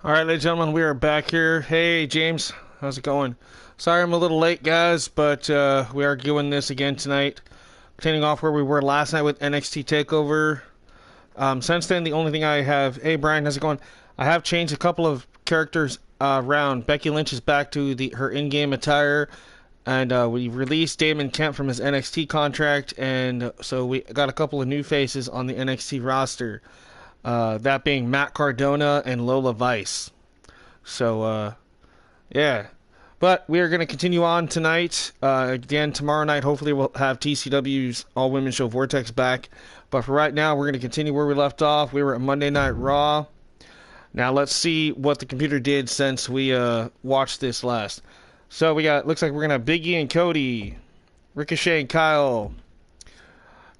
All right, ladies and gentlemen, we are back here. Hey, James, how's it going? Sorry I'm a little late, guys, but we are doing this again tonight. Continuing off where we were last night with NXT TakeOver. Since then, the only thing I have... Hey, Brian, how's it going? I have changed a couple of characters around. Becky Lynch is back to her in-game attire, and we released Damon Kemp from his NXT contract, and so we got a couple of new faces on the NXT roster. That being Matt Cardona and Lola Vice. So, yeah. But we are going to continue on tonight. Again, tomorrow night, hopefully we'll have TCW's all-women show Vortex back. But for right now, we're going to continue where we left off. We were at Monday Night Raw. Now, let's see what the computer did since we watched this last. So, looks like we're going to have Big E and Cody. Ricochet and Kyle.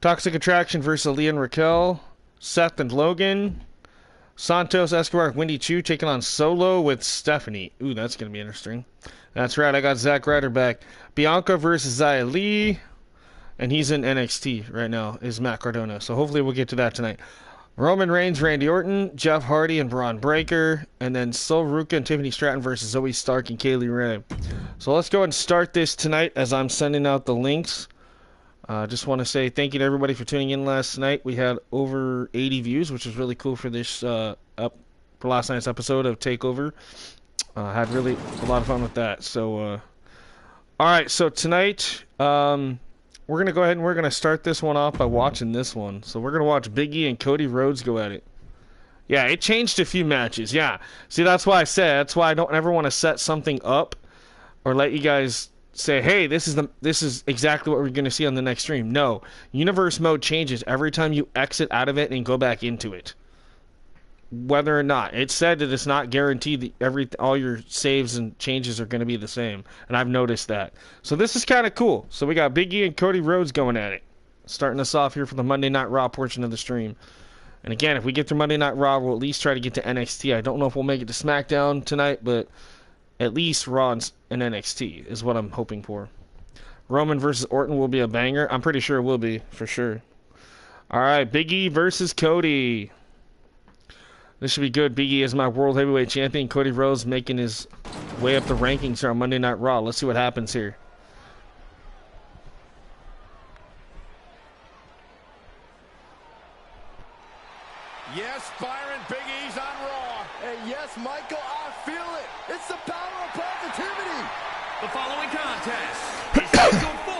Toxic Attraction versus Aaliyah and Raquel. Seth and Logan. Santos Escobar and Wendy Chu taking on Solo with Stephanie. Ooh, that's going to be interesting. That's right, I got Zack Ryder back. Bianca versus Xia Li. And he's in NXT right now, is Matt Cardona. So hopefully we'll get to that tonight. Roman Reigns, Randy Orton, Jeff Hardy, and Braun Breaker. And then Sol Ruka and Tiffany Stratton versus Zoe Stark and Kaylee Ray. So let's go ahead and start this tonight as I'm sending out the links. Just want to say thank you to everybody for tuning in last night. We had over 80 views, which was really cool for this for last night's episode of TakeOver. Had really a lot of fun with that. So, all right. So tonight, we're gonna go ahead and we're gonna start this one off by watching this one. So we're gonna watch Big E and Cody Rhodes go at it. Yeah, it changed a few matches. Yeah. See, that's why I said that's why I don't ever want to set something up or let you guys say, hey, this is exactly what we're going to see on the next stream. No, universe mode changes every time you exit out of it and go back into it. Whether or not it's said that it's not guaranteed that all your saves and changes are going to be the same, and I've noticed that. So this is kind of cool. So we got Big E and Cody Rhodes going at it, starting us off here for the Monday Night Raw portion of the stream. And again, if we get through Monday Night Raw, we'll at least try to get to NXT. I don't know if we'll make it to SmackDown tonight, but at least Raw and NXT is what I'm hoping for. Roman versus Orton will be a banger. I'm pretty sure it will be, for sure. Alright, Big E versus Cody. This should be good. Big E is my World Heavyweight Champion. Cody Rhodes making his way up the rankings here on Monday Night Raw. Let's see what happens here. Yes, Byron, Big E's on Raw. And yes, Michael, I feel it. It's the power of positivity. The following contest is scheduled for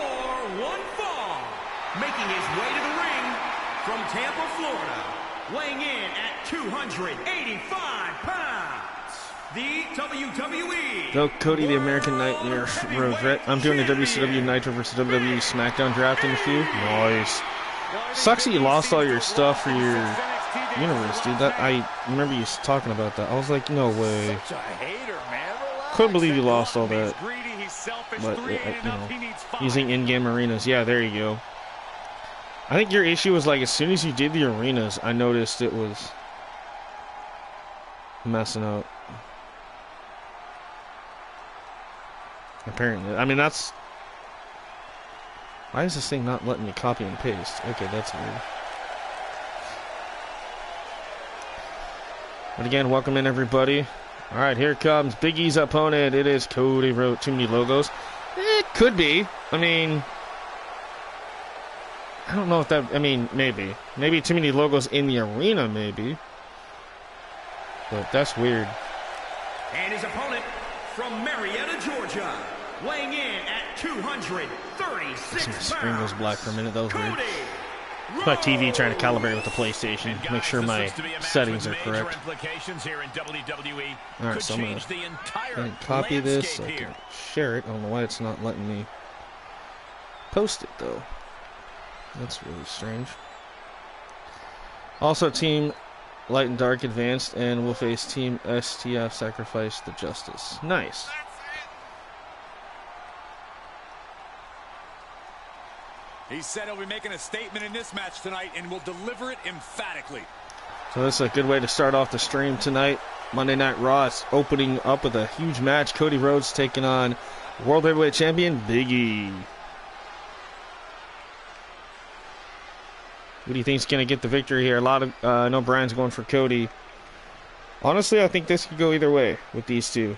one fall. Making his way to the ring from Tampa, Florida. Weighing in at 285 pounds. The WWE. Go Cody, the American Nightmare Road. I'm doing the WCW Nitro versus WWE SmackDown draft in a few. Nice. Sucks that you lost all your stuff for your universe, dude. That I remember you talking about that. I was like, no way. Couldn't believe you lost all that. But you know, using in-game arenas, yeah, there you go. I think your issue was like as soon as you did the arenas, I noticed it was messing up. Apparently, I mean that's. Why is this thing not letting me copy and paste? Okay, that's weird. But again, welcome in everybody. Alright, here comes Big E's opponent. It is Cody Rhodes. Too many logos. It could be. I mean, I don't know if that, I mean, maybe. Maybe too many logos in the arena, maybe. But that's weird. And his opponent from Marietta, Georgia. Weighing in at 236 pounds. Screen goes black for a minute. That was weird. My TV trying to calibrate with the PlayStation, make sure my settings are correct. Alright, so I'm going to copy this so I can share it. I don't know why it's not letting me post it, though. That's really strange. Also, Team Light and Dark advanced, and we'll face Team STF Sacrifice the Justice. Nice. He said he'll be making a statement in this match tonight and will deliver it emphatically. So this is a good way to start off the stream tonight. Monday Night Raw is opening up with a huge match. Cody Rhodes taking on World Heavyweight Champion Big E. Who do you think's going to get the victory here? A lot of I know Brian's going for Cody. Honestly, I think this could go either way with these two.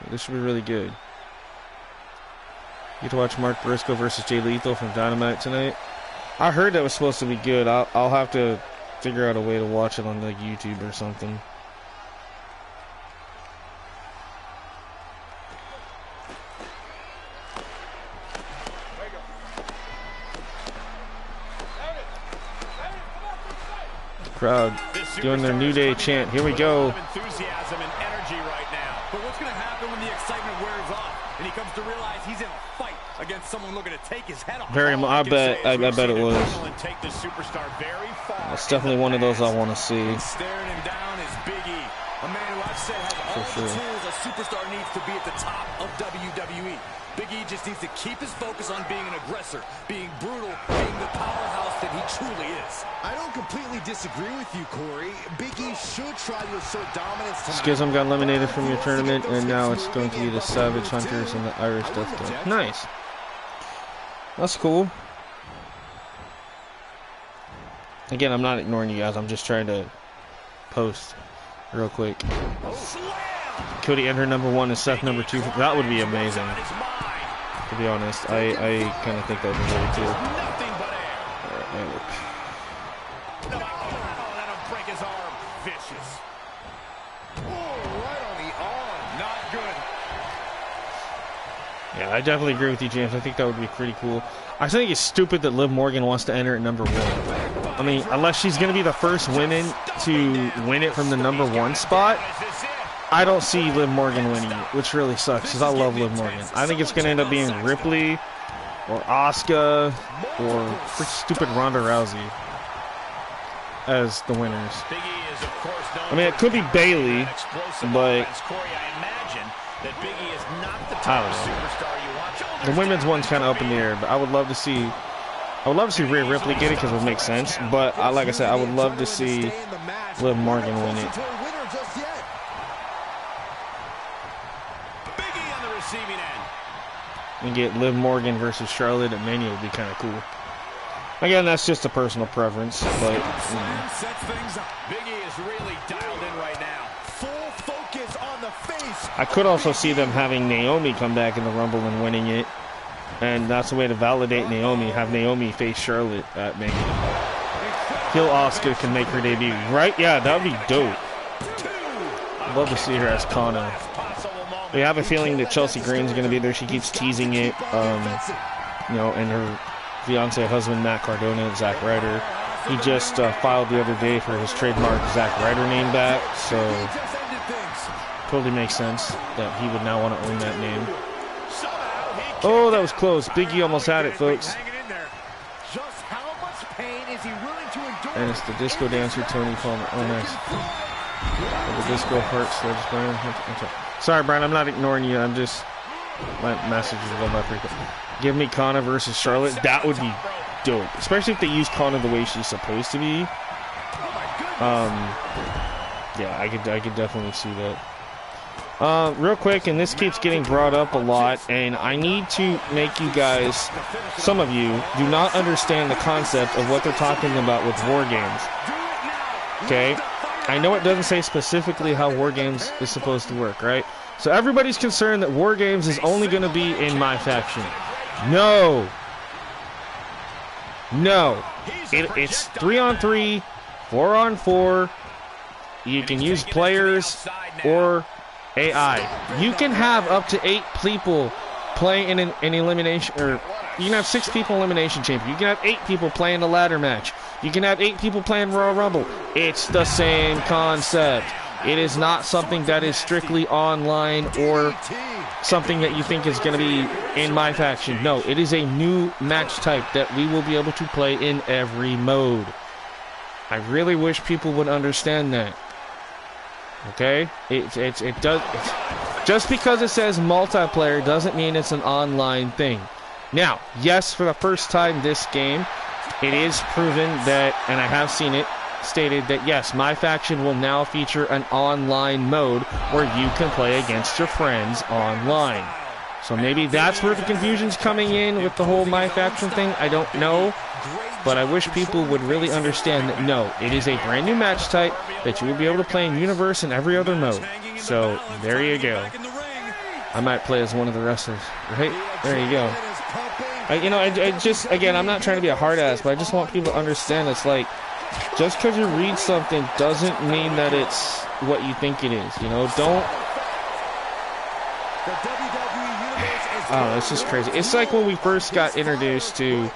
This should be really good. You get to watch Mark Briscoe versus Jay Lethal from Dynamite tonight. I heard that was supposed to be good. I'll have to figure out a way to watch it on like YouTube or something. Crowd doing their New Day chant. Here we go. Enthusiasm and energy right now. But what's going to happen when the excitement wears off and he comes to realize he's in a fight against someone looking to take his head off? I bet it was. Take the superstar very far. It's definitely one of those I want to see. Staring him down is Big E, a man who I've said has all the tools a superstar needs to be at the top of WWE. Big E just needs to keep his focus on being an aggressor, being brutal, being the powerhouse that he truly is. I don't completely disagree with you, Corey. Big E should try to assert dominance tonight. Schism got eliminated from your tournament, and now it's going to be the Savage Hunters and the Irish Death Club. Nice. That's cool. Again, I'm not ignoring you guys. I'm just trying to post real quick. Cody enter #1 and Seth #2. That would be amazing. To be honest, I kind of think that would be really cool. That'll break his arm. Vicious. Right on the arm. Not good. Yeah, I definitely agree with you, James. I think that would be pretty cool. I think it's stupid that Liv Morgan wants to enter at #1. I mean, unless she's going to be the first woman to win it from the #1 spot, I don't see Liv Morgan winning it, which really sucks because I love Liv Morgan. I think it's going to end up being Ripley or Asuka or stupid Ronda Rousey as the winners. I mean, it could be Bayley, but I don't know. The women's one's kind of up in the air, but I would love to see Rhea Ripley get it because it would make sense. But like I said, I would love to see Liv Morgan win it. And get Liv Morgan versus Charlotte at Mania would be kind of cool. Again, that's just a personal preference, but I could also see them having Naomi come back in the Rumble and winning it, and that's a way to validate Naomi. Have Naomi face Charlotte at Mania. Heel Asuka can make her debut, right? Yeah, that would be dope. I'd love to see her as Kana. We have a feeling that Chelsea Green's going to be there. She keeps teasing it, you know, and her fiance husband, Matt Cardona, and Zack Ryder. He just filed the other day for his trademark Zack Ryder name back, so totally makes sense that he would now want to own that name. Oh, that was close. Big E almost had it, folks. And it's the disco dancer, Tony Palmer. Oh, nice. The disco heart sledge, Brian. Sorry, Brian, I'm not ignoring you. I'm just... My messages are going by frequent. Give me Kana versus Charlotte. That would be dope. Especially if they use Kana the way she's supposed to be. Yeah, I could definitely see that. Real quick, and this keeps getting brought up a lot, and I need to make you guys, some of you, do not understand the concept of what they're talking about with War Games. Okay? I know it doesn't say specifically how War Games is supposed to work, right? So everybody's concerned that War Games is only going to be in my faction. No. No. It's 3-on-3, 4-on-4. You can use players or AI. You can have up to 8 people playing in an elimination, or you can have 6 people elimination chamber. You can have 8 people playing a ladder match. You can have 8 people playing Royal Rumble. It's the same concept. It is not something that is strictly online or something that you think is going to be in my faction. No, it is a new match type that we will be able to play in every mode. I really wish people would understand that. Okay? Just because it says multiplayer doesn't mean it's an online thing. Now, yes, for the first time this game, it is proven that, and I have seen it stated that yes, my faction will now feature an online mode where you can play against your friends online. So maybe that's where the confusion's coming in with the whole My Faction thing. I don't know. But I wish people would really understand that, no, it is a brand new match type that you will be able to play in Universe and every other mode. So, there you go. I might play as one of the wrestlers. Right? There you go. I just, again, I'm not trying to be a hard ass, but I just want people to understand it's like, just because you read something doesn't mean that it's what you think it is. You know, don't... Oh, this is crazy. It's like when we first got introduced to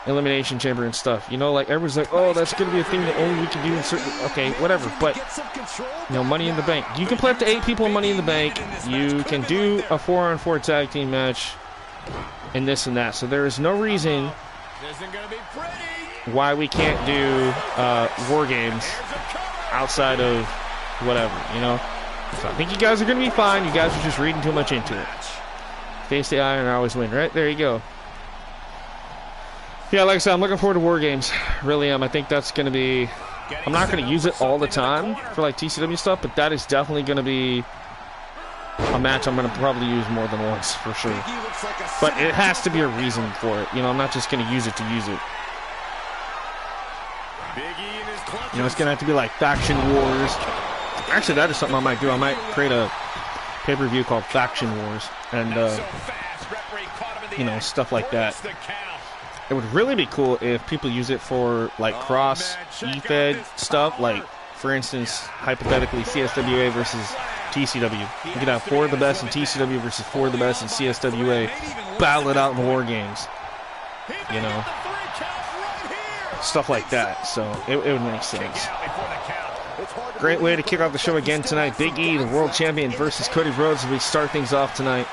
Elimination Chamber and stuff. You know, like, everyone's like, oh, that's going to be a thing that only we can do in certain... Okay, whatever, but, you know, Money in the Bank. You can play up to 8 people in Money in the Bank. You can do a 4-on-4 tag team match and this and that. So there is no reason why we can't do War Games outside of whatever, you know? So I think you guys are going to be fine. You guys are just reading too much into it. Face the iron, I always win, right? There you go. Yeah, like I said, I'm looking forward to War Games. Really am. I think that's going to be... I'm not going to use it all the time for, like, TCW stuff, but that is definitely going to be a match I'm going to probably use more than once, for sure. But it has to be a reason for it. You know, I'm not just going to use it to use it. You know, it's going to have to be, like, Faction Wars. Actually, that is something I might do. I might create a pay-per-view called Faction Wars. And, you know, stuff like that. It would really be cool if people use it for, like, cross EFED stuff. Like, for instance, hypothetically, CSWA versus TCW. You could have 4 of the best in TCW versus 4 of the best in CSWA. Battle it out in War Games. You know? Stuff like that. So, it would make sense. Great way to kick off the show again tonight. Big E, the world champion, versus Cody Rhodes as we start things off tonight.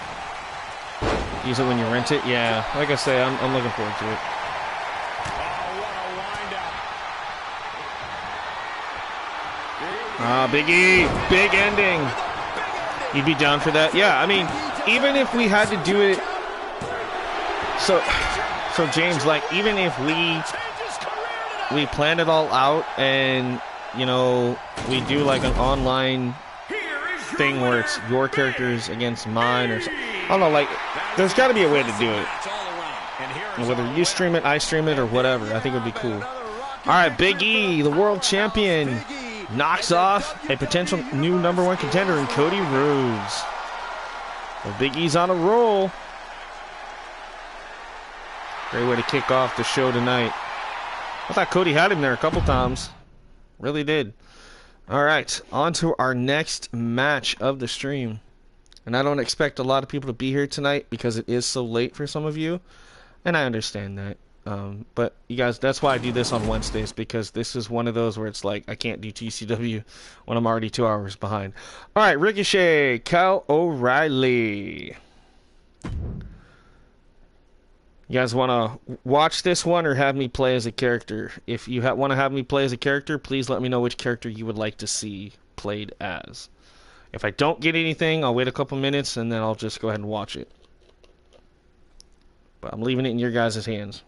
Use it when you rent it? Yeah, like I say, I'm looking forward to it. Big E, big ending. You'd be down for that? Yeah, I mean, even if we had to do it... So James, like, even if we plan it all out and, you know, we do like an online thing where it's your characters against mine or something. I don't know, like, there's got to be a way to do it. And whether you stream it, I stream it, or whatever, I think it would be cool. Alright, Big E, the world champion, knocks off a potential new #1 contender in Cody Rhodes. Well, Big E's on a roll. Great way to kick off the show tonight. I thought Cody had him there a couple times. Really did. Alright, on to our next match of the stream. And I don't expect a lot of people to be here tonight because it is so late for some of you. And I understand that. But you guys, that's why I do this on Wednesdays, because this is one of those where it's like I can't do TCW when I'm already 2 hours behind. Alright, Ricochet, Kyle O'Reilly. You guys want to watch this one or have me play as a character? If you want to have me play as a character, please let me know which character you would like to see played as. If I don't get anything, I'll wait a couple minutes and then I'll just go ahead and watch it. But I'm leaving it in your guys' hands.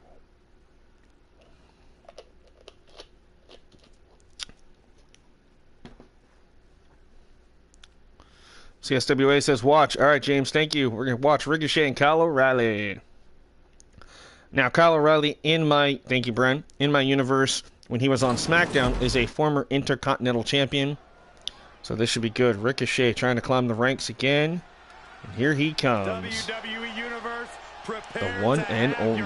CSWA says watch. Alright, James, thank you. We're going to watch Ricochet and Kyle O'Reilly. Now, Kyle O'Reilly, thank you, Bren, in my universe, when he was on SmackDown, is a former Intercontinental Champion. So this should be good. Ricochet trying to climb the ranks again. And here he comes. WWE Universe, the one and only.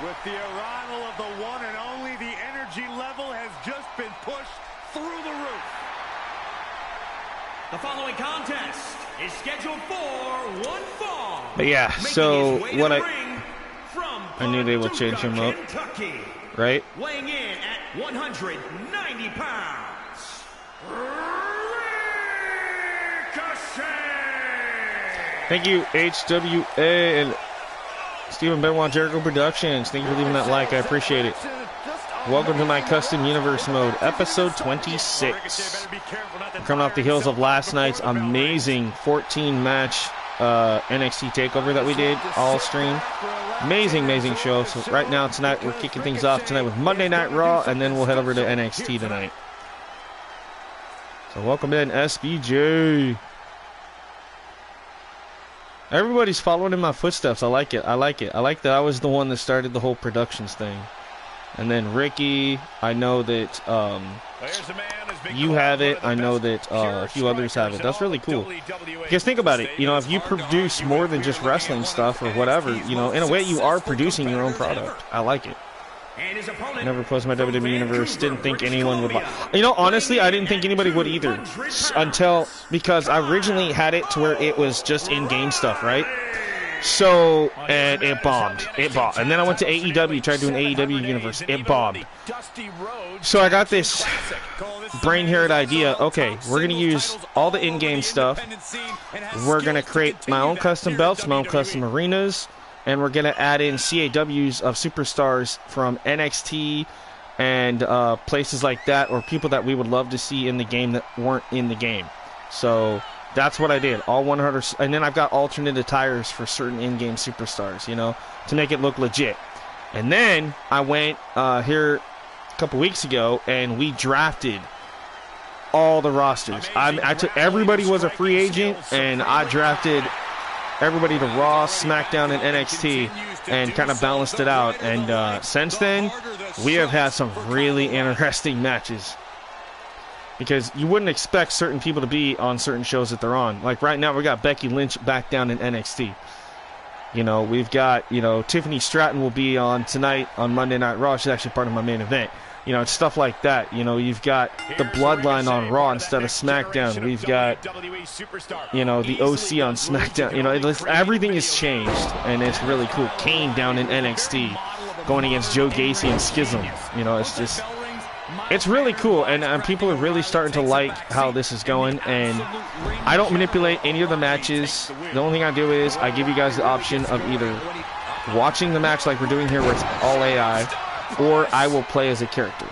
With the arrival of the one and only, the energy level has just been pushed through the roof. The following contest is scheduled for one fall. But yeah, so what I knew they would change him up, Kentucky, right? Weighing in at 190 pounds, Ricochet. Thank you, HWA and Stephen Benoit Jericho Productions. Thank you for leaving that like. I appreciate it. Welcome to my custom universe mode, episode 26. We're coming off the heels of last night's amazing 14-match NXT takeover that we did all stream. Amazing, amazing show. So right now, tonight, we're kicking things off tonight with Monday Night Raw, and then we'll head over to NXT tonight. So welcome in, SBJ. Everybody's following in my footsteps. I like it. I like it. I like that I was the one that started the whole productions thing. And then Ricky, I know that you have it. I know that a few others have it. That's really cool. Because think about it. You know, if you produce more than just wrestling stuff or whatever, you know, in a way you are producing your own product. I like it. I never posted my WWE Universe. Didn't think anyone would like. You know, honestly, I didn't think anybody would either. Until, because I originally had it to where it was just in-game stuff, right? So, and it bombed. It bombed. And then I went to AEW, tried doing AEW Universe. It bombed. So I got this brain-haired idea. Okay, we're going to use all the in-game stuff. We're going to create my own custom belts, my own custom arenas. And we're going to add in CAWs of superstars from NXT and places like that, or people that we would love to see in the game that weren't in the game. So that's what I did. All 100, and then I've got alternate attires for certain in-game superstars, you know, to make it look legit. And then I went here a couple weeks ago, and we drafted all the rosters. I took, everybody was a free agent, and I drafted everybody to Raw, SmackDown, and NXT, and kind of balanced it out. And since then, we have had some really interesting matches. Because you wouldn't expect certain people to be on certain shows that they're on. Like right now, we got Becky Lynch back down in NXT. You know, we've got, you know, Tiffany Stratton will be on tonight on Monday Night Raw. She's actually part of my main event. You know, it's stuff like that. You know, you've got the Bloodline on Raw instead of SmackDown. We've got, you know, the OC on SmackDown. You know, everything has changed, and it's really cool. Kane down in NXT going against Joe Gacy and Schism. You know, it's just, it's really cool, and people are really starting to like how this is going. And I don't manipulate any of the matches. The only thing I do is I give you guys the option of either watching the match like we're doing here where it's all AI, or I will play as a character.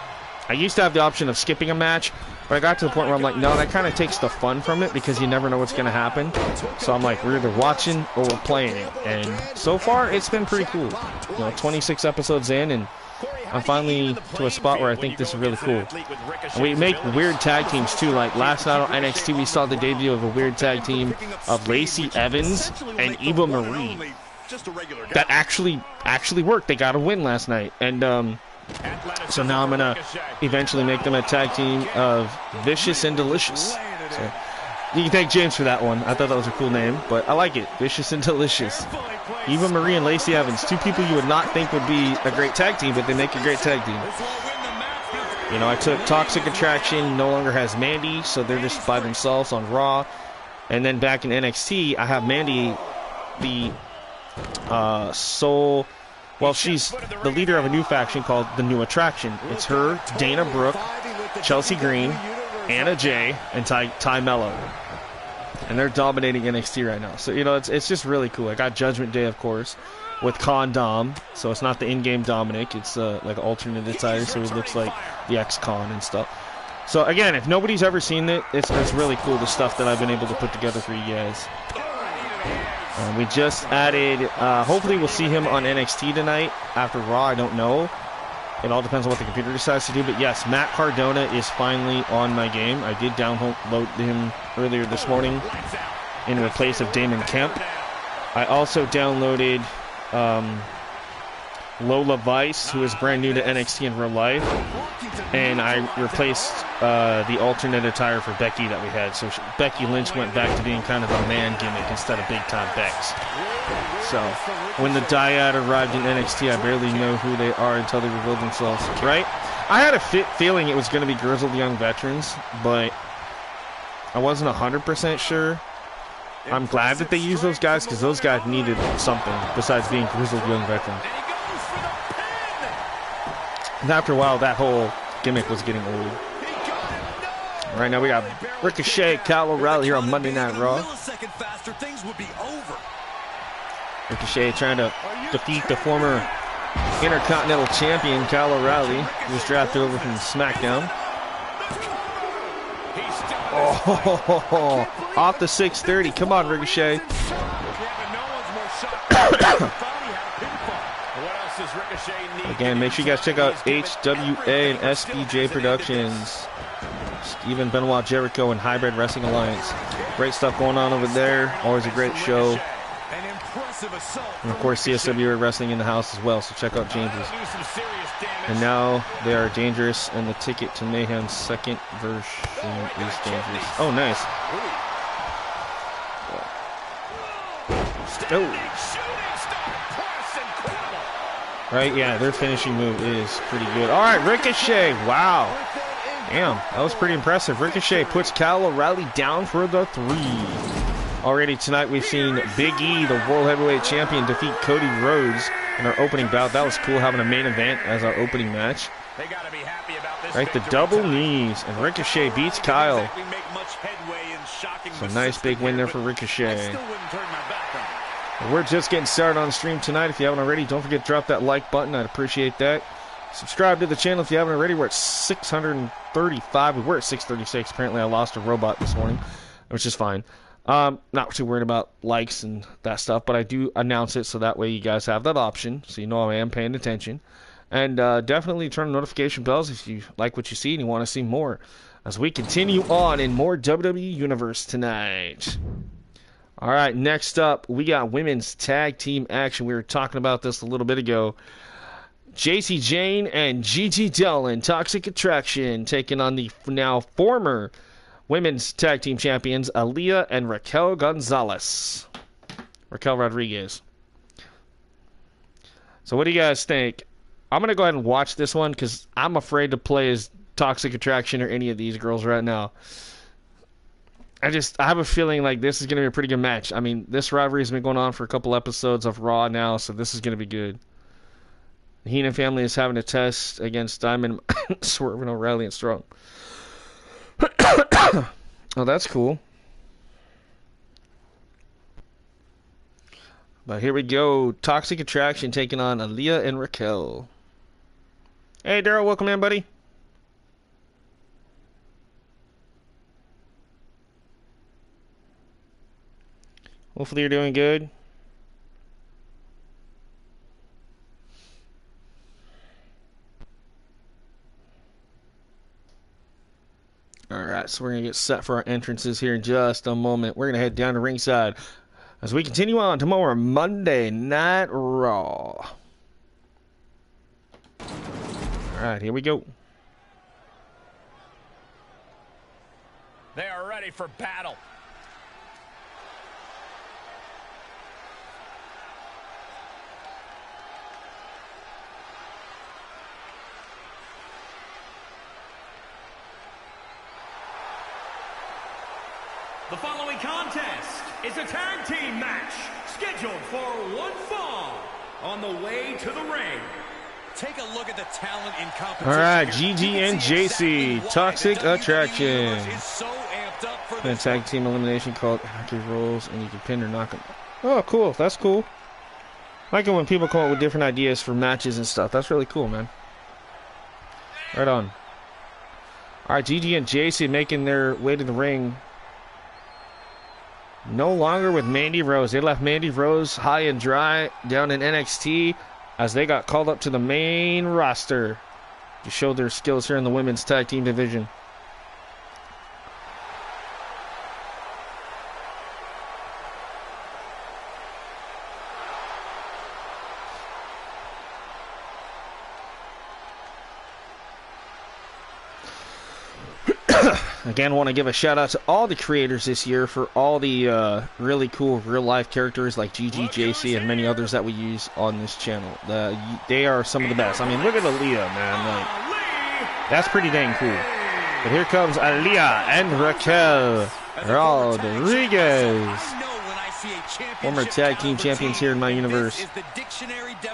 I used to have the option of skipping a match, but I got to the point where I'm like, no, that kind of takes the fun from it because you never know what's going to happen. So I'm like, we're either watching or we're playing it. And so far, it's been pretty cool. You know, 26 episodes in, and I'm finally to a spot where I think this is really cool. And we make weird tag teams too. Like last night on NXT, we saw the debut of a weird tag team of Lacey Evans and Eva Marie. That actually worked. They got a win last night. And so now I'm going to eventually make them a tag team of Vicious and Delicious. So you can thank James for that one. I thought that was a cool name, but I like it. Vicious and Delicious. Eva Marie and Lacey Evans, two people you would not think would be a great tag team, but they make a great tag team. You know, I took Toxic Attraction, no longer has Mandy, so they're just by themselves on Raw. And then back in NXT, I have Mandy, the soul. Well, she's the leader of a new faction called the New Attraction. It's her, Dana Brooke, Chelsea Green, Anna Jay, and Ty Mello. And they're dominating NXT right now. So, you know, it's just really cool. I got Judgment Day, of course, with Con-Dom. So it's not the in-game Dominic. It's like alternate attire, so it looks like the ex-Con and stuff. So, again, if nobody's ever seen it, it's really cool, the stuff that I've been able to put together for you guys. We just added, hopefully we'll see him on NXT tonight after Raw. I don't know. It all depends on what the computer decides to do. But yes, Matt Cardona is finally on my game. I did download him earlier this morning in place of Damon Kemp. I also downloaded Lola Vice, who is brand new to NXT in real life. And I replaced the alternate attire for Becky that we had. So Becky Lynch went back to being kind of a man gimmick instead of big-time Bex. So when the dyad arrived in NXT, I barely know who they are until they revealed themselves, right? I had a feeling it was going to be grizzled young veterans, but I wasn't 100% sure. I'm glad that they used those guys because those guys needed something besides being grizzled young veterans. And after a while, that whole gimmick was getting old. Right now, we got Ricochet, Kyle O'Reilly here on Monday Night Raw. Ricochet trying to defeat the former Intercontinental Champion, Kyle O'Reilly, who was drafted over from SmackDown. Oh, off the 630. Come on, Ricochet. Again, make sure you guys check out HWA and SBJ Productions. Steven Benoit Jericho and Hybrid Wrestling Alliance. Great stuff going on over there. Always a great show. And of course, CSW Wrestling in the house as well, so check out James's. And now they are dangerous, and the Ticket to Mayhem's second version is dangerous. Oh, nice. Oh. Right, yeah, their finishing move is pretty good. All right, Ricochet. Wow. Damn, that was pretty impressive. Ricochet puts Kyle O'Reilly down for the 3. Already tonight we've seen Big E, the World Heavyweight Champion, defeat Cody Rhodes in our opening bout. That was cool, having a main event as our opening match. Right, the double knees, and Ricochet beats Kyle. So nice big win there for Ricochet. We're just getting started on the stream tonight. If you haven't already, don't forget to drop that like button. I'd appreciate that. Subscribe to the channel if you haven't already. We're at 635. We were at 636. Apparently I lost a robot this morning, which is fine. Not too worried about likes and that stuff, but I do announce it so that way you guys have that option, so you know I am paying attention. And definitely turn on notification bells if you like what you see and you want to see more, as we continue on in more WWE Universe tonight. All right, next up, we got women's tag team action. We were talking about this a little bit ago. JC Jane and Gigi Dolan, Toxic Attraction, taking on the now former women's tag team champions, Aaliyah and Raquel Gonzalez. Raquel Rodriguez. So what do you guys think? I'm going to go ahead and watch this one because I'm afraid to play as Toxic Attraction or any of these girls right now. I have a feeling like this is going to be a pretty good match. I mean, this rivalry has been going on for a couple episodes of Raw now, so this is going to be good. The Heenan family is having a test against Diamond, Swerve, and O'Reilly and Strong. Oh, that's cool. But here we go. Toxic Attraction taking on Aaliyah and Raquel. Hey, Daryl, welcome in, buddy. Hopefully you're doing good. Alright, so we're going to get set for our entrances here in just a moment. We're going to head down to ringside as we continue on tomorrow, Monday Night Raw. Alright, here we go. They are ready for battle. The following contest is a tag team match scheduled for one fall on the way to the ring. Take a look at the talent in competition. All right, GG and JC, Toxic Attraction. A tag team elimination called Hockey Rolls, and you can pin or knock them. Oh, cool. That's cool. I like it when people come up with different ideas for matches and stuff. That's really cool, man. Right on. All right, GG and JC making their way to the ring. No longer with Mandy Rose. They left Mandy Rose high and dry down in NXT as they got called up to the main roster to show their skills here in the women's tag team division. Again, want to give a shout out to all the creators this year for all the really cool real life characters like GG, JC, and many others that we use on this channel. They are some of the best. I mean, look at Aaliyah, man. Like, that's pretty dang cool. But here comes Aaliyah and Raquel Rodriguez, former tag team champions here in my universe.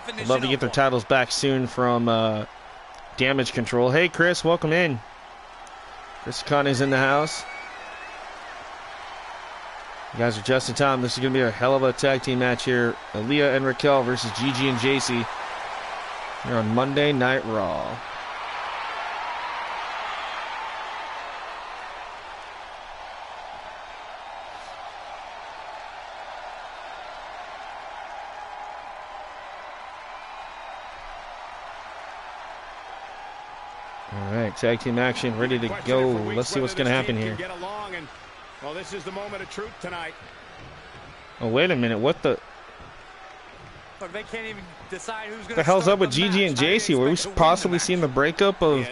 I'd love to get their titles back soon from Damage Control. Hey, Chris, welcome in. Chris Khan is in the house. You guys are just in time. This is going to be a hell of a tag team match here. Aaliyah and Raquel versus GG and JC here on Monday Night Raw. right, tag team action, ready to go. Let's see what's going to happen here. Well, this is the moment of truth tonight. Oh, wait a minute. What the? Look, they can't even decide who's going The hell's up with GG and JC? Were we possibly seeing the breakup of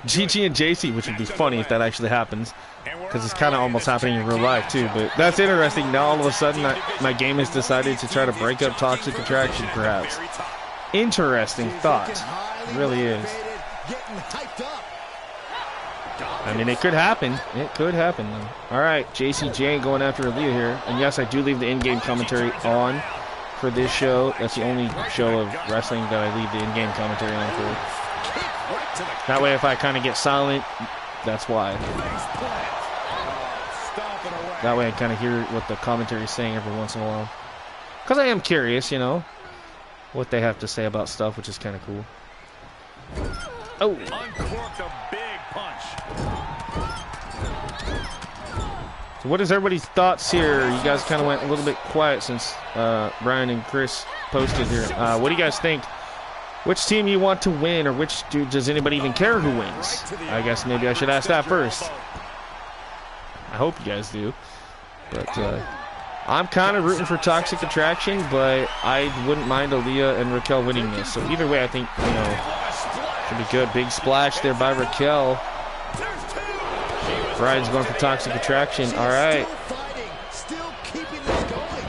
GG and JC, which would be funny if that actually happens, because it's kind of almost happening in real life too. But that's interesting. Now all of a sudden, my game has decided to try to break up Toxic Attraction, perhaps. Interesting thought. It really is. I mean, it could happen. It could happen. All right, JCJ going after Aaliyah here, and yes, I do leave the in-game commentary on for this show. That's the only show of wrestling that I leave the in-game commentary on for. That way, if I kind of get silent, that's why. That way, I kind of hear what the commentary is saying every once in a while. Because I am curious, you know, what they have to say about stuff, which is kind of cool. Oh. Uncorked a big punch. So what is everybody's thoughts here? You guys kind of went a little bit quiet since Brian and Chris posted here. What do you guys think? Which team you want to win, or does anybody even care who wins? I guess maybe I should ask that first. I hope you guys do. But I'm kind of rooting for Toxic Attraction, but I wouldn't mind Aaliyah and Raquel winning this. So either way, I think, you know, should be good. Big splash there by Raquel. Brian's going for Toxic Attraction. All right.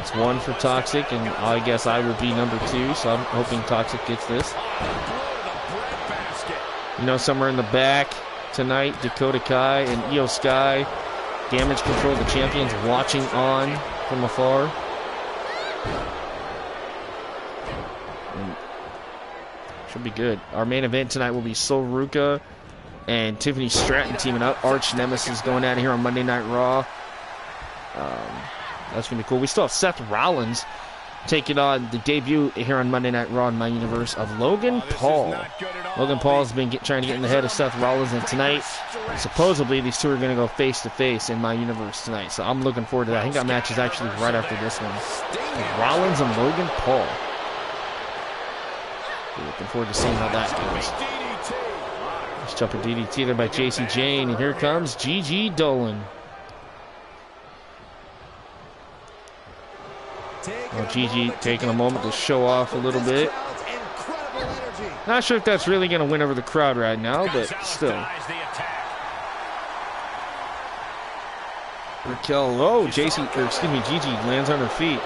It's one for Toxic, and I guess I would be number 2, so I'm hoping Toxic gets this. You know, somewhere in the back tonight, Dakota Kai and Io Sky, Damage Control, the champions, watching on from afar. And should be good. Our main event tonight will be Sol Ruka and Tiffany Stratton teaming up. Arch Nemesis going out of here on Monday Night Raw. That's going to be cool. We still have Seth Rollins taking on the debut here on Monday Night Raw in my universe of Logan Paul. Logan Paul has been trying to get in the head of Seth Rollins, and tonight, supposedly, these two are going to go face-to-face in my universe tonight. So I'm looking forward to that. I think that match is actually right after this one. Rollins and Logan Paul. We're looking forward to seeing how that goes. Let's jump a DDT there by JC Jane, and here comes Gigi Dolan. Well, Gigi taking a moment to show off a little bit. Not sure if that's really going to win over the crowd right now, but still. Raquel, oh, Gigi lands on her feet.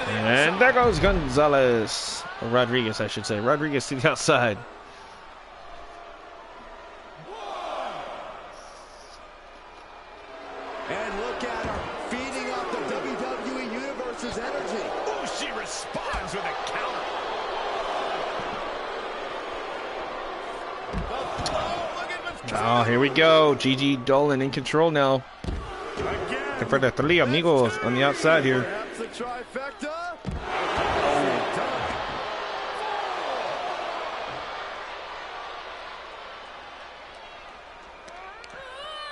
And there goes Gonzalez. Or Rodriguez, I should say. Rodriguez to the outside. And look at her, feeding off the WWE Universe's energy. Ooh, she responds with a counter. Oh, here we go. Gigi Dolan in control now. Looking for the three amigos on the outside here. Perhaps a trifecta.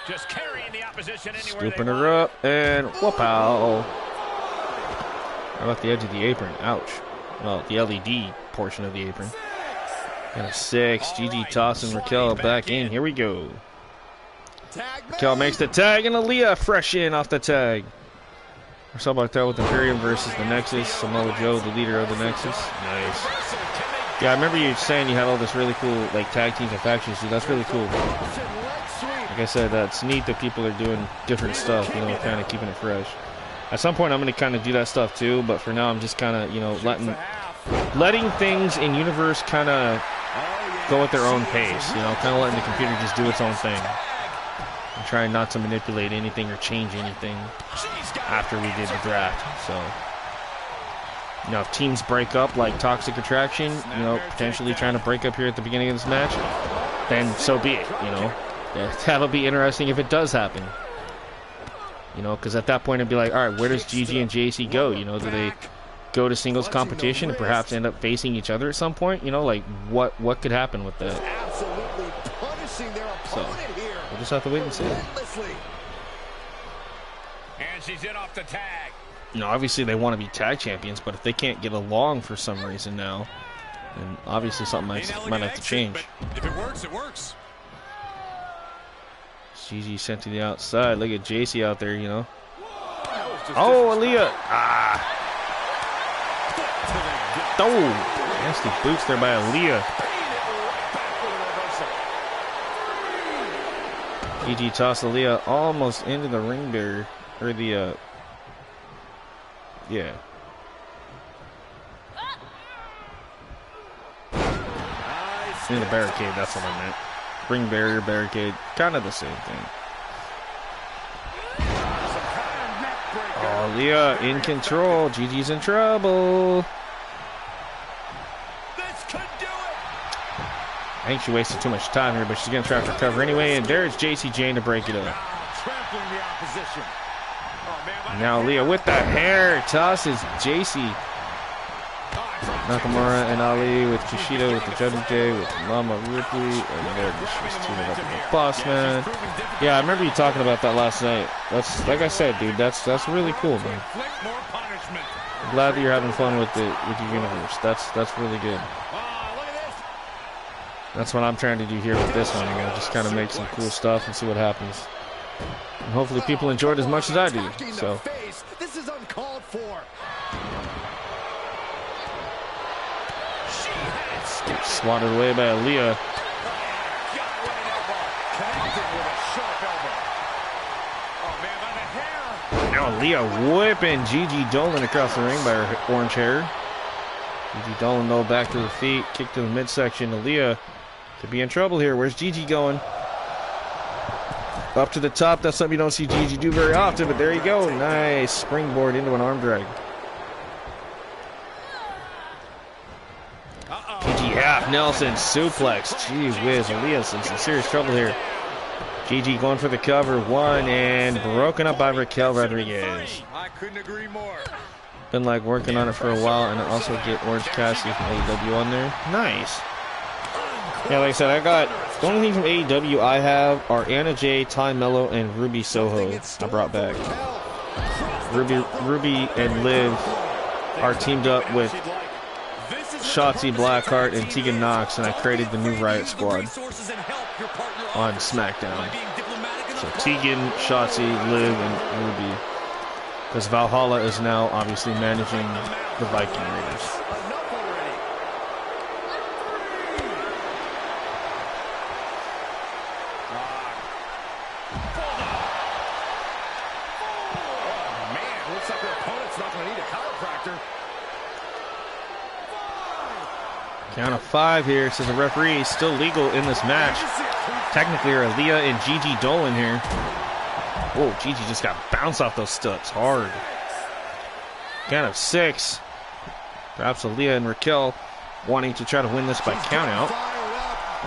Just carrying the opposition anywhere. Scooping her up and whoop-ow. How about the edge of the apron? Ouch. Well, the LED portion of the apron. And a 6. Gigi tossing Raquel back in. Here we go. Raquel makes the tag, and Aaliyah fresh in off the tag. Or something like that with Imperium versus the Nexus. Samoa Joe, the leader of the Nexus. Nice. Yeah, I remember you saying you had all this really cool like tag teams and factions, dude. That's really cool. Like I said, that's neat that people are doing different stuff, you know, kind of keeping it fresh. At some point, I'm going to kind of do that stuff too, but for now, I'm just kind of, you know, letting things in universe kind of go at their own pace, you know, kind of letting the computer just do its own thing. And trying not to manipulate anything or change anything after we did the draft. So, you know, if teams break up like Toxic Attraction, you know, potentially trying to break up here at the beginning of this match, then so be it, you know. That'll be interesting if it does happen. You know, because at that point it'd be like, all right, where does Gigi and JC go? You know, do they go to singles competition and perhaps end up facing each other at some point? You know, like what could happen with that? So we'll just have to wait and see. And she's in off the tag. You know, obviously they want to be tag champions, but if they can't get along for some reason now, And obviously something might have to change. If it works, it works. Gigi sent to the outside. Look at JC out there, you know. Oh, Aaliyah. Ah. Oh, nasty boots there by Aaliyah. Gigi tossed Aaliyah almost into the ring barrier. Or the, yeah. In the barricade, that's what I meant. Ring barrier, barricade, kind of the same thing. Oh, Leah in control. Gigi's in trouble. This could do it. I think she wasted too much time here, but she's going to try to recover anyway. And there's JC Jane to break it up. Trampling the opposition. Oh, man, Now Leah with that hair tosses JC. Nakamura and Ali with Kushida with the Judgment Day with Mama Ripley, and there she's teaming up with the Boss Man. Yeah, I remember you talking about that last night. That's like I said, dude. That's really cool, man. I'm glad that you're having fun with the universe. That's really good. That's what I'm trying to do here with this one. You know, just kind of make some cool stuff and see what happens. And hopefully people enjoy it as much as I do. So. This is uncalled for. Swatted away by Aaliyah. Now Aaliyah whipping Gigi Dolan across the ring by her orange hair. Gigi Dolan though back to the feet, kick to the midsection. Aaliyah could be in trouble here. Where's Gigi going? Up to the top. That's something you don't see Gigi do very often, but there you go. Nice springboard into an arm drag. Gigi half Nelson suplex. Gee whiz, Aaliyah's in some serious trouble here. Gigi going for the cover. One and broken up by Raquel Rodriguez. I couldn't agree more. Been like working on it for a while, and I also get Orange Cassidy from AEW on there. Nice. Yeah, like I said, I got the only thing from AEW I have are Anna Jay, Ty Mello, and Ruby Soho. I brought back. Ruby and Liv are teamed up with Shotzi Blackheart and Tegan Knox, and I created the new Riot Squad on SmackDown. So Tegan, Shotzi, Liv, and Ruby. Because Valhalla is now obviously managing the Viking Raiders. Man, looks like her opponent's not going to need a chiropractor. Count of 5 here, says the referee. Still legal in this match. Technically, are Aaliyah and Gigi Dolan here. Whoa, Gigi just got bounced off those steps hard. Count of 6. Perhaps Aaliyah and Raquel wanting to try to win this by countout,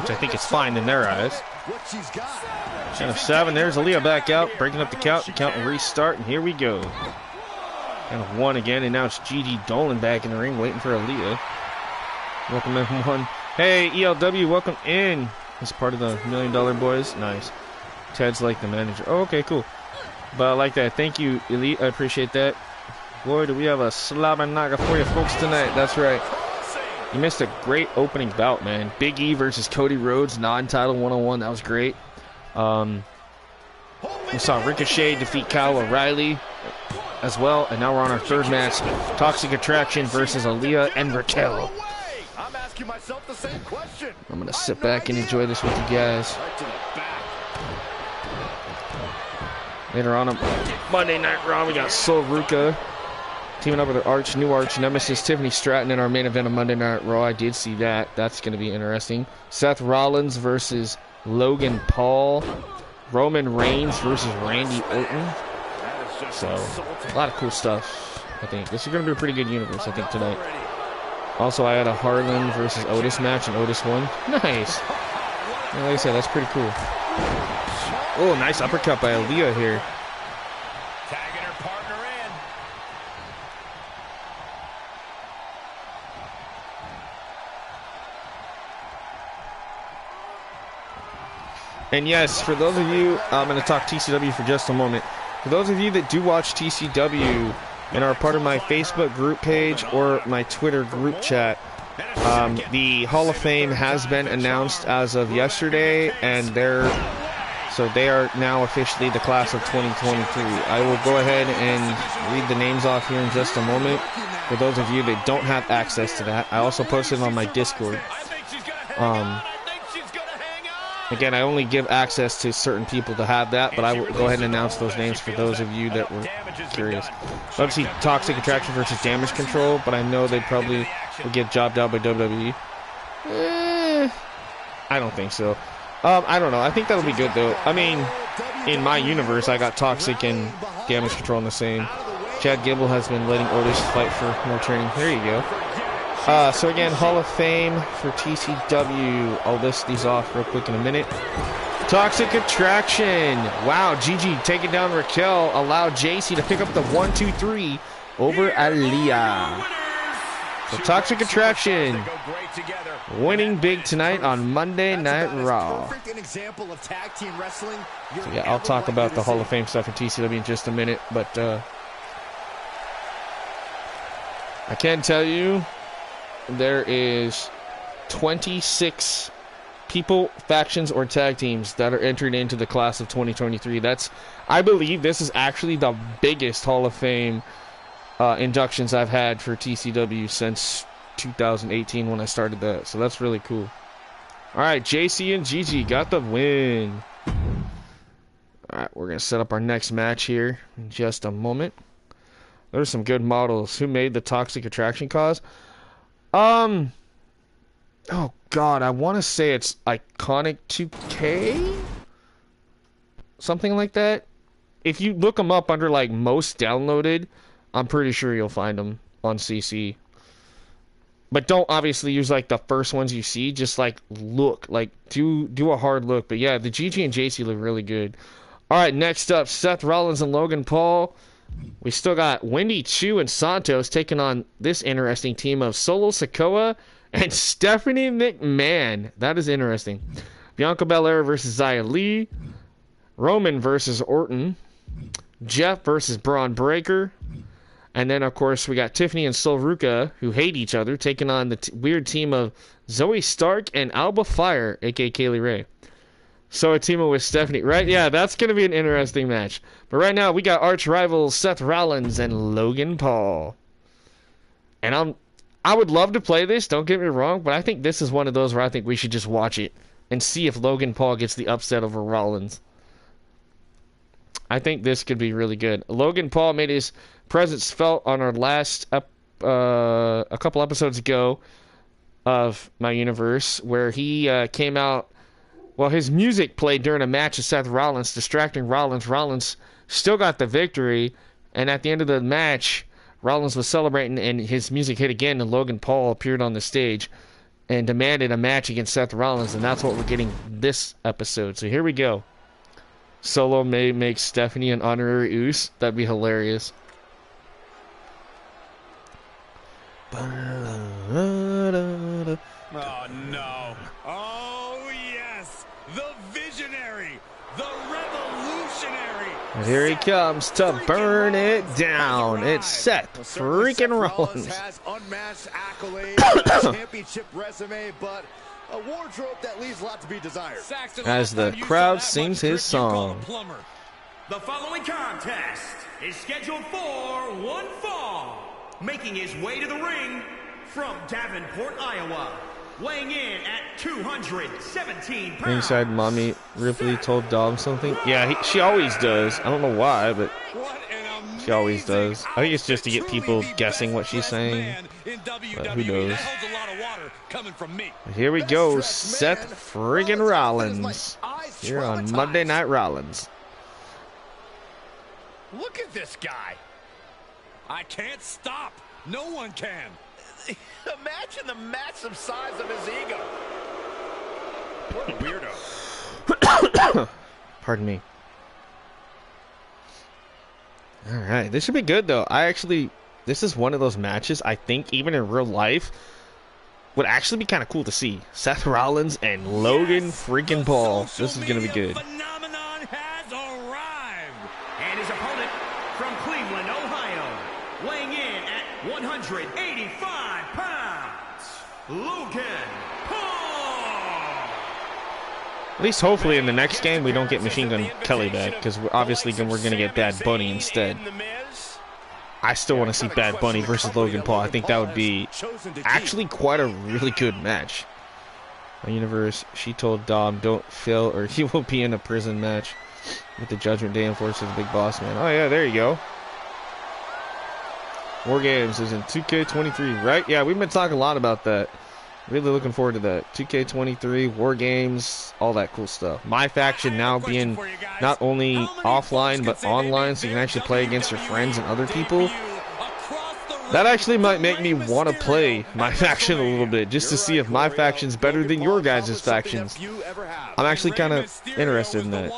which I think is fine in their eyes. Count of 7. There's Aaliyah back out, breaking up the count. The count will restart, and here we go. Count of 1 again, and now it's Gigi Dolan back in the ring, waiting for Aaliyah. Welcome everyone. Hey ELW, welcome in. As part of the $1 Million Boys. Nice. Ted's like the manager. Oh, okay, cool. But I like that. Thank you, Elite. I appreciate that. Boy, do we have a slobber knocker for you folks tonight. That's right. You missed a great opening bout, man. Big E versus Cody Rhodes, non-title 101. That was great. We saw Ricochet defeat Kyle O'Reilly as well. And now we're on our third match. Toxic Attraction versus Aaliyah and Raquel. Myself the same question. I'm going to sit back and enjoy this with you guys. Later on Monday Night Raw, we got Sol Ruka teaming up with her new arch nemesis Tiffany Stratton in our main event of Monday Night Raw. I did see that. That's going to be interesting. Seth Rollins versus Logan Paul. Roman Reigns versus Randy Orton. So, a lot of cool stuff, I think. This is going to be a pretty good universe, I think, tonight. Also, I had a Harlan versus Otis match, and Otis won. Nice. And like I said, that's pretty cool. Oh, nice uppercut by Aaliyah here. Tagging her partner in. And yes, for those of you, I'm going to talk TCW for just a moment. For those of you that do watch TCW and are part of my Facebook group page or my Twitter group chat, The Hall of Fame has been announced as of yesterday, and they are now officially the class of 2023. I will go ahead and read the names off here in just a moment. For those of you that don't have access to that, I also posted it on my Discord. Again, I only give access to certain people to have that, but I will go ahead and announce those names for those of you that were curious. Obviously, Toxic Attraction versus Damage Control, but I know they probably will get jobbed out by WWE. I don't think so. I don't know. I think that'll be good, though. I mean, in my universe, I got Toxic and Damage Control in the same. Chad Gable has been letting Otis fight for more training. There you go. So again, Hall of Fame for TCW. I'll list these off real quick in a minute. Toxic Attraction. Wow, Gigi taking down Raquel. Allowed JC to pick up the 1-2-3 over Aaliyah. So Toxic Attraction winning big tonight on Monday Night Raw. So yeah, I'll talk about the Hall of Fame stuff in TCW in just a minute, but I can tell you there is 26 people, factions, or tag teams that are entered into the class of 2023. I believe this is actually the biggest Hall of Fame inductions I've had for TCW since 2018 when I started that. So that's really cool. All right, JC and Gigi got the win. All right, we're going to set up our next match here in just a moment. There's some good models. Who made the Toxic Attraction Caws? Oh God, I want to say it's Iconic 2K? Something like that. If you look them up under like most downloaded, I'm pretty sure you'll find them on CC. But don't obviously use like the first ones you see. Just like look, like do a hard look. But yeah, the GG and JC look really good. All right, next up, Seth Rollins and Logan Paul. We still got Wendy Chu and Santos taking on this interesting team of Solo Sikoa and Stephanie McMahon. That is interesting. Bianca Belair versus Xia Li. Roman versus Orton. Jeff versus Braun Breaker. And then, of course, we got Tiffany and Sol Ruka, who hate each other, taking on the weird team of Zoe Stark and Alba Fire, a.k.a. Kaylee Ray. So a team with Stephanie, right? Yeah, that's going to be an interesting match. But right now, we got arch rivals Seth Rollins and Logan Paul. And I would love to play this, don't get me wrong, but I think this is one of those where I think we should just watch it and see if Logan Paul gets the upset over Rollins. I think this could be really good. Logan Paul made his presence felt on our last a couple episodes ago of my universe, where he came out. Well, his music played during a match with Seth Rollins, distracting Rollins. Rollins still got the victory, and at the end of the match, Rollins was celebrating, and his music hit again, and Logan Paul appeared on the stage and demanded a match against Seth Rollins, and that's what we're getting this episode. So here we go. Solo may make Stephanie an honorary Oos. That'd be hilarious. Oh, no. Oh, yes. The visionary. The revolutionary. And here he comes to burn it down. It's Seth freaking Rollins. Has unmatched accolades, a championship resume, but a wardrobe that leaves a lot to be desired. As the crowd sings his song. The following contest is scheduled for one fall. Making his way to the ring from Davenport, Iowa. Weighing in at 217 pounds. Inside Mommy Ripley told Dom something. Yeah, she always does. I don't know why, but she always does. I think it's just to get people guessing what she's saying. But who knows? Here we go, Seth friggin' Rollins. Here on Monday Night Rollins. Look at this guy. I can't stop. No one can. Imagine the massive size of his ego. What a weirdo. Pardon me. All right, this should be good though. This is one of those matches I think even in real life would actually be kind of cool to see. Seth Rollins and Logan freaking Paul. This is gonna be good. Phenomenon has arrived, and his opponent from Cleveland, Ohio, weighing in at 185 pounds. Logan Paul. At least hopefully in the next game we don't get Machine Gun Kelly back, because obviously we're going to get Bad Bunny instead. I still want to see Bad Bunny versus Logan Paul. I think that would be actually quite a really good match. My Universe, she told Dom, don't fail or he will be in a prison match with the Judgment Day Enforcer, the Big Boss Man. Oh yeah, there you go. War Games is in 2K23, right? Yeah, we've been talking a lot about that. Really looking forward to that. 2K23, War Games, all that cool stuff. My Faction now being not only offline but online, so you can actually play against your friends and other people. That actually might make me want to play My Faction a little bit, just to see if My Faction's better than your guys' factions. I'm actually kind of interested in that.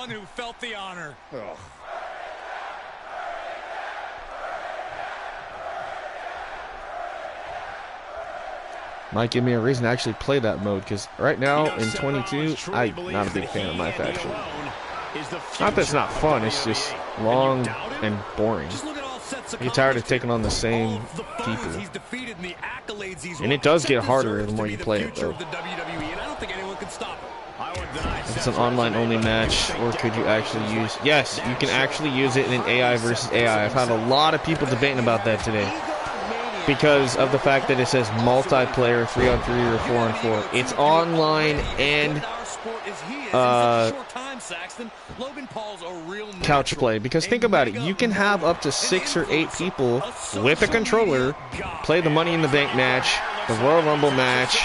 Might give me a reason to actually play that mode, because right now in 22, I'm not a big fan of My Faction. Not that it's not fun, it's just long and boring. I get tired of taking on the same people. And it does get harder the more you play it, though. If it's an online-only match, or could you actually use... Yes, you can actually use it in AI versus AI. I've had a lot of people debating about that today, because of the fact that it says multiplayer 3-on-3 or 4-on-4. It's online and couch play. Because think about it, you can have up to 6 or 8 people with a controller play the Money in the Bank match, the Royal Rumble match,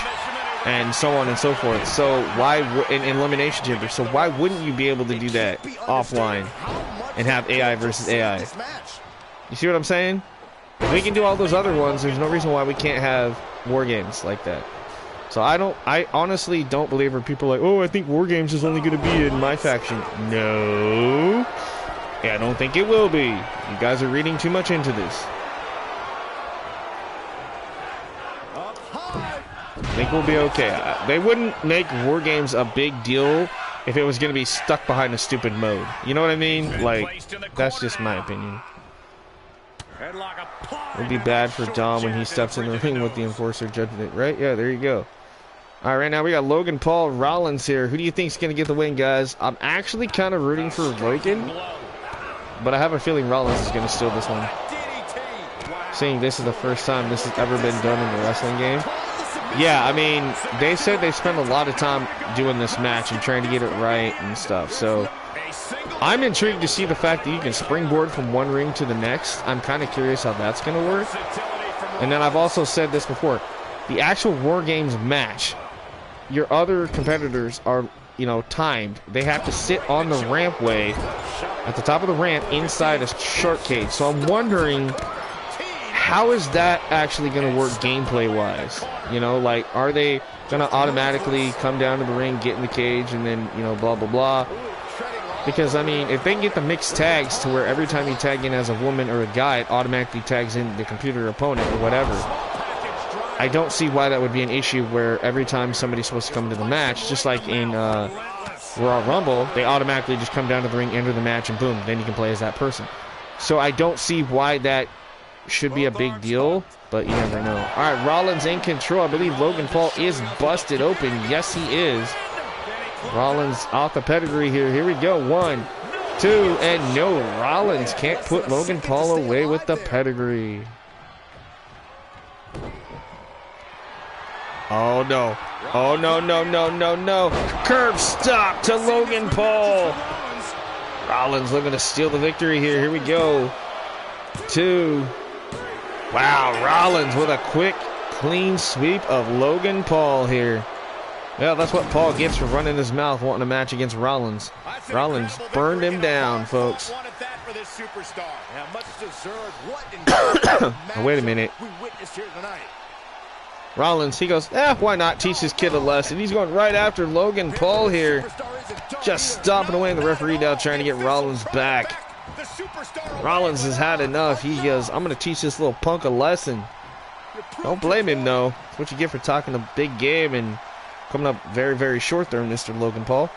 and so on and so forth. So why in Elimination Chamber? So why wouldn't you be able to do that offline and have AI versus AI? You see what I'm saying? If we can do all those other ones, there's no reason why we can't have War Games like that. So I honestly don't believe where people are like, oh, I think War Games is only going to be in My Faction. No. Yeah, I don't think it will be. You guys are reading too much into this. I think we'll be okay. They wouldn't make War Games a big deal if it was going to be stuck behind a stupid mode. You know what I mean? Like, that's just my opinion. It'd be bad for Dom when he steps in the ring with the Enforcer Judgment, right? Yeah, there you go. All right, right now we got Logan Paul Rollins here. Who do you think's going to get the win, guys? I'm actually kind of rooting for Logan, but I have a feeling Rollins is going to steal this one. Seeing this is the first time this has ever been done in a wrestling game. Yeah, I mean, they said they spent a lot of time doing this match and trying to get it right and stuff, so I'm intrigued to see the fact that you can springboard from one ring to the next. I'm kind of curious how that's going to work. And then I've also said this before. The actual War Games match, your other competitors are, you know, timed. They have to sit on the rampway at the top of the ramp inside a shark cage. So I'm wondering, how is that actually going to work gameplay-wise? You know, like, are they going to automatically come down to the ring, get in the cage, and then, you know, blah, blah, blah? Because, I mean, if they can get the mixed tags to where every time you tag in as a woman or a guy, it automatically tags in the computer opponent or whatever, I don't see why that would be an issue where every time somebody's supposed to come to the match, just like in Royal Rumble, they automatically just come down to the ring, enter the match, and boom, then you can play as that person. So I don't see why that should be a big deal, but you never know. All right, Rollins in control. I believe Logan Paul is busted open. Yes, he is. Rollins off the pedigree here. Here we go. 1, 2, and no. Rollins can't put Logan Paul away with the pedigree. Oh, no. Oh, no, no, no, no, no. Curb stop to Logan Paul. Rollins looking to steal the victory here. Here we go. 2. Wow, Rollins with a quick, clean sweep of Logan Paul here. Yeah, that's what Paul gets for running his mouth wanting a match against Rollins. Rollins burned him down, folks. Wait a minute. Rollins, he goes, why not teach this kid a lesson? He's going right after Logan Paul here. Just stomping away the referee now trying to get Rollins back. Rollins has had enough. He goes, I'm going to teach this little punk a lesson. Don't blame him, though. That's what you get for talking a big game and coming up very, very short there, Mr. Logan Paul.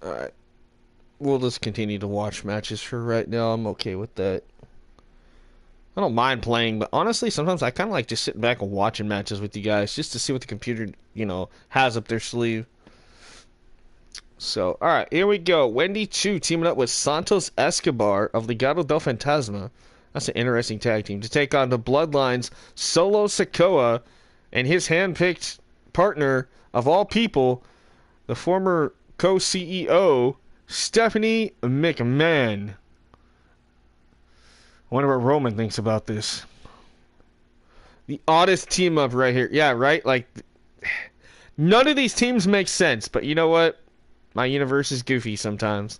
Alright. We'll just continue to watch matches for right now. I'm okay with that. I don't mind playing, but honestly, sometimes I kind of like just sitting back and watching matches with you guys just to see what the computer, you know, has up their sleeve. So, alright, here we go. Wendy Chu teaming up with Santos Escobar of Legado del Fantasma. That's an interesting tag team. To take on the Bloodlines, Solo Sikoa, and his hand-picked partner of all people, the former co-CEO, Stephanie McMahon. I wonder what Roman thinks about this. The oddest team up right here. Yeah, right? Like, none of these teams make sense, but you know what? My universe is goofy sometimes.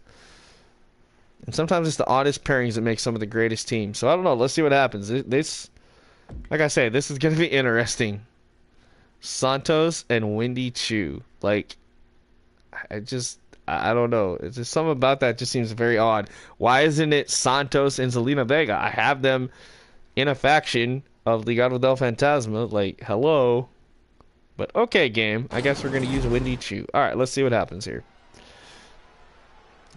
And sometimes it's the oddest pairings that make some of the greatest teams. So I don't know. Let's see what happens. This, like I say, this is going to be interesting. Santos and Wendy Chu. Like, I don't know. It's just something about that just seems very odd. Why isn't it Santos and Zelina Vega? I have them in a faction of Legado del Fantasma. Like, hello. But okay, game. I guess we're going to use Wendy Chu. Alright, let's see what happens here.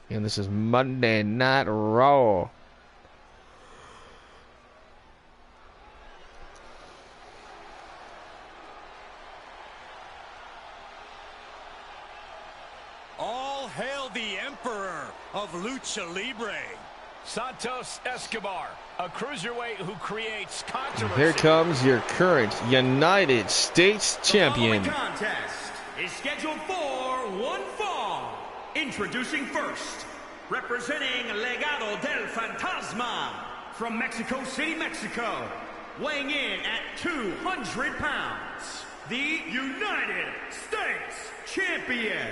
And this is Monday Night Raw. All hail the Emperor of Lucha Libre. Santos Escobar, a cruiserweight who creates controversy. Here comes your current United States champion. The following contest is scheduled for one fall. Introducing first, representing Legado del Fantasma from Mexico City, Mexico, weighing in at 200 pounds, the United States champion,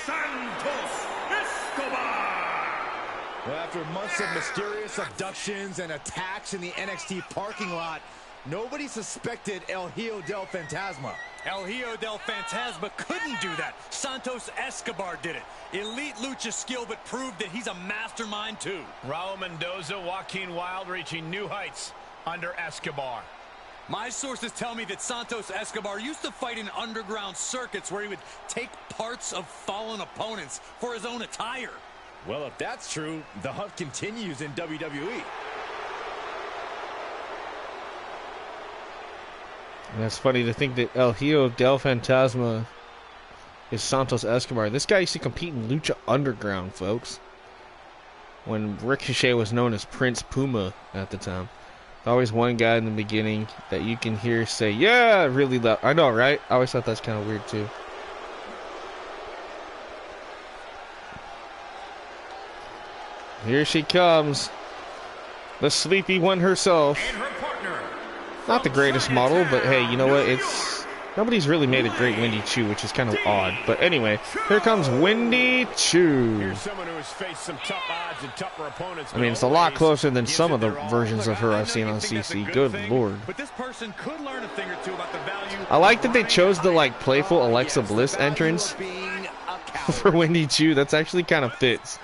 Santos Escobar. Well, after months of mysterious abductions and attacks in the NXT parking lot, nobody suspected El Hijo del Fantasma. El Hijo del Fantasma couldn't do that. Santos Escobar did it. Elite lucha skill, but proved that he's a mastermind too. Raul Mendoza, Joaquin Wilde reaching new heights under Escobar. My sources tell me that Santos Escobar used to fight in underground circuits where he would take parts of fallen opponents for his own attire. Well, if that's true, the hunt continues in WWE. And that's funny to think that El Hijo del Fantasma is Santos Escobar. This guy used to compete in Lucha Underground, folks. When Ricochet was known as Prince Puma at the time. Always one guy in the beginning that you can hear say, yeah, really loud. I know, right? I always thought that's kind of weird, too. Here she comes. The sleepy one herself. And her partner. Not the greatest model, but hey, you know what? It's nobody's really made a great Wendy Chu, which is kind of odd. But anyway, here comes Wendy Chu. Here's someone who has faced some tough odds and tougher opponents. I mean, it's a lot closer than some of the versions of her I've seen on CC. Good lord. But this person could learn a thing or two about the value. I like that they chose the like playful Alexa Bliss entrance for Wendy Chu. That's actually kind of fits.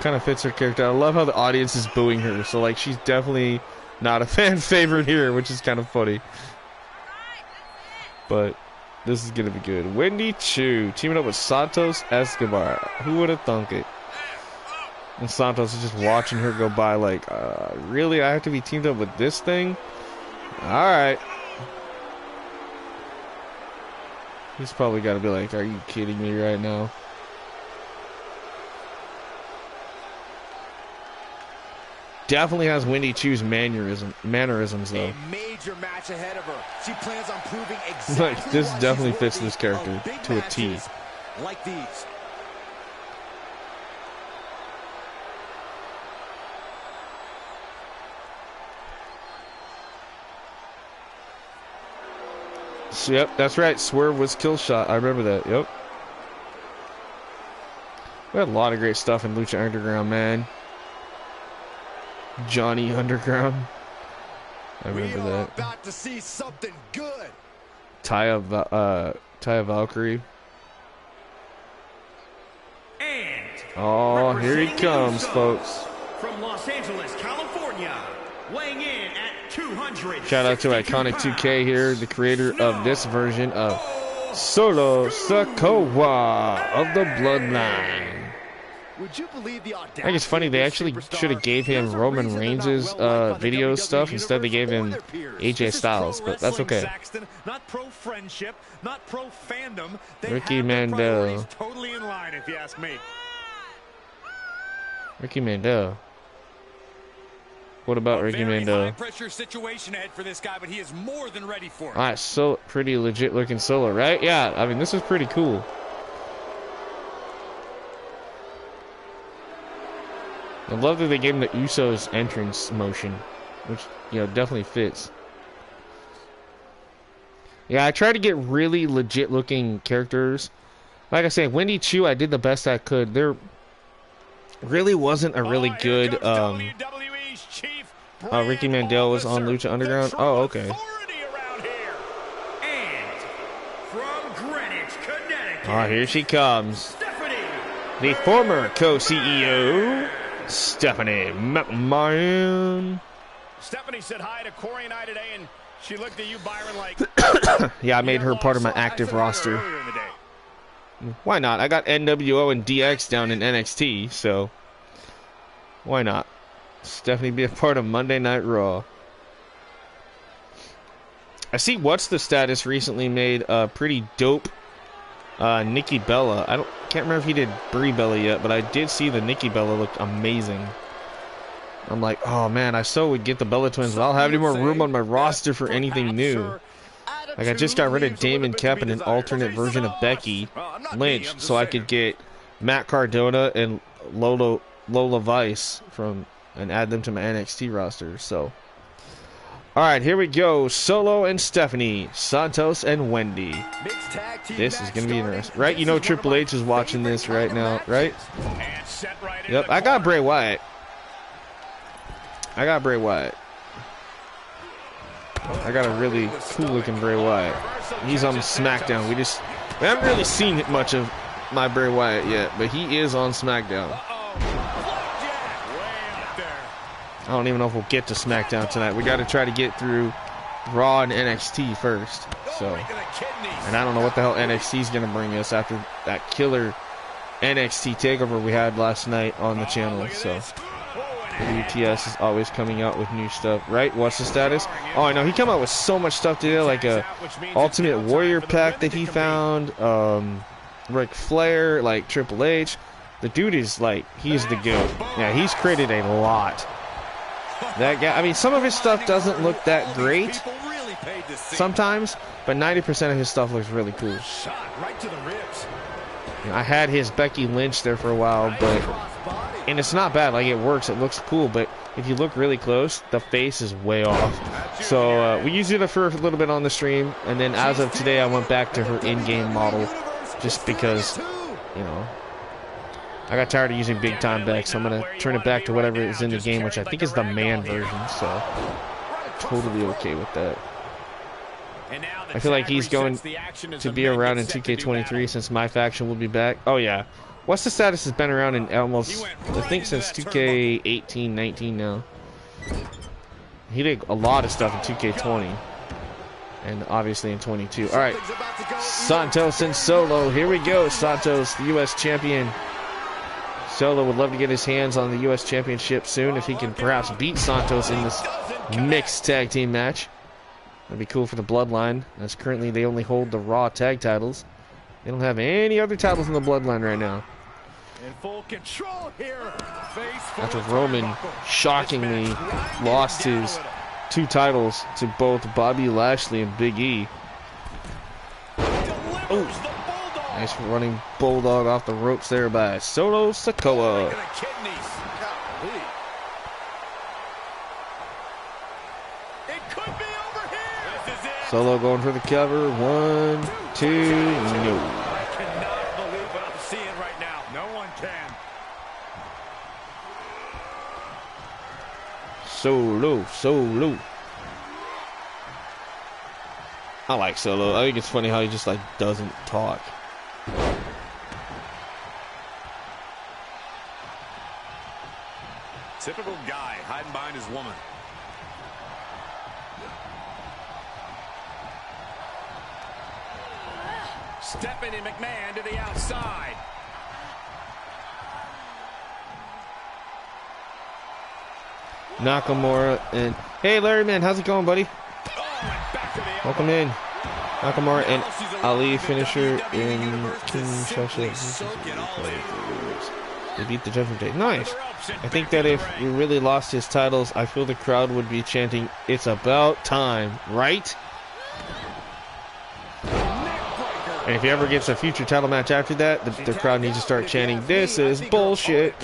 Kind of fits her character. I love how the audience is booing her. So like she's definitely not a fan favorite here, which is kind of funny. But this is gonna be good. Wendy Chu teaming up with Santos Escobar. Who would have thunk it? And Santos is just watching her go by like, really? I have to be teamed up with this thing? Alright. He's probably gotta be like, are you kidding me right now? Definitely has Wendy Chu's mannerisms though. A major match ahead of her. She plans on proving exactly like this why definitely she's fits this worthy character of big to a T. matches like these. So, yep, that's right. Swerve was kill shot. I remember that. Yep. We had a lot of great stuff in Lucha Underground, man. Johnny Underground. I remember We are that. about to see something good. Taya Valkyrie. And Oh, here he representing comes, the folks. From Los Angeles, California, weighing in at 200. Shout out to Iconic 2K here, the creator of this version of Solo Sikoa of the Bloodline. Would you believe the I think it's funny, they actually should have gave him Roman Reigns' video stuff. Instead they gave him AJ Styles, but that's okay. Not pro friendship, not pro fandom. Ricky Mandel. Totally in line, if you ask me. Ricky Mandel. What about Ricky Mandel? Pressure situation ahead for this guy, but he is more than ready for it. Alright, so pretty legit looking Solo, right? Yeah, I mean, this is pretty cool. I love that they gave him the Usos entrance motion, which, you know, definitely fits. Yeah, I try to get really legit looking characters. Like I said, Wendy Chu, I did the best I could. There really wasn't a really good Ricky Mandel was on Lucha Underground. Oh, okay. And from Greenwich, Connecticut, Oh, here she comes. The former co-CEO, Stephanie McMahon. Stephanie said hi to Corey and I today, and she looked at you, Byron, like... Yeah, I made her part of my active roster. Why not? I got NWO and DX down in NXT, so why not? Stephanie be a part of Monday Night Raw. I see What's the Status recently made a pretty dope Nikki Bella. Can't remember if he did Brie Bella yet, but I did see the Nikki Bella looked amazing. I'm like, oh man, I so would get the Bella Twins, but I don't have any more room on my roster for anything new. Like, I just got rid of Damon Kemp and an alternate version of Becky Lynch so I could get Matt Cardona and Lola Vice and add them to my NXT roster. So, alright, here we go. Solo and Stephanie, Santos and Wendy. This is going to be interesting. Right? You know Triple H is watching this right now, right? Yep, I got Bray Wyatt. I got a really cool looking Bray Wyatt. He's on SmackDown. We haven't really seen much of my Bray Wyatt yet, but he is on SmackDown. I don't even know if we'll get to SmackDown tonight. We got to try to get through Raw and NXT first. So, and I don't know what the hell NXT is going to bring us after that killer NXT takeover we had last night on the channel. So, WTS is always coming out with new stuff, right? What's the status? Oh, I know he came out with so much stuff today, like a Ultimate Warrior pack that he found, Ric Flair, like Triple H. The dude is like, he's the GOAT. Yeah, he's created a lot. That guy, I mean, some of his stuff doesn't look that great sometimes, but 90% of his stuff looks really cool. You know, I had his Becky Lynch there for a while, and it's not bad. Like, it works, it looks cool, but if you look really close, the face is way off. So we used it for a little bit on the stream, and then as of today, I went back to her in-game model just because, you know, I got tired of using big time back, so I'm going to turn it back to whatever is in the game, which I think is the man version, so totally okay with that. I feel like he's going to be around in 2K23 since my faction will be back. Oh yeah. What's the status has been around in almost, I think, since 2K18, 19 now. He did a lot of stuff in 2K20. And obviously in 22. Alright. Santos and Solo. Here we go. Santos, the U.S. champion. Solo would love to get his hands on the U.S. Championship soon if he can perhaps beat Santos in this mixed tag team match. That'd be cool for the Bloodline, as currently they only hold the Raw tag titles. They don't have any other titles in the Bloodline right now. In full control here. After Roman shockingly lost his 2 titles to both Bobby Lashley and Big E. Oh. Nice running bulldog off the ropes there by Solo Sikoa. Solo going for the cover. 1, 2, no. I cannot believe what I'm seeing right now. No one can. Solo. I like Solo. I think it's funny how he just like doesn't talk. Typical guy hiding behind his woman. Stephanie McMahon to the outside. Nakamura and hey Larry, man, how's it going, buddy? Welcome in. Nakamura and Ali finisher in King. They beat the Judgment Day. Nice. I think that if we really lost his titles, I feel the crowd would be chanting, "It's about time," right? And if he ever gets a future title match after that, the crowd needs to start chanting, "This is bullshit."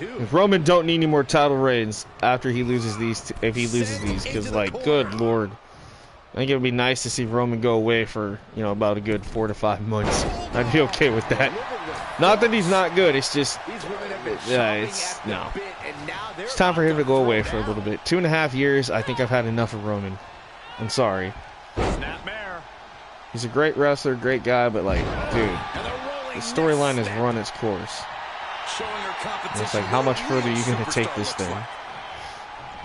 If Roman don't need any more title reigns after he loses these, if he loses these, because like, good lord, I think it would be nice to see Roman go away for, you know, about a good 4 to 5 months. I'd be okay with that. Not that he's not good, it's just, no. It's time for him to go away for a little bit. 2.5 years, I think I've had enough of Roman. I'm sorry. He's a great wrestler, great guy, but like, dude, the storyline has run its course. And it's like, how much further are you going to take this thing?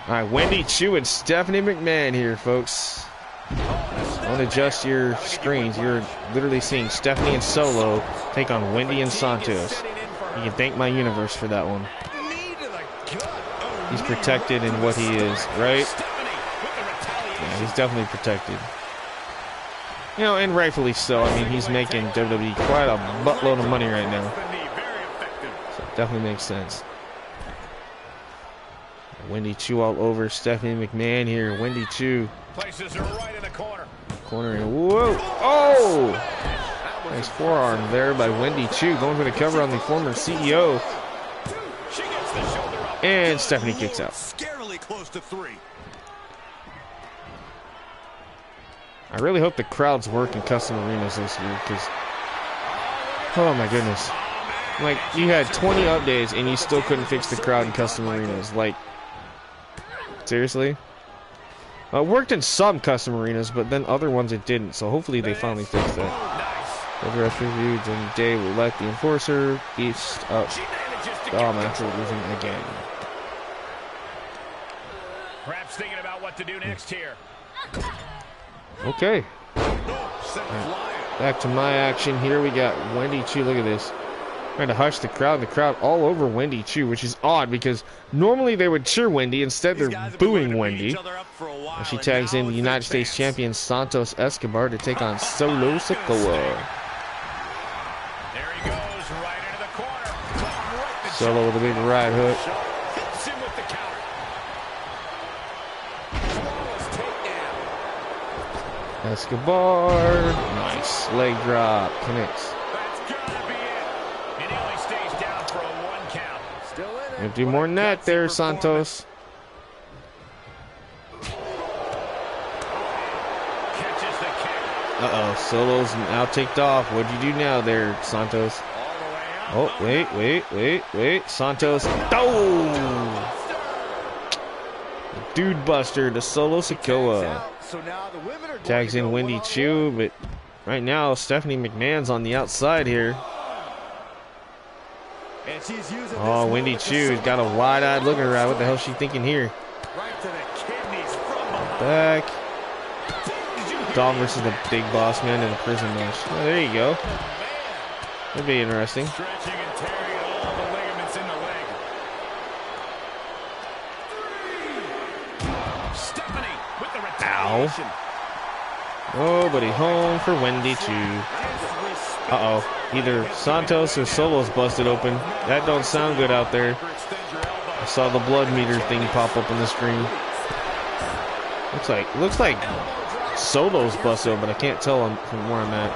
Alright, Wendy Choo and Stephanie McMahon here, folks. Don't adjust your screens. You're literally seeing Stephanie and Solo take on Wendy and Santos. You can thank my universe for that one. He's protected in what he is, right? Yeah, he's definitely protected. You know, and rightfully so. I mean, he's making WWE quite a buttload of money right now. So it definitely makes sense. Wendy Choo all over Stephanie McMahon here. Wendy Choo. Places her right in the corner. Corner and whoa! Oh! Nice forearm there by Wendy Choo, going for the cover on the former CEO. And Stephanie kicks out. Scarily close to 3. I really hope the crowds work in custom arenas this year, because, oh my goodness. Like, you had 20 updates and you still couldn't fix the crowd in custom arenas. Like, seriously? It worked in some custom arenas, but then other ones it didn't, so hopefully they finally fixed that. The rest reviewed, and Day will let the Enforcer East up. Oh, I'm actually losing again. Perhaps thinking about what to do next here. Okay. Right. Back to my action here. We got Wendy Choo. Look at this. Trying to hush the crowd. The crowd all over Wendy Choo, which is odd because normally they would cheer Wendy. Instead, they're booing Wendy. And she tags in the United States champion Santos Escobar to take on Solo Sikoa. There he goes, right into the corner. Solo with a big right hook. Hits him with the counter. Escobar. Nice. Leg drop. Connects. That's gotta be it. And he only stays down for a 1 count. Still in it. You do more than that there, Santos. Catches the kick. Uh-oh. Solo's now ticked off. What'd you do now there, Santos? All the way up. Oh, wait. Santos. Oh! Dude buster to Solo Sikoa. So now the women are Tags in Wendy Choo, but right now Stephanie McMahon's on the outside here. And she's using Oh, Wendy Choo's got a wide-eyed look at her. What the hell is she thinking here? right to the kidneys from behind. Back. Dom versus the big boss man in a prison match. Oh, there you go. That'd be interesting. Stretching and tearing at all the ligaments in the leg. Stephanie with the retaliation. Nobody home for Wendy Choo. Uh-oh. Either Santos or Solo's busted open. That don't sound good out there. I saw the blood meter thing pop up on the screen. Looks like Solo's busted open. I can't tell from where I'm at.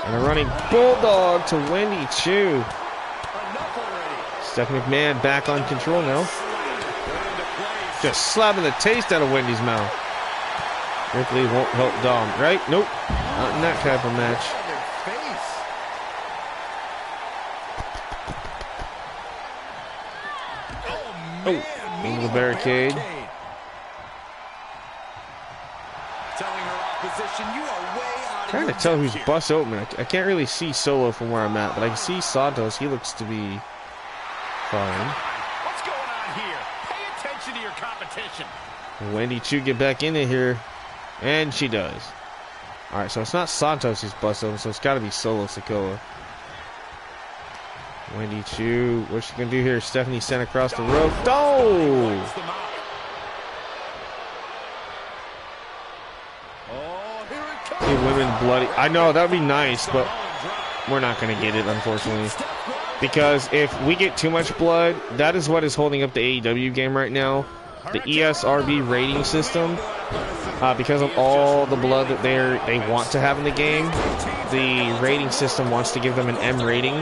And a running bulldog to Wendy Choo. Stephanie McMahon back on control now. Just slapping the taste out of Wendy's mouth. Ripley won't help Dom, right? Nope. Not in that type of match. Oh, into the barricade. Telling her opposition, you are way out. Trying to tell who's bust open. I can't really see Solo from where I'm at, but I can see Santos. He looks to be fine. What's going on here? Pay attention to your competition. Wendy Choo get back into here, and she does. Alright, so it's not Santos who's busted him, so it's got to be Solo Sikoa. Wendy Chu, what's she going to do here? Stephanie sent across the rope. Oh! See women bloody. I know, that would be nice, but we're not going to get it, unfortunately. Because if we get too much blood, that is what is holding up the AEW game right now. The ESRB rating system. Because of all the blood that they want to have in the game, the rating system wants to give them an M rating,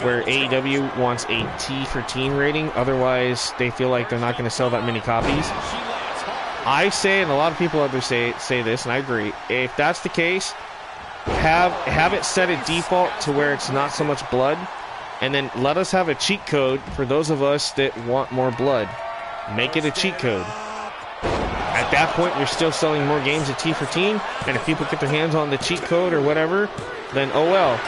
where AEW wants a T for teen rating. Otherwise, they feel like they're not going to sell that many copies. I say, and a lot of people out there say this, and I agree, if that's the case, have it set at default to where it's not so much blood, and then let us have a cheat code for those of us that want more blood. Make it a cheat code. At that point, you're still selling more games at T for teen, and if people get their hands on the cheat code or whatever, then oh well.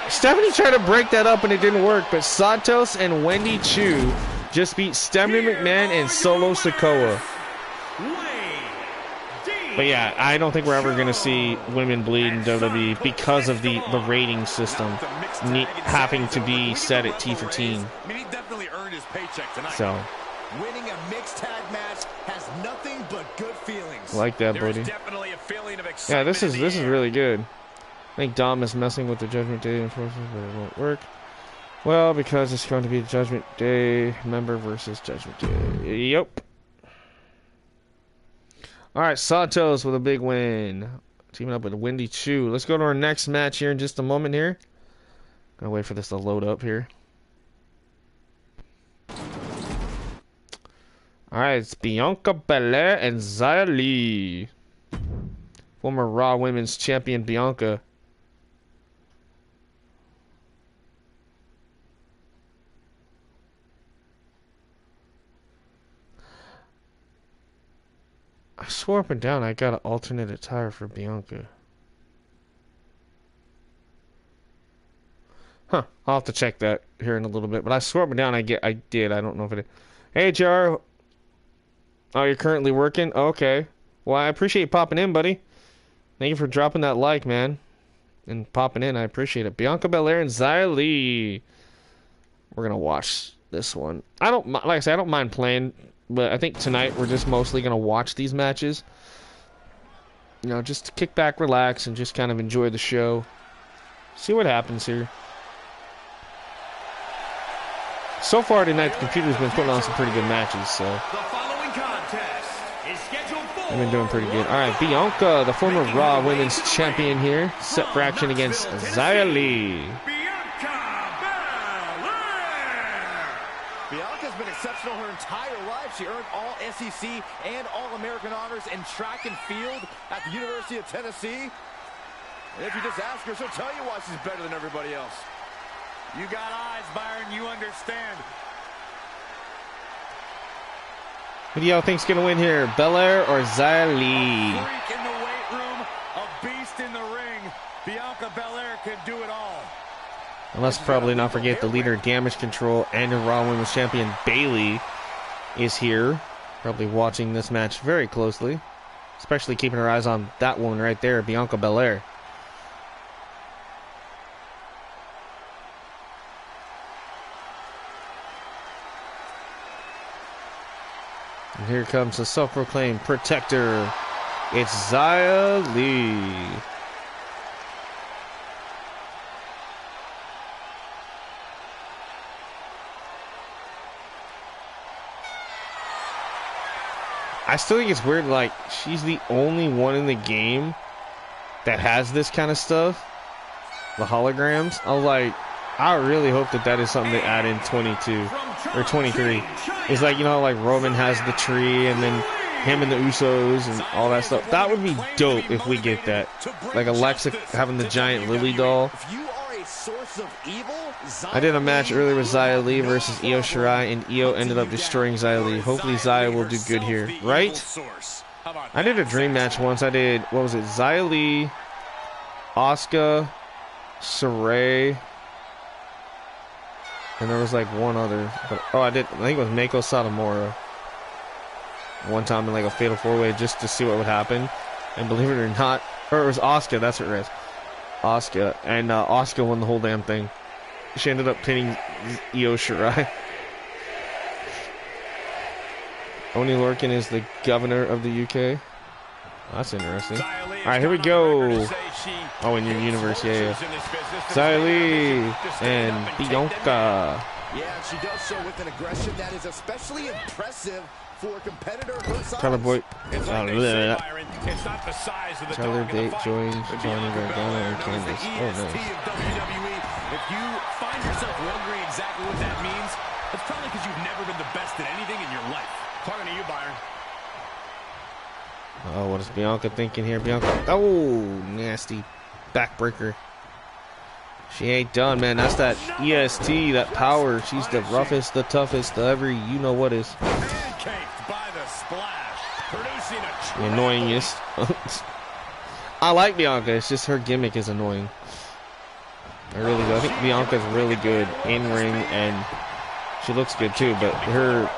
Stephanie tried to break that up and it didn't work, but Santos and Wendy Chu just beat Stephanie McMahon and Solo Sikoa. But yeah, I don't think we're ever going to see women bleed in WWE because of the rating system having to be set at T for teen. I mean, he definitely earned his paycheck tonight. So, winning a mixed tag match has nothing but good feelings. Like that, buddy. Definitely a feeling of yeah, this is really good. I think Dom is messing with the Judgment Day enforcement, but it won't work. Well, because it's going to be Judgment Day member versus Judgment Day. Yep. All right, Santos with a big win. Teaming up with Wendy Chu. Let's go to our next match here in just a moment here. Gonna wait for this to load up here. All right, it's Bianca Belair and Xia Li. Former Raw Women's Champion Bianca. I swore up and down I got an alternate attire for Bianca. Huh. I'll have to check that here in a little bit. But I swore up and down I did. I don't know if it is. Hey, JR. Oh, you're currently working? Okay. Well, I appreciate you popping in, buddy. Thank you for dropping that like, man. And popping in. I appreciate it. Bianca Belair and Xia Li. We're going to watch this one. Like I said, I don't mind playing. But I think tonight we're just mostly going to watch these matches. You know, just to kick back, relax, and just kind of enjoy the show. See what happens here. So far tonight, the computer's been putting on some pretty good matches, so. The following contest is scheduled for I've been doing pretty good. All right, Bianca, the former Raw Women's Champion here, set for action against Xia Li. Bianca's been exceptional her entire life. She earned all SEC and All-American honors in track and field at the University of Tennessee. And if you just ask her, she'll tell you why she's better than everybody else. You got eyes, Byron. You understand. Who do y'all think's gonna win here, Belair or Xia Li? A freak in the weight room, a beast in the ring. Bianca Belair can do it all. And let's probably not forget the leader of Damage Control and the Raw Women's Champion Bayley is here, probably watching this match very closely, especially keeping her eyes on that woman right there, Bianca Belair. And here comes the self-proclaimed protector. It's Xia Li. I still think it's weird, like, she's the only one in the game that has this kind of stuff. The holograms. I was like, I really hope that is something they add in 22 or 23. It's like, you know, like Roman has the tree and then him and the Usos and all that stuff. That would be dope if we get that. Like Alexa having the giant Lily doll. I did a match earlier with Xia Li versus Io Shirai, and Io ended up destroying Xia Li. Hopefully Xia will do good here, right? I did a dream match once. I did, what was it? Xia Li, Asuka, Saray, and there was like one other. But, oh, I think it was Meiko Satomura. One time in like a fatal 4-way just to see what would happen. And believe it or not, Or it was Asuka, that's what it is. Asuka. And Asuka won the whole damn thing. She ended up pinning Io Shirai. Oni Lorcan is the governor of the UK. That's interesting. Alright, here we go. Oh, in your universe, yeah. Xia Li and Bianca. Yeah, she does so with an aggression that is especially impressive for a competitor her size. Tyler Boyd. It's like they say, Byron, it's not the size of the Tyler dog in the Bate fight, joins but Johnny Bianca Gargano Belair and knows the Candice. Oh, EST nice. of WWE. If you find yourself wondering exactly what that means, it's probably because you've never been the best at anything in your life. Talking to you, Byron. Oh, what is Bianca thinking here? Bianca. Oh, nasty backbreaker. She ain't done, man. That's that EST, that power. She's the roughest, the toughest, the every you know what is. Pancaked by the splash, producing a The annoyingest. I like Bianca. It's just her gimmick is annoying. I really do. I think Bianca's really good in ring, and she looks good too. But her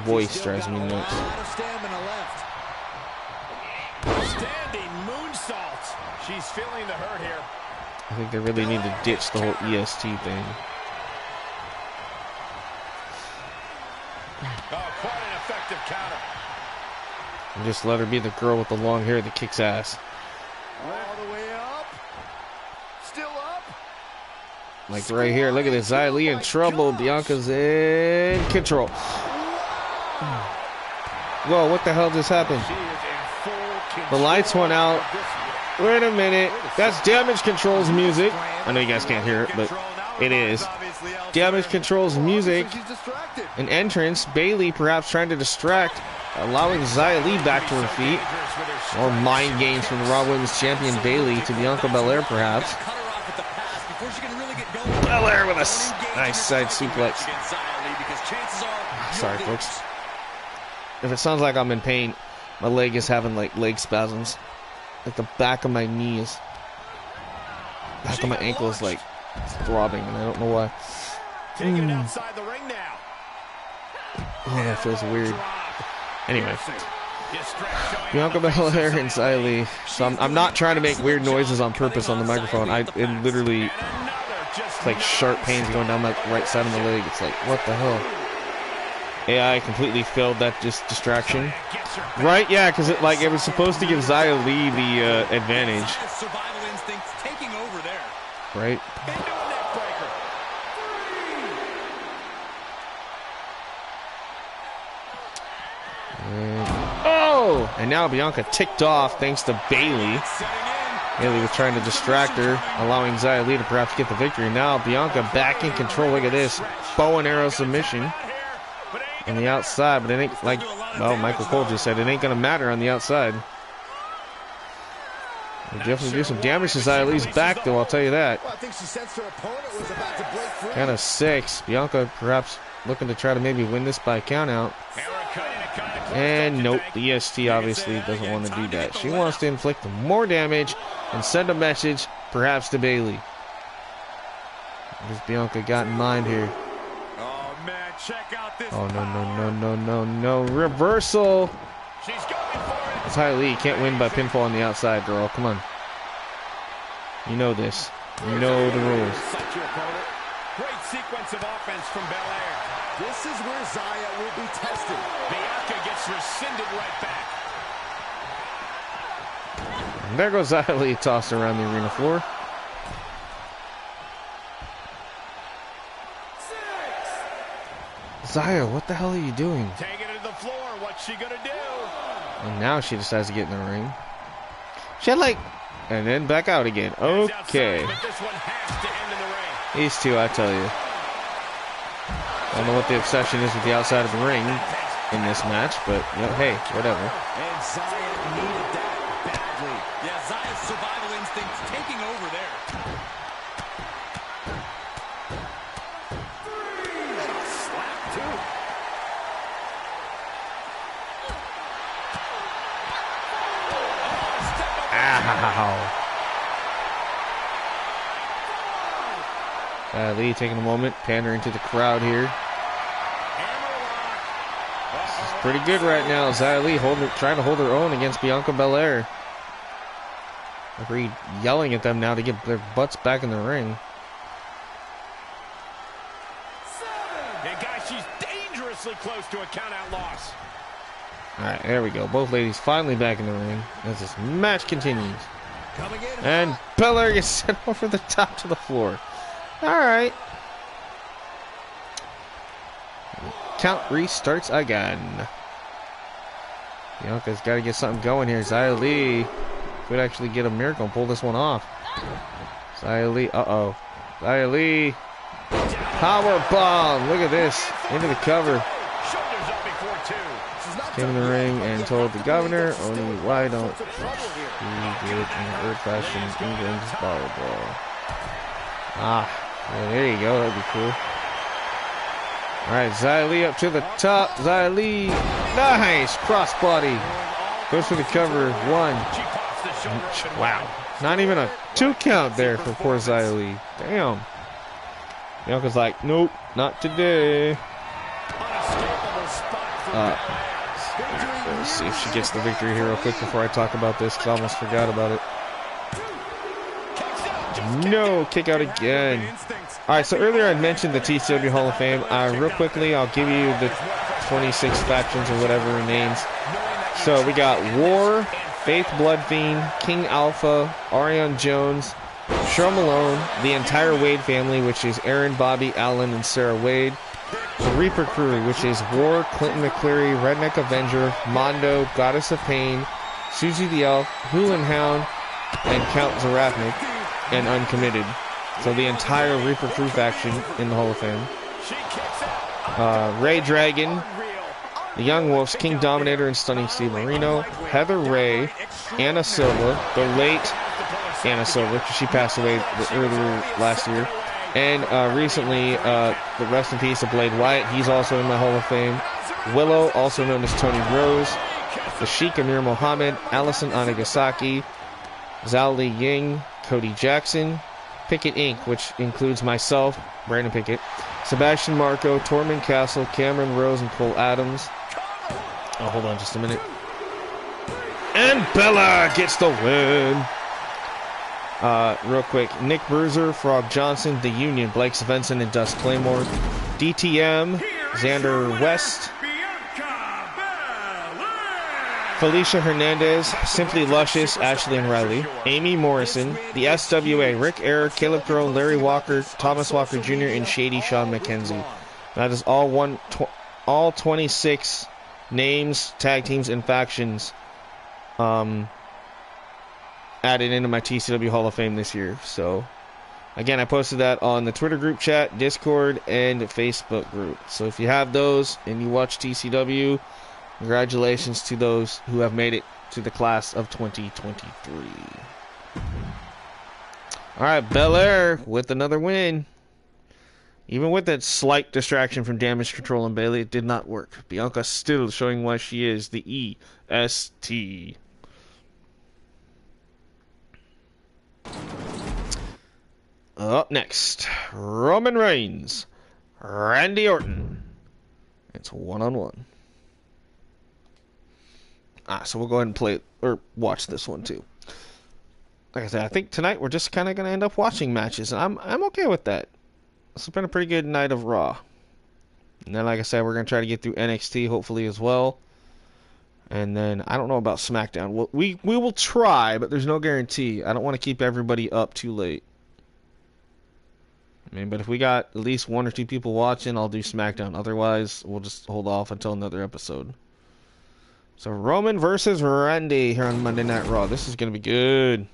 voice drives me nuts. standing moonsault. She's feeling the hurt here. I think they really need to ditch the whole EST thing. Oh, quite an effective counter. And just let her be the girl with the long hair that kicks ass. All the way up. Still up. Like right here. Look at this. Xia Li in trouble. Bianca's in control. Whoa, what the hell just happened? The lights went out. Wait a minute. That's Damage Control's music. I know you guys can't hear it, but it is. Damage Control's music. An entrance. Bayley perhaps trying to distract, allowing Xia Li back to her feet. Or mind games from the Raw Women's Champion Bayley to Bianca Belair perhaps. Belair with a nice side suplex. Sorry, folks. If it sounds like I'm in pain, my leg is having like leg spasms. Like the back of my knees. Back of my ankle is like throbbing and I don't know why. Taking it outside the ring now. Oh, that feels weird. Anyway. Bianca Belair and Xia Li. So I'm not trying to make weird noises on purpose on the microphone. It literally, it's like sharp pains going down my right side of my leg. It's like, what the hell? AI completely failed that distraction. Right? Yeah, because it was supposed to give Xia Li the advantage. Survival instincts taking over there. Right? Into a neck breaker. And now Bianca ticked off thanks to Bayley. Bayley was trying to distract her, allowing Xia Li to perhaps get the victory. Now Bianca back in control. Look at this. Bow and arrow submission. On the outside, but it ain't like, well, Michael Cole just said, it ain't going to matter on the outside. We'll definitely do some damage to Xia Li's back, though, I'll tell you that. Well, I think she sensed her opponent was about to break free. Count of 6. Bianca perhaps looking to try to maybe win this by count out. And nope, the EST obviously doesn't want to do that. She wants to inflict more damage and send a message, perhaps to Bayley. What has Bianca got in mind here? Oh, man, check out this. Oh, no. Reversal. She's going for it. Xia Li can't win by pinfall on the outside, girl. Come on. You know this. You know the rules. Great sequence of offense from Belair. This is where Xia will be tested. Bianca gets rescinded right back. And there goes Xia Li tossed around the arena floor. Xia, what the hell are you doing? Taking it to the floor. What's she gonna do? And now she decides to get in the ring. She had like, and then back out again. Okay. But this one has to end in the ring. These two, I tell you. I don't know what the obsession is with the outside of the ring in this match, but you know, hey, whatever. And Xia needed that badly. Yeah, Xia's survival instincts taking over there. Slap, too. Ow. Lee taking a moment, pandering to the crowd here. This is pretty good right now. Xia Li trying to hold her own against Bianca Belair. Referee yelling at them now to get their butts back in the ring. And guys, she's dangerously close to a count-out loss. Alright, there we go. Both ladies finally back in the ring as this match continues. And Belair gets sent over the top to the floor. Alright. Count restarts again. Bianca's got to get something going here. Xia Li could actually get a miracle and pull this one off. Xia Li, uh-oh. Xia Li. Power bomb. Look at this. Into the cover. Came in the ring and told the governor, only why don't you do it in old-fashioned England's volleyball. Ah, yeah, there you go. That'd be cool. Alright, Xia Li up to the top. Xia Li, nice crossbody. Goes for the cover. 1. Wow. Not even a 2 count there for poor Xia Li. Damn. Bianca's like, nope, not today. Let's see if she gets the victory here real quick before I talk about this, because I almost forgot about it. No, kick out again. Alright, so earlier I mentioned the TCW Hall of Fame. Real quickly, I'll give you the 26 factions or whatever names. So we got War, Faith Bloodfiend, King Alpha, Ariane Jones, Cheryl Malone, the entire Wade family, which is Aaron, Bobby, Allen, and Sarah Wade. The Reaper Crew, which is War, Clinton McCleary, Redneck Avenger, Mondo, Goddess of Pain, Susie the Elf, Hoolan Hound, and Count Zarafnik, and Uncommitted. So the entire Reaper Crew faction in the Hall of Fame. Ray Dragon, the Young Wolves, King Dominator and Stunning Steve Marino, Heather Ray, Anna Silva, the late Anna Silva, because she passed away earlier last year. And recently, the rest in peace of Blade Wyatt. He's also in the Hall of Fame. Willow, also known as Tony Rose. The Sheik Amir Mohammed. Allison Anagasaki. Zhao Li Ying. Cody Jackson. Pickett Inc., which includes myself, Brandon Pickett. Sebastian Marco. Tormund Castle. Cameron Rose and Cole Adams. Oh, hold on just a minute. And Bella gets the win. Real quick, Nick Bruiser, Frog Johnson, The Union, Blake Svensson and Dust Claymore, DTM, Xander West, Felicia Hernandez, Simply Luscious, Ashley and Riley, Amy Morrison, the SWA, Rick Ayr, Caleb Crow, Larry Walker, Thomas Walker Jr., and Shady Sean McKenzie. That is all 26 names, tag teams, and factions added into my TCW Hall of Fame this year. So again, I posted that on the Twitter group chat, Discord, and Facebook group. So if you have those and you watch TCW, congratulations to those who have made it to the class of 2023. Alright, Belair with another win. Even with that slight distraction from Damage Control and Bailey, it did not work. Bianca still showing why she is the EST. Up next, Roman Reigns, Randy Orton. It's 1-on-1. So we'll go ahead and play or watch this one too. Like I said, I think tonight we're just kind of going to end up watching matches, and I'm okay with that. It's been a pretty good night of Raw. And then, like I said, we're going to try to get through NXT hopefully as well. And then I don't know about SmackDown. We will try, but there's no guarantee. I don't want to keep everybody up too late. I mean, but if we got at least 1 or 2 people watching, I'll do SmackDown. Otherwise, we'll just hold off until another episode. So, Roman versus Randy here on Monday Night Raw. This is going to be good.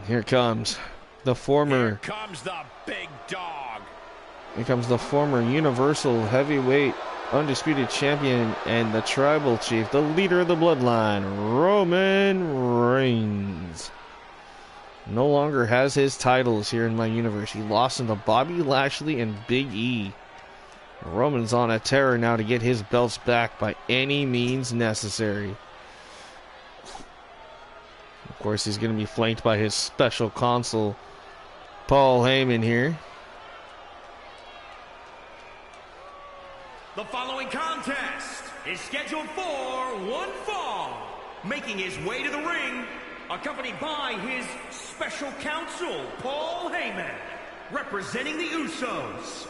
Here comes the former... Here comes the big dog. Here comes the former Universal Heavyweight Undisputed Champion and the Tribal Chief, the leader of the Bloodline, Roman Reigns. No longer has his titles here in my universe. He lost them to Bobby Lashley and Big E. Roman's on a tear now to get his belts back by any means necessary. Of course, he's going to be flanked by his special consul, Paul Heyman here. The following contest is scheduled for one fall. Making his way to the ring, accompanied by his special counsel, Paul Heyman, representing the Usos.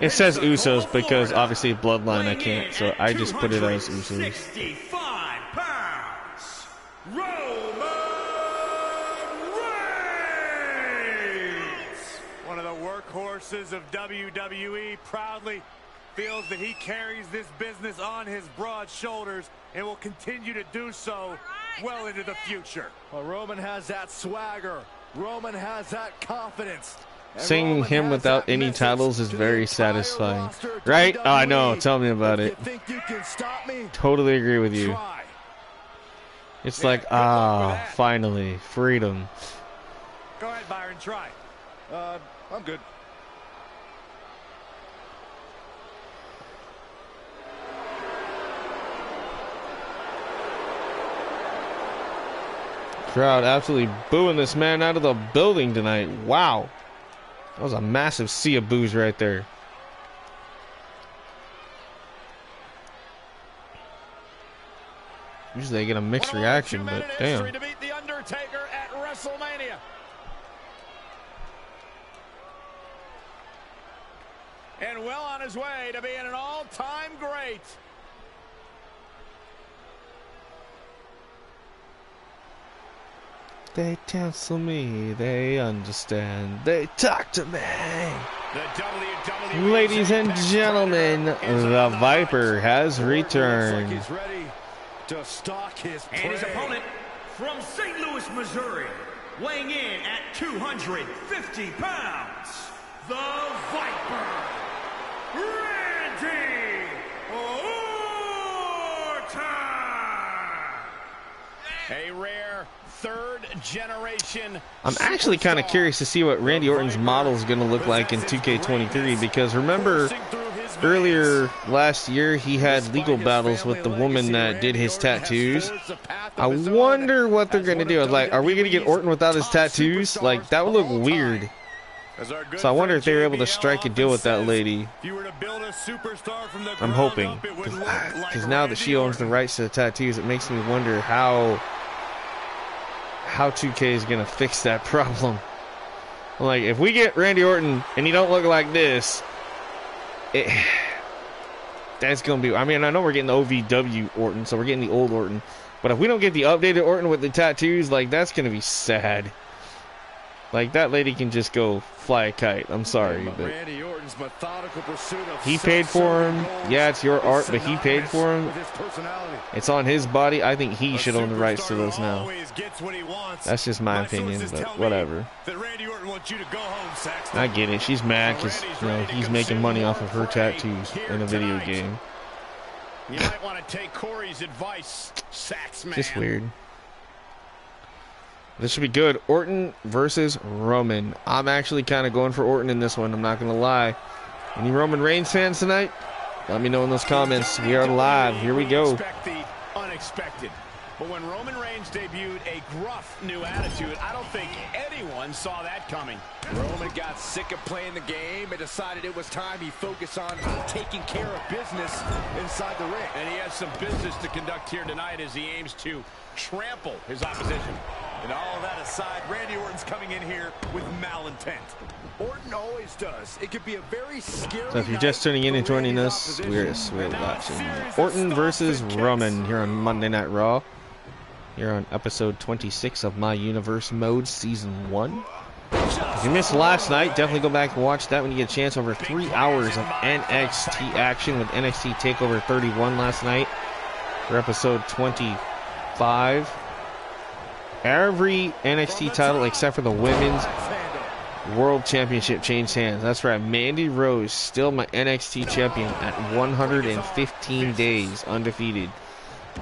It says Usos because obviously Bloodline I can't, so I just put it as Usos. 65 pounds, Roman Reigns! One of the workhorses of WWE proudly feels that he carries this business on his broad shoulders and will continue to do so well into the future. Well, Roman has that swagger. Roman has that confidence. Seeing him without any titles is very satisfying. Right? Oh, I know. Tell me about it. Totally agree with you. It's like, finally, freedom. Go ahead, Byron, try. I'm good. Crowd absolutely booing this man out of the building tonight. Wow. That was a massive sea of boos right there. Usually they get a mixed reaction, but damn. To beat the Undertaker at WrestleMania. And well on his way to being an all-time great. They counsel me, they understand, they talk to me. Ladies and gentlemen, the Viper has returned. He's ready to stalk his prey. And his opponent from St. Louis, Missouri, weighing in at 250 pounds, the Viper, Randy Orton! A rare third generation. I'm actually kind of curious to see what Randy Orton's model is going to look like in 2K23, because remember earlier last year he had legal battles with the woman that did his tattoos. I wonder what they're going to do. Like, are we going to get Orton without his tattoos? Like, that would look weird. So I wonder if they were able to strike a deal with that lady. I'm hoping, because now that she owns the rights to the tattoos, it makes me wonder how 2K is going to fix that problem. Like, if we get Randy Orton and he don't look like this, that's going to be... I mean, I know we're getting the OVW Orton, so we're getting the old Orton. But if we don't get the updated Orton with the tattoos, like, that's going to be sad. Like, that lady can just go fly a kite. I'm sorry, but he paid for him. Yeah, it's your art, but he paid for him. It's on his body. I think he should own the rights to those now. That's just my opinion, but whatever. I get it. She's mad because, you know, he's making money off of her tattoos in a video game. You might want to take Corey's advice, Saxman. Just weird. This should be good. Orton versus Roman. I'm actually kind of going for Orton in this one. I'm not going to lie. Any Roman Reigns fans tonight? Let me know in those comments. We are live. Here we go. Expect the unexpected. But when Roman Reigns debuted a gruff new attitude, I don't think anyone saw that coming. Roman got sick of playing the game and decided it was time he focused on taking care of business inside the ring. And he has some business to conduct here tonight as he aims to trample his opposition. And all of that aside, Randy Orton's coming in here with malintent. Orton always does. It could be a very scary. So if you're just tuning in and joining us, we're watching Orton versus Roman here on Monday Night Raw. Here on episode 26 of My Universe Mode Season 1. If you missed last night, definitely go back and watch that when you get a chance. Over 3 hours of NXT action with NXT TakeOver 31 last night for episode 25. Every NXT title except for the Women's World Championship changed hands. That's right, Mandy Rose still my NXT champion at 115 days undefeated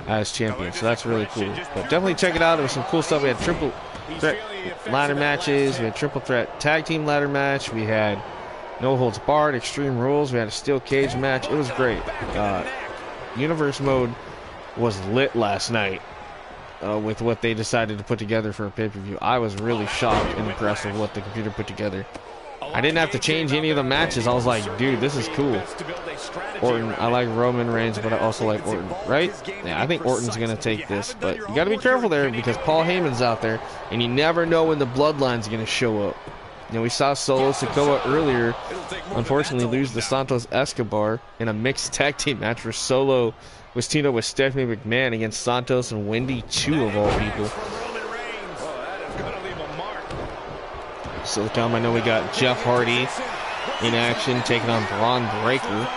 as champion, so that's really cool. But definitely check it out. There was some cool stuff. We had triple threat ladder matches, we had triple threat tag team ladder match, we had no holds barred, extreme rules, we had a steel cage match. It was great. Universe mode was lit last night with what they decided to put together for a pay-per-view. I was really shocked and impressed with what the computer put together. I didn't have to change any of the matches. I was like, dude, this is cool. Orton, I like Roman Reigns, but I also like Orton, right? Yeah, I think Orton's going to take this, but you got to be careful there because Paul Heyman's out there, and you never know when the bloodline's going to show up. You know, we saw Solo Sikoa earlier, unfortunately, lose to Santos Escobar in a mixed tag team match where Solo was teamed up with Stephanie McMahon against Santos and Wendy Chu, of all people. So I know we got Jeff Hardy in action taking on Braun Breaker.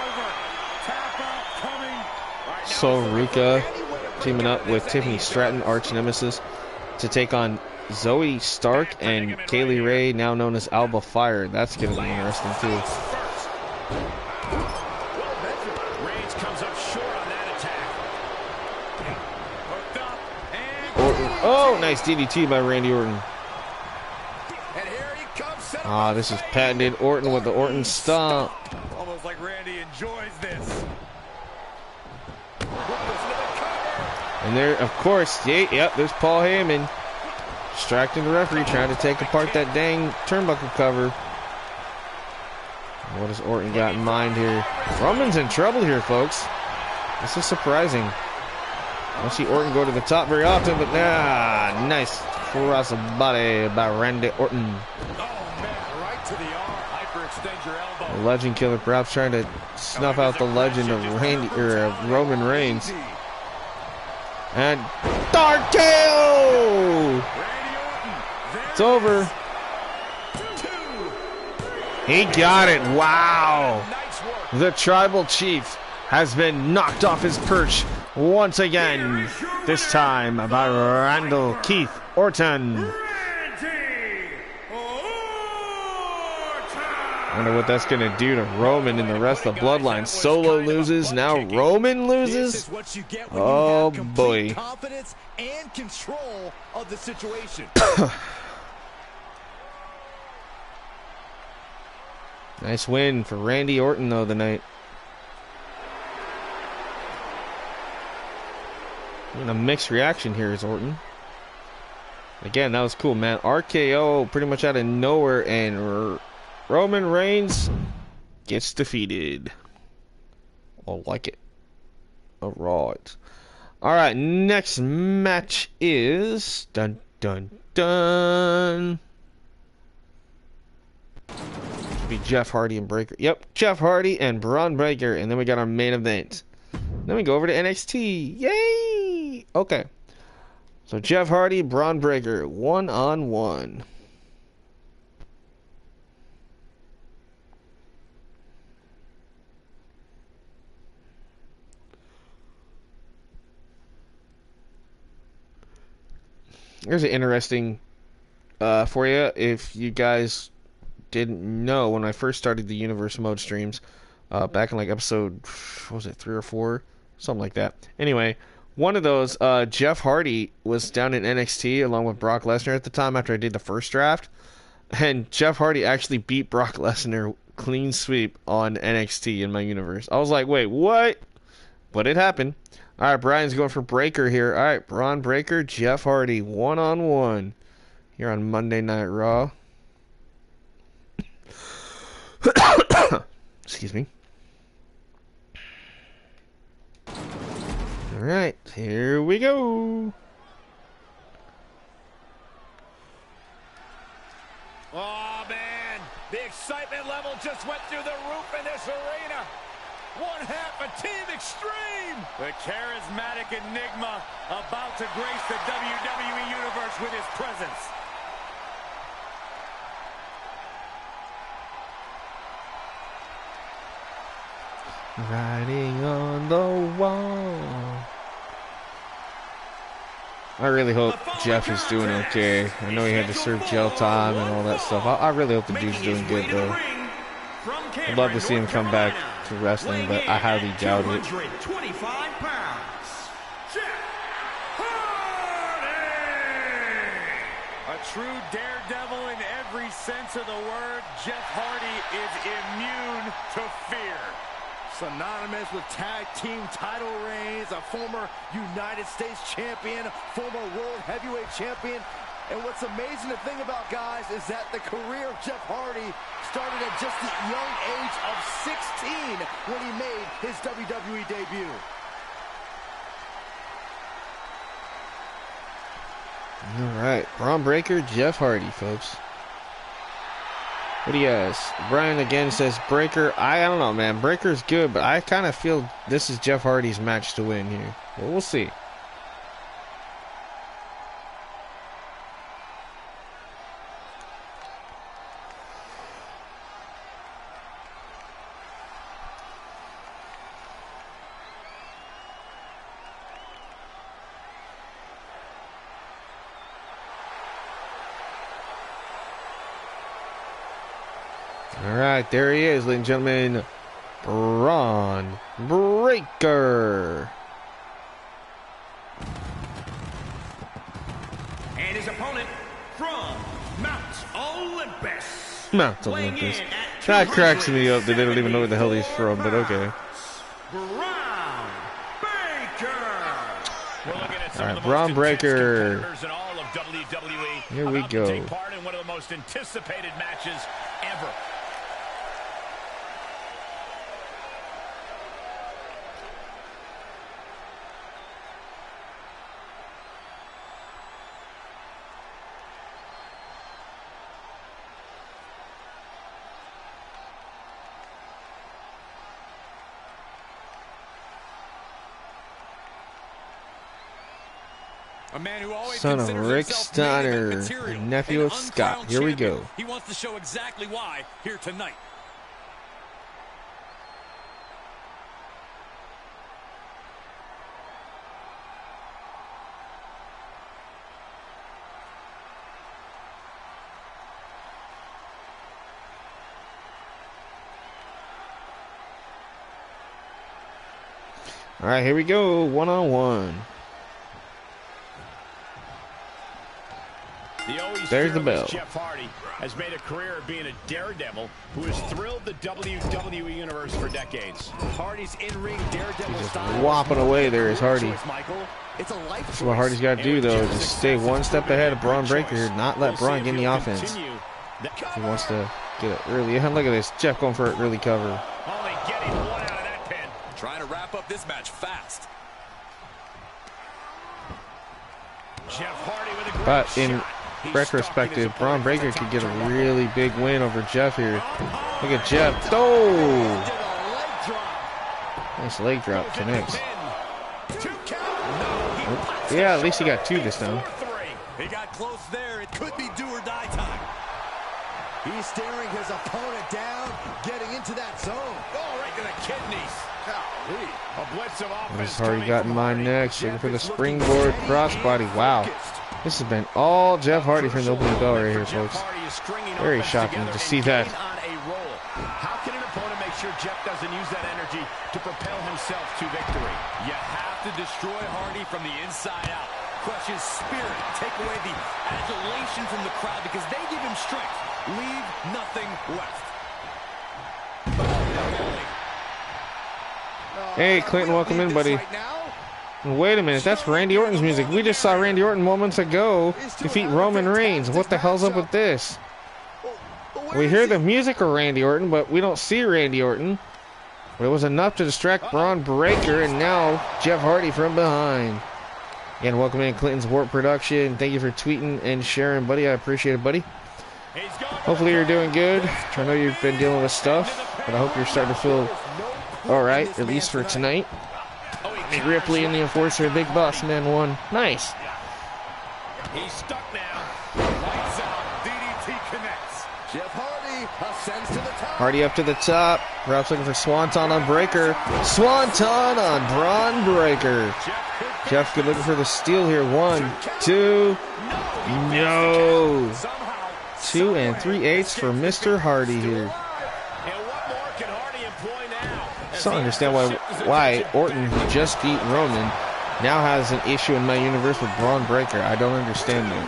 Sol Ruka teaming up with Tiffany Stratton, arch nemesis, to take on Zoe Stark and Kaylee Ray, now known as Alba Fire. That's going to be interesting too. Orton. Oh, nice DDT by Randy Orton. Ah, this is patented. Orton with the Orton stomp. Almost like Randy enjoys this. And there, of course, yep, there's Paul Heyman distracting the referee, trying to take apart that dang turnbuckle cover. What has Orton got in mind here? Roman's in trouble here, folks. This is surprising. I don't see Orton go to the top very often, but nice cross body by Randy Orton. The legend killer perhaps trying to snuff out the legend of Roman Reigns. And RKO! It's over. He got it. Wow. The tribal chief has been knocked off his perch once again. This time by Randall Keith Orton. I wonder what that's going to do to Roman and the rest of the bloodline. Solo loses, now Roman loses. Oh boy. Confidence and control of the situation. Nice win for Randy Orton though tonight. And a mixed reaction here is Orton. Again, that was cool, man. RKO pretty much out of nowhere, and Roman Reigns gets defeated. I like it. Alright. Alright, next match is dun dun dun. Should be Jeff Hardy and Breaker. Yep, Jeff Hardy and Braun Breaker. And then we got our main event. Then we go over to NXT. Yay! Okay. So Jeff Hardy, Braun Breaker, 1-on-1. Here's an interesting for you. If you guys didn't know, when I first started the Universe mode streams, back in like episode, what was it, 3 or 4? Something like that. Anyway, one of those, Jeff Hardy was down in NXT along with Brock Lesnar at the time after I did the first draft. And Jeff Hardy actually beat Brock Lesnar clean sweep on NXT in my universe. I was like, wait, what? But it happened. All right, Brian's going for Breaker here. All right, Braun Breaker, Jeff Hardy, 1-on-1 here on Monday Night Raw. Excuse me. All right, here we go. Oh, man. The excitement level just went through the roof in this arena. One half of Team Extreme. The charismatic enigma about to grace the WWE Universe with his presence. Writing on the wall. I really hope Jeff is doing okay. I know he had to serve jail time and all that stuff. I really hope the dude's doing good, though. I'd love to see him come back to wrestling, but I highly doubt it. 225 pounds. Jeff Hardy! A true daredevil in every sense of the word, Jeff Hardy is immune to fear. Synonymous with tag team title reigns, a former United States champion, former world heavyweight champion, And what's amazing to think about, guys, is that the career of Jeff Hardy started at just the young age of 16 when he made his WWE debut. All right, Braun Breaker, Jeff Hardy, folks. What do you guys? Brian again says Breaker. I don't know, man. Breaker's good, but I kind of feel this is Jeff Hardy's match to win here. But we'll see. Alright, there he is, ladies and gentlemen. Braun Breaker. And his opponent from Mount Olympus. Mount Olympus. That cracks me up that they don't even know where the hell he's from, but okay. Braun Breaker. Alright, Braun Breaker. Here we go. Take part in one of the most anticipated matches ever. A man who always Son of considers Rick himself made of Steiner, material, nephew an of Scott. uncrowned Here we champion. go. He wants to show exactly why here tonight. All right, here we go. One-on-one. There's the bell. Jeff Hardy has made a career of being a daredevil who has thrilled the WWE Universe for decades. Hardy's in-ring daredevil style. Whopping away there is Hardy. It's a life That's what Hardy's got to do, though. Just stay one step ahead of Braun Breaker here. Not let Braun get any offense. He wants to get it early. Look at this. Jeff going for an early cover. Only getting one out of that pin. Trying to wrap up this match fast. Jeff Hardy with a great But in shot. retrospective, Braun Breaker could get a really big win over Jeff here. Look at Jeff. Oh! Nice leg drop. Connects. Yeah, at least he got two this time. He got close there. It could be do or die time. He's staring his opponent down, getting into that zone. Oh, right to the kidneys. Golly. A blitz of What offense. has Hardy got in mind next? Looking for the springboard crossbody. Wow. This has been all Jeff Hardy from the opening bell right here, folks. Very shocking to see that. How can an opponent make sure Jeff doesn't use that energy to propel himself to victory? You have to destroy Hardy from the inside out. Crush his spirit. Take away the adulation from the crowd because they give him strength. Leave nothing left. Hey, Clinton, welcome in, buddy. Wait a minute, that's Randy Orton's music. We just saw Randy Orton moments ago defeat Roman Reigns. What the hell's up with this? We hear the music of Randy Orton, but we don't see Randy Orton. But it was enough to distract Braun Breaker, and now Jeff Hardy from behind. Again, welcome in Clinton's Warp Production. Thank you for tweeting and sharing, buddy. I appreciate it, buddy. Hopefully you're doing good. I know you've been dealing with stuff, but I hope you're starting to feel all right, at least for tonight. Big Ripley and the Enforcer, Big Boss Man 1. Nice. He's stuck now. Lights out. DDT connects. Jeff Hardy ascends to the top. Hardy up to the top. Perhaps looking for Swanton on Breaker. Swanton on Braun Breaker. Jeff good looking for the steal here. 1, 2. No. 2 and 3/8 for Mr. Hardy here. I don't understand why Orton, who just beat Roman, now has an issue in my universe with Braun Breaker. I don't understand that.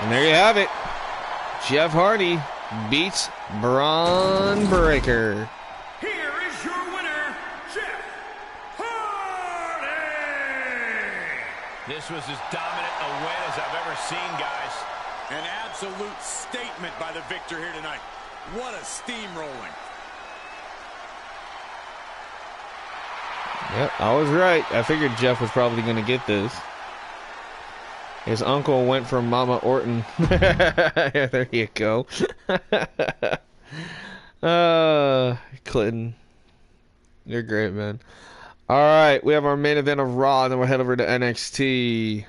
And there you have it. Jeff Hardy beats Braun Breaker. Here is your winner, Jeff Hardy. This was as dominant a win as I've ever seen, guys. An absolute statement by the victor here tonight. What a steamrolling. Yep, I was right. I figured Jeff was probably going to get this. His uncle went from Mama Orton. Yeah, there you go. Clinton. You're great, man. Alright, we have our main event of Raw, and then we'll head over to NXT.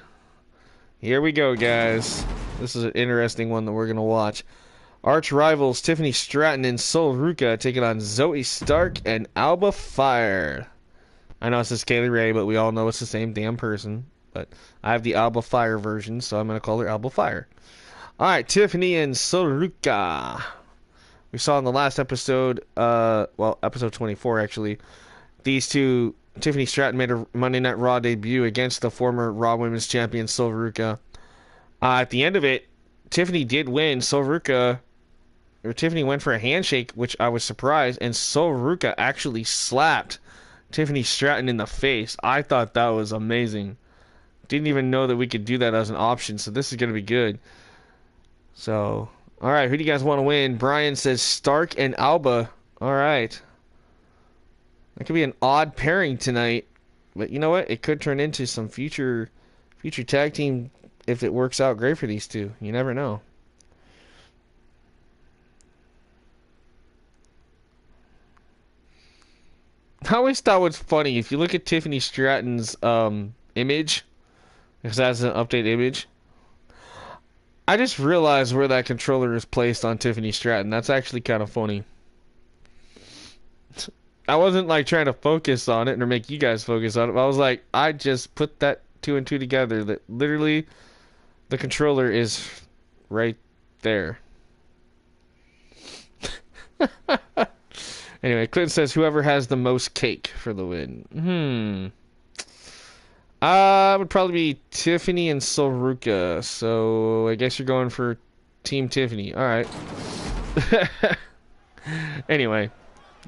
Here we go, guys. This is an interesting one that we're going to watch. Arch rivals Tiffany Stratton and Sol Ruca taking on Zoe Stark and Alba Fire. I know it says Kaylee Ray, but we all know it's the same damn person. But I have the Alba Fire version, so I'm going to call her Alba Fire. Alright, Tiffany and Sol Ruca. We saw in the last episode, well, episode 24 actually, these two, Tiffany Stratton made a Monday Night Raw debut against the former Raw Women's Champion Sol Ruca. At the end of it, Tiffany did win. Tiffany went for a handshake, which I was surprised, and Sol Ruca actually slapped Tiffany Stratton in the face. I thought that was amazing. Didn't even know that we could do that as an option, so this is going to be good. So, alright, who do you guys want to win? Brian says Stark and Alba. Alright. That could be an odd pairing tonight. But you know what? It could turn into some future tag team if it works out great for these two. You never know. I always thought it was funny. If you look at Tiffany Stratton's image, because that's an update image, I just realized where that controller is placed on Tiffany Stratton. That's actually kind of funny. I wasn't like trying to focus on it or make you guys focus on it, but I was like, I just put that 2 and 2 together. That literally the controller is right there. Anyway, Clinton says whoever has the most cake for the win. Would probably be Tiffany and Sol Ruca. So I guess you're going for Team Tiffany. Alright. Anyway,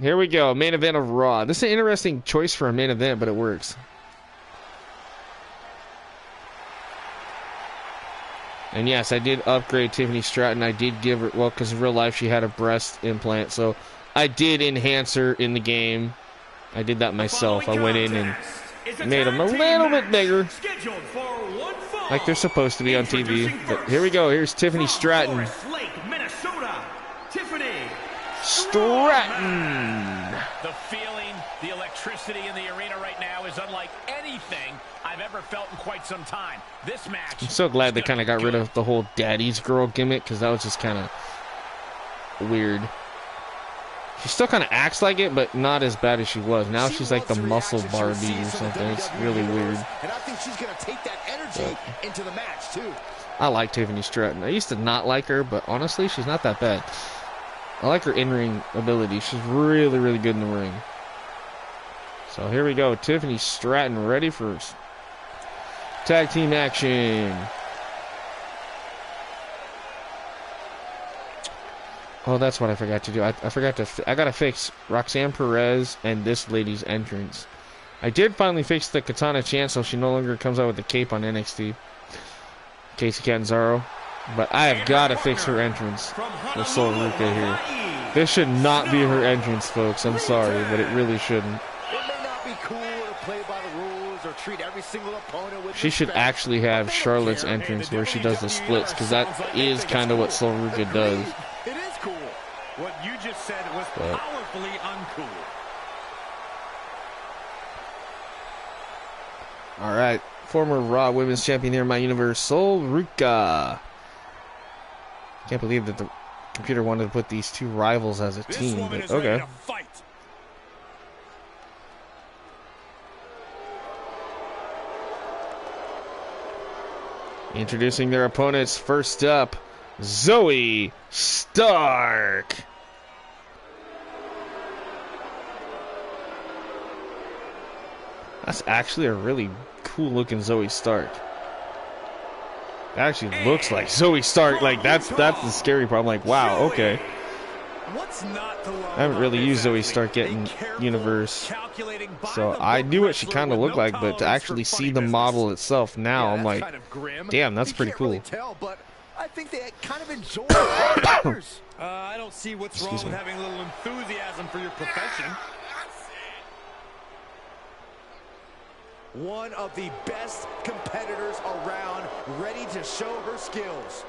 here we go. Main event of Raw. This is an interesting choice for a main event, but it works. And yes, I did upgrade Tiffany Stratton. I did give her, well, because in real life she had a breast implant, so I did enhance her in the game. I did that myself. I went in and made them a little bit bigger, like they're supposed to be on TV. But here we go. Here's Tiffany Stratton. Stratton. The feeling, the electricity in the arena right now is unlike anything I've ever felt in quite some time. This match. I'm so glad they kind of got rid of the whole daddy's girl gimmick, because that was just kind of weird. She still kind of acts like it, but not as bad as she was. Now she's like the muscle Barbie or something. It's really weird. And I think she's going to take that energy into the match too. I like Tiffany Stratton. I used to not like her, but honestly, she's not that bad. I like her in-ring ability. She's really, really good in the ring. So here we go. Tiffany Stratton ready for tag team action. Oh, that's what I forgot to do. I gotta fix Roxanne Perez and this lady's entrance. I did finally fix the Katana Chant, so she no longer comes out with the cape on NXT. Casey Catanzaro. But I have got to fix her entrance with Sol Ruca here. This should not be her entrance, folks. I'm sorry, but it really shouldn't. It may not be cool to play by the rules or treat every single opponent with she should actually have Charlotte's entrance where she does the splits, because that is kind of what Sol Ruca does. It is cool. What you just said was powerfully uncool. Alright. Former Raw Women's Champion here in my universe, Sol Ruca. Can't believe that the computer wanted to put these two rivals as a team, but okay. Introducing their opponents, first up, Zoe Stark. That's actually a really cool looking Zoe Stark. It actually looks like Zoe Stark. Like that's the scary part. I'm like, wow, okay. What's not to love? I haven't really used Zoe Stark yet in Universe, so I knew what she kind of looked like, but to actually see the model itself now, I'm like, damn, that's pretty cool. I think they kind of enjoy it. I don't see what's wrong with having a little enthusiasm for your profession. One of the best competitors around, ready to show her skills.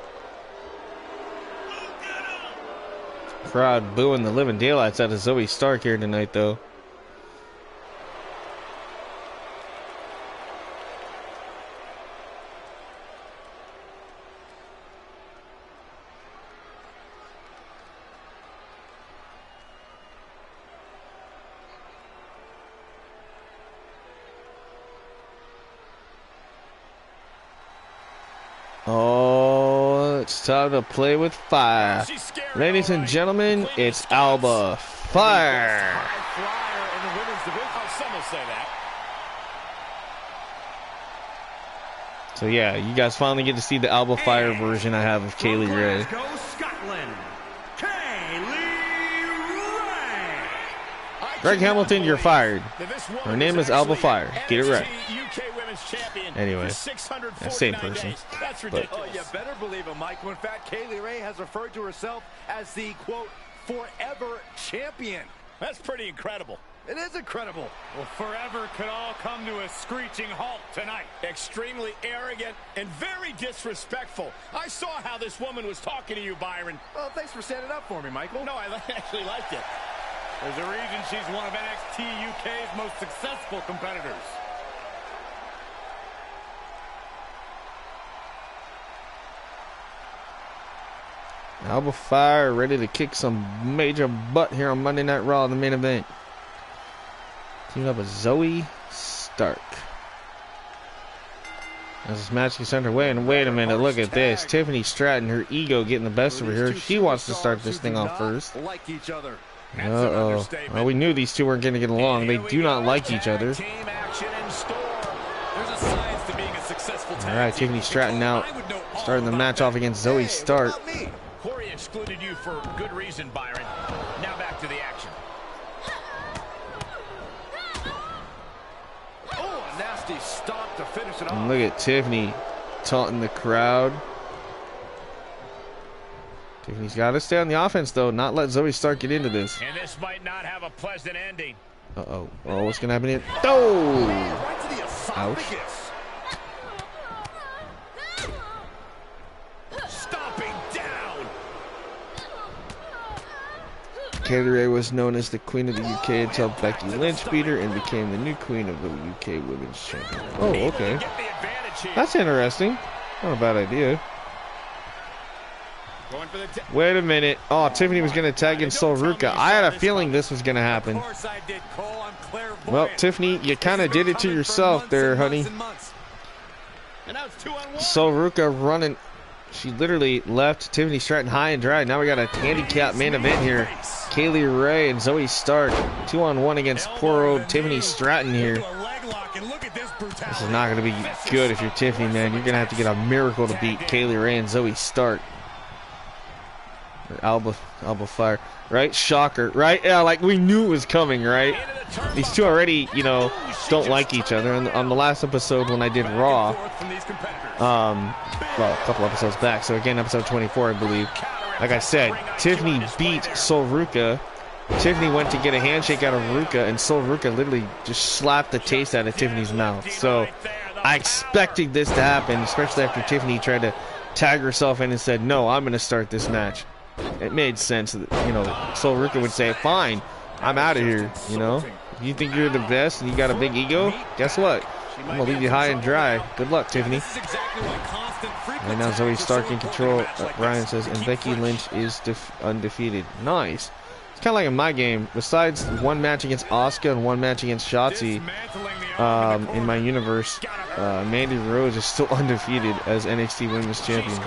Crowd booing the living daylights out of Zoe Stark here tonight, though. Oh, it's time to play with fire. Ladies and gentlemen, it's Alba Fire. So yeah, you guys finally get to see the Alba Fire version I have of Kaylee Ray. Greg Hamilton, you're fired. Her name is Alba Fire. Get it right. Anyway, same person. But Oh, you better believe it, Mike. In fact, Kaylee Ray has referred to herself as the, quote, forever champion. That's pretty incredible. It is incredible. Well, forever could all come to a screeching halt tonight. Extremely arrogant and very disrespectful. I saw how this woman was talking to you, Byron. Well, thanks for standing up for me, Michael. No, I actually liked it. There's a reason she's one of NXT UK's most successful competitors. Alba Fire ready to kick some major butt here on Monday Night Raw in the main event. Teaming up with Zoe Stark. As this match gets underway, and wait a minute, look at this. Tiffany Stratton, her ego getting the best of her. She wants to start this thing off first. Uh-oh. Well, we knew these two weren't going to get along. They do not like each other. Alright, Tiffany Stratton now starting the match off against Zoe Stark. Corey excluded you for good reason, Byron. Now back to the action. Oh, a nasty stomp to finish it off. And look at Tiffany taunting the crowd. Tiffany's got to stay on the offense, though, not let Zoe Stark get into this. And this might not have a pleasant ending. Uh-oh. Oh, what's going to happen here? Oh! Right to the Ouch. Stomping down. Kaylee Ray was known as the Queen of the UK until Becky Lynch beat her and became the new Queen of the UK Women's Champion. Oh, okay. That's interesting. Not a bad idea. Wait a minute. Oh, Tiffany was going to tag in Sol Ruca. I had a feeling this was going to happen. Well, Tiffany, you kind of did it to yourself there, honey. Sol Ruca running. She literally left Tiffany Stratton high and dry. Now we got a handicap main event here. Kaylee Ray and Zoe Stark 2-on-1 against poor old Tiffany Stratton here. This is not going to be good if you're Tiffany, man. You're going to have to get a miracle to beat Kaylee Ray and Zoe Stark. Alba Fire, right? Shocker, right? Yeah, like we knew it was coming, right? These two already, you know, don't like each other. And on the last episode when I did Raw, well, a couple episodes back, so again, episode 24, I believe. Like I said, Tiffany beat Sol Ruca. Tiffany went to get a handshake out of Ruca, and Sol Ruca literally just slapped the taste out of Tiffany's mouth. So I expected this to happen, especially after Tiffany tried to tag herself in and said, "No, I'm going to start this match." It made sense that, you know, Sol Ruca would say, "Fine, I'm out of here." You know, if you think you're the best and you got a big ego, guess what? I'm gonna leave you high and dry. Good luck, Tiffany. Right now, Zoe Stark in control. Ryan says, and Becky Lynch is undefeated. Nice. It's kind of like in my game. Besides one match against Asuka and one match against Shotzi, in my universe, Mandy Rose is still undefeated as NXT Women's Champion.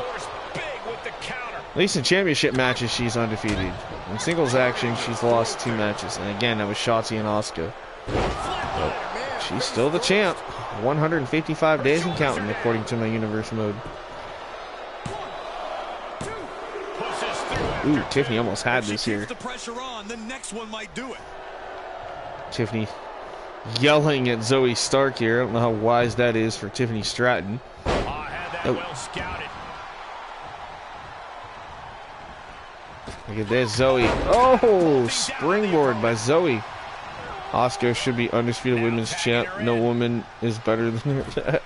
At least in championship matches, she's undefeated. In singles action, she's lost 2 matches. And again, that was Shotzi and Asuka. But she's still the champ. 155 days and counting, according to my universe mode. Pushes through Ooh, Tiffany almost had this here. The pressure on, the next one might do it. Tiffany yelling at Zoe Stark here. I don't know how wise that is for Tiffany Stratton. Had that well scouted. Look at this, Zoe. Oh, springboard by Zoe. Asuka should be undisputed women's champ. No woman is better than her.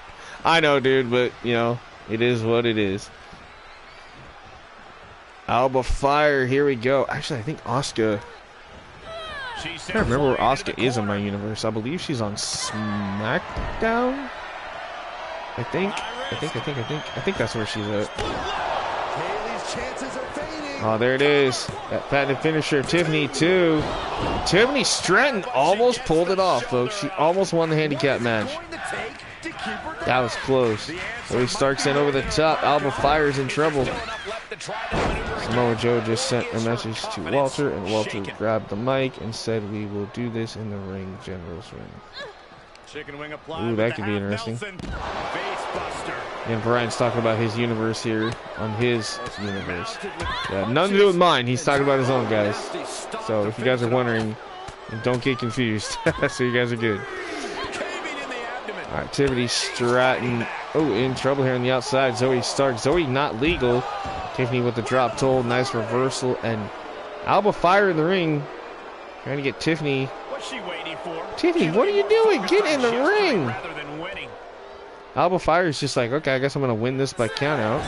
I know, dude, but, you know, it is what it is. Alba Fire, here we go. Actually, I think Asuka... I can't remember where Asuka is in my universe. I believe she's on SmackDown? I think that's where she's at. Oh, there it is. That patented finisher, Tiffany, too. Tiffany Stratton almost pulled it off, folks. She almost won the handicap match. That was close. Zoe Stark sent over the top. Alba Fire's in trouble. Samoa Joe just sent a message to Walter, and Walter grabbed the mic and said, "We will do this in the ring, General's ring." Ooh, that could be interesting. And Brian's talking about his universe here on his universe. Yeah, nothing to do with mine. He's talking about his own, guys. So if you guys are wondering, don't get confused. So you guys are good. All right, Tiffany Stratton. Oh, in trouble here on the outside. Zoe Stark. Zoe not legal. Tiffany with the drop toe. Nice reversal. And Alba Fire in the ring. Trying to get Tiffany. What's she waiting for? Tiffany, what are you doing? Get in the ring. Alba Fire is just like, okay, I guess I'm going to win this by count out.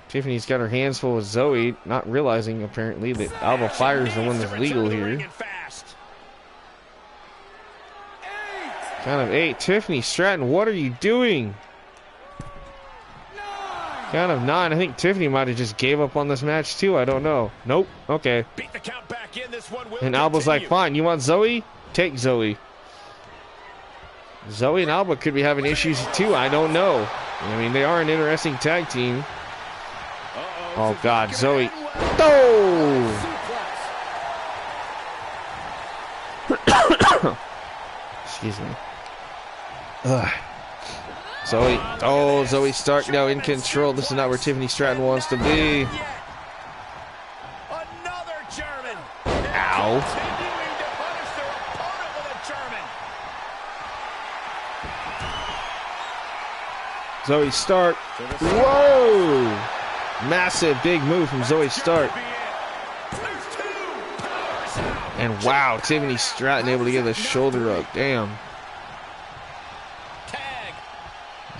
Tiffany's got her hands full with Zoe, not realizing apparently that Alba Fire is the one that's legal here. Count of 8. Tiffany Stratton, what are you doing? Count of 9. I think Tiffany might have just gave up on this match too. I don't know. Nope. Okay. And Alba's like, fine, you want Zoe? Take Zoe. Zoe and Alba could be having issues too. I don't know. I mean, they are an interesting tag team. Oh, God. Zoe. Oh! Excuse me. Ugh. Zoe. Oh, Zoe Stark now in control. This is not where Tiffany Stratton wants to be. Ow. Zoe Stark. Whoa! Massive big move from Zoe Stark. And wow, Tiffany Stratton able to get the shoulder up. Damn.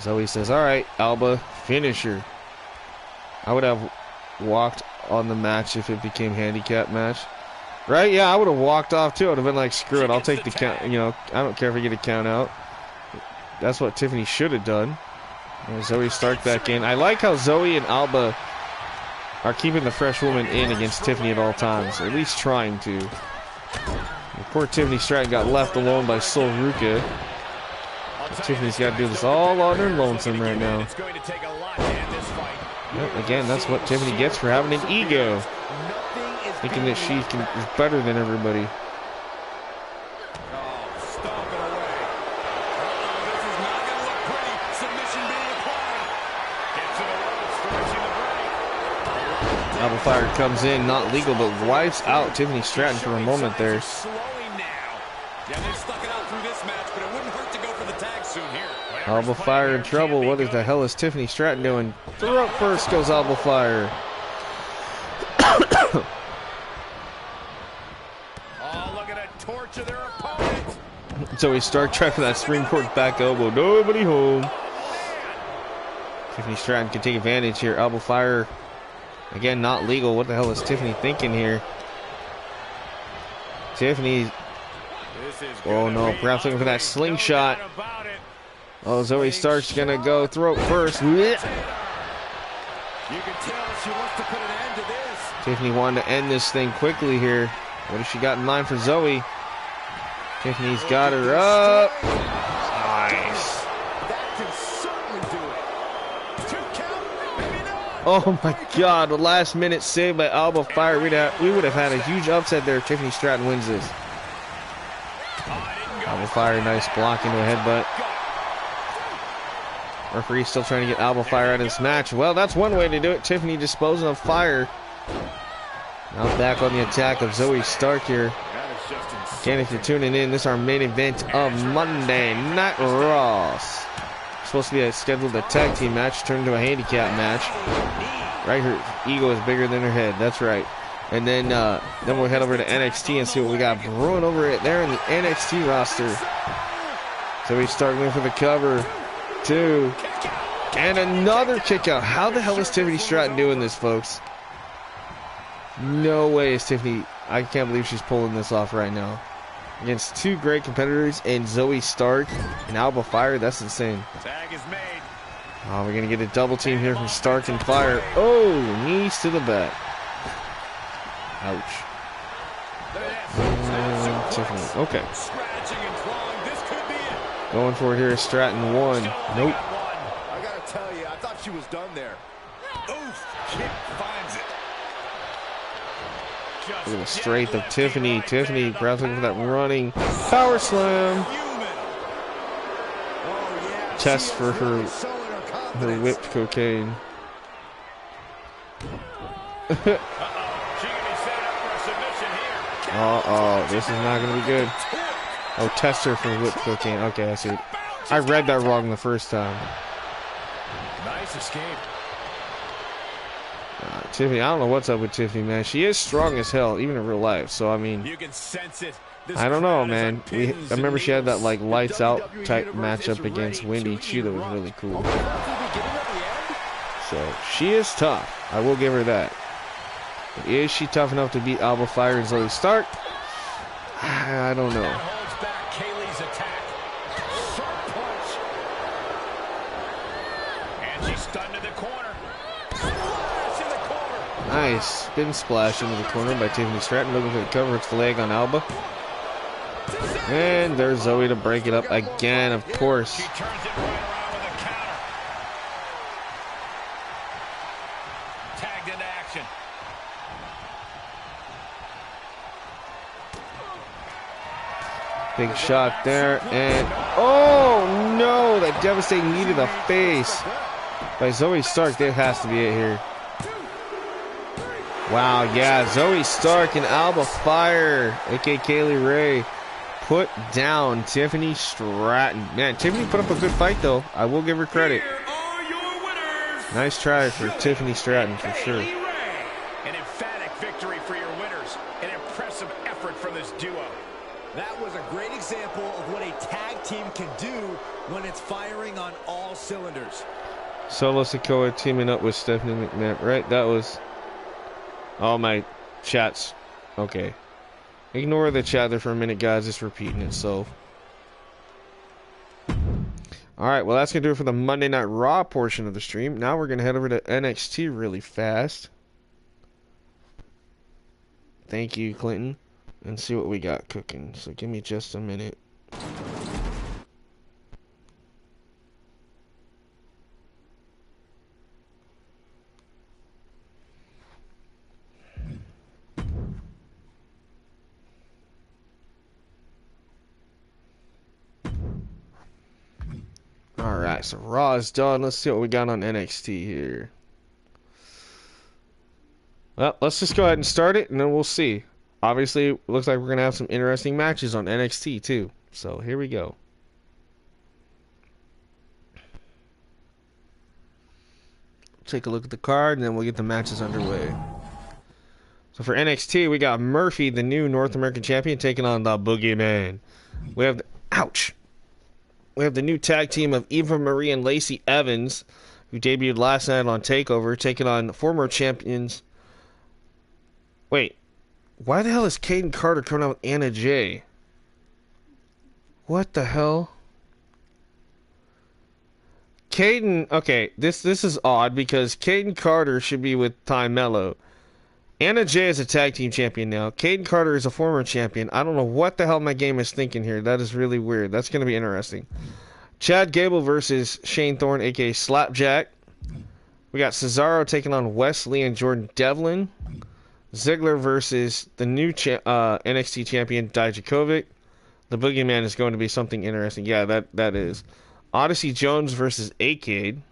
Zoe says, all right, Alba, finish her. I would have walked on the match if it became handicap match. Right? Yeah, I would have walked off too. I would have been like, screw it, I'll take the count. You know, I don't care if I get a count out. That's what Tiffany should have done. And Zoe Stark back in. I like how Zoe and Alba are keeping the fresh woman in against Tiffany at all times. Or at least trying to. And poor Tiffany Stratton got left alone by Sol Ruka. Tiffany's got to do this all on her lonesome right now. Yep, again, that's what Tiffany gets for having an ego. Thinking that she is better than everybody. Alba Fire comes in, not legal, but wipes out Tiffany Stratton for a moment there. Alba Fire in trouble. What the hell is Tiffany Stratton doing? Throat first goes Alba Fire. Zoe Stark trying for that springboard back elbow. Nobody home. Tiffany Stratton can take advantage here. Alba Fire, again, not legal. What the hell is Tiffany thinking here? Tiffany. Oh no, perhaps looking for that slingshot. Oh, Zoe Stark's gonna go throat first. Tiffany wanted to end this thing quickly here. What has she got in mind for Zoe? Tiffany's got her up. Nice. Oh my God, the last minute save by Alba Fire. We would have had a huge upset there if Tiffany Stratton wins this. Alba Fire, nice block into a headbutt. Referee still trying to get Alba Fire out of this match. Well, that's one way to do it. Tiffany disposing of Fire Now back on the attack of Zoe Stark here. Again, if you're tuning in, this is our main event of Monday Night Raw. Supposed to be a scheduled tag team match, turned into a handicap match. Right, her ego is bigger than her head. That's right. And then we'll head over to NXT and see what we got brewing over it there in the NXT roster. So we start going for the cover. 2. And another kick out. How the hell is Tiffany Stratton doing this, folks? No way is Tiffany. I can't believe she's pulling this off right now. Against 2 great competitors in Zoe Stark and Alba Fire. That's insane. Tag is made. Oh, we're going to get a double team here from Stark and Fire. Oh, knees to the back. Ouch. Tiffany. Okay. Going for it here is Stratton 1. Nope. I gotta tell you, I thought she was done there. Oof. Kick finds it. Look at the strength of Tiffany. Tiffany perhaps looking for that running power slam. Test for her whipped cocaine. Uh-oh, this is not going to be good. Oh, test her for whipped cocaine. Okay, I see. I read that wrong the first time. Nice escape. Tiffany, I don't know what's up with Tiffany, man. She is strong as hell, even in real life. So, I mean, You can sense it. I don't know, man. I remember she had that, like, lights out type matchup against Wendy Chu that was really cool. So, she is tough. I will give her that. But is she tough enough to beat Alba Fire and Zoe Stark? I don't know. holds back Kaylee's attack. Sharp punch. And she's stunned in the corner. Splash in the corner. Nice. Spin splash into the corner by Tiffany Stratton. Looking for the cover. It's the leg on Alba. And there's Zoe to break it up again, of course. She turns it right around with a counter. Tagged into action. Big shot there, and oh no, that devastating knee to the face by Zoe Stark. That has to be it here. Wow, yeah, Zoe Stark and Alba Fire, aka Kaylee Ray, put down Tiffany Stratton. Man, Tiffany put up a good fight though. I will give her credit. Nice try for Tiffany Stratton for sure. An emphatic victory for your winners. An impressive effort from this duo. That was a great example of what a tag team can do when it's firing on all cylinders. Solo Sikoa teaming up with Stephanie McMahon. Right, that was... Oh, my chat's... Okay. Ignore the chat there for a minute, guys. Just repeating it, so... Alright, well, that's going to do it for the Monday Night Raw portion of the stream. Now we're going to head over to NXT really fast. Thank you, Clinton. And see what we got cooking. So give me just a minute. Alright, so Raw is done. Let's see what we got on NXT here. Well, let's just go ahead and start it, and then we'll see. Obviously, it looks like we're going to have some interesting matches on NXT, too. So, here we go. Take a look at the card, and then we'll get the matches underway. So, for NXT, we got Murphy, the new North American champion, taking on the Boogeyman. We have... Ouch! We have the new tag team of Eva Marie and Lacey Evans, who debuted last night on TakeOver, taking on former champions... Wait. Why the hell is Caden Carter coming out with Anna Jay? What the hell? Caden, okay, this is odd because Caden Carter should be with Ty Mello. Anna Jay is a tag team champion now. Caden Carter is a former champion. I don't know what the hell my game is thinking here. That is really weird. That's going to be interesting. Chad Gable versus Shane Thorne, aka Slapjack. We got Cesaro taking on Wesley and Jordan Devlin. Ziggler versus the new NXT champion Dijakovic. The Boogeyman is going to be something interesting. Yeah, that is. Odyssey Jones versus Arcade.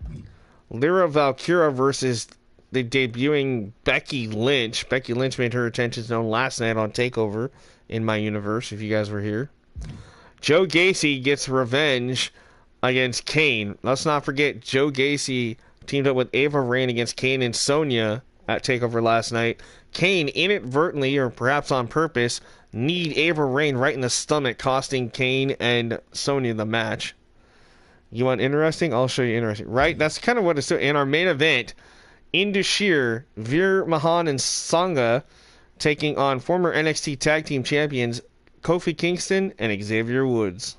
Lyra Valkyra versus they're debuting Becky Lynch. Becky Lynch made her attentions known last night on TakeOver in my universe, if you guys were here. Joe Gacy gets revenge against Kane. Let's not forget, Joe Gacy teamed up with Ava Raine against Kane and Sonya at TakeOver last night. Kane, inadvertently, or perhaps on purpose, kneed Ava Raine right in the stomach, costing Kane and Sonya the match. You want interesting? I'll show you interesting. Right? That's kind of what it's doing. In our main event, Indus Sher, Veer Mahan, and Sangha taking on former NXT Tag Team Champions Kofi Kingston and Xavier Woods.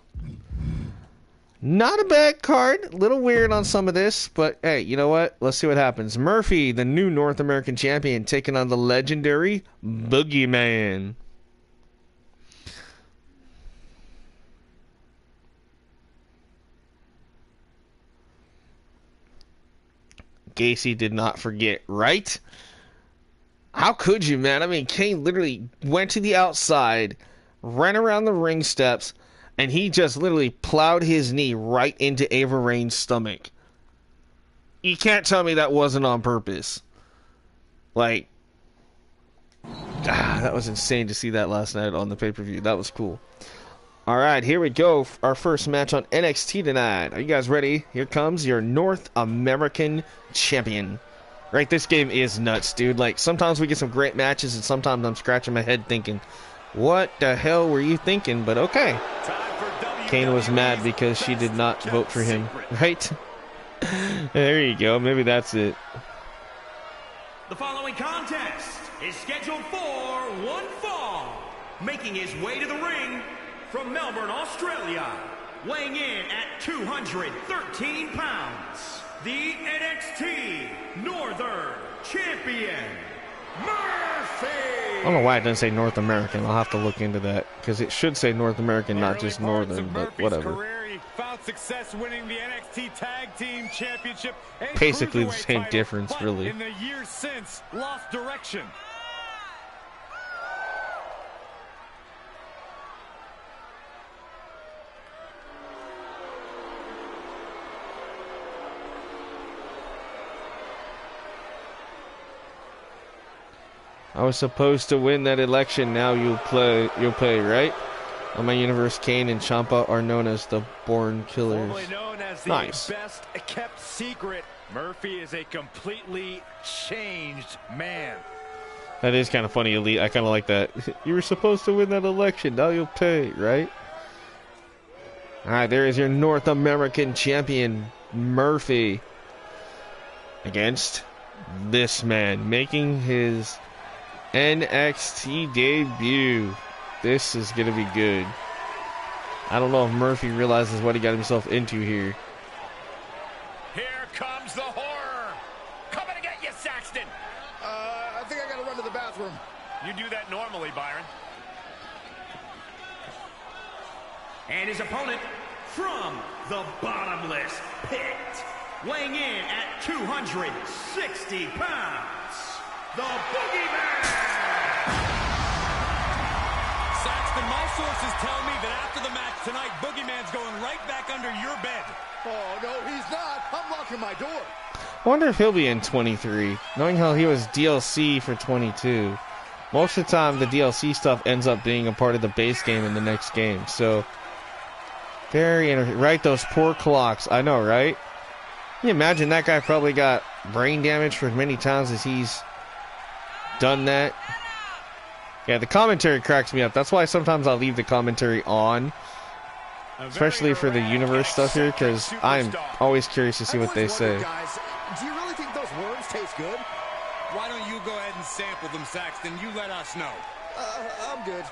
Not a bad card. A little weird on some of this, but hey, you know what? Let's see what happens. Murphy, the new North American champion, taking on the legendary Boogeyman. Gacy did not forget, right? How could you, man? I mean, Kane literally went to the outside, ran around the ring steps, and he just literally plowed his knee right into Ava Raine's stomach. You can't tell me that wasn't on purpose. Like, that was insane to see that last night on the pay-per-view. That was cool. All right, here we go. Our first match on NXT tonight. Are you guys ready? Here comes your North American champion. Right, this game is nuts, dude. Like, sometimes we get some great matches, and sometimes I'm scratching my head thinking, what the hell were you thinking? But okay. Kane was mad because she did not vote for him, right? There you go. Maybe that's it. The following contest is scheduled for one fall. Making his way to the ring from Melbourne, Australia, weighing in at 213 pounds, the NXT Northern Champion, Murphy! I don't know why it doesn't say North American. I'll have to look into that, because it should say North American, not just Northern, but whatever. Career, he found success winning the NXT Tag Team Championship and basically the Cruiserweight same title, difference, but really. in the years since, lost direction. I was supposed to win that election. Now you'll pay, right? On my universe, Kane and Ciampa are known as the Born Killers. Formerly known as the Nice. best kept secret, Murphy is a completely changed man. That is kind of funny, Elite. I kind of like that. You were supposed to win that election. Now you'll pay, right? All right, there is your North American champion, Murphy, against this man, making his NXT debut. This is going to be good. I don't know if Murphy realizes what he got himself into here. Here comes the horror. Coming to get you, Saxton. I think I got to run to the bathroom. You do that normally, Byron. And his opponent from the bottomless pit, weighing in at 260 pounds, the Boogeyman! Saxton, my sources tell me that after the match tonight, Boogeyman's going right back under your bed. Oh, no, he's not. I'm locking my door. I wonder if he'll be in 23, knowing how he was DLC for 22. Most of the time, the DLC stuff ends up being a part of the base game in the next game. So, very interesting. Right, those poor clocks. I know, right? Can you imagine that guy probably got brain damage for as many times as he's done that? Yeah, the commentary cracks me up. That's why sometimes I'll leave the commentary on, especially for the universe stuff here, because I'm always curious to see what they say. Guys, do you really think those worms taste good? Why don't you go ahead and sample them, Saxton? You let us know. I'm good.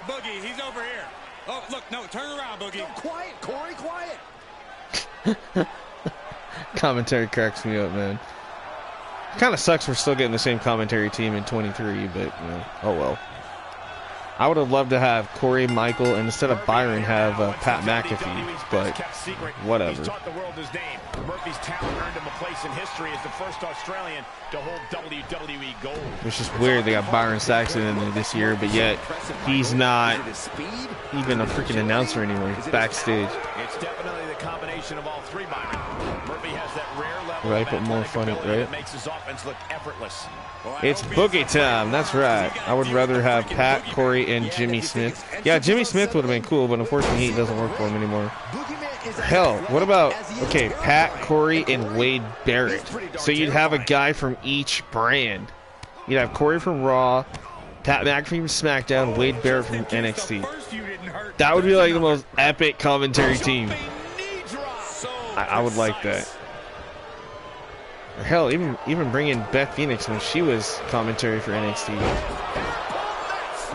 Boogie, he's over here. Oh, look, no, turn around, Boogie. No, quiet, Corey, quiet. Commentary cracks me up, man. Kind of sucks we're still getting the same commentary team in 23, but, you know, oh well. I would have loved to have Corey, Michael, and instead of Byron have Pat McAfee, but whatever. He's taught the world his name. Murphy's talent earned him a place in history as the first Australian to hold WWE gold. Which is weird, they got Byron Saxton in there this year, but yet he's not even a freaking announcer anymore. He's backstage. It's definitely the combination of all three, Byron. Murphy has that Right, but more funny, right? It's boogie time. That's right. I would rather have Pat, Corey, and Jimmy Smith. Yeah, Jimmy Smith would have been cool, but unfortunately, he doesn't work for him anymore. Hell, what about, okay, Pat, Corey, and Wade Barrett. So you'd have a guy from each brand. You'd have Corey from Raw, Pat McAfee from SmackDown, Wade Barrett from NXT. That would be like the most epic commentary team. I would like that. Or hell, even bring in Beth Phoenix when she was commentary for NXT.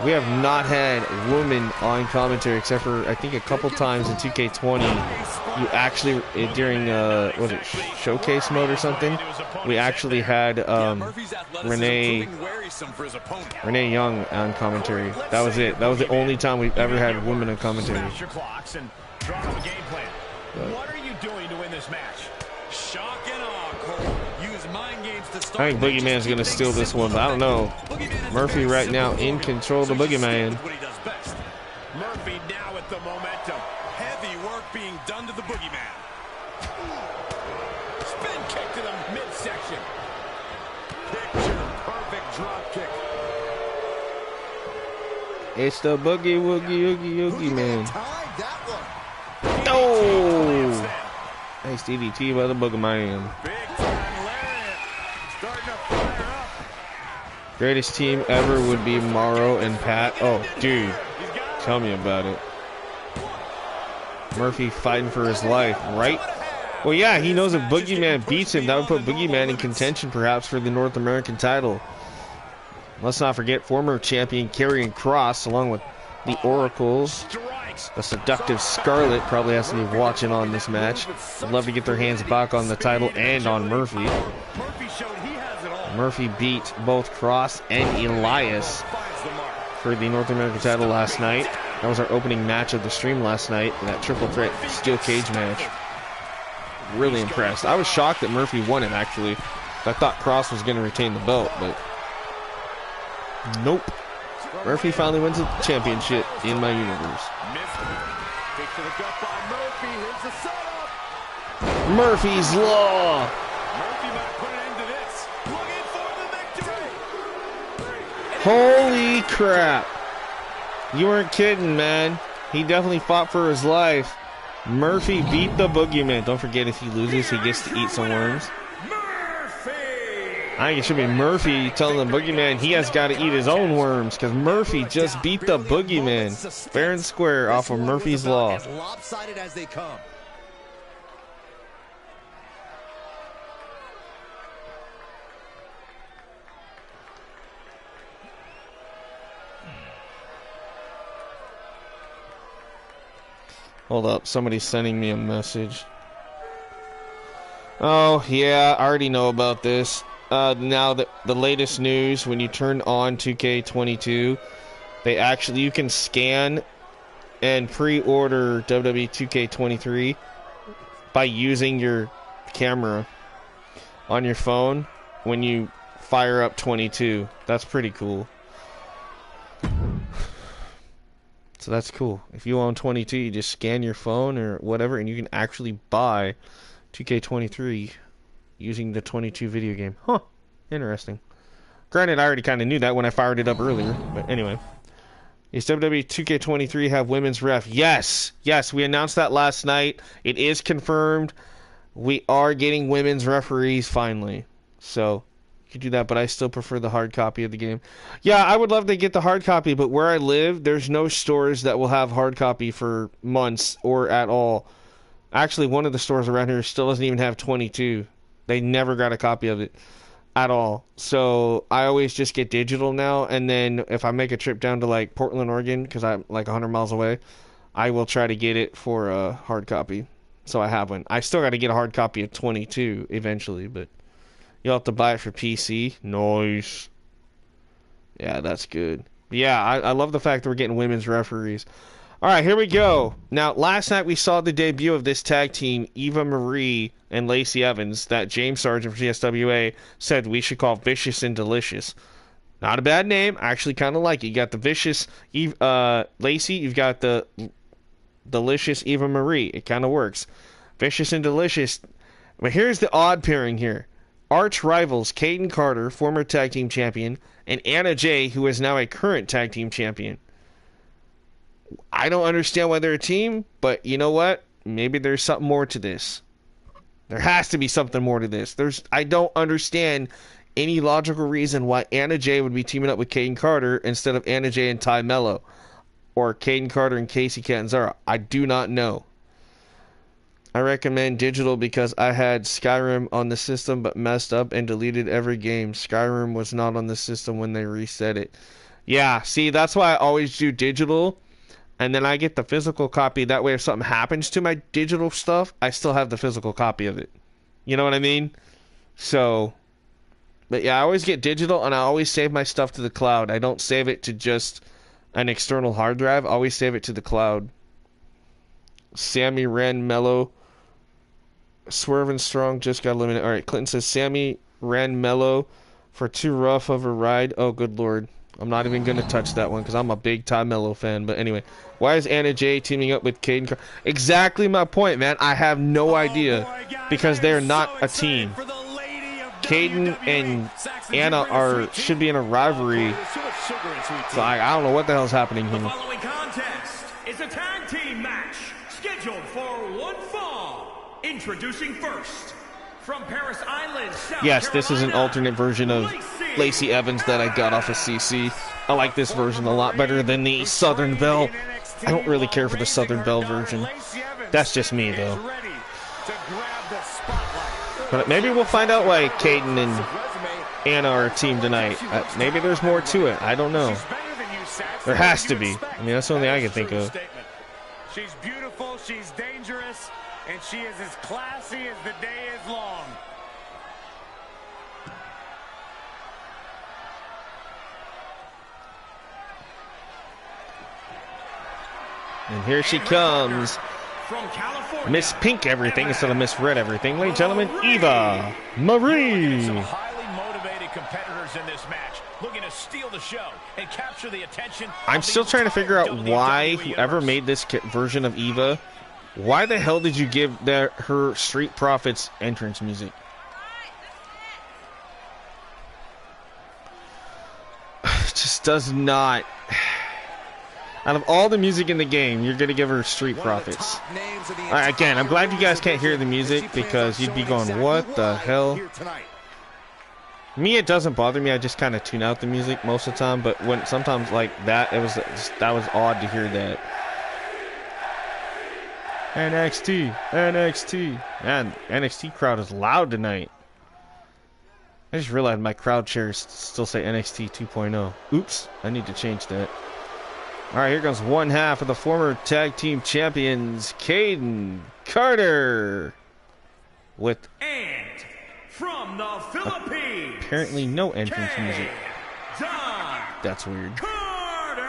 We have not had women on commentary except for I think a couple times in 2K20. You actually during was it showcase mode or something? We actually had Renee Young on commentary. That was it. That was the only time we've ever had women on commentary. What are you doing to win this match? Shock and awe, Cole. Use mind games to start. I think Boogeyman's gonna steal this one, but I don't know. Murphy right now in control of the Boogeyman. Murphy now with the momentum. Heavy work being done to the Boogeyman. Spin kick to the midsection. Picture perfect drop kick. It's the Boogie Woogie Oogie Oogie Man. Oh! Nice DDT by the Boogeyman. Greatest team ever would be Morrow and Pat. Oh, dude. Tell me about it. Murphy fighting for his life, right? Well, yeah, he knows if Boogeyman beats him, that would put Boogeyman in contention perhaps for the North American title. Let's not forget former champion Karrion Kross, along with the Oracles. The seductive Scarlet probably has to be watching on this match. Would love to get their hands back on the title and on Murphy. Murphy beat both Kross and Elias for the North American title last night. That was our opening match of the stream last night in that triple threat steel cage match. Really impressed. I was shocked that Murphy won it, actually. I thought Kross was going to retain the belt, but nope. Murphy finally wins the championship in my universe. Murphy's Law. Holy crap. You weren't kidding, man. He definitely fought for his life. Murphy beat the Boogeyman. Don't forget, if he loses, he gets to eat some worms. I think it should be Murphy telling the Boogeyman he has got to eat his own worms, because Murphy just beat the Boogeyman fair and square off of Murphy's Law. As lopsided as they come. Hold up, somebody's sending me a message. Oh, yeah, I already know about this. Now that the latest news, when you turn on 2K22, you can scan and pre-order WWE 2K23 by using your camera on your phone when you fire up 22. That's pretty cool. So that's cool. If you own 22, you just scan your phone or whatever, and you can actually buy 2K23 using the 22 video game. Huh. Interesting. Granted, I already kind of knew that when I fired it up earlier. But anyway. Does WWE 2K23 have women's ref? Yes. Yes, we announced that last night. It is confirmed. We are getting women's referees finally. So, you can do that, but I still prefer the hard copy of the game. Yeah, I would love to get the hard copy, but where I live, there's no stores that will have hard copy for months or at all. Actually, one of the stores around here still doesn't even have 22. They never got a copy of it at all. So I always just get digital now, and then if I make a trip down to like Portland, Oregon, because I'm like 100 miles away, I will try to get it for a hard copy. So I have one. I still got to get a hard copy of 22 eventually, but you'll have to buy it for PC. Nice. Yeah, that's good. Yeah, I love the fact that we're getting women's referees. All right, here we go. Now, last night we saw the debut of this tag team, Eva Marie and Lacey Evans, that James Sargent from CSWA said we should call Vicious and Delicious. Not a bad name. I actually kind of like it. You got the Vicious Lacey. You've got the Delicious Eva Marie. It kind of works. Vicious and Delicious. But here's the odd pairing here. Arch rivals Caden Carter, former tag team champion, and Anna Jay, who is now a current tag team champion. I don't understand why they're a team, but you know what? Maybe there's something more to this. There has to be something more to this. I don't understand any logical reason why Anna Jay would be teaming up with Caden Carter instead of Anna Jay and Ty Mello, or Caden Carter and Casey Catanzaro. I do not know. I recommend digital because I had Skyrim on the system but messed up and deleted every game. Skyrim was not on the system when they reset it. Yeah, see, that's why I always do digital, and then I get the physical copy. That way if something happens to my digital stuff, I still have the physical copy of it. You know what I mean? So, but yeah, I always get digital, and I always save my stuff to the cloud. I don't save it to just an external hard drive. I always save it to the cloud. Sammy ran mellow. Swerve and Strong just got eliminated. Alright, Clinton says Sammy ran mellow for too rough of a ride. Oh, good lord. I'm not even going to touch that one because I'm a big Ty Mello fan. But anyway, why is Anna Jay teaming up with Caden Carter? Exactly my point, man. I have no idea because they're not a team. Caden and Anna should be in a rivalry. So I don't know what the hell's happening here. The following contest is a tag team match scheduled for one fall. Introducing first, from Paris Island, South Yes, this is an Carolina, alternate version of Lacey Evans that I got off of CC. I like this version a lot better than the Southern Belle. I don't really care for the Southern Belle version. That's just me, though. But maybe we'll find out why Caden and Anna are a team tonight. Maybe there's more to it. I don't know. There has to be. I mean, that's the only thing I can think of. She's beautiful, she's dangerous, and she is as classy as the day is long. And here she comes. from California, Miss Pink Everything instead of Miss Red Everything. Ladies and gentlemen, Eva Marie. Some highly motivated competitors in this match, looking to steal the show and capture the attention. I'm still trying to figure out why whoever made this version of Eva, why the hell did you give her Street Profits entrance music? It just does not. Out of all the music in the game, you're going to give her Street Profits. All right, again, I'm glad you guys can't hear the music because you'd be going, what the hell? Me, it doesn't bother me. I just kind of tune out the music most of the time. But when sometimes like that, that was odd to hear that. NXT. Man, NXT crowd is loud tonight. I just realized my crowd shares still say NXT 2.0. Oops, I need to change that. All right, here comes one half of the former tag team champions, Caden Carter, with and from the Philippines, apparently no entrance music. Don That's weird. Carter.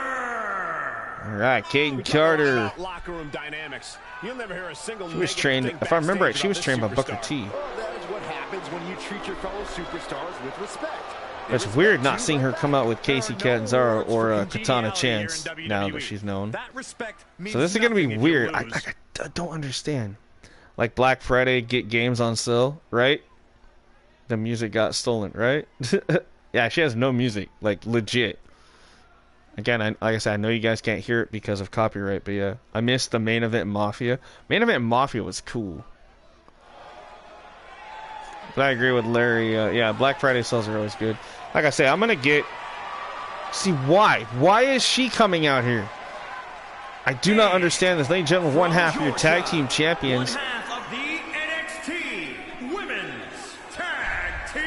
All right, Caden Carter. Locker room dynamics. You'll never hear a single She was trained, if I remember right, she was trained by Booker T. Well, that is what happens when you treat your fellow superstars with respect. It's weird not seeing her come out with Casey Catanzaro or Katana Chance now that she's known. So this is going to be weird. I don't understand. Like Black Friday, get games on sale, right? The music got stolen, right? Yeah, she has no music, like legit. Again, like I said, I know you guys can't hear it because of copyright, but yeah. I missed the Main Event Mafia. Main Event Mafia was cool. But I agree with Larry. Yeah, Black Friday sales are always good. Like I say, I'm going to get... See, why? Why is she coming out here? I do not understand this. Ladies and gentlemen, one half of your tag team champions. One half of the NXT Women's Tag Team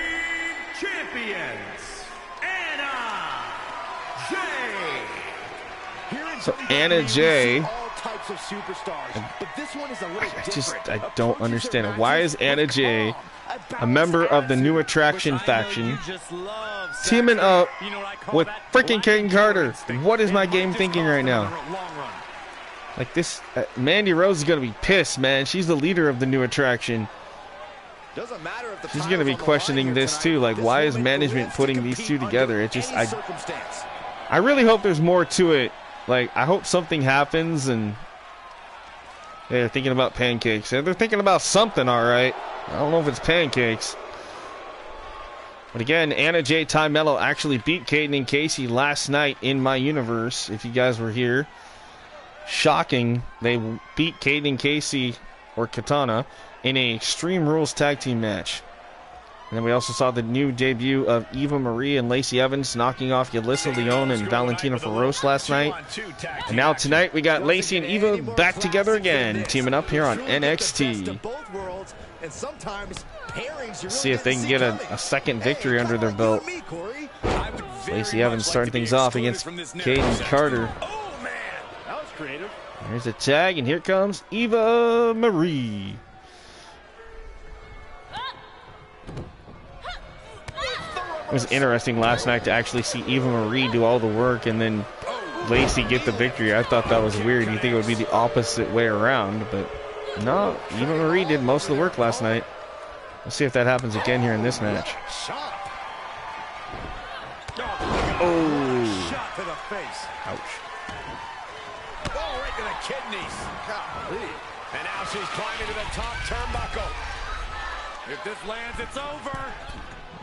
Champions, Anna Jay. So Anna Jay... All types of superstars, but this one is a little I don't understand it. Why is Anna Jay, a member of the New Attraction faction, teaming up with freaking Caden Carter? What is my game thinking right now? Like this, Mandy Rose is gonna be pissed, man. She's the leader of the New Attraction. She's gonna be questioning this too. Like, why is management putting these two together? It just, I really hope there's more to it. Like, I hope something happens and They're thinking about pancakes. They're thinking about something, all right. I don't know if it's pancakes. But again, Anna J. Ty Mello actually beat Caden and Casey last night in my universe, if you guys were here. Shocking. They beat Caden and Casey, or Katana, in a Extreme Rules tag team match. And then we also saw the new debut of Eva Marie and Lacey Evans knocking off Yelissa Leone and Valentina Feroz last night. And now tonight we got Lacey and Eva back together again, teaming up here on NXT. Let's see if they can get a second victory under their belt. Lacey Evans starting things off against Caden Carter. There's a tag, and here comes Eva Marie. It was interesting last night to actually see Eva Marie do all the work and then Lacey get the victory. I thought that was weird. You think it would be the opposite way around, but no, Eva Marie did most of the work last night. Let's see if that happens again here in this match. Oh. Shot to the face. Ouch. Oh, right to the kidneys. Golly. And now she's climbing to the top turnbuckle. If this lands, it's over.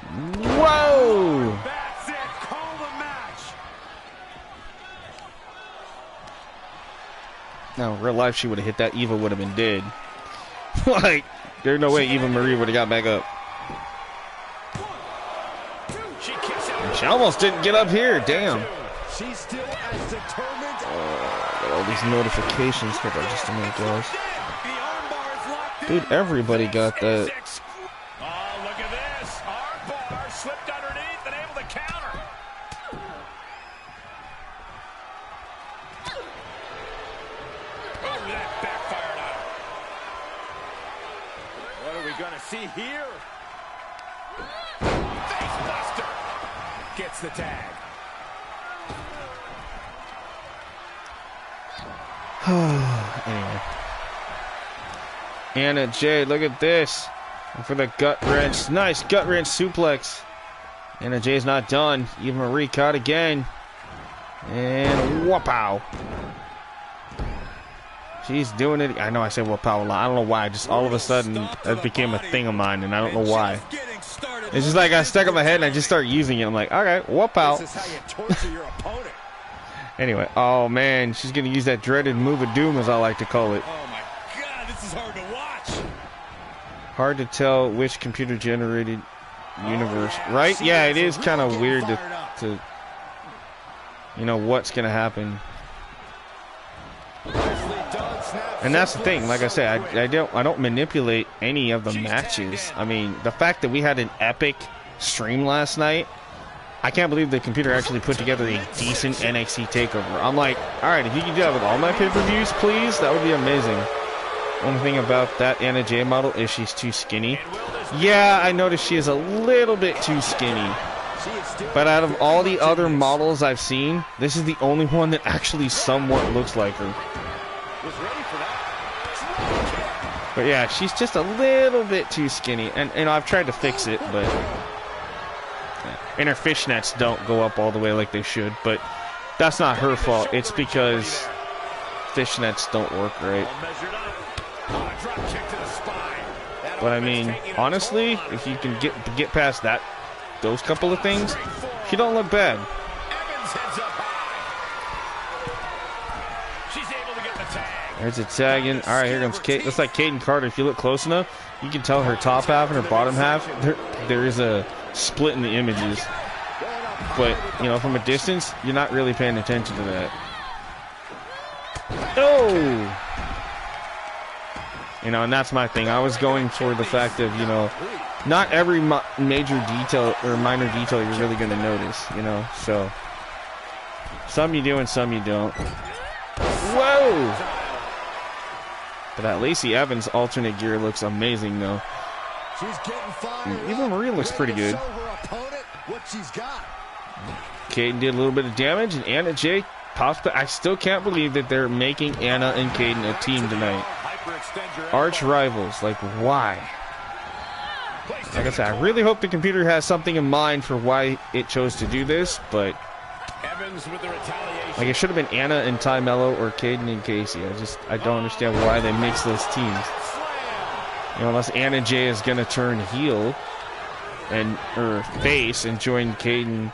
Whoa! That's it. Call the match. Now, in real life, she would have hit that. Eva would have been dead. Like, there's no way Eva Marie would have got back up. She almost didn't get up here. Damn. She's still as determined. Got all these notifications. Hold on just a minute, guys. Dude, everybody got that. Oh, look at this. Armbar slipped underneath and able to counter. Oh, that backfired on her. What are we going to see here? Face buster. Gets the tag. Anyway. Anna J, look at this. And for the gut wrench. Nice gut wrench suplex. Anna J's not done. Eva Marie caught again. And whoop-ow. She's doing it. I know I said whoop-ow a lot. I don't know why. Just all of a sudden, that became a thing of mine, and I don't know why. It's just like I stuck in my head and I just start using it. I'm like, okay, whoop-ow. This is how you torture your opponent. Anyway, oh man, she's going to use that dreaded move of doom, as I like to call it. Oh my God, this is hard to watch. Hard to tell which computer-generated universe, right? Yeah, it is kind of weird to, you know, what's going to happen. And that's the thing. Like I said, I don't manipulate any of the matches. I mean, the fact that we had an epic stream last night, I can't believe the computer actually put together a decent NXT takeover. I'm like, all right, if you can do that with all my pay-per-views, please, that would be amazing. Only thing about that Anna J model is she's too skinny. Yeah, I noticed she is a little bit too skinny. But out of all the other models I've seen, this is the only one that actually somewhat looks like her. But yeah, she's just a little bit too skinny. And I've tried to fix it, but... And her fishnets don't go up all the way like they should, but that's not her fault. It's because fishnets don't work right. But I mean, honestly, if you can get past those couple of things, she don't look bad. There's a tag in. All right, here comes Kate. Looks like Caden Carter. If you look close enough, you can tell her top half and her bottom half. There is a split in the images. But, you know, from a distance, you're not really paying attention to that. Oh! You know, and that's my thing. I was going for the fact of, you know, not every major detail or minor detail you're really going to notice, you know. So, some you do and some you don't. Whoa! But that Lacey Evans alternate gear looks amazing, though. Even Marie looks pretty good. Caden did a little bit of damage, and Anna J popped the... I still can't believe that they're making Anna and Caden a team tonight. Arch rivals. Like, why? Like I said, I really hope the computer has something in mind for why it chose to do this, but... Like, it should have been Anna and Ty Mello or Caden and Casey. I don't understand why they mix those teams. You know, unless Anna Jay is gonna turn heel or face and join Caden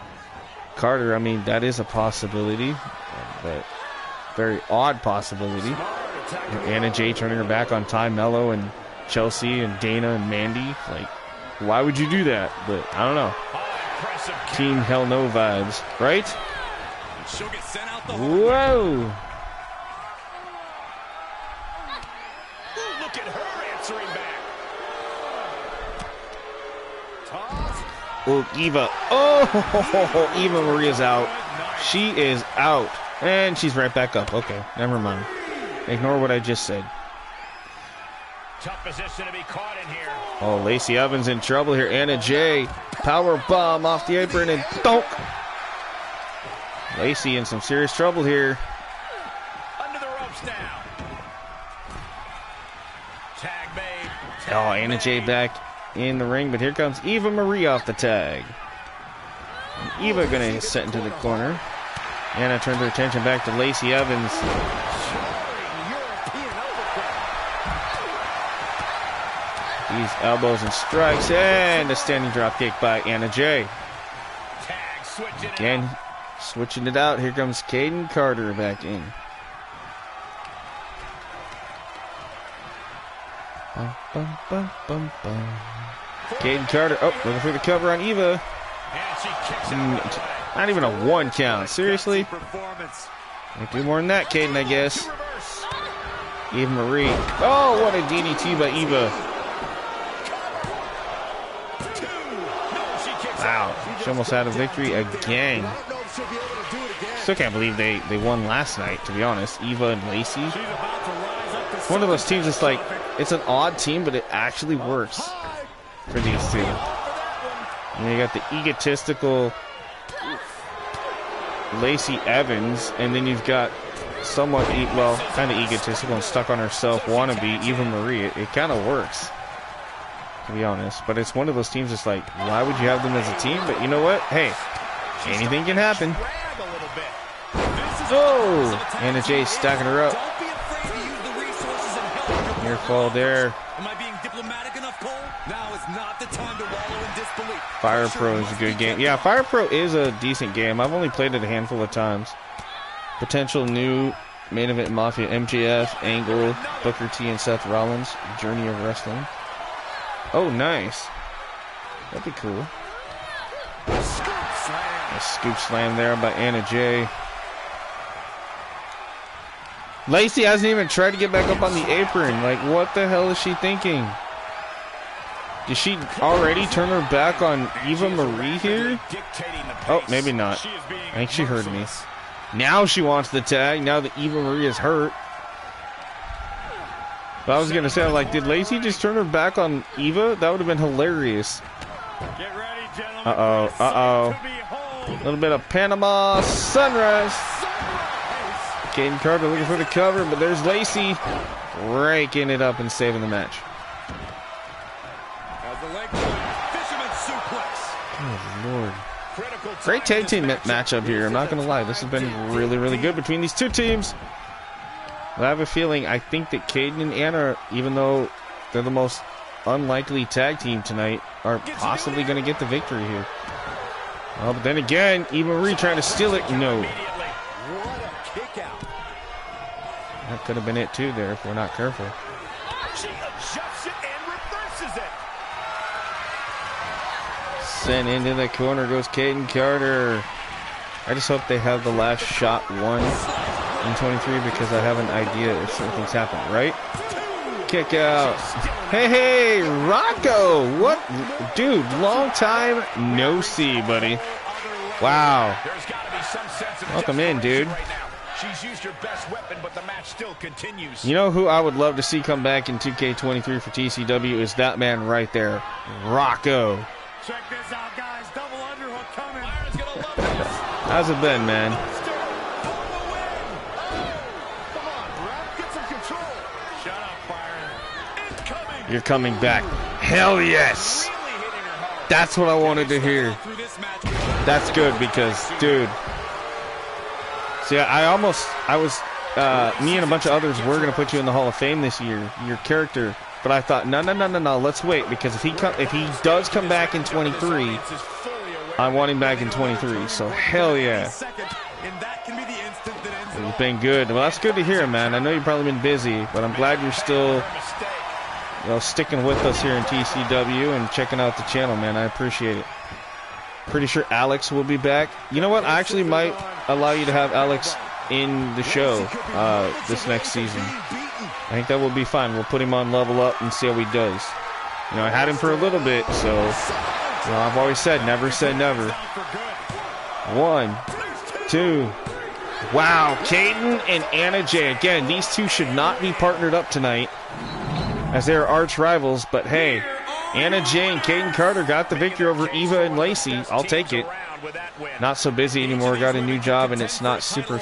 Carter. I mean, that is a possibility, but very odd possibility. You know, Anna Jay turning her back on Ty Mello and Chelsea and Dana and Mandy. Like, why would you do that? But I don't know. Team Hell No vibes, right? She'll get sent out the Whoa! Ooh, look at her answering back. Oh, Eva. Oh, Eva Maria's out. She is out. And she's right back up. Okay, never mind. Ignore what I just said. Tough position to be caught in here. Oh, Lacey Evans in trouble here. Anna Jay. Power bomb off the apron and donk. Lacey in some serious trouble here. Under the ropes now. Tag made. Oh, Anna Jay back in the ring, but here comes Eva Marie off the tag. And Eva gonna get set into the corner. Anna turns her attention back to Lacey Evans. These elbows and strikes, and a standing drop kick by Anna Jay. Again, switching it out. Here comes Caden Carter back in. Bum, bum, bum, bum, bum. Caden Carter, oh, looking for the cover on Eva. Not even a 1 count. Seriously? Can't do more than that, Caden, I guess. Eva Marie. Oh, what a DDT by Eva. Wow, she almost had a victory again. Still can't believe they won last night, to be honest. Eva and Lacey. It's one of those teams that's like, it's an odd team, but it actually works for these two. And you got the egotistical Lacey Evans, and then you've got somewhat, well, kind of egotistical and stuck on herself wannabe Eva Marie. It kind of works, to be honest. But it's one of those teams that's like, why would you have them as a team? But you know what? Hey, anything can happen. Oh! Anna Jay stacking her up. Near fall there. Am I being diplomatic enough, Cole? Now is not the time to wallow in disbelief. Fire Pro is a good game. Yeah, Fire Pro is a decent game. I've only played it a handful of times. Potential new main event Mafia, MJF, Angle, Booker T, and Seth Rollins. Journey of Wrestling. Oh, nice. That'd be cool. A scoop slam there by Anna Jay. Lacey hasn't even tried to get back up on the apron. Like, what the hell is she thinking? Did she already turn her back on Eva Marie here? Oh, maybe not. I think she heard me. Now she wants the tag, now that Eva Marie is hurt. But I was going to say, like, did Lacey just turn her back on Eva? That would have been hilarious. Uh-oh, uh-oh. A little bit of Panama Sunrise. Caden Carter looking for the cover, but there's Lacey raking it up and saving the match. Oh, Lord. Great tag team matchup here. I'm not going to lie. This has been really, really good between these two teams. I have a feeling, I think that Caden and Anna, even though they're the most unlikely tag team tonight, are possibly going to get the victory here. Oh, but then again, Eva Marie trying to steal it. No. That could have been it too there if we're not careful. She adjusts it and reverses it. Sent into the corner goes Caden Carter. I just hope they have the last shot won in 23 because I have an idea if something's happened, right? Kick out. Hey, Rocco. What? Dude, long time no see, buddy. Wow. Welcome in, dude. She's used her best weapon, but the match still continues. You know who I would love to see come back in 2K23 for TCW is that man right there, Rocco. Check this out, guys. Double underhook coming. Byron's gonna love this. How's it been, man? Come on, Brad, get some control. Shut up, Byron. Incoming. You're coming back. Hell yes. Really hitting her hard. That's what I wanted to hear. Through this match. That's good because, dude, So yeah, me and a bunch of others were gonna put you in the Hall of Fame this year, your character. But I thought, no, let's wait, because if he does come back in 23, I want him back in 23. So hell yeah. It's been good. Well, that's good to hear, man. I know you've probably been busy, but I'm glad you're still, sticking with us here in TCW and checking out the channel, man. I appreciate it. Pretty sure Alex will be back. You know what? I actually might allow you to have Alex in the show this next season. I think that will be fine. We'll put him on level up and see how he does. I had him for a little bit, so I've always said never say never. 1, 2. Wow, Caden and Anna Jay. Again, these two should not be partnered up tonight, as they are arch rivals. But hey, Anna Jay and Caden Carter got the victory over Eva and Lacey. I'll take it. Not so busy anymore. Got a new job, and it's not super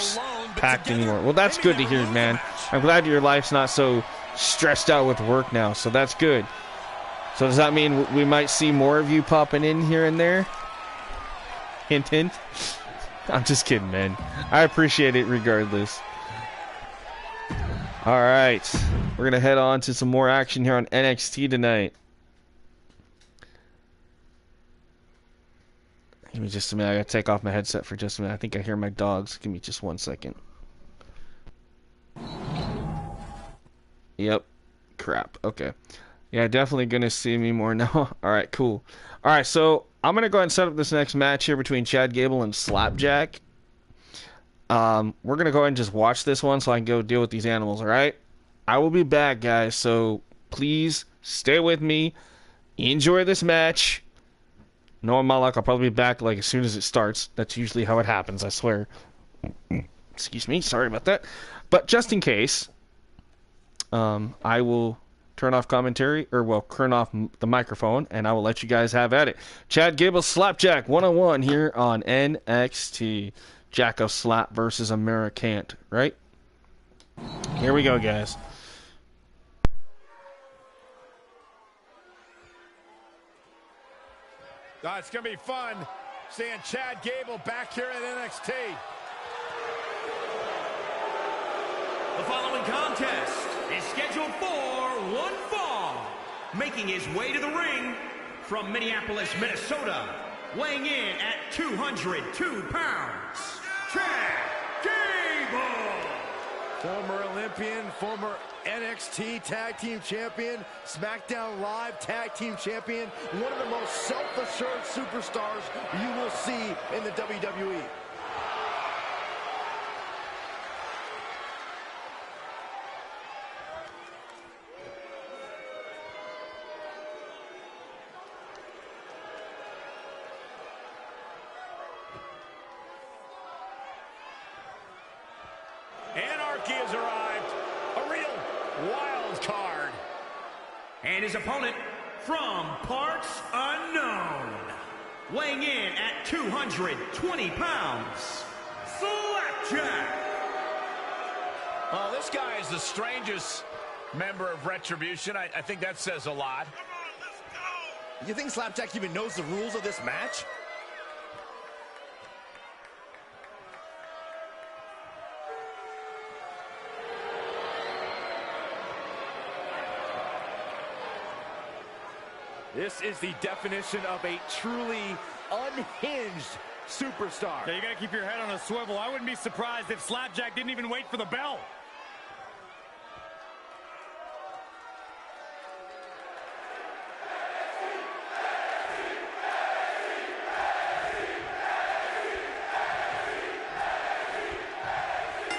packed anymore. Well, that's good to hear, man. I'm glad your life's not so stressed out with work now, so that's good. So does that mean we might see more of you popping in here and there? Hint, hint. I'm just kidding, man. I appreciate it regardless. All right. We're going to head on to some more action here on NXT tonight. Give me just a minute. I got to take off my headset for just a minute. I think I hear my dogs. Give me just 1 second. Yep. Crap. Okay. Yeah, definitely going to see me more now. All right, cool. All right, so I'm going to go ahead and set up this next match here between Chad Gable and Slapjack. We're going to go ahead and just watch this one so I can go deal with these animals, all right? I will be back, guys, so please stay with me. Enjoy this match. Knowing my luck, I'll probably be back as soon as it starts. That's usually how it happens, I swear. Excuse me, sorry about that. But just in case, I will turn off commentary, turn off the microphone, and I will let you guys have at it. Chad Gable Slapjack 101 here on NXT. Jacko Slap versus Americant, right? Here we go, guys. It's going to be fun seeing Chad Gable back here at NXT. The following contest is scheduled for one fall. Making his way to the ring from Minneapolis, Minnesota, weighing in at 202 pounds, Chad Gable. Former Olympian, former NXT Tag Team Champion, SmackDown Live Tag Team Champion, one of the most self-assured superstars you will see in the WWE. Anarchy has arrived. A real wild card. And his opponent from parts unknown, weighing in at 220 pounds, Slapjack. Oh, this guy is the strangest member of Retribution. I think that says a lot. You think Slapjack even knows the rules of this match? This is the definition of a truly unhinged superstar. Yeah, you gotta keep your head on a swivel. I wouldn't be surprised if Slapjack didn't even wait for the bell.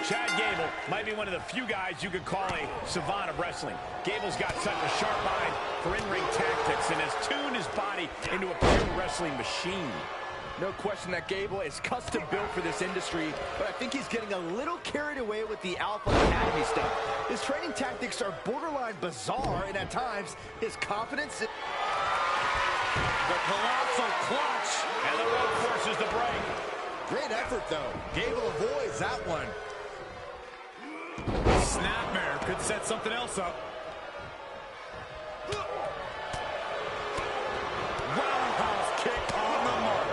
Chad Gable might be one of the few guys you could call a savant of wrestling. Gable's got such a sharp mind for in-ring tactics and has tuned his body into a pure wrestling machine. No question that Gable is custom built for this industry, but I think he's getting a little carried away with the Alpha Academy stuff. His training tactics are borderline bizarre, and at times, his confidence... The colossal clutch, and the rope forces the break. Great effort, though. Gable avoids that one. Snapmare could set something else up. Roundhouse kick on the mark.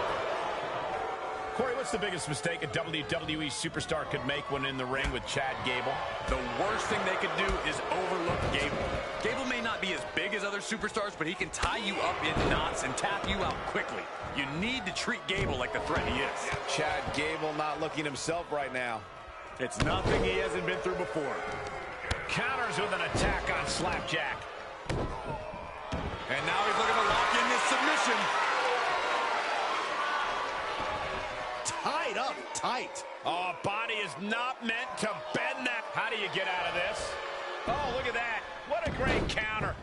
Corey, what's What's the biggest mistake a WWE superstar could make when in the ring with Chad Gable? The worst thing they could do is overlook Gable. Gable may not be as big as other superstars, but he can tie you up in knots and tap you out quickly. You need to treat Gable like the threat he is. Chad Gable not looking himself right now. It's nothing he hasn't been through before. Counters with an attack on Slapjack. And now he's looking to lock in this submission. Tied up tight. Oh, body is not meant to bend that. How do you get out of this? Oh, look at that. What a great counter.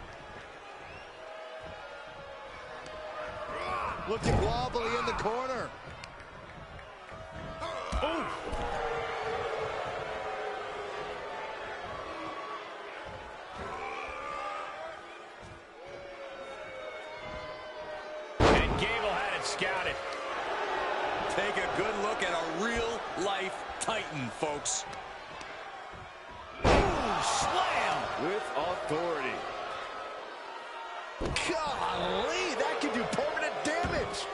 Looking wobbly in the corner. Ooh. And Gable had it scouted. Take a good look at a real-life Titan, folks. Ooh, slam with authority. Golly, that can do permanent damage.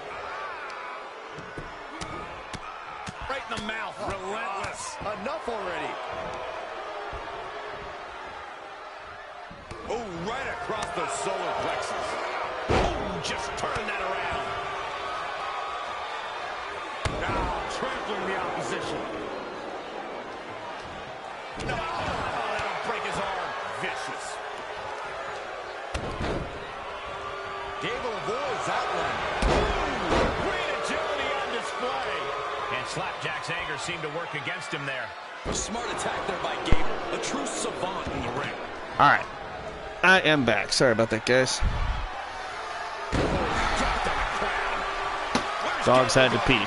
Right in the mouth. Relentless. Enough already. Oh, right across the solar plexus. Oh, just turn that around. Now trampling the opposition. No, that'll break his arm. Vicious. Gable avoids that one. Great agility on display. And Slapjack's anger seemed to work against him there. A smart attack there by Gable. A true savant in the ring. All right, I am back. Sorry about that, guys. Dogs had to pee.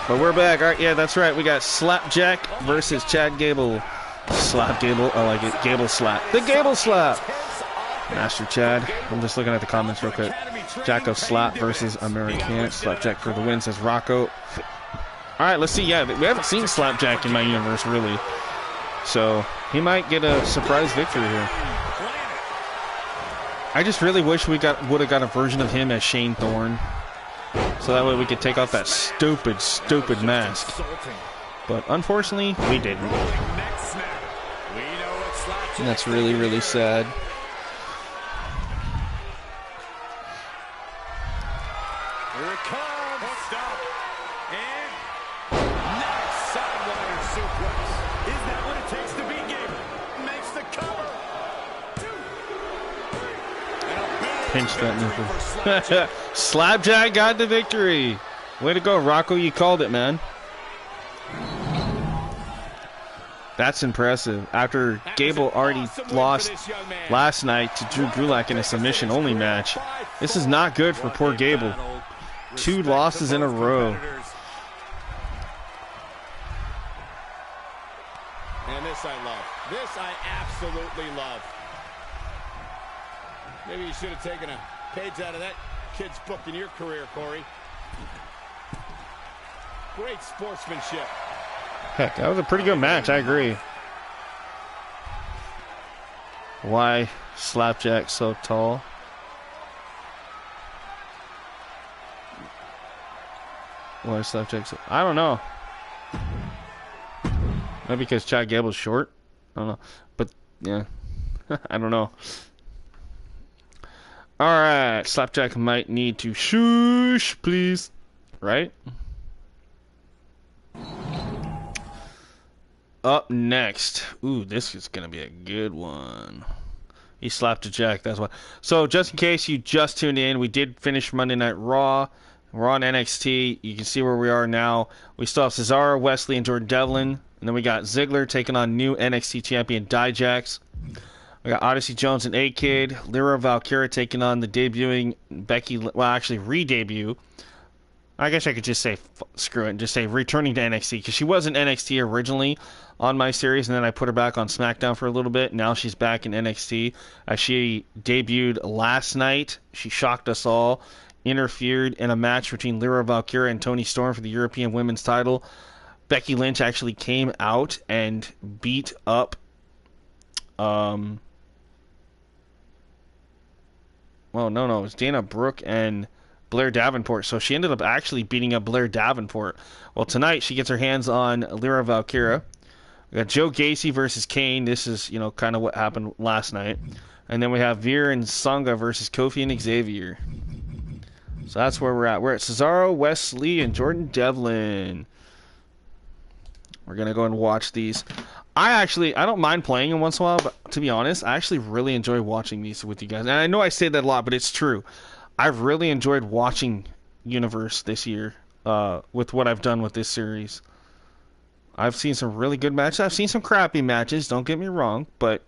But we're back. All right, yeah, that's right. We got Slapjack versus Chad Gable. Slap Gable. I like it. Gable slap. The Gable slap. Master Chad. I'm just looking at the comments real quick. Jacko slap versus American. Slapjack for the win, says Rocco. All right, let's see. Yeah, we haven't seen Slapjack in my universe, really. So he might get a surprise victory here. I just really wish we would have got a version of him as Shane Thorne. So that way we could take off that stupid mask. But unfortunately, we didn't. And that's really, really sad. Here it comes. Hooked up. And nice sidewire suplex. Is that what it takes to beat Gable? Makes the cover. 2, 3. Pinch that nipple. Slapjack got the victory. Way to go, Rocco. You called it, man. That's impressive. After Gable already lost last night to Drew Gulak in a submission-only match, this is not good for poor Gable. 2 losses in a row. And this I love. This I absolutely love. Maybe you should have taken a page out of that kid's book in your career, Corey. Great sportsmanship. Heck, that was a pretty good match. I agree. Why Slapjack so tall? Why Slapjack so... I don't know. Maybe because Chad Gable's short? I don't know. But, yeah. I don't know. Alright. Slapjack might need to shush, please. Right? Up next. Ooh, this is going to be a good one. He slapped a jack, that's why. So, just in case you just tuned in, we did finish Monday Night Raw. We're on NXT. You can see where we are now. We still have Cesaro, Wesley, and Jordan Devlin. And then we got Ziggler taking on new NXT champion Dijak. We got Odyssey Jones and A-Kid. Lyra Valkyria taking on the debuting Becky... Well, actually, re-debut. I guess I could just say screw it and just say returning to NXT, because she was in NXT originally on my series, and then I put her back on SmackDown for a little bit. Now she's back in NXT. She debuted last night. She shocked us all. Interfered in a match between Lyra Valkyria and Toni Storm for the European Women's title. Becky Lynch actually came out and beat up well, no, it was Dana Brooke and Blair Davenport. So she ended up actually beating up Blair Davenport. Well, tonight she gets her hands on Lyra Valkyria. We got Joe Gacy versus Kane. This is, you know, kind of what happened last night. And then we have Veer and Sangha versus Kofi and Xavier. So that's where we're at. We're at Cesaro, Wesley, and Jordan Devlin. We're going to go and watch these. I don't mind playing them once in a while, but to be honest, I actually really enjoy watching these with you guys. And I know I say that a lot, but it's true. I've really enjoyed watching Universe this year with what I've done with this series. I've seen some really good matches. I've seen some crappy matches, don't get me wrong, but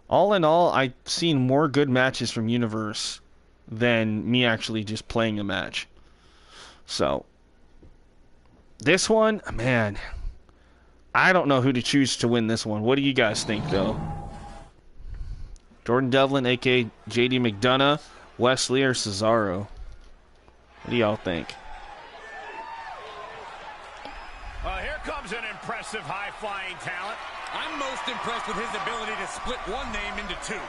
all in all, I've seen more good matches from Universe than me actually just playing a match. So, this one, man, I don't know who to choose to win this one. What do you guys think, though? Jordan Devlin, a.k.a. JD McDonough, Wesley, or Cesaro? What do y'all think? Here comes an impressive high-flying talent. I'm most impressed with his ability to split one name into two.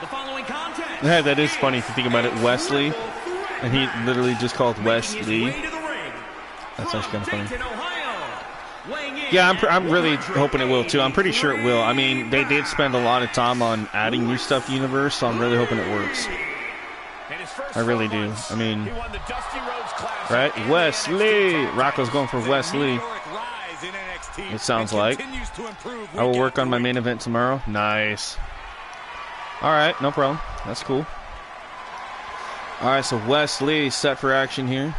The following contest. Yeah, that is funny to think about it. Wesley, and he literally just called Wesley. That's actually kind of funny. Yeah, I'm really hoping it will too. I'm pretty sure it will. I mean, they did spend a lot of time on adding new stuff to Universe, so I'm really hoping it works. I really do. I mean, right? Wesley! Rocco's going for Wesley. It sounds like. I will work on my main event tomorrow. Nice. Alright, no problem. That's cool. Alright, so Wesley set for action here.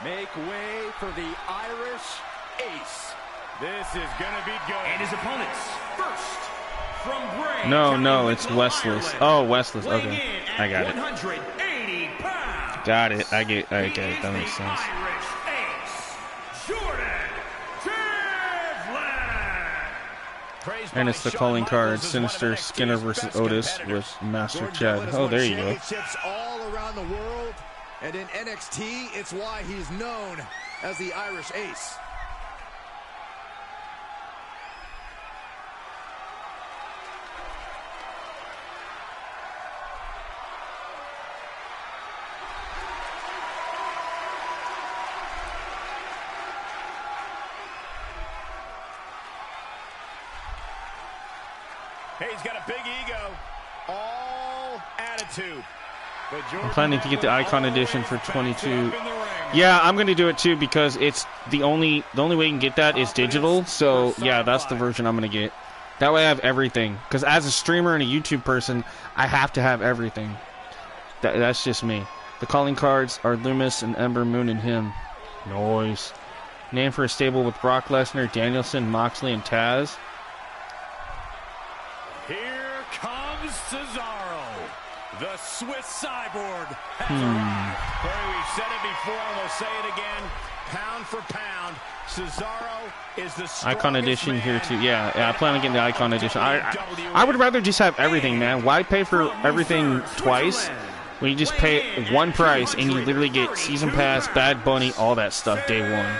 Make way for the Irish Ace. This is going to be good. And his opponents, first, from Bray. No, it's Wesley's. Oh, Wesley's. Okay. I got it. 180 pounds. Got it. I get it. That makes sense. Irish Ace, Jordan Devlin. And it's the calling card, Sinister Skinner versus Otis with Master Chad. Oh, there you go. Championships all around the world. And in NXT, it's why he's known as the Irish Ace. Hey, he's got a big ego. All attitude. I'm planning to get the Icon Edition for 22. Yeah, I'm going to do it too because it's the only way you can get that is digital. So, yeah, that's the version I'm going to get. That way I have everything. Because as a streamer and a YouTube person, I have to have everything. That's just me. The calling cards are Loomis and Ember Moon and him. Noise. Name for a stable with Brock Lesnar, Danielson, Moxley, and Taz. Here comes Cesaro. The Swiss Cyborg. We've said it before and we'll say it again. Pound for pound, Cesaro is the Icon Edition here too. Yeah, I plan on getting the Icon Edition. I would rather just have everything, man. Why pay for everything twice when you just pay one price and you literally get Season Pass, Bad Bunny, all that stuff day one.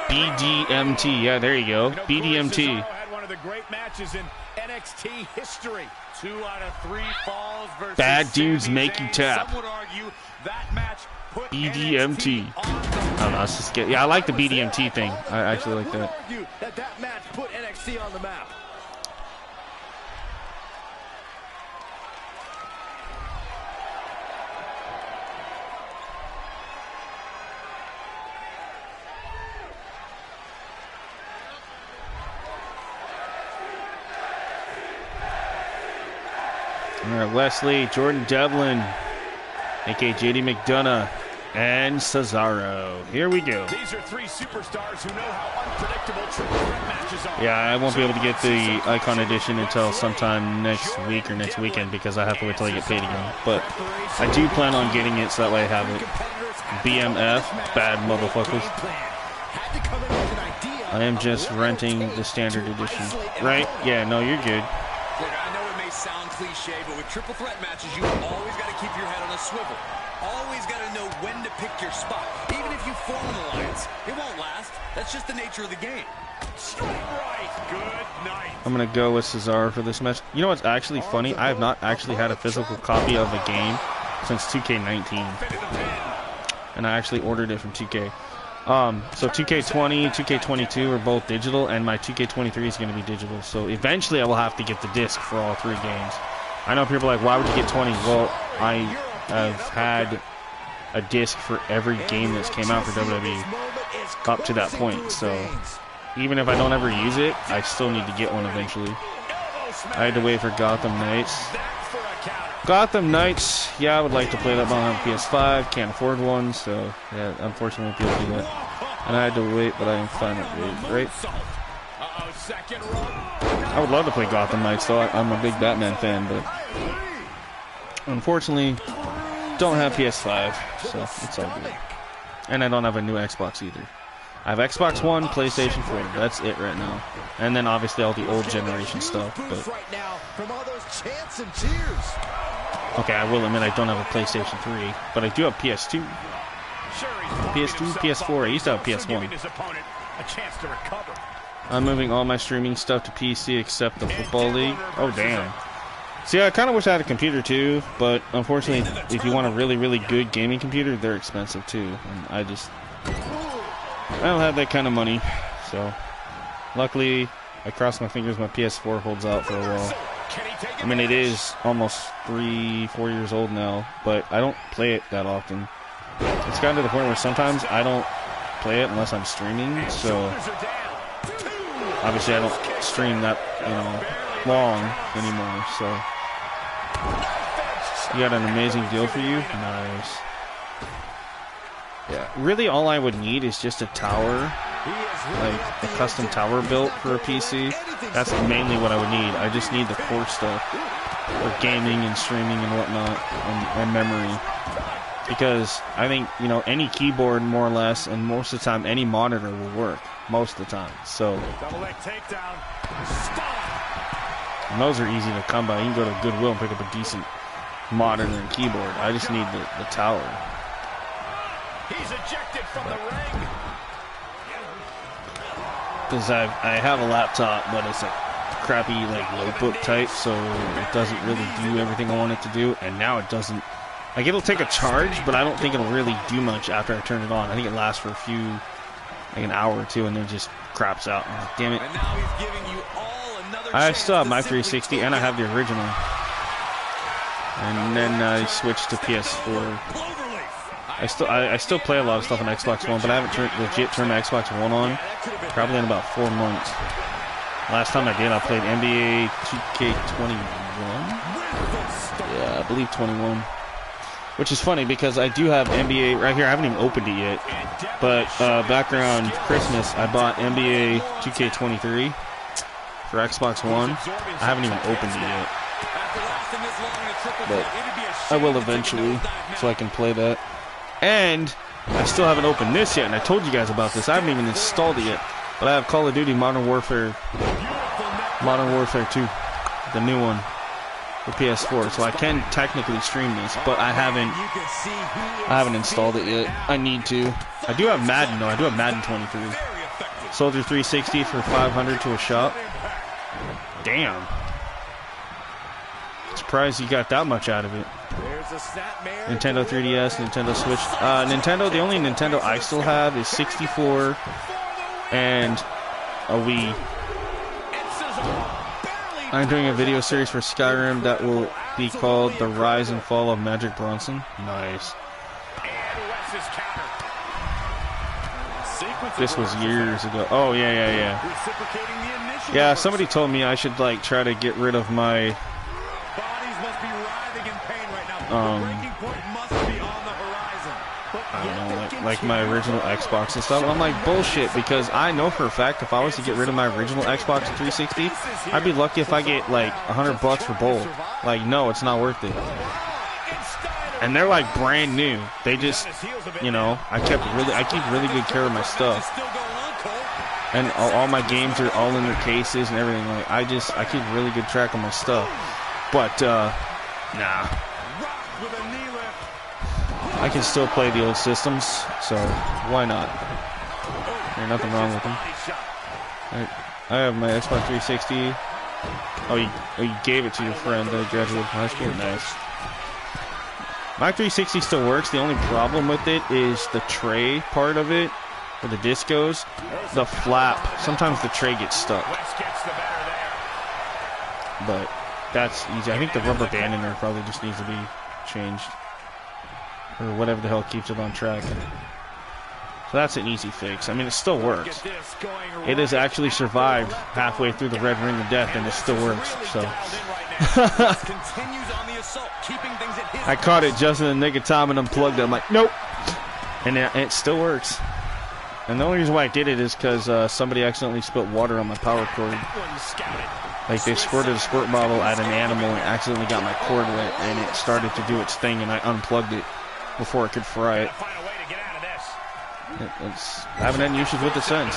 BDMT. Yeah, there you go. BDMT. Had one of the great matches in NXT history. 2 out of 3 falls versus Bad dudes make you tap. Some would argue that match put BDMT. I don't know. Let's just get. Yeah, I like the BDMT thing. I actually like that. Argue that match put NXT on the map. All right, Wesley, Jordan Devlin, a.k.a. JD McDonough, and Cesaro. Here we go. These are 3 superstars who know how unpredictable triple threat matches are. Yeah, I won't be able to get the Icon Edition until sometime next week or next weekend because I have to wait till I get paid again. But I do plan on getting it so that way I have it. BMF, bad motherfuckers. Had to come in with an idea I am just renting the standard edition. Right? Yeah, no, you're good. Look, I know it may sound cliche, but with triple threat matches, you always got to keep your head on a swivel. Always got to know when to pick your spot. Even if you form an alliance, it won't last. That's just the nature of the game. Straight right. Good night. I'm going to go with Cesaro for this match. You know what's actually funny? I have not actually had a physical copy of a game since 2K19. And I actually ordered it from 2K. So 2K20, 2K22 are both digital, and my 2K23 is going to be digital. So eventually I will have to get the disc for all 3 games. I know people are like, why would you get 20? Well, I have had a disc for every game that's came out for WWE up to that point. So even if I don't ever use it, I still need to get one eventually. I had to wait for Gotham Knights. Gotham Knights, yeah, I would like to play that, but I don't have a PS5, can't afford one, so yeah, unfortunately people do that. And I had to wait, but I am fine with wait, right? I would love to play Gotham Knights, though. I'm a big Batman fan, but unfortunately, don't have PS5, so it's all good. And I don't have a new Xbox either. I have Xbox One, PlayStation 4. That's it right now. And then obviously all the old generation stuff. But okay, I will admit I don't have a PlayStation 3, but I do have PS2. PS2, PS4. I used to have PS1. I'm moving all my streaming stuff to PC except the Football League. Oh, damn. See, I kind of wish I had a computer too, but unfortunately, if you want a really, really good gaming computer, they're expensive too. And I don't have that kind of money. So, luckily, I cross my fingers my PS4 holds out for a while. I mean, it is almost 3-4 years old now, but I don't play it that often. It's gotten to the point where sometimes I don't play it unless I'm streaming, so obviously I don't stream that, long anymore, so you got an amazing deal for you? Nice. Yeah, really all I would need is just a tower, like a custom tower built for a PC. That's mainly what I would need. I just need the core stuff for gaming and streaming and whatnot, and memory. Because I think, any keyboard more or less, and most of the time any monitor will work, most of the time. So, and those are easy to come by. You can go to Goodwill and pick up a decent monitor and keyboard. I just need the tower. He's ejected from the ring. Because I have a laptop, but it's a crappy notebook type, so it doesn't really do everything I want it to do. And now it doesn't. It'll take a charge, but I don't think it'll really do much after I turn it on. I think it lasts for an hour or two, and then it just craps out. I'm like, damn it. I still have my 360, and I have the original. And then I switched to PS4. I still play a lot of stuff on Xbox One, but I haven't legit turned my Xbox One on probably in about 4 months. Last time I did, I played NBA 2k21. Yeah, I believe 21. Which is funny because I do have NBA right here. I haven't even opened it yet. But back around Christmas, I bought NBA 2k23 for Xbox One. I haven't even opened it yet. But I will eventually, so I can play that. And I still haven't opened this yet, and I told you guys about this. I haven't even installed it yet. But I have Call of Duty Modern Warfare 2, the new one for PS4. So I can technically stream this, but I haven't installed it yet. I need to. I do have Madden though. I do have Madden 23. Soldier 360 for 500 to a shop. Damn. Surprised you got that much out of it. Nintendo 3DS, Nintendo Switch. The only Nintendo I still have is 64 and a Wii. I'm doing a video series for Skyrim that will be called The Rise and Fall of Magic Bronson. Nice. This was years ago. Oh, yeah. Yeah, somebody told me I should try to get rid of my I don't know, like my original Xbox and stuff. And I'm like, bullshit, because I know for a fact if I was to get rid of my original Xbox 360, I'd be lucky if I get $100 for both. No, it's not worth it. And they're brand new. They just, I keep really good care of my stuff. And all my games are all in their cases and everything. Like I keep really good track of my stuff. But nah. I can still play the old systems, so why not? There's nothing wrong with them. I have my Xbox 360. Oh, you gave it to your friend that graduated from high school. Nice. My 360 still works. The only problem with it is the tray part of it, where the disc goes. The flap. Sometimes the tray gets stuck. But that's easy. I think the rubber band in there probably just needs to be changed, or whatever the hell keeps it on track. So that's an easy fix. I mean, it still works. It has actually survived halfway through the red ring of death, and it still works. So I caught it just in the nick of time and unplugged it. I'm like, nope, and it still works. And the only reason why I did it is because somebody accidentally spilt water on my power cord. Like they squirted a squirt bottle at an animal and accidentally got my cord wet, and it started to do its thing, and I unplugged it before it could fry it. I haven't had any issues with it since.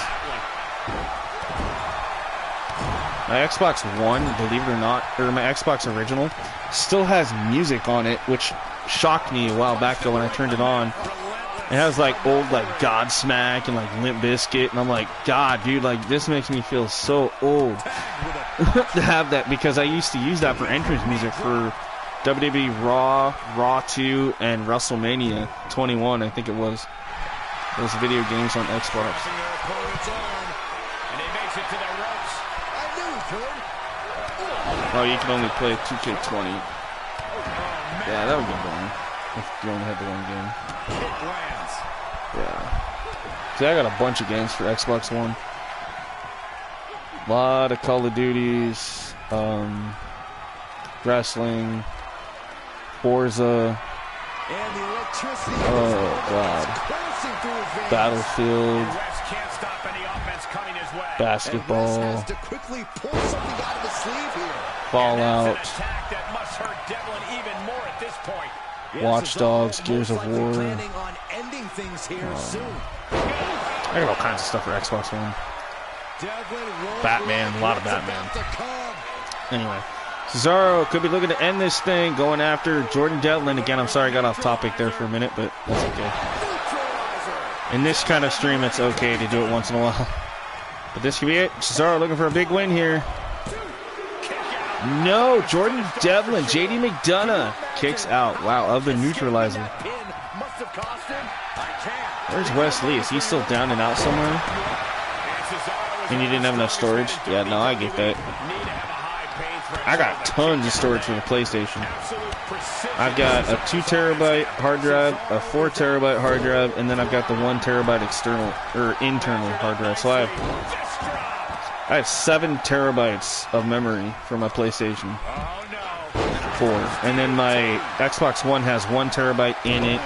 My Xbox One, believe it or not, or my Xbox original, still has music on it, which shocked me a while back ago when I turned it on. It has like old like Godsmack and like Limp Bizkit, and I'm like, God, dude, like this makes me feel so old to have that, because I used to use that for entrance music for WWE Raw, Raw 2, and WrestleMania 21, I think it was. Those video games on Xbox. Oh, you can only play 2k20. Yeah, that would be boring if you only had the one game. Yeah. See, I got a bunch of games for Xbox One. A lot of Call of Duties, wrestling, Forza. Oh God. Battlefield, basketball, Fallout, Watch Dogs, Gears of War. I got all kinds of stuff for Xbox One. Batman, a lot of Batman. Anyway, Cesaro could be looking to end this thing, going after Jordan Devlin. Again, I'm sorry I got off topic there for a minute, but that's okay. In this kind of stream, it's okay to do it once in a while. But this could be it. Cesaro looking for a big win here. No, Jordan Devlin, JD McDonough kicks out. Wow, of the neutralizer. Where's Wes Lee? Is he still down and out somewhere? And you didn't have enough storage? Yeah, no, I get that. I got tons of storage for the PlayStation. I've got a 2 terabyte hard drive, a 4 terabyte hard drive, and then I've got the 1 terabyte external or internal hard drive. So I have 7 terabytes of memory for my PlayStation 4, and then my Xbox One has 1 terabyte in it,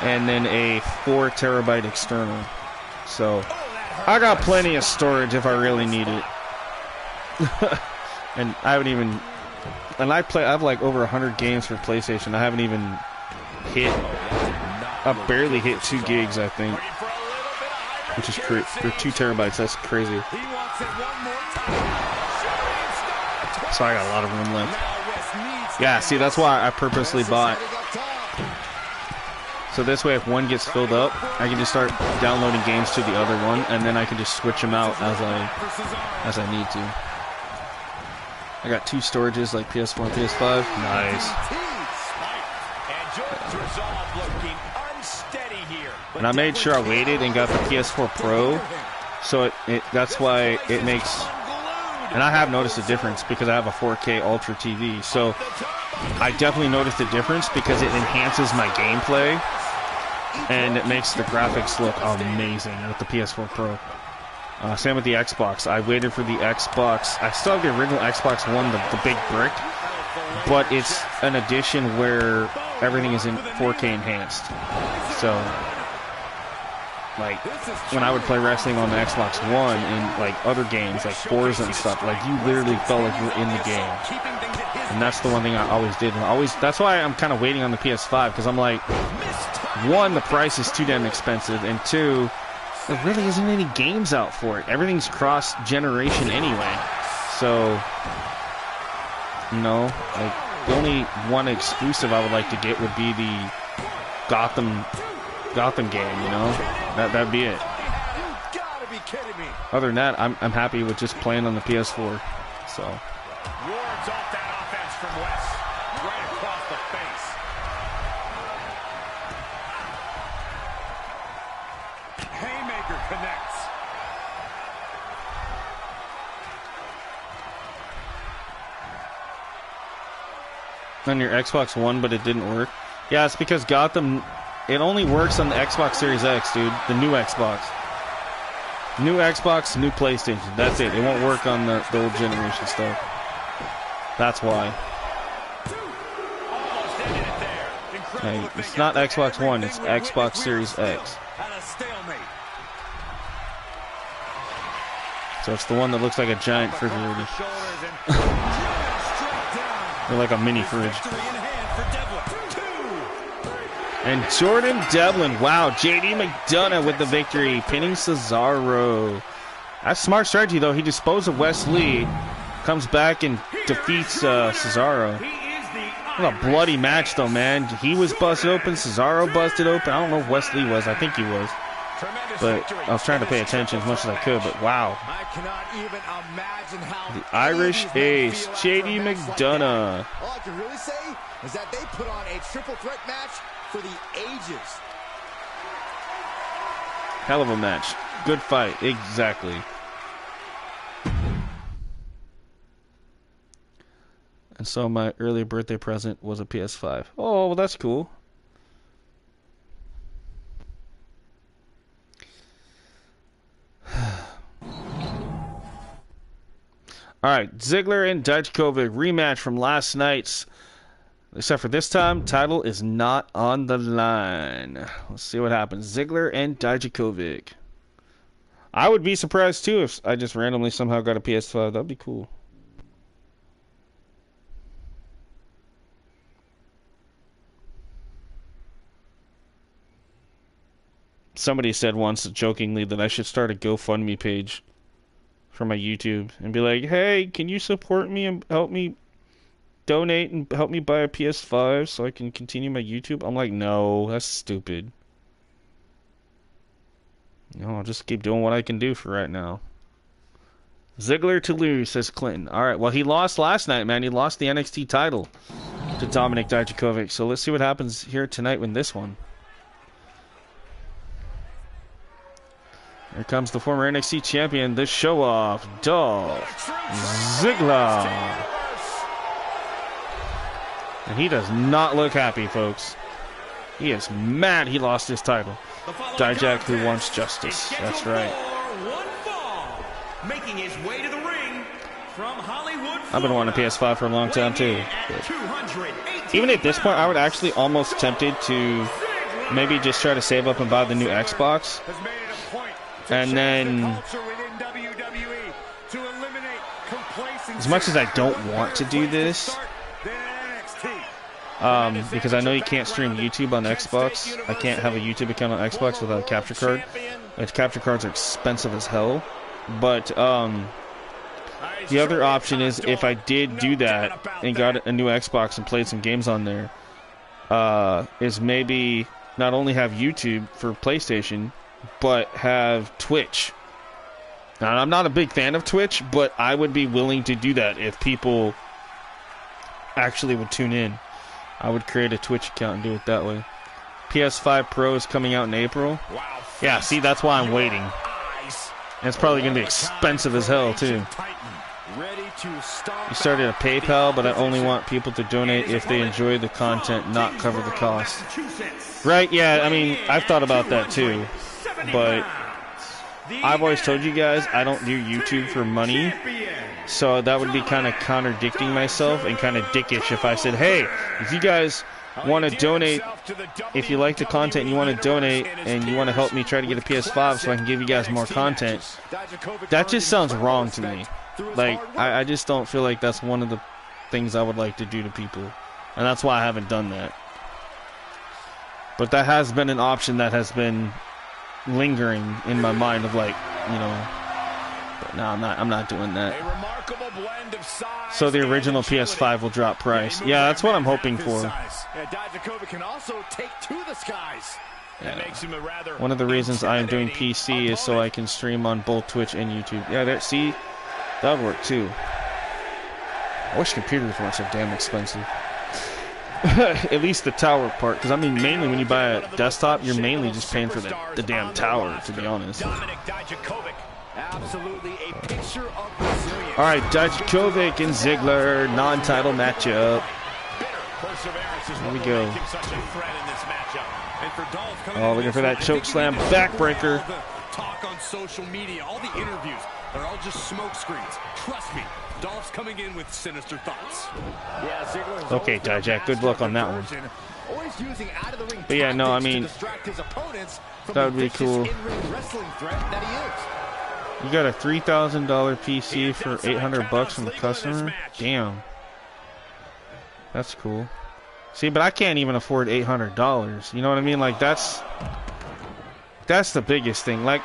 and then a 4 terabyte external. So I got plenty of storage if I really need it. And I haven't even, and I have like over 100 games for PlayStation. I haven't even hit, I barely hit 2 gigs, I think, which is or 2 terabytes. That's crazy. So I got a lot of room left. Yeah, see, that's why I purposely bought. So this way, if one gets filled up, I can just start downloading games to the other one, and then I can just switch them out as I need to. I got 2 storages like PS4 and PS5. Nice. And I made sure I waited and got the PS4 Pro, so that's why it makes. And I have noticed a difference because I have a 4K Ultra TV. So I definitely noticed a difference because it enhances my gameplay and it makes the graphics look amazing with the PS4 Pro. Same with the Xbox. I waited for the Xbox. I still have the original Xbox One, the big brick, but it's an edition where everything is in 4K enhanced. So, like, when I would play wrestling on the Xbox One and, like, other games, like Forza and stuff, like, you literally felt like you were in the game. And that's the one thing I always did. And that's why I'm kind of waiting on the PS5, because I'm like, 1, the price is too damn expensive, and 2, there really isn't any games out for it. Everything's cross-generation anyway. So, you know, like, the only one exclusive I would like to get would be the Gotham game, you know? That'd be it. You gotta be kidding me. Other than that, I'm happy with just playing on the PS4. So, Wards off that offense from Wes. Right across the face. Haymaker connects. on your Xbox One, but it didn't work. Yeah, it's because Gotham, it only works on the Xbox Series X, dude. The new Xbox. New Xbox, new PlayStation. That's it. It won't work on the old generation stuff. That's why. Hey, it's not Xbox One, it's Xbox Series X. So it's the one that looks like a giant refrigerator. Or like a mini fridge. And Jordan Devlin, wow, JD McDonough with the victory, pinning Cesaro. That's smart strategy, though. He disposed of Wes Lee, comes back and defeats Cesaro. What a bloody match, though, man. He was busted open, Cesaro busted open. I don't know if Wes Lee was. I think he was. But I was trying to pay attention as much as I could, but wow. I cannot even imagine how The Irish Ace, JD McDonough. All I can really say is that they put on a triple threat match for the ages. Hell of a match. Good fight. Exactly. And so my early birthday present was a PS5. Oh, well, that's cool. Alright, Ziggler and Dijakovic rematch from last night's. Except for this time, title is not on the line. Let's see what happens. Ziggler and Dijakovic. I would be surprised too if I just randomly somehow got a PS5. That'd be cool. Somebody said once jokingly that I should start a GoFundMe page for my YouTube and be like, hey, can you support me and help me donate and help me buy a PS5 so I can continue my YouTube? I'm like, no, that's stupid. No, I'll just keep doing what I can do for right now. Ziggler to lose, says Clinton. Alright, well, he lost last night, man. He lost the NXT title to Dominic Dijakovic. So let's see what happens here tonight with this one. Here comes the former NXT champion, the show-off, Dolph Ziggler. And he does not look happy, folks. He is mad he lost his title. Dijak who wants justice. That's right. Making his way to the ring from Hollywood, I've been wanting a PS5 for a long time, too. But even at this point, I would actually almost tempted to maybe just try to save up and buy the new Xbox. And then, as much as I don't want to do this, because I know you can't stream YouTube on Xbox. I can't have a YouTube account on Xbox without a capture card. And capture cards are expensive as hell. But the other option is if I did do that and got a new Xbox and played some games on there, is maybe not only have YouTube for PlayStation, but have Twitch. Now, I'm not a big fan of Twitch, but I would be willing to do that if people actually would tune in. I would create a Twitch account and do it that way. PS5 Pro is coming out in April. Yeah, see, that's why I'm waiting. And it's probably going to be expensive as hell, too. We started a PayPal, but I only want people to donate if they enjoy the content, not cover the cost. Right, yeah, I mean, I've thought about that, too. But I've always told you guys I don't do YouTube for money, so that would be kind of contradicting myself and kind of dickish if I said, hey, if you guys want to donate, if you like the content and you want to donate and you want to help me try to get a PS5 so I can give you guys more content, that just sounds wrong to me. Like, I just don't feel like that's one of the things I would like to do to people, and that's why I haven't done that. But that has been an option that has been lingering in my mind of like, you know. But no, I'm not doing that. A remarkable blend of size. So the original PS5 will drop price. Yeah, that's what I'm hoping for. Dijakovic can also take to the skies. That makes him a rather One of the reasons I am doing PC is so I can stream on both Twitch and YouTube. Yeah, there. See, that would work too. I wish computers weren't so damn expensive. At least the tower part, because I mean, mainly when you buy a desktop, you're mainly just paying for the damn tower, to be honest. Absolutely a picture of resilience. All right, Dijakovic and Ziggler, non-title matchup. Here we go. Oh, looking for that choke slam backbreaker. Talk on social media, all the interviews, they're all just smoke screens. Trust me, Dolph's coming in with sinister thoughts. Yeah, Ziggler's Okay, Dijak, good luck on that one. Always using out of the ring But yeah, no, I mean, that would be cool. wrestling threat that he is. You got a $3,000 PC for $800 from the customer? Damn. That's cool. See, but I can't even afford $800. You know what I mean? Like, that's the biggest thing. Like,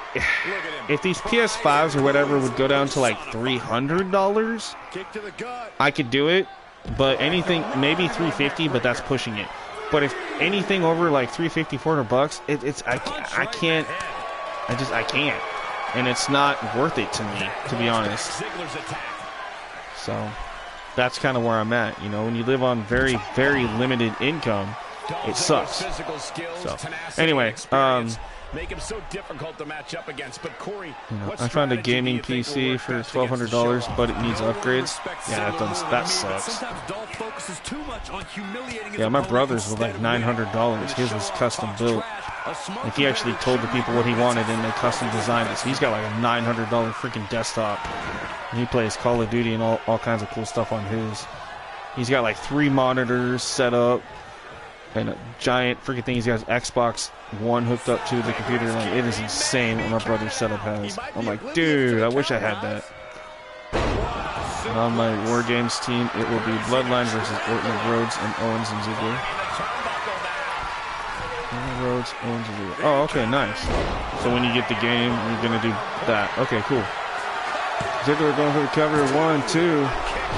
if these PS5s or whatever would go down to like $300, I could do it. But anything, maybe $350, but that's pushing it. But if anything over like $350, $400, I can't. I can't. And it's not worth it to me, to be honest. So that's kind of where I'm at. You know, when you live on very, very limited income, it sucks. So anyway, make him so difficult to match up against. But Corey, you know, I found a gaming PC for $1,200, but it needs upgrades. Yeah, that sucks. Yeah, my brother's was like $900. His was custom built. Like, he actually told the people what he wanted and they custom designed it. So he's got like a $900 freaking desktop. And he plays Call of Duty and all kinds of cool stuff on his. He's got like 3 monitors set up and a giant freaking thing. He's got his Xbox One hooked up to the computer. Like, it is insane what my brother's setup has. I'm like, dude, I wish I had that. And on my War Games team, it will be Bloodline versus Orton, Rhodes, and Owens and Ziggler. Rhodes, Owens, and Ziggler. Oh, okay, nice. So when you get the game, you're gonna do that. Okay, cool. Ziggler going for the cover. 1, 2.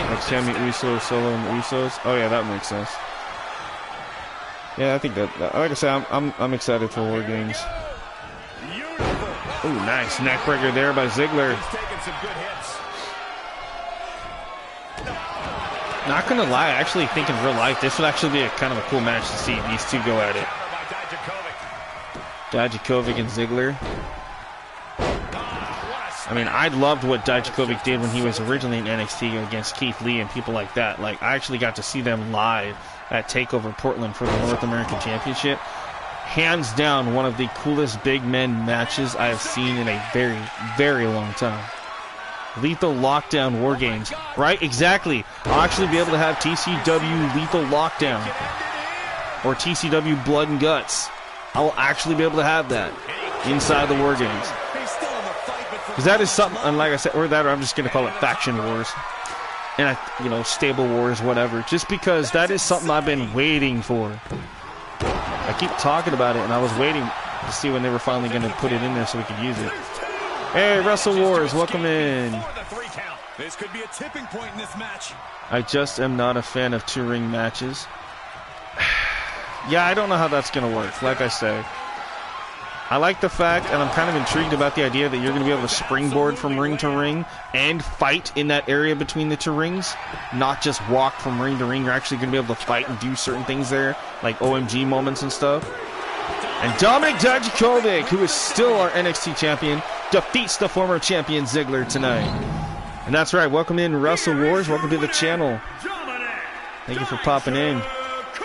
Next time, the Usos, Solo, and the Usos. Oh yeah, that makes sense. Yeah, I think that like I said, I'm excited for War Games. Ooh, nice neckbreaker there by Ziggler. Not gonna lie, I actually think in real life this would actually be a kind of a cool match to see these two go at it. Dijakovic and Ziggler. I mean, I loved what Dijakovic did when he was originally in NXT against Keith Lee and people like that. Like, I actually got to see them live at TakeOver Portland for the North American Championship. Hands down, one of the coolest big men matches I have seen in a very, very long time. Lethal Lockdown War Games. Right? Exactly. I'll actually be able to have TCW Lethal Lockdown. Or TCW Blood and Guts. I will actually be able to have that inside the War Games. Because that is something, and like I said, or I'm just going to call it Faction Wars. And, Stable Wars, whatever. Just because that is something I've been waiting for. I keep talking about it, and I was waiting to see when they were finally going to put it in there so we could use it. Hey, Wrestle Wars, welcome in. This could be a tipping point in this match. I just am not a fan of 2-ring matches. Yeah, I don't know how that's going to work, like I say. I like the fact, and I'm kind of intrigued about the idea that you're going to be able to springboard from ring to ring and fight in that area between the 2 rings, not just walk from ring to ring. You're actually going to be able to fight and do certain things there, like OMG moments and stuff. And Dominic Dijakovic, who is still our NXT champion, defeats the former champion Ziggler tonight. And that's right, welcome in Wrestle Wars, welcome to the channel. Thank you for popping in.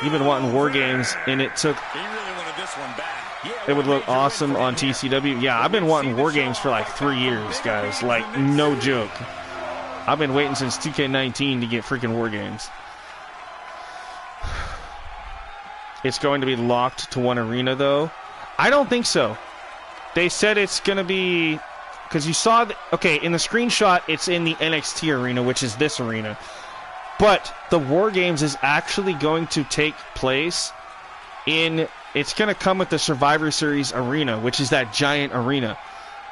You've been wanting War Games, and it took... It would look awesome on TCW. Yeah, I've been wanting War Games for like 3 years, guys. Like, no joke. I've been waiting since 2K19 to get freaking War Games. It's going to be locked to one arena, though. I don't think so. They said it's going to be... Because you saw... Okay, in the screenshot, it's in the NXT arena, which is this arena. But the War Games is actually going to take place in it's going to come with the Survivor Series arena, which is that giant arena.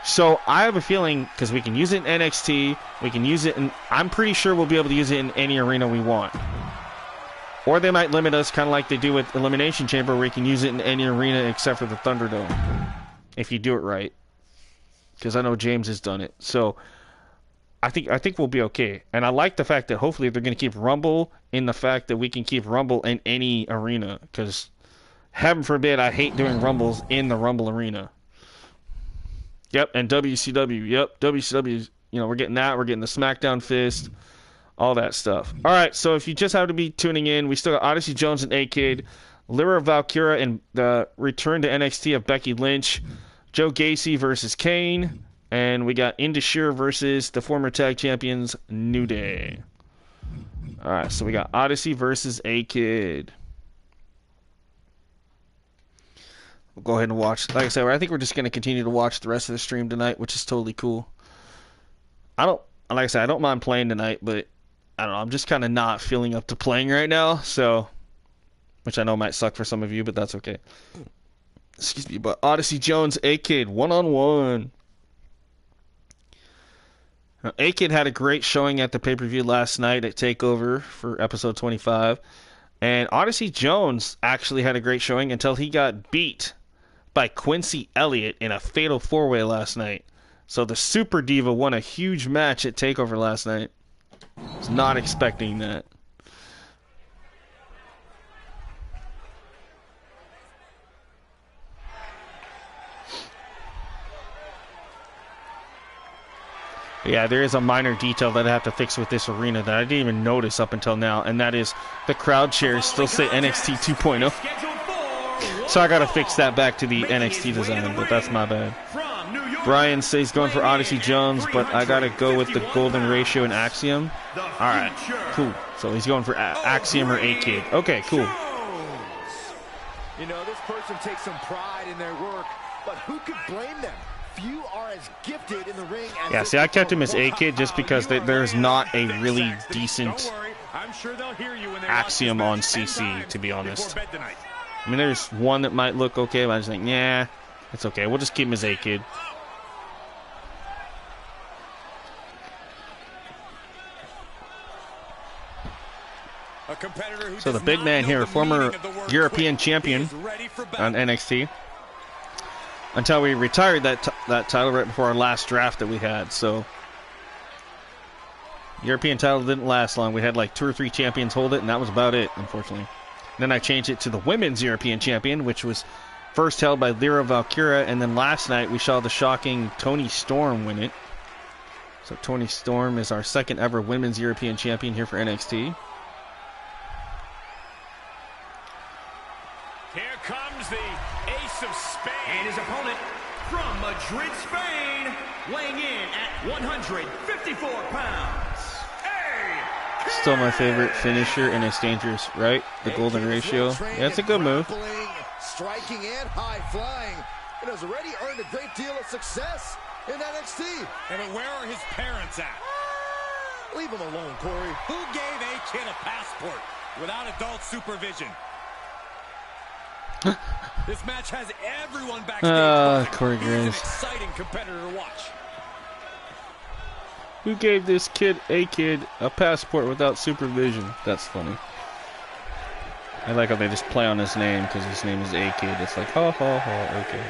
So I have a feeling, because we can use it in NXT, we can use it in, I'm pretty sure we'll be able to use it in any arena we want. Or they might limit us, kind of like they do with Elimination Chamber, where you can use it in any arena except for the Thunderdome, if you do it right. Because I know James has done it. So I think we'll be okay. And I like the fact that hopefully they're going to keep Rumble in the fact that we can keep Rumble in any arena. Because heaven forbid I hate doing Rumbles in the Rumble arena. Yep, and WCW. Yep, WCW. You know, we're getting that. We're getting the SmackDown Fist. All that stuff. All right, so if you just happen to be tuning in, we still got Odyssey Jones and A-Kid, Lyra Valkyria and the return to NXT of Becky Lynch, Joe Gacy versus Kane, and we got Indashir versus the former tag champions New Day. All right, so we got Odyssey versus A-Kid. We'll go ahead and watch. Like I said, I think we're just going to continue to watch the rest of the stream tonight, which is totally cool. Like I said, I don't mind playing tonight, but I don't know, I'm just kind of not feeling up to playing right now, so, which I know might suck for some of you, but that's okay. Excuse me, but Odyssey Jones, A-Kid, one-on-one. A-Kid had a great showing at the pay-per-view last night at TakeOver for episode 25, and Odyssey Jones actually had a great showing until he got beat by Quincy Elliott in a fatal four-way last night. So the Super Diva won a huge match at TakeOver last night. Was not expecting that. Yeah, there is a minor detail that I have to fix with this arena that I didn't even notice up until now, and that is the crowd shares still say NXT 2.0. So I gotta fix that back to the NXT design, but that's my bad. Brian says he's going for Odyssey Jones, but I gotta go with the Golden Ratio and Axiom. Alright, cool. So he's going for Axiom or A-Kid. Okay, cool. You know, this person takes some pride in their work, but who could blame them? Few are as gifted in the ring as yeah, see, I kept him as A-Kid just because there's not a really decent Axiom on CC, to be honest. I mean, there's one that might look okay, but I just think, yeah, it's okay. We'll just keep him as A-Kid. So the big man here, former European champion on NXT, until we retired that title right before our last draft that we had. So European title didn't last long. We had like 2 or 3 champions hold it, and that was about it, unfortunately. Then I changed it to the Women's European Champion, which was first held by Lyra Valkyria, and then last night we saw the shocking Toni Storm win it. So Toni Storm is our second ever Women's European Champion here for NXT. Here comes the Ace of Spades. And his opponent from Madrid, Spain, weighing in at 154 pounds. Still my favorite finisher, and it's dangerous, right? The Golden Ratio. Yeah, it's a good move. Striking and high flying, and has already earned a great deal of success in NXT. And where are his parents at? Leave him alone, Corey. Who gave A-Kid a passport without adult supervision? This match has everyone backstage. Corey He's Graves. an exciting competitor to watch. Who gave this kid A-Kid a passport without supervision? That's funny. I like how they just play on his name because his name is A-Kid. It's like, ha ha ha, okay.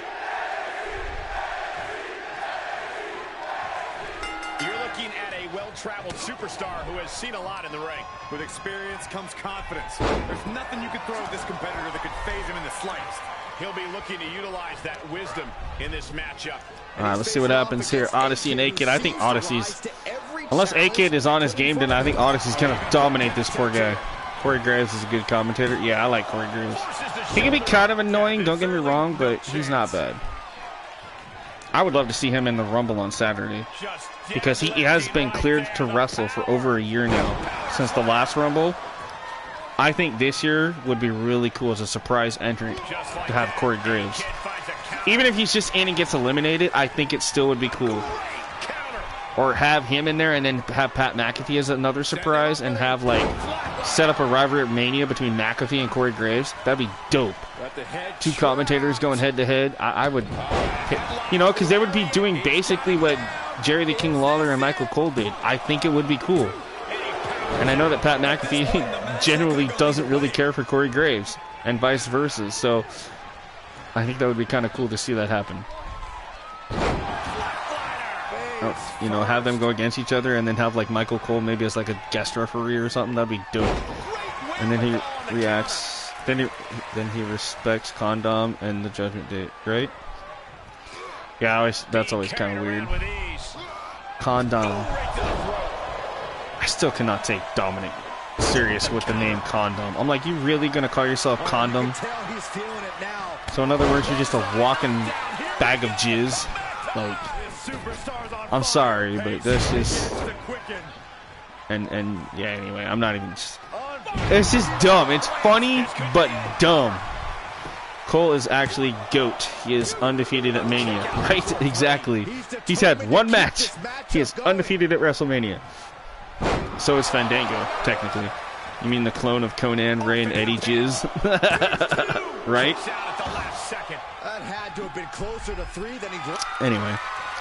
You're looking at a well-traveled superstar who has seen a lot in the ring. With experience comes confidence. There's nothing you could throw at this competitor that could phase him in the slightest. He'll be looking to utilize that wisdom in this matchup. All right, let's see what happens here. Odyssey and A-Kid. I think Odyssey's, unless A-Kid is on his game, then I think Odyssey's going to dominate this poor guy. Corey Graves is a good commentator. Yeah, I like Corey Graves. He can be kind of annoying, don't get me wrong, but he's not bad. I would love to see him in the Rumble on Saturday, because he has been cleared to wrestle for over a year now, since the last Rumble. I think this year would be really cool as a surprise entrant to have Corey Graves. Even if he's just in and gets eliminated, I think it still would be cool. or have him in there and then have Pat McAfee as another surprise and have like set up a rivalry at Mania between McAfee and Corey Graves. That'd be dope. Two commentators going head to head. I would, you know, because they would be doing basically what Jerry the King Lawler and Michael Cole did. I think it would be cool. And I know that Pat McAfee generally doesn't really care for Corey Graves and vice versa. So I think that would be kind of cool to see that happen. You know, have them go against each other and then have like Michael Cole maybe as like a guest referee or something. That'd be dope. And then he reacts. Then he respects Condom and the Judgment Day, right? Yeah, that's always kind of weird. Condom. I still cannot take Dominic serious with the name Condom. I'm like, you really gonna call yourself Condom? So in other words, you're just a walking bag of jizz. Like, I'm sorry, but that's just and yeah. Anyway, I'm not even. It's just dumb. It's funny, but dumb. Cole is actually GOAT. He is undefeated at Mania. Right? Exactly. He's had one match. He is undefeated at WrestleMania. So is Fandango, technically. You mean the clone of Conan, Ray, and Eddie Jizz? Right? That had to have been closer to 3 than he. Anyway.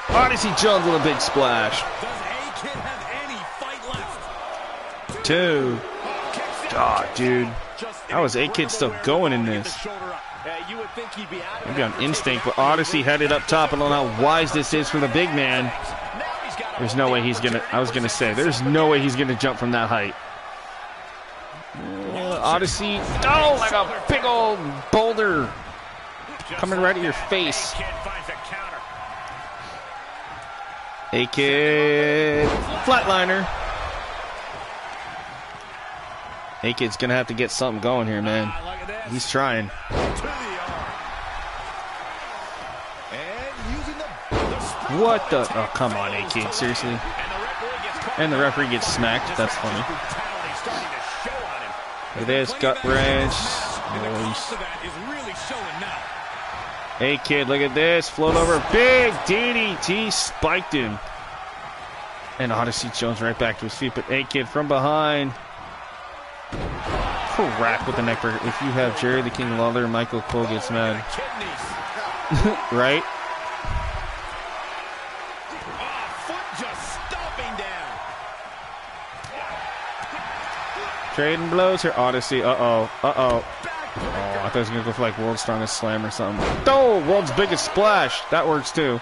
Odyssey Jones with a big splash. Does A-Kid have any fight left? 2. God, dude. How is A-Kid still going in this? Maybe on instinct, but Odyssey headed up top. I don't know how wise this is for the big man. There's no way he's gonna. I was gonna say, there's no way he's gonna jump from that height. Odyssey, oh, like a big old boulder coming right at your face. A-Kid, flatliner. A-Kid's gonna have to get something going here, man. He's trying. What the? Oh, come on, A-Kid, seriously. And the referee gets smacked. That's funny. Look at this, gut wrench. Nice. A-Kid, look at this. Float over. Big DDT spiked him. And Odyssey Jones right back to his feet. But A-Kid from behind. Crack with the neck breaker. If you have Jerry the King Lawler, Michael Cole gets mad. Right? Trading blows here. Odyssey. Uh-oh. Uh-oh. Oh, I thought he was going to go for like World's Strongest Slam or something. Oh, World's Biggest Splash. That works too.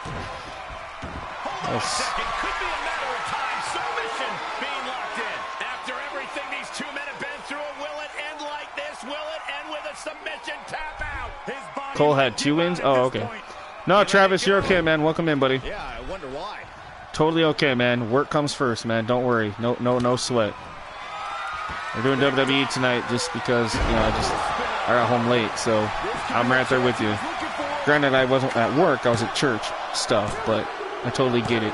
Yes. Cole had 2 wins? Oh, okay. No, Travis, you're okay, man. Welcome in, buddy. Yeah, I wonder why. Totally okay, man. Work comes first, man. Don't worry. No sweat. We're doing WWE tonight just because, you know, I got home late, so I'm right there with you. Granted, I wasn't at work. I was at church stuff, but I totally get it.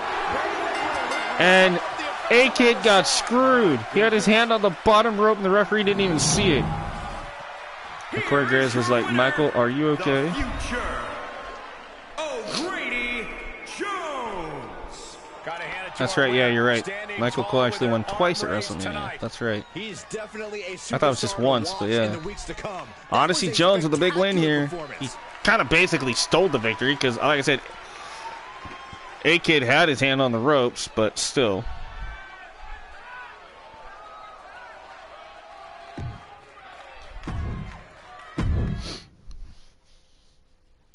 And A-Kid got screwed. He had his hand on the bottom rope, and the referee didn't even see it. And Corey Graves was like, Michael, are you okay? That's right, yeah, you're right. Michael Cole actually won twice at WrestleMania. That's right. I thought it was just once, but yeah. Odyssey Jones with a big win here. He kind of basically stole the victory because, like I said, A-Kid had his hand on the ropes, but still.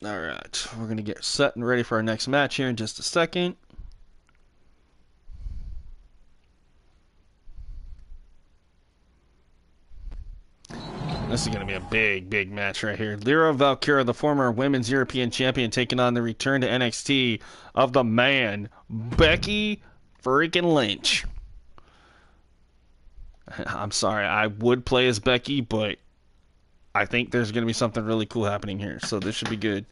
All right, we're going to get set and ready for our next match here in just a second. This is going to be a big match right here. Lyra Valkyria, the former Women's European Champion, taking on the return to NXT of the man, Becky freaking Lynch. I'm sorry, I would play as Becky, but I think there's going to be something really cool happening here, so this should be good.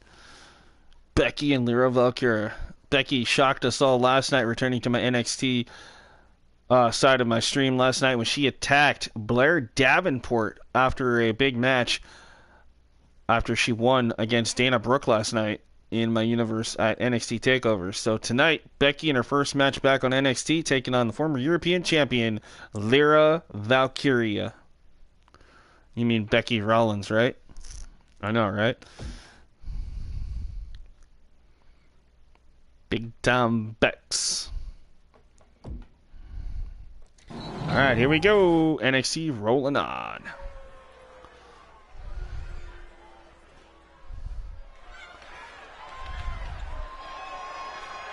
Becky and Lyra Valkyria. Becky shocked us all last night, returning to my NXT side of my stream last night when she attacked Blair Davenport after a big match after she won against Dana Brooke last night. in my universe at NXT TakeOver. So tonight, Becky in her first match back on NXT, taking on the former European champion, Lyra Valkyria. You mean Becky Rollins, right? I know, right? Big time Bex. Alright, here we go. NXT rolling on.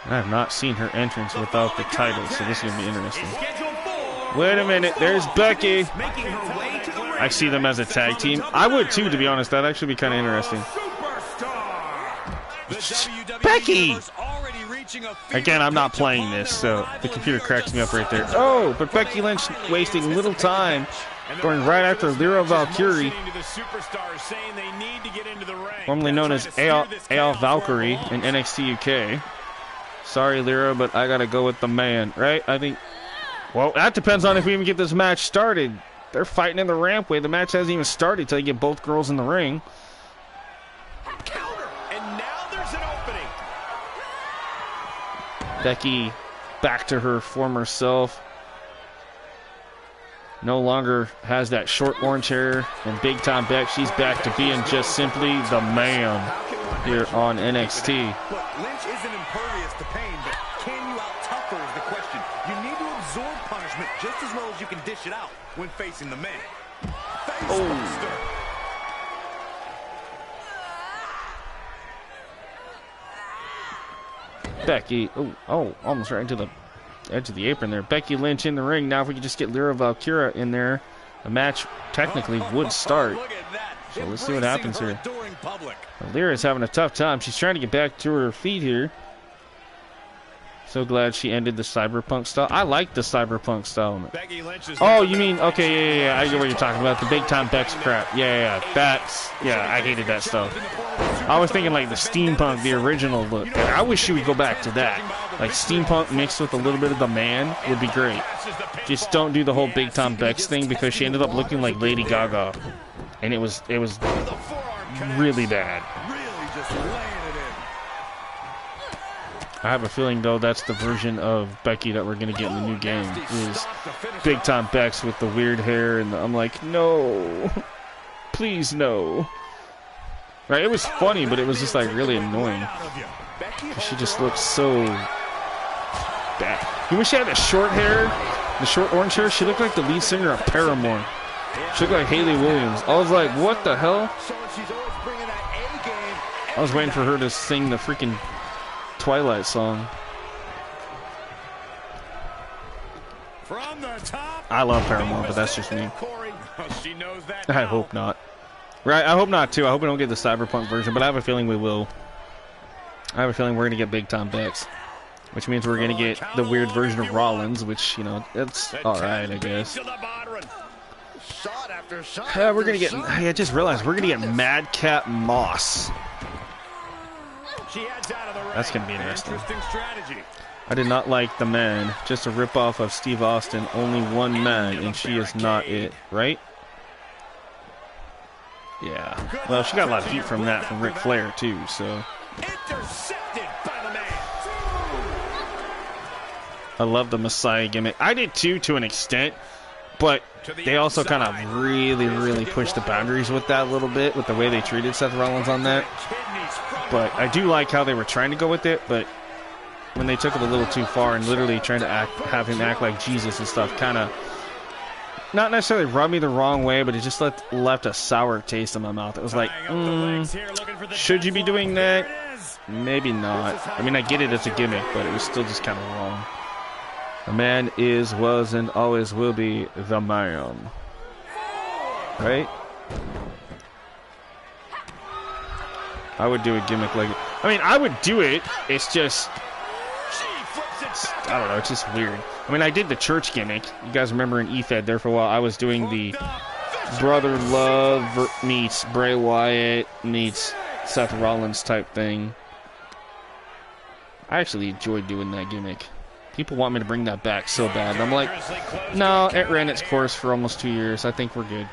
I have not seen her entrance without the title, so this is going to be interesting. Wait a minute, there's Becky. I see them as a tag team. I would too, to be honest. That'd actually be kind of interesting. Becky! Again, I'm not playing this, so the computer cracks me up right there. Oh, but Becky Lynch wasting little time, going right after Lyra Valkyrie, formerly known as AL Valkyrie in NXT UK. Sorry, Lyra, but I gotta go with the man, right? I think. Well, that depends on if we even get this match started. They're fighting in the rampway. The match hasn't even started till you get both girls in the ring. Counter, and now there's an opening. Becky back to her former self. No longer has that short orange hair and big time Beck. She's back to being just simply the man here on NXT. Look, Lynch isn't impervious to pain, but can you out-tough her is the question. You need to absorb punishment just as well as you can dish it out when facing the man. Facebuster. Becky, oh, almost right into the edge of the apron there. Becky Lynch in the ring. Now if we could just get Lyra Valkyria in there, the match technically would start. So let's see what happens here. Lyra's having a tough time. She's trying to get back to her feet here. So glad she ended the cyberpunk style. I like the cyberpunk style. Oh, you mean, okay, yeah, I get what you're talking about. The big time Bex crap. Yeah, I hated that stuff. I was thinking like the steampunk, the original look. And I wish she would go back to that. Like steampunk mixed with a little bit of the man would be great. Just don't do the whole big time Bex thing because she ended up looking like Lady Gaga. And it was really bad. I have a feeling, though, that's the version of Becky that we're going to get in the new game. Is big time Bex with the weird hair, and I'm like, no, please no. Right? It was funny, but it was just like really annoying. She just looks so bad. You wish she had the short hair, the short orange hair. She looked like the lead singer of Paramore. She looked like Hayley Williams. I was like, what the hell? I was waiting for her to sing the freaking Twilight song. I love Paramore, but that's just me. I hope not. Right, I hope not too. I hope we don't get the cyberpunk version, but I have a feeling we will. I have a feeling we're going to get big time Bex, which means we're going to get the weird version of Rollins, which, you know, that's alright, I guess. We're going to get, I just realized, we're going to get Madcap Moss. That's going to be interesting. I did not like the man. Just a ripoff of Steve Austin. Only one man, and she is not it, right? Yeah. Well, she got a lot of heat from that from Ric Flair, too, so. I love the Messiah gimmick. I did, too, to an extent, but they also kind of really pushed the boundaries with that a little bit, with the way they treated Seth Rollins on that. But I do like how they were trying to go with it, but when they took it a little too far and literally trying to have him act like Jesus and stuff, kind of not necessarily rubbed me the wrong way, but it just left a sour taste in my mouth. It was like, should you be doing that? Maybe not. I mean, I get it, it's a gimmick, but it was still just kind of wrong. The man is, was, and always will be the man. Right? I would do a gimmick like it. I mean, I would do it. It's just, I don't know. It's just weird. I mean, I did the church gimmick. You guys remember in EFED there for a while. I was doing the Brother Love meets Bray Wyatt meets Seth Rollins type thing. I actually enjoyed doing that gimmick. People want me to bring that back so bad. And I'm like, no, it ran its course for almost 2 years. I think we're good.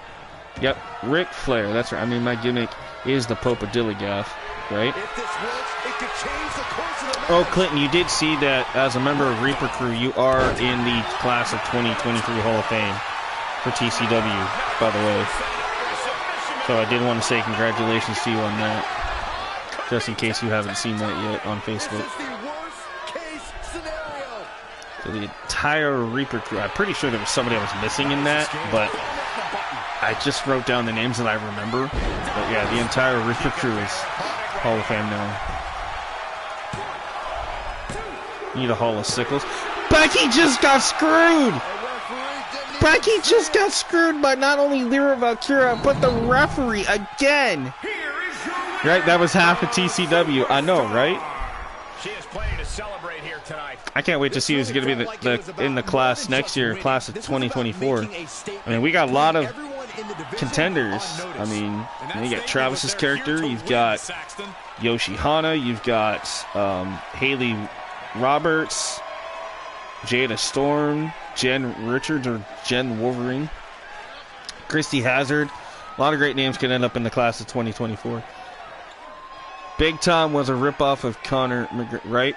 Yep, Ric Flair. That's right. I mean, my gimmick is the Pope of Dilligaff, right? If this works, it could change the course of the match. Oh, Clinton, you did see that as a member of Reaper Crew, you are in the class of 2023 Hall of Fame for TCW, by the way. So I did want to say congratulations to you on that, just in case you haven't seen that yet on Facebook. This is the worst case scenario. So the entire Reaper Crew, I'm pretty sure there was somebody I was missing in that, but I just wrote down the names that I remember. But yeah, the entire Reaper Crew is Hall of Fame now. Need a Hall of Sickles. Becky just got screwed! Becky just got screwed by not only Lyra Valkyria, but the referee again! Right, that was half of TCW. I know, right? She is plenty to celebrate here tonight. I can't wait to see who's going to be in the class next year, class of 2024. I mean, we got a lot of contenders. I mean, you got Travis's character, you've got Yoshi Hana, you've got Haley Roberts, Jada Storm, Jen Richards or Jen Wolverine, Christy Hazard. A lot of great names could end up in the class of 2024. Big Tom was a ripoff of Connor McGregor, right?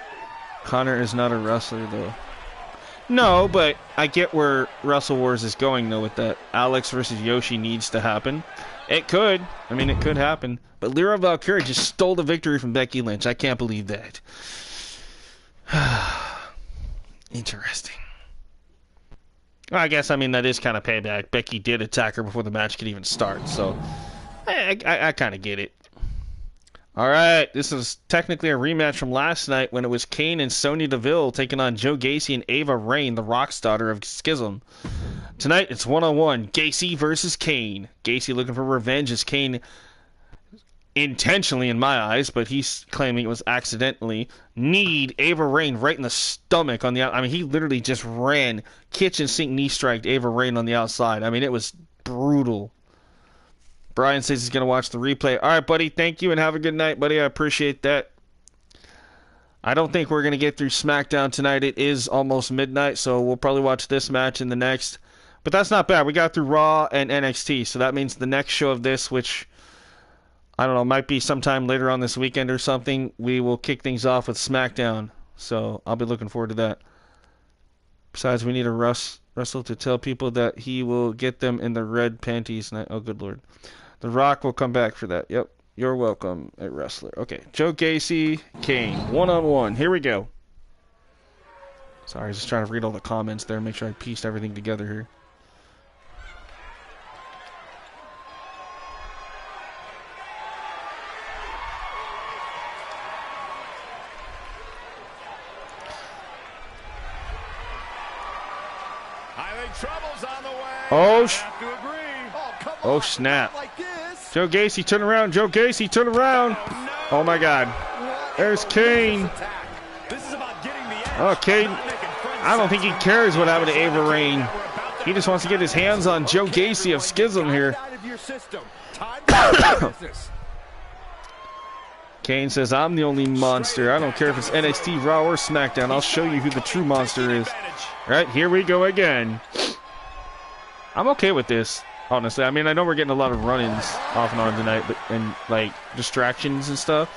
Connor is not a wrestler, though. No, but I get where Wrestle Wars is going, though, with that. Alex versus Yoshi needs to happen. It could. I mean, it could happen. But Lyra Valkyria just stole the victory from Becky Lynch. I can't believe that. Interesting. Well, I guess, I mean, that is kind of payback. Becky did attack her before the match could even start, so I kind of get it. All right, this is technically a rematch from last night when it was Kane and Sonya Deville taking on Joe Gacy and Ava Raine, the Rock's daughter of Schism. Tonight, it's one-on-one, Gacy versus Kane. Gacy looking for revenge as Kane, intentionally in my eyes, but he's claiming it was accidentally, kneed Ava Raine right in the stomach on the out. I mean, he literally just ran, kitchen sink knee striked Ava Raine on the outside. I mean, it was brutal. Brian says he's going to watch the replay. All right, buddy. Thank you and have a good night, buddy. I appreciate that. I don't think we're going to get through SmackDown tonight. It is almost midnight, so we'll probably watch this match and the next. But that's not bad. We got through Raw and NXT, so that means the next show of this, which, I don't know, might be sometime later on this weekend or something, we will kick things off with SmackDown. So I'll be looking forward to that. Besides, we need a Russell to tell people that he will get them in the red panties. Oh, good Lord. The Rock will come back for that. Yep. You're welcome at Wrestler. Okay. Joe Gacy, Kane. One-on-one. Here we go. Sorry, I was just trying to read all the comments there. Make sure I pieced everything together here. I think trouble's on the way. Oh, snap. Joe Gacy, turn around. Joe Gacy, turn around. Oh, my God. There's Kane. Oh, Kane. I don't think he cares what happened to Ava Raine. He just wants to get his hands on Joe Gacy of Schism here. Kane says, I'm the only monster. I don't care if it's NXT, Raw, or SmackDown. I'll show you who the true monster is. All right, here we go again. I'm okay with this, honestly. I mean, I know we're getting a lot of run-ins off and on tonight, and like distractions and stuff.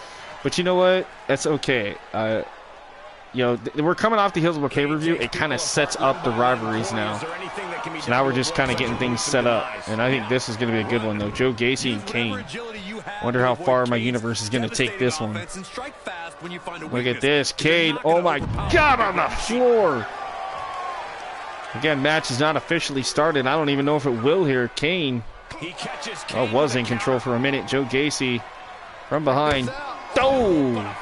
But you know what? That's okay. We're coming off the heels of a pay-per-view. It kind of sets up the rivalries now. So now we're just kind of getting things set up. And I think this is going to be a good one, though. Joe Gacy and Kane. Wonder how far my universe is going to take this one. Look at this. Kane. Oh, my God, on the floor. Again, match is not officially started. I don't even know if it will here. Kane was in control for a minute. Joe Gacy from behind. Oh!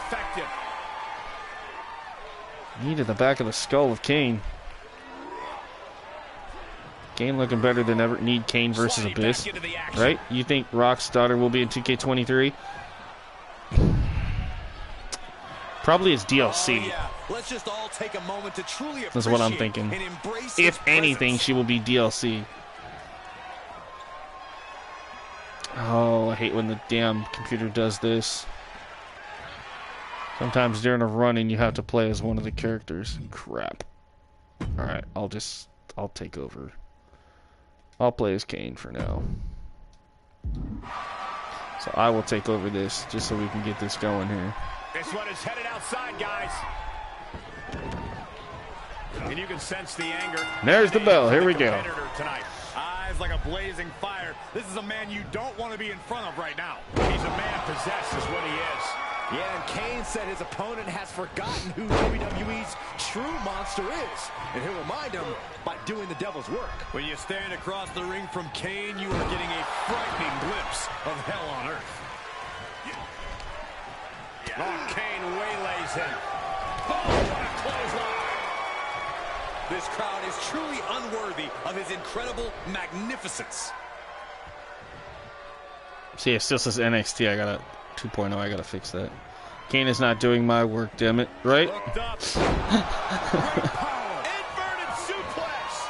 Knee to the back of the skull of Kane. Kane looking better than ever. Need Kane versus Abyss. Right? You think Rock's daughter will be in 2K23? Probably it's DLC. Let's just all take a moment to truly That's what I'm thinking. If anything, she will be DLC. Oh, I hate when the damn computer does this. Sometimes during a run-in, you have to play as one of the characters. Crap. Alright, I'll take over. I'll play as Kane for now. So I will take over this, just so we can get this going here. This one is headed outside, guys. And you can sense the anger. There's the bell. Here we go. Tonight. Eyes like a blazing fire. This is a man you don't want to be in front of right now. He's a man possessed is what he is. Yeah, and Kane said his opponent has forgotten who WWE's true monster is. And he'll remind him by doing the devil's work. When you stand across the ring from Kane, you are getting a frightening glimpse of hell on earth. Oh, Kane waylays him. Oh, what a clothesline. This crowd is truly unworthy of his incredible magnificence. See, it still says NXT. I got a 2.0. I gotta fix that. Kane is not doing my work, damn it. Right? Looked up. Great power. Inverted suplex.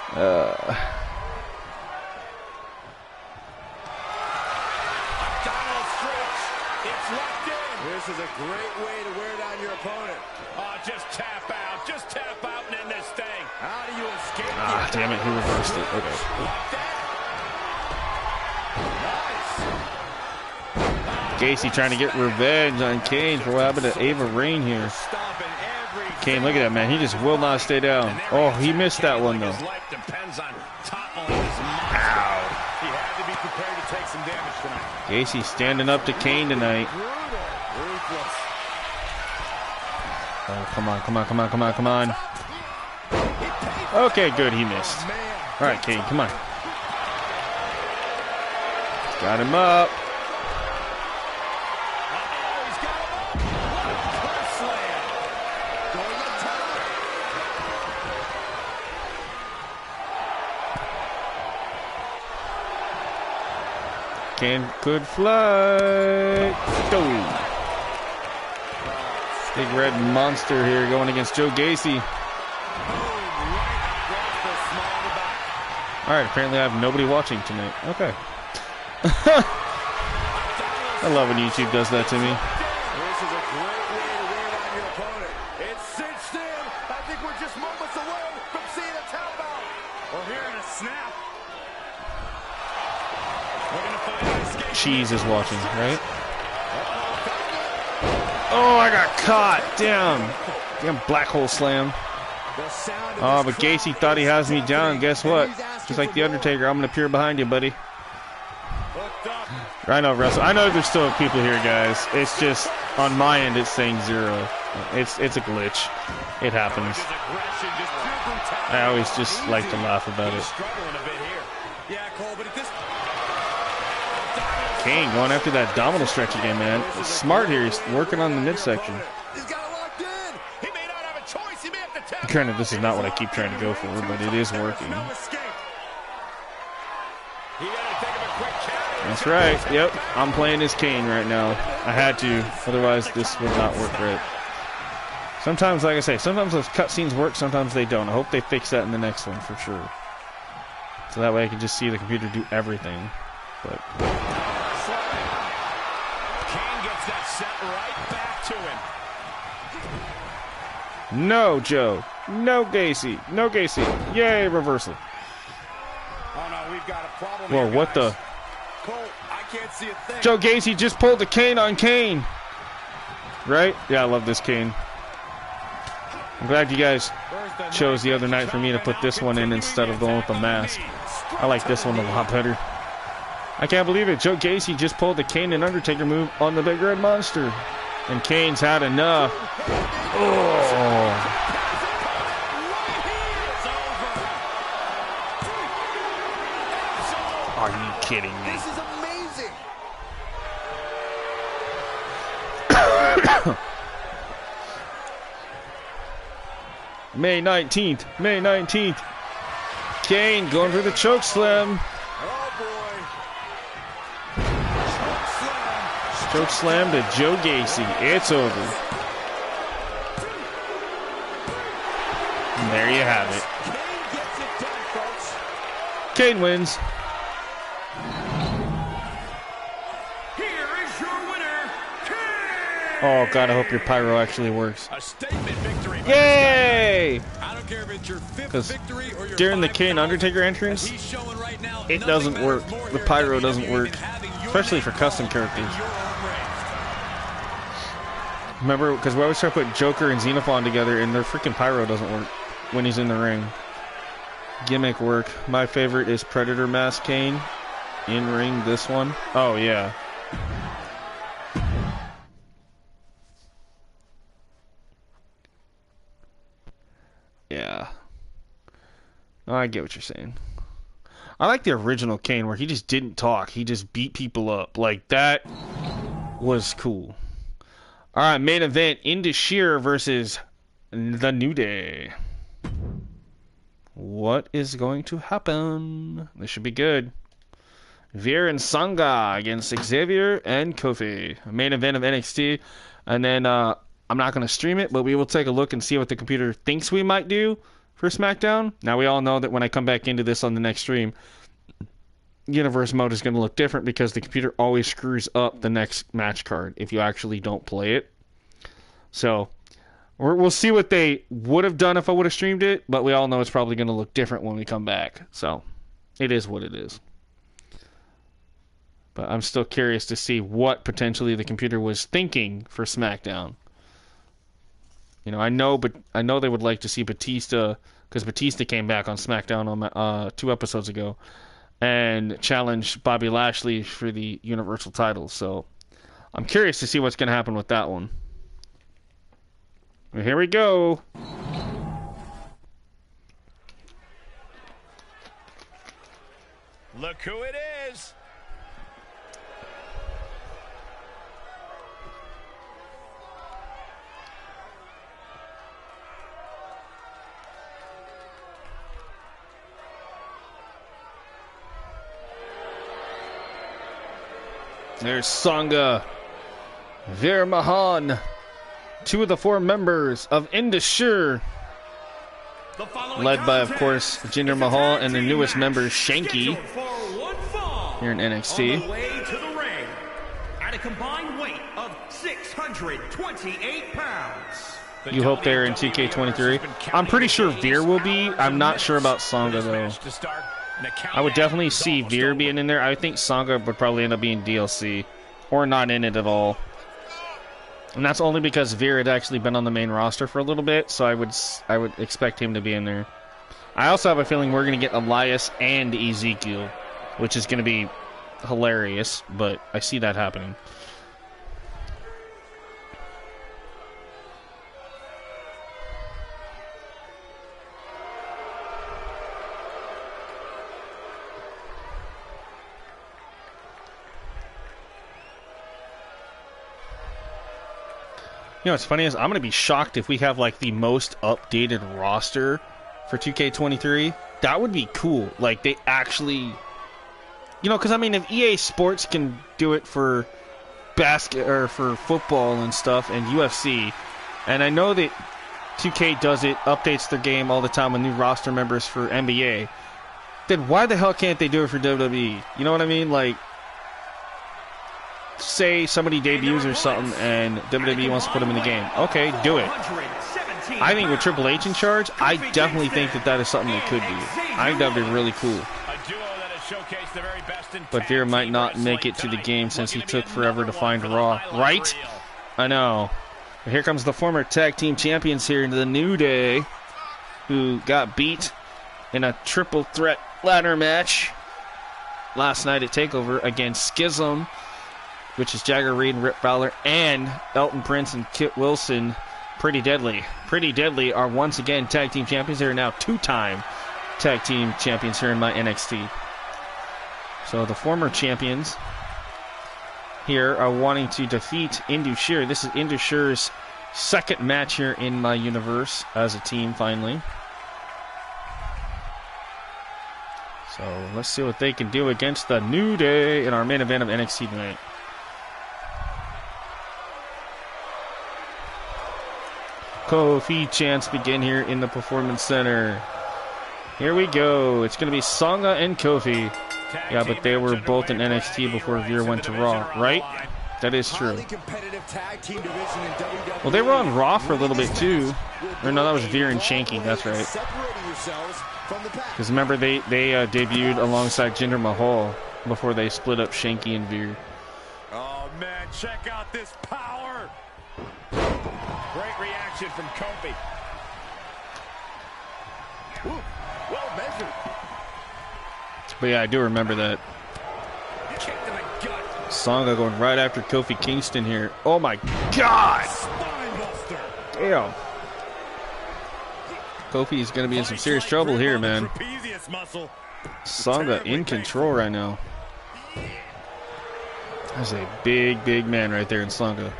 Donald stretch. It's locked in. This is a great way to wear down your opponent. Oh, just tap out. Just tap out and end this thing. How do you escape? Ah, damn it. He reversed it. Okay. Gacy trying to get revenge on Kane for what happened to Ava Rain here. Kane, look at that, man. He just will not stay down. Oh, he missed that one, though. His life depends on toppling this monster. Ow. He had to be prepared to take some damage tonight. Gacy standing up to Kane tonight. Oh, come on, come on, come on, come on, come on. Okay, good. He missed. All right, Kane, come on. Got him up. Kane could fly. Go. Big red monster here going against Joe Gacy. All right, apparently I have nobody watching tonight. Okay. I love when YouTube does that to me. This is a great way to wear down your opponent. It's cinched in. I think we're just moments away from seeing a tap out. Or hearing a snap. Cheese is watching, right? Oh, I got caught. Damn. Damn black hole slam. Oh, but Gacy thought he has me down. Guess what? Just like The Undertaker, I'm going to appear behind you, buddy. I know, Russell. I know there's still people here, guys. It's just, on my end, it's saying 0. It's a glitch. It happens. I always just like to laugh about it. Kane going after that abdominal stretch again, man. It's smart here. He's working on the midsection. Granted, this is not what I keep trying to go for, but it is working. That's right. Yep, I'm playing as Kane right now. I had to, otherwise this would not work right. Sometimes, like I say, sometimes those cutscenes work, sometimes they don't. I hope they fix that in the next one for sure. So that way I can just see the computer do everything. But That set right back to him. no, Joe. No, Gacy. No, Gacy. Yay, reversal. Oh no, we've got a problem. Whoa, here, what guys. the? Cole, I can't see a thing. Joe Gacy just pulled the Kane on Kane. Right? Yeah, I love this Kane. I'm glad you guys chose the other night for me to put this one in instead of the one with the mask. I like this one a lot better. I can't believe it. Joe Gacy just pulled the Kane and Undertaker move on the Big Red Monster. And Kane's had enough. Oh. Are you kidding me? This is amazing. May 19th. May 19th. Kane going for the choke slam. Choke slam to Joe Gacy. It's over. And there you have it. Kane wins. Here is your winner, Kane! Oh, God, I hope your pyro actually works. A statement victory. Yay! I don't care if it's your 5th 'Cause victory or your during the 5th Kane goal. Undertaker entrance, He's showing right now, it nothing doesn't matters work. more The here pyro at doesn't WWE work. than having your Especially for name custom in characters. your own ring. Remember, because we always try to put Joker and Xenophon together, and their freaking pyro doesn't work when he's in the ring. Gimmick work. My favorite is Predator Mask Kane. In ring, this one. Oh, yeah. Yeah. Oh, I get what you're saying. I like the original Kane where he just didn't talk. He just beat people up. Like, that was cool. All right, main event. Indus versus The New Day. What is going to happen? This should be good. Veer and Sangha against Xavier and Kofi. Main event of NXT. And then I'm not going to stream it, but we will take a look and see what the computer thinks we might do for SmackDown. Now, we all know that when I come back into this on the next stream, Universe mode is going to look different because the computer always screws up the next match card if you actually don't play it. So, we'll see what they would have done if I would have streamed it, but we all know it's probably going to look different when we come back. So, it is what it is. But I'm still curious to see what potentially the computer was thinking for SmackDown. You know, I know they would like to see Batista, because Batista came back on SmackDown on 2 episodes ago and challenged Bobby Lashley for the Universal title. So I'm curious to see what's going to happen with that one. Well, here we go. Look who it is. There's Sangha, Veer Mahan, 2 of the 4 members of Indus, led by, of course, Jinder Mahal and the newest member, Shanky, here in NXT. On the way to the ring, at a combined weight of 628 pounds. You hope they're in 2K23. I'm pretty sure Veer will be. I'm not sure about Sangha, though. I would definitely see Veer being in there. I think Sangha would probably end up being DLC or not in it at all. And that's only because Veer had actually been on the main roster for a little bit, so I would expect him to be in there. I also have a feeling we're going to get Elias and Ezekiel, which is going to be hilarious, but I see that happening. You know what's funny is I'm going to be shocked if we have like the most updated roster for 2K23. That would be cool. Like they actually, you know, because I mean if EA Sports can do it for basket or for football and stuff and UFC, and I know that 2K does it, updates their game all the time with new roster members for NBA, then why the hell can't they do it for WWE? You know what I mean? Like, say somebody debuts or something and WWE wants to put them in the game. Okay, do it. I think with Triple H in charge, I definitely think that is something they could do. I think that would be really cool. But Veer might not make it to the game since he took forever to find Raw. Right? I know. But here comes the former tag team champions here into the New Day, who got beat in a triple threat ladder match last night at TakeOver against Schism, which is Jagger Reed, Rip Fowler, and Elton Prince and Kit Wilson. Pretty Deadly. Pretty Deadly are once again tag team champions. They are now 2-time tag team champions here in my NXT. So the former champions here are wanting to defeat Indus. This is Indus' second match here in my universe as a team, finally. So let's see what they can do against the New Day in our main event of NXT tonight. Kofi chants begin here in the Performance Center. Here we go. It's going to be Sangha and Kofi. Yeah, but they were both in NXT before Veer went to Raw, right? That is true. Well, they were on Raw for a little bit, too. Or no, that was Veer and Shanky. That's right. Because remember, they debuted alongside Jinder Mahal before they split up Shanky and Veer. Oh, man, check out this power. Great reaction from Kofi. Ooh, well measured. But yeah, I do remember that. Kick to the gut. Songa going right after Kofi Kingston here. Oh my God! Spinebuster. Damn. Kofi is going to be in some serious trouble here, man. Trapezius muscle. Songa in control right now. That's a big, big man right there in Songa.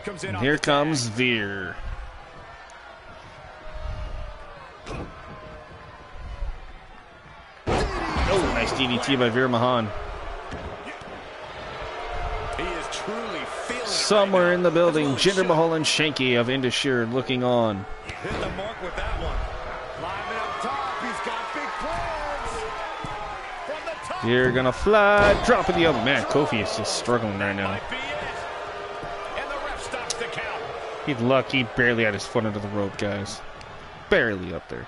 Comes in And off here the comes tag. Veer. Oh, nice DDT by Veer Mahan. He is truly feeling it Somewhere right in the now. building, That's a Jinder little Mahal and Shanky of Indashir looking on. Hit the mark with that one. Climbing up top, he's got big plans. From the top. Veer gonna fly, dropping the other. Man, Kofi is just struggling right now. Might be it. And the ref stops the count. He's lucky, barely had his foot under the rope, guys. Barely up there.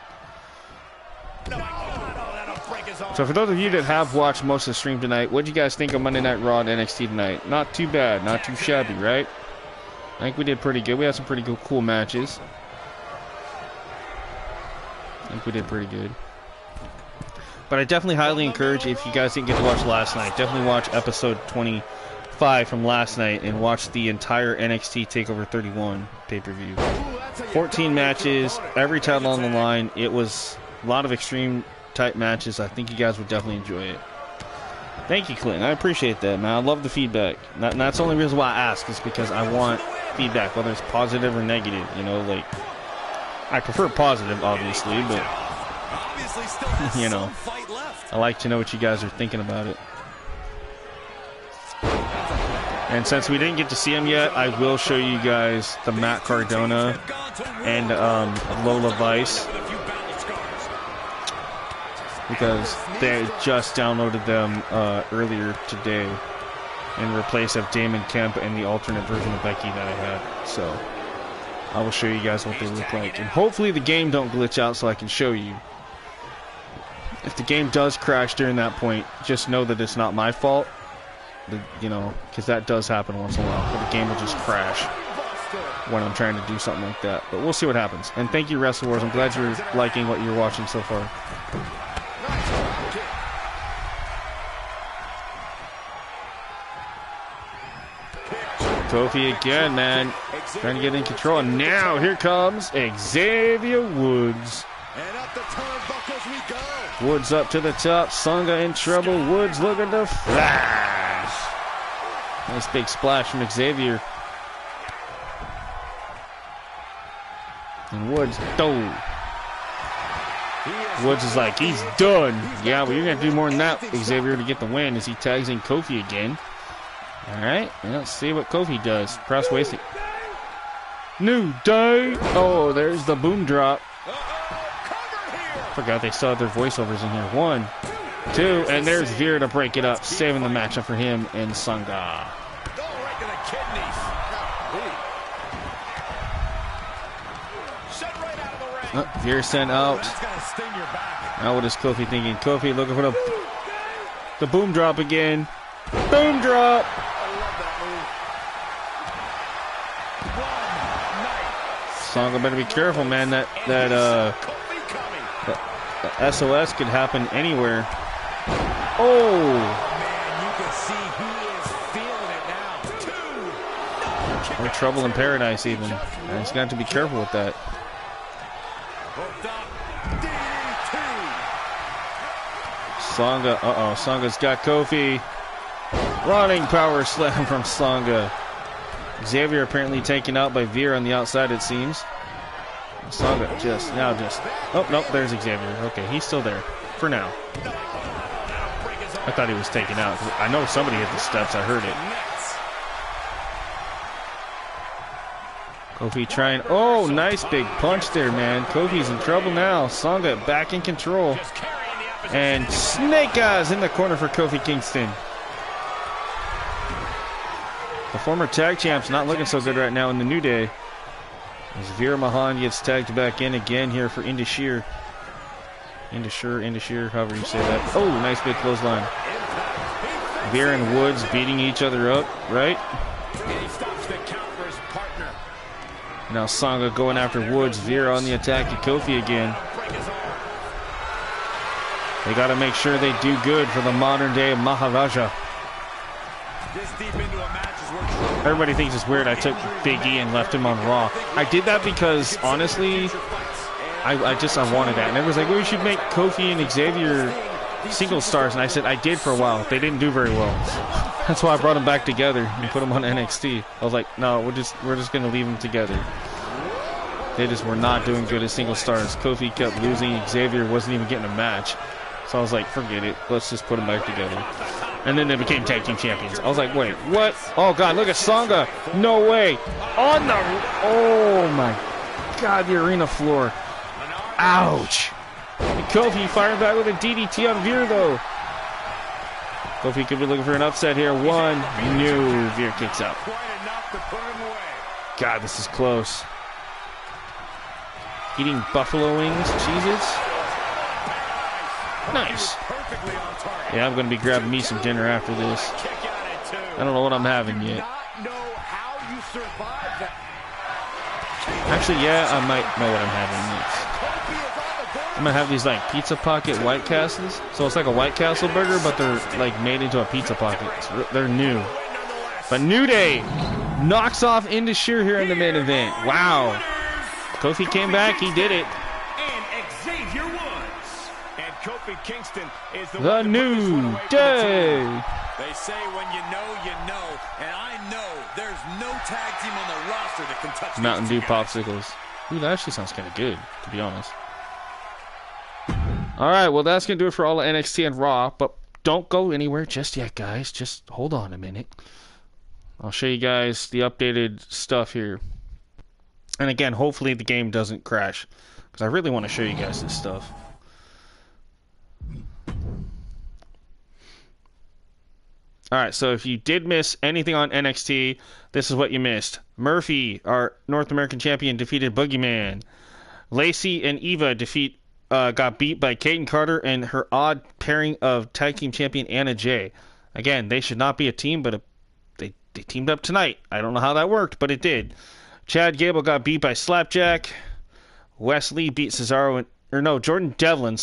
No, that'll break his arm. So for those of you that have watched most of the stream tonight, what do you guys think of Monday Night Raw and NXT tonight? Not too bad, not too shabby, right? I think we did pretty good. We had some pretty good, cool matches. I think we did pretty good. But I definitely highly encourage, if you guys didn't get to watch last night, definitely watch episode 25 from last night and watch the entire NXT TakeOver 31 pay-per-view. 14 matches, every title on the line. It was a lot of extreme type matches. I think you guys would definitely enjoy it. Thank you, Clint. I appreciate that, man. I love the feedback. And that's the only reason why I ask, is because I want feedback, whether it's positive or negative. You know, like, I prefer positive, obviously, but Obviously still has you know, some fight left. I like to know what you guys are thinking about it. And since we didn't get to see him yet, I will show you guys the Matt Cardona and Lola Vice, because they just downloaded them earlier today in replace of Damon Kemp and the alternate version of Becky that I had. So I will show you guys what they look like, and hopefully the game don't glitch out so I can show you. If the game does crash during that point, just know that it's not my fault. You know, because that does happen once in a while. But the game will just crash when I'm trying to do something like that. But we'll see what happens. And thank you, Wrestle Wars. I'm glad you're liking what you're watching so far. Kofi again, man. Trying to get in control. And now here comes Xavier Woods. And up the turnbuckles we go. Woods up to the top. Songa in trouble. Woods looking to flash. Nice big splash from Xavier. And Woods, Woods is like, he's done. Yeah, well, you're going to do more than that, Xavier, to get the win, as he tags in Kofi again. All right, and let's see what Kofi does. Press wasting. New Day. Oh, there's the boom drop. Forgot they still had their voiceovers in here. 1, 2, and there's Veer to break it up, saving the matchup for him and Songa. Right to the kidneys. Sent right out of the ring. Veer sent out. That's gonna sting your back. Now what is Kofi thinking? Kofi looking for the boom drop again. Boom drop. Songa better be careful, man. That SOS could happen anywhere. Oh! Man, you can see he is feeling it now. Or trouble in paradise, even. And he's got to be careful with that. Songa, Songa's got Kofi. Running power slam from Songa. Xavier apparently taken out by Veer on the outside, it seems. Songa oh, nope, there's Xavier. Okay, he's still there for now. I thought he was taken out. I know somebody hit the steps. I heard it. Kofi trying. Oh, nice big punch there, man. Kofi's in trouble now. Songa back in control. And Snake Eyes in the corner for Kofi Kingston. The former tag champ's not looking so good right now in the New Day. As Veer Mahan gets tagged back in again here for Indashir. Indashir, however you say that. Oh, nice big clothesline. Veer and Woods beating each other up, right? And he stops the count for his partner. Now Sanga going after Woods. Veer on the attack to Kofi again. They got to make sure they do good for the modern day Maharaja. Everybody thinks it's weird I took Big E and left him on Raw. I did that because, honestly, I wanted that. And everyone's like, well, we should make Kofi and Xavier single stars. And I said, I did for a while. They didn't do very well. That's why I brought them back together and put them on NXT. I was like, no, we're just going to leave them together. They just were not doing good as single stars. Kofi kept losing. Xavier wasn't even getting a match. So I was like, forget it. Let's just put them back together. And then they became tag team champions. I was like, wait, what? Oh, God, look at Sanga. No way. On the... Oh, my God, the arena floor. Ouch. And Kofi firing back with a DDT on Veer, though. Kofi could be looking for an upset here. One. No. Veer kicks out. God, this is close. Eating buffalo wings. Jesus. Nice. Yeah, I'm going to be grabbing me some dinner after this. I don't know what I'm having yet. Actually, yeah, I might know what I'm having next. I'm going to have these, like, Pizza Pocket White Castles. So it's like a White Castle burger, but they're, like, made into a Pizza Pocket. They're new. But New Day knocks off Indus Sher here in the main event. Wow. Kofi came back. He did it. Kingston is the New Day. They say when you know, and I know there's no tag team on the roster that can touch Mountain Dew popsicles. Ooh, that actually sounds kind of good, to be honest. Alright, well that's going to do it for all of NXT and Raw, but don't go anywhere just yet, guys. Just hold on a minute. I'll show you guys the updated stuff here. And again, hopefully the game doesn't crash, because I really want to show you guys this stuff. Alright, so if you did miss anything on NXT, this is what you missed. Murphy, our North American champion, defeated Boogeyman. Lacey and Eva got beat by Kaden Carter and her odd pairing of tag team champion Anna Jay. Again, they should not be a team, but they teamed up tonight. I don't know how that worked, but it did. Chad Gable got beat by Slapjack. Wesley beat Cesaro, Jordan Devlin,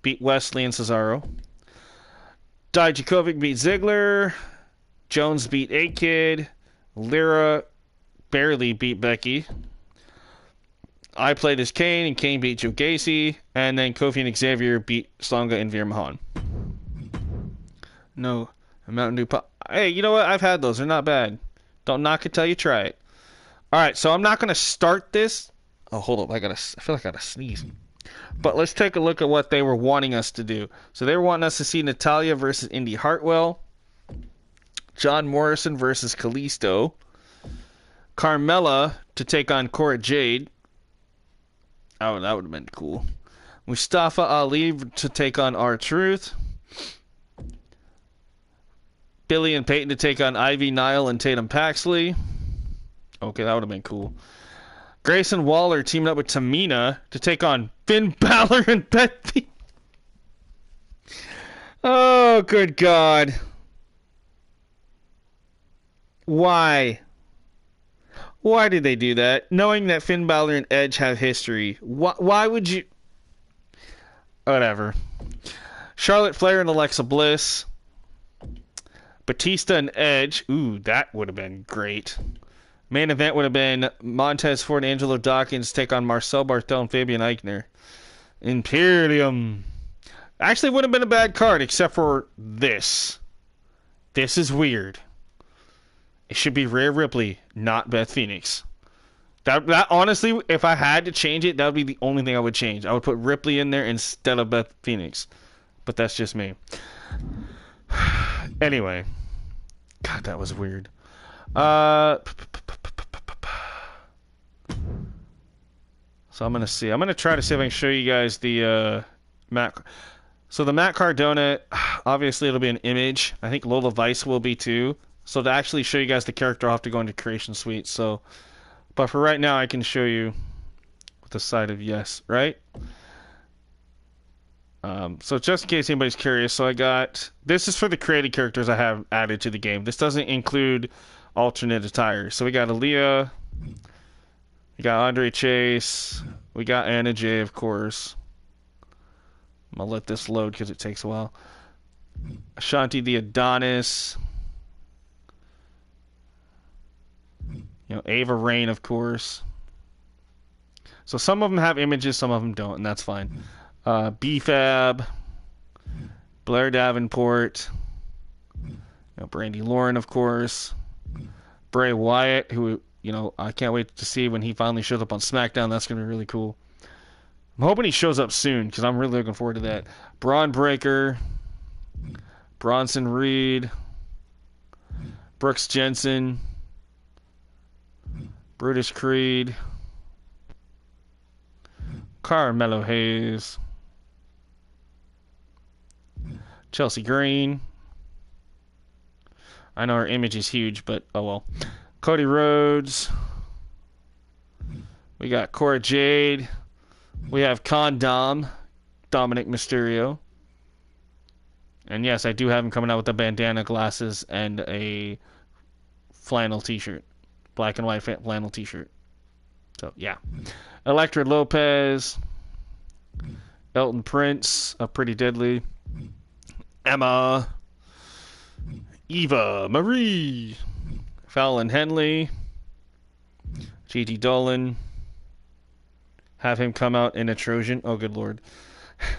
beat Wesley and Cesaro. Dijakovic beat Ziggler. Jones beat A-Kid. Lyra barely beat Becky. I played as Kane, and Kane beat Joe Gacy. And then Kofi and Xavier beat Sanga and Veer Mahan. No, Mountain Dew Pop. Hey, you know what? I've had those. They're not bad. Don't knock it till you try it. Alright, so I'm not going to start this. Oh, hold up. I feel like I got to sneeze. But let's take a look at what they were wanting us to do. So they were wanting us to see Natalya versus Indy Hartwell. John Morrison versus Callisto. Carmella to take on Cora Jade. Oh, that would have been cool. Mustafa Ali to take on R-Truth. Billy and Peyton to take on Ivy Nile and Tatum Paxley. Okay, that would have been cool. Grayson Waller teaming up with Tamina to take on Finn Balor and Beth Phoenix. Oh, good God. Why? Why did they do that? Knowing that Finn Balor and Edge have history. Why would you... Whatever. Charlotte Flair and Alexa Bliss. Batista and Edge. Ooh, that would have been great. Main event would have been Montez Ford and Angelo Dawkins take on Marcel Barthel and Fabian Eichner. Imperium. Actually would have been a bad card, except for this. This is weird. It should be Rhea Ripley, not Beth Phoenix. That honestly, if I had to change it, that would be the only thing I would change. I would put Ripley in there instead of Beth Phoenix. But that's just me. Anyway. God, that was weird. So I'm going to see. I'm going to try to see if I can show you guys the Matt. So the Matt Cardona, obviously it'll be an image. I think Lola Vice will be too. So to actually show you guys the character, I'll have to go into Creation Suite. So, but for right now, I can show you with the side of yes, right? So just in case anybody's curious, so I got... This is for the created characters I have added to the game. This doesn't include alternate attire. So we got Aaliyah, We got Andre Chase. We got Anna Jay, of course. I'm going to let this load because it takes a while. Ashanti the Adonis. You know, Ava Rain, of course. So some of them have images, some of them don't, and that's fine. B-Fab. Blair Davenport. You know, Brandy Lauren, of course. Bray Wyatt, who, you know, I can't wait to see when he finally shows up on SmackDown. That's going to be really cool. I'm hoping he shows up soon, because I'm really looking forward to that. Braun Breaker. Bronson Reed. Brooks Jensen. Brutus Creed. Carmelo Hayes. Chelsea Green. I know her image is huge, but oh well. Cody Rhodes. We got Cora Jade. We have Condom, Dominic Mysterio. And yes, I do have him coming out with the bandana, glasses, and a flannel t-shirt. Black and white flannel t-shirt. So, yeah. Elektra Lopez. Elton Prince, a Pretty Deadly. Emma. Eva Marie. Fallon Henley. J.T. Dolan. Have him come out in a Trojan. Oh, good lord.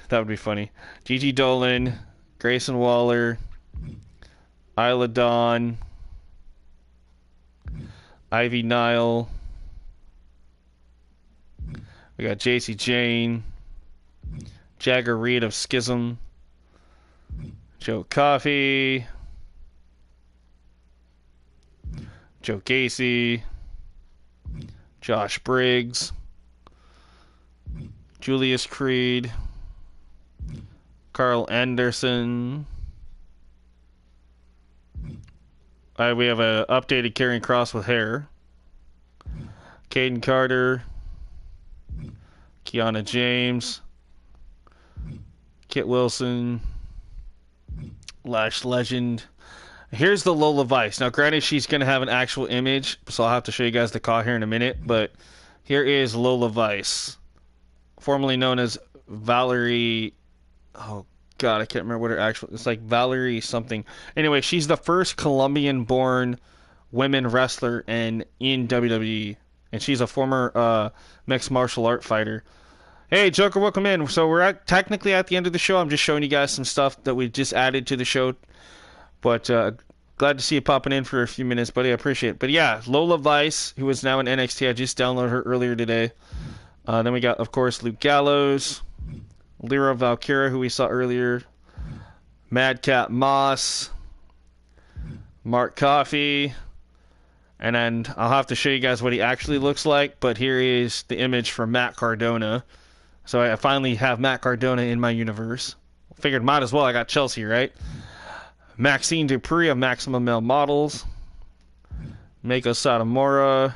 That would be funny. Gigi Dolan. Grayson Waller. Isla Dawn. Ivy Nile. We got JC Jane. Jagger Reed of Schism. Joe Coffey. Joe Gacy. Josh Briggs. Julius Creed. Carl Anderson. We have a updated Karrion Kross with hair. Caden Carter. Kiana James. Kit Wilson. Lash Legend. Here's the Lola Vice. Now, granted, she's going to have an actual image, so I'll have to show you guys the call here in a minute, but here is Lola Vice, formerly known as Valerie. Oh, God, I can't remember what her actual... It's like Valerie something. Anyway, she's the first Colombian-born women wrestler in WWE, and she's a former mixed martial art fighter. Hey, Joker, welcome in. So we're technically at the end of the show. I'm just showing you guys some stuff that we just added to the show. But glad to see you popping in for a few minutes, buddy. I appreciate it. But yeah, Lola Vice, who is now in NXT. I just downloaded her earlier today. Then we got, of course, Luke Gallows, Lyra Valkyra, who we saw earlier, Madcap Moss, Mark Coffey, and then I'll have to show you guys what he actually looks like. But here is the image from Matt Cardona. So I finally have Matt Cardona in my universe. Figured might as well. I got Chelsea, right? Maxine Dupree of Maximum Male Models. Mako Satomura.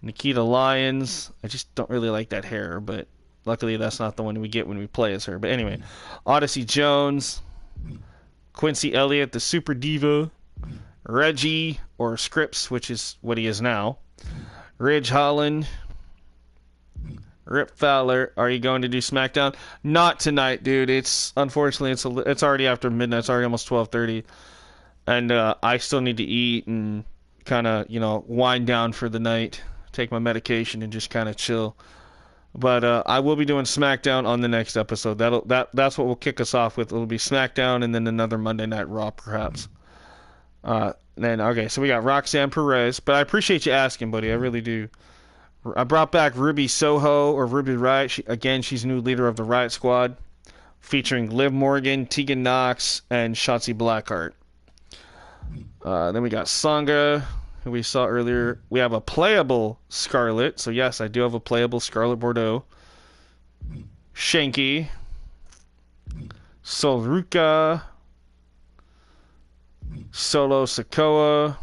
Nikita Lyons. I just don't really like that hair, but luckily that's not the one we get when we play as her. But anyway, Odyssey Jones. Quincy Elliott, the Super Diva. Reggie, or Scripps, which is what he is now. Ridge Holland. Rip Fowler, are you going to do SmackDown? Not tonight, dude. Unfortunately it's already after midnight. It's already almost 12:30, and I still need to eat and kind of wind down for the night, take my medication, and just kind of chill. But I will be doing SmackDown on the next episode. That's what will kick us off with. It'll be SmackDown and then another Monday Night Raw, perhaps. Then okay, so we got Roxanne Perez, but I appreciate you asking, buddy. I really do. I brought back Ruby Soho, or Ruby Riot. She's new leader of the Riot Squad, featuring Liv Morgan, Tegan Knox, and Shotzi Blackheart. Then we got Sangha, who we saw earlier. We have a playable Scarlet. So yes, I do have a playable Scarlet Bordeaux. Shanky. Solruka. Solo Sikoa.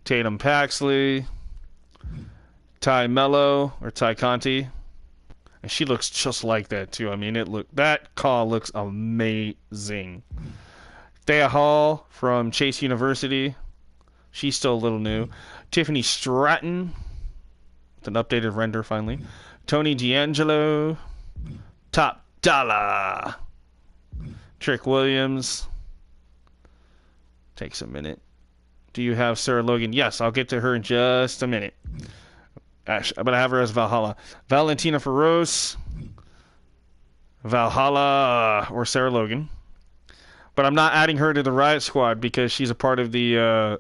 Tatum Paxley. Ty Mello, or Ty Conti. And she looks just like that too. I mean, that call looks amazing. Thea Hall from Chase University. She's still a little new. Tiffany Stratton, with an updated render finally. Tony D'Angelo. Top Dollar. Trick Williams. Takes a minute. Do you have Sarah Logan? Yes, I'll get to her in just a minute. But I have her as Valhalla. Valentina Feroz. Valhalla or Sarah Logan. But I'm not adding her to the Riot Squad because she's a part of the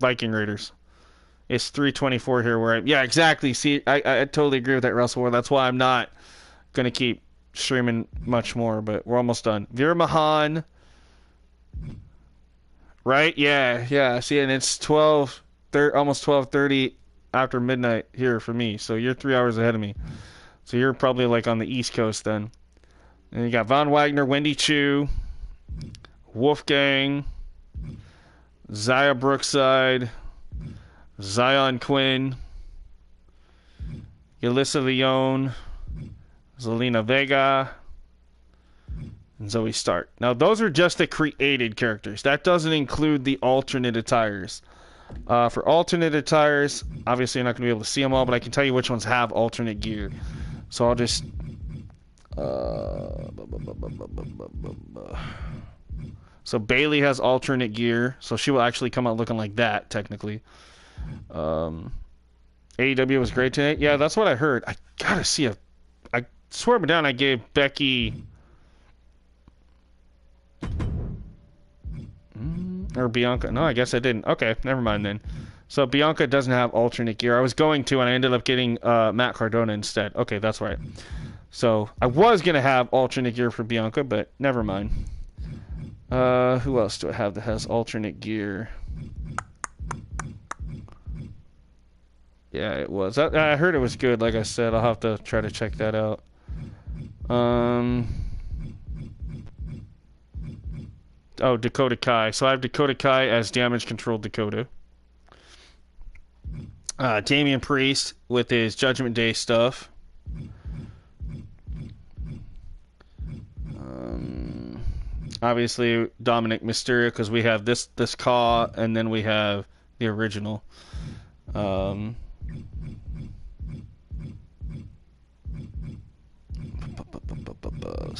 Viking Raiders. It's 324 here where yeah, exactly. See, I totally agree with that, Russell. That's why I'm not going to keep streaming much more, but we're almost done. Veer Mahan. Right? Yeah. See, and it's almost 12:30 after midnight here for me. So you're 3 hours ahead of me. So you're probably like on the East Coast then. And you got Von Wagner, Wendy Chu, Wolfgang, Zaya Brookside, Zion Quinn, Yelissa Leone, Zelina Vega, and Zoe Stark. Now, those are just the created characters. That doesn't include the alternate attires. For alternate attires, obviously you're not going to be able to see them all, but I can tell you which ones have alternate gear. So I'll just... So Bailey has alternate gear, so she will actually come out looking like that, technically. AEW was great tonight. Yeah, that's what I heard. I gotta see I swear me down, I gave Becky... Or Bianca. No, I guess I didn't. Okay, never mind then. So Bianca doesn't have alternate gear. I was going to, and I ended up getting Matt Cardona instead. Okay, that's right. So I was going to have alternate gear for Bianca, but never mind. Who else do I have that has alternate gear? Yeah, it was. I heard it was good, like I said. I'll have to try to check that out. Oh, Dakota Kai. So I have Dakota Kai as Damage Control Dakota. Damian Priest with his Judgment Day stuff. Obviously, Dominic Mysterio, because we have this Caw, and then we have the original. Let's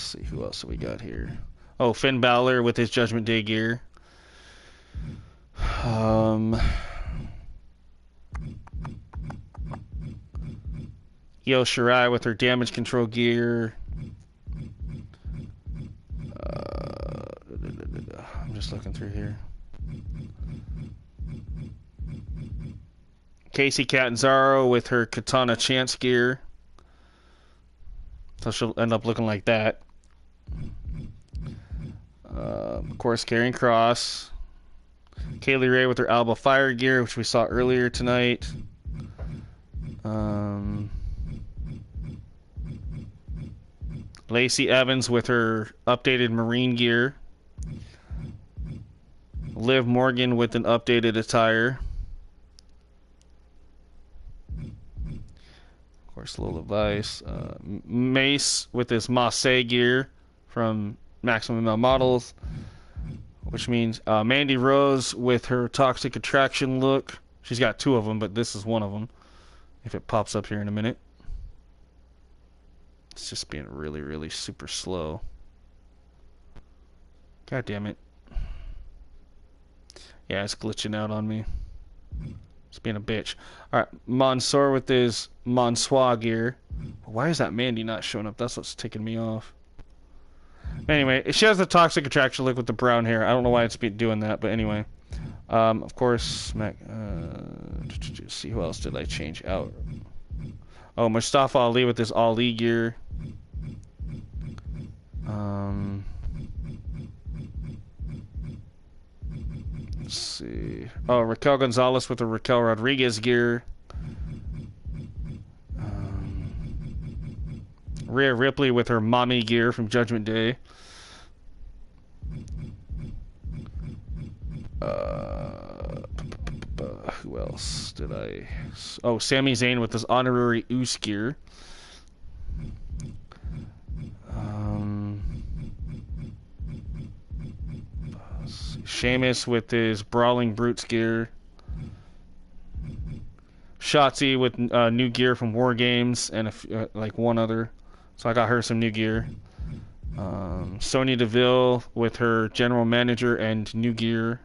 see, who else do we got here? Oh, Finn Balor with his Judgment Day gear. Io Shirai with her Damage Control gear. I'm just looking through here. Casey Catanzaro with her Katana Chance gear. So she'll end up looking like that. Of course, Karrion Kross. Kaylee Ray with her Alba Fire gear, which we saw earlier tonight. Lacey Evans with her updated Marine gear. Liv Morgan with an updated attire. Of course, Lola Vice. Mace with his Marseille gear from Maximum Male Models, which means Mandy Rose with her Toxic Attraction look. She's got two of them, but this is one of them. If it pops up here in a minute. It's just being really, really super slow. God damn it. Yeah, it's glitching out on me. It's being a bitch. Alright, Mansoor with his Mansoir gear. Why is that Mandy not showing up? That's what's ticking me off. Anyway, she has the Toxic Attraction look with the brown hair. I don't know why it's doing that, but anyway. Of course, see who else did I change out? Oh, Mustafa Ali with his Ali gear. Let's see. Oh, Raquel Gonzalez with the Raquel Rodriguez gear. Rhea Ripley with her mommy gear from Judgment Day. Who else did I... Oh, Sami Zayn with his honorary Oos gear. Let's see. Sheamus with his Brawling Brutes gear. Shotzi with new gear from War Games and like one other. So I got her some new gear. Sonya Deville with her general manager and new gear.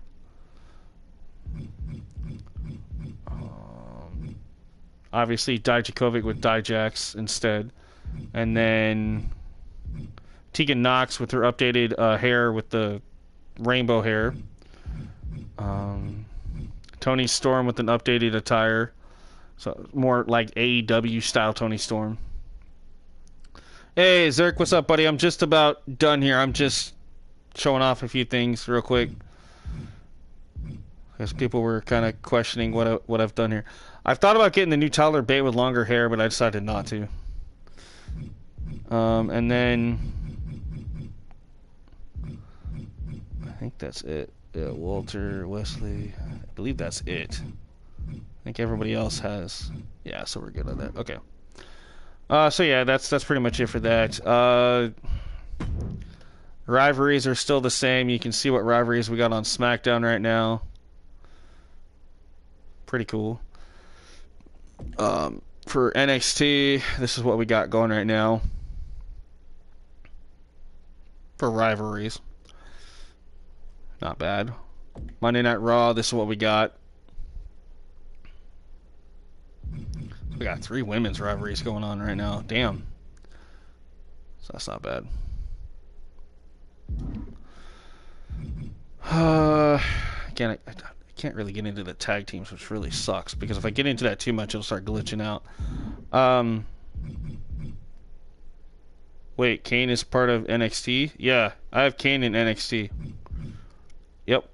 Obviously Dijakovic with Dijax instead. And then Tegan Knox with her updated hair with the rainbow hair. Toni Storm with an updated attire. So more like AEW style Toni Storm. Hey, Zerk, what's up, buddy? I'm just about done here. I'm just showing off a few things real quick. Because people were kind of questioning what I've done here. I've thought about getting the new Tyler Bate with longer hair, but I decided not to. And then I think that's it. Yeah, Walter, Wesley. I believe that's it. I think everybody else has. Yeah, so we're good on that. Okay. So yeah, that's pretty much it for that. Rivalries are still the same. You can see what rivalries we got on SmackDown right now. Pretty cool. For NXT, this is what we got going right now. For rivalries. Not bad. Monday Night Raw, this is what we got. We got 3 women's rivalries going on right now. Damn. So that's not bad. Again, I can't really get into the tag teams, which really sucks. Because if I get into that too much, it'll start glitching out. Wait, Kane is part of NXT? Yeah, I have Kane in NXT. Yep.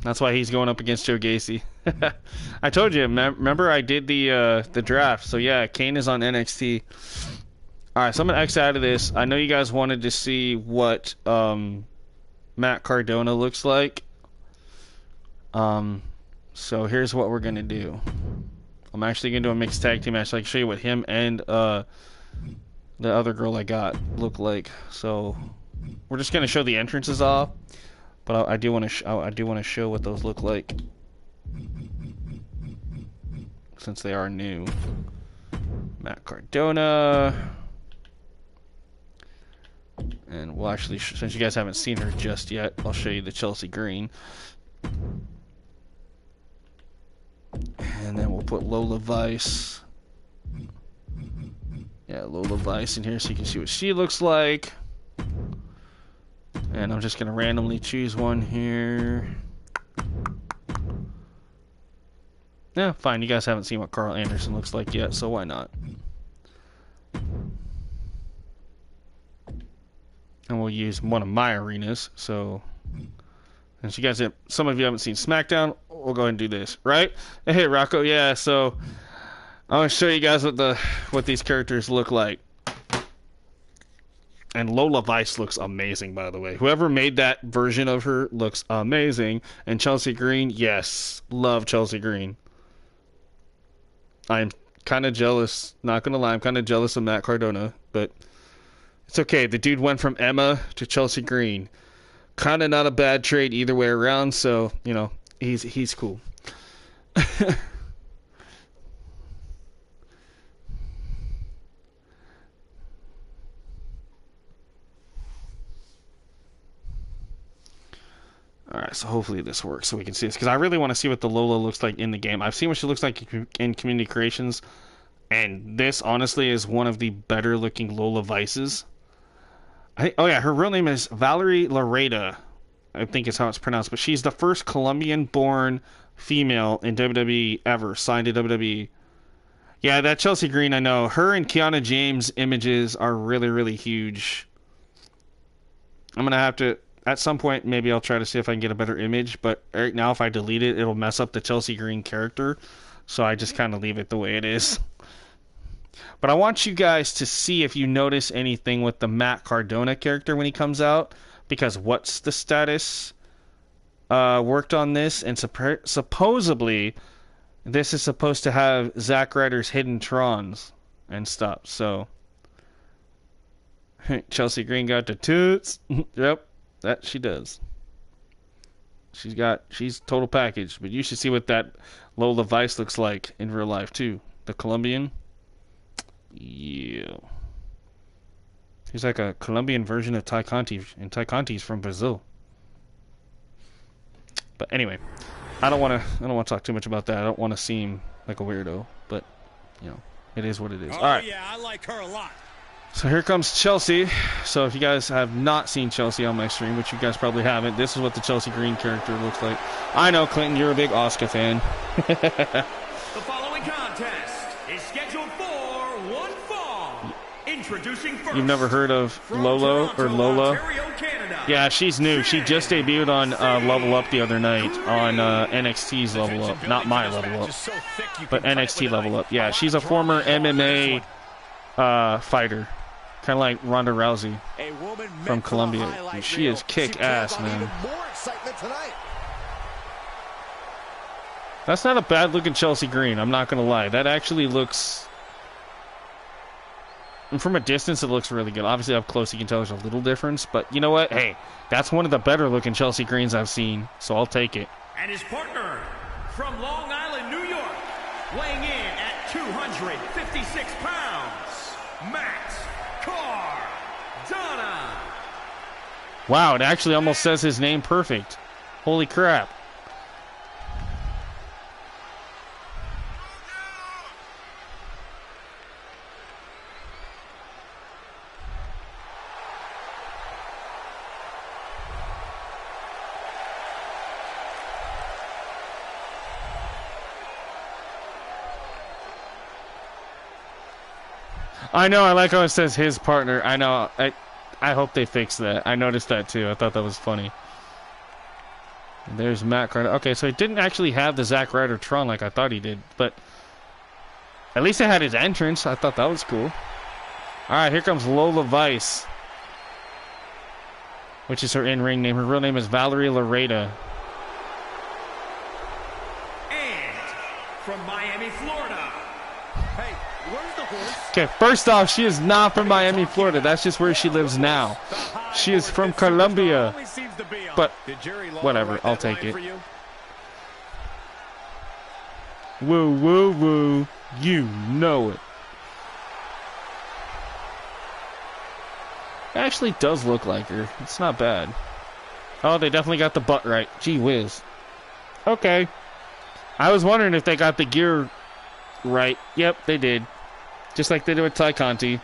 That's why he's going up against Joe Gacy. I told you, remember I did the draft. So yeah, Kane is on NXT. Alright, so I'm going to X out of this. I know you guys wanted to see what Matt Cardona looks like. So here's what we're going to do. I'm actually going to do a mixed tag team match so I can show you what him and the other girl I got look like. So we're just going to show the entrances off. But I do want to show what those look like, since they are new. Matt Cardona, and we'll actually, since you guys haven't seen her just yet, I'll show you the Chelsea Green, and then we'll put Lola Vice. Yeah, Lola Vice in here so you can see what she looks like. And I'm just going to randomly choose one here. Yeah, fine. You guys haven't seen what Carl Anderson looks like yet, so why not? And we'll use one of my arenas. So, since you guys have, some of you haven't seen SmackDown, we'll go ahead and do this, right? Hey, Rocco, yeah. So, I'm going to show you guys what these characters look like. And Lola Vice looks amazing, by the way. Whoever made that version of her looks amazing. And Chelsea Green, yes. Love Chelsea Green. I'm kind of jealous. Not going to lie, I'm kind of jealous of Matt Cardona. But it's okay. The dude went from Emma to Chelsea Green. Kind of not a bad trade either way around. So, you know, he's cool. Alright, so hopefully this works so we can see this. Because I really want to see what the Lola looks like in the game. I've seen what she looks like in Community Creations. And this, honestly, is one of the better looking Lola Vices. Oh yeah, her real name is Valerie Lareda. I think is how it's pronounced. But she's the first Colombian-born female in WWE ever signed to WWE. Yeah, that Chelsea Green, I know. Her and Kiana James images are really, really huge. I'm going to have to... At some point, maybe I'll try to see if I can get a better image, but right now, if I delete it, it'll mess up the Chelsea Green character, so I just kind of leave it the way it is. But I want you guys to see if you notice anything with the Matt Cardona character when he comes out, because what's the status worked on this, and supposedly, this is supposed to have Zack Ryder's hidden Trons and stuff, so... Chelsea Green got the toots. Yep. That she does. She's total package. But you should see what that Lola Vice looks like in real life too. The Colombian. Yeah. He's like a Colombian version of Ty Conti, and Ty Conti's from Brazil. But anyway, I don't want to talk too much about that. I don't want to seem like a weirdo, but you know, it is what it is. Oh, all right. Yeah, I like her a lot. So here comes Chelsea. So if you guys have not seen Chelsea on my stream, which you guys probably haven't, this is what the Chelsea Green character looks like. I know, Clinton, you're a big Asuka fan. The following contest is scheduled for one fall. Introducing first. You've never heard of Lolo or Lola? Ontario, Canada. Yeah, she's new. She just debuted on Level Up the other night on NXT's Level Up. Not my Level Up, but NXT Level Up. Yeah, she's a former MMA fighter. Kind of like Ronda Rousey from Colombia. And she is kick-ass, man. That's not a bad-looking Chelsea Green. I'm not going to lie. That actually looks... And from a distance, it looks really good. Obviously, up close, you can tell there's a little difference. But you know what? Hey, that's one of the better-looking Chelsea Greens I've seen. So I'll take it. And his partner from Long Island, New York, weighing in at 256 pounds, Matt Cardona. Wow, it actually almost says his name perfect. Holy crap. I know, I like how it says his partner. I know, I hope they fix that. I noticed that too. I thought that was funny. And there's Matt Carter. Okay, so he didn't actually have the Zack Ryder Tron like I thought he did, but at least it had his entrance. I thought that was cool. Alright, here comes Lola Vice, which is her in-ring name. Her real name is Valerie Lareda. And from Miami, Florida. Hey, where's the horse? Okay, first off, she is not from Miami, Florida. That's just where she lives now. She is from Colombia. But whatever, I'll take it. Woo, woo, woo. You know it. It actually does look like her. It's not bad. Oh, they definitely got the butt right. Gee whiz. Okay. I was wondering if they got the gear right. Yep, they did. Just like they did with Ty Conti.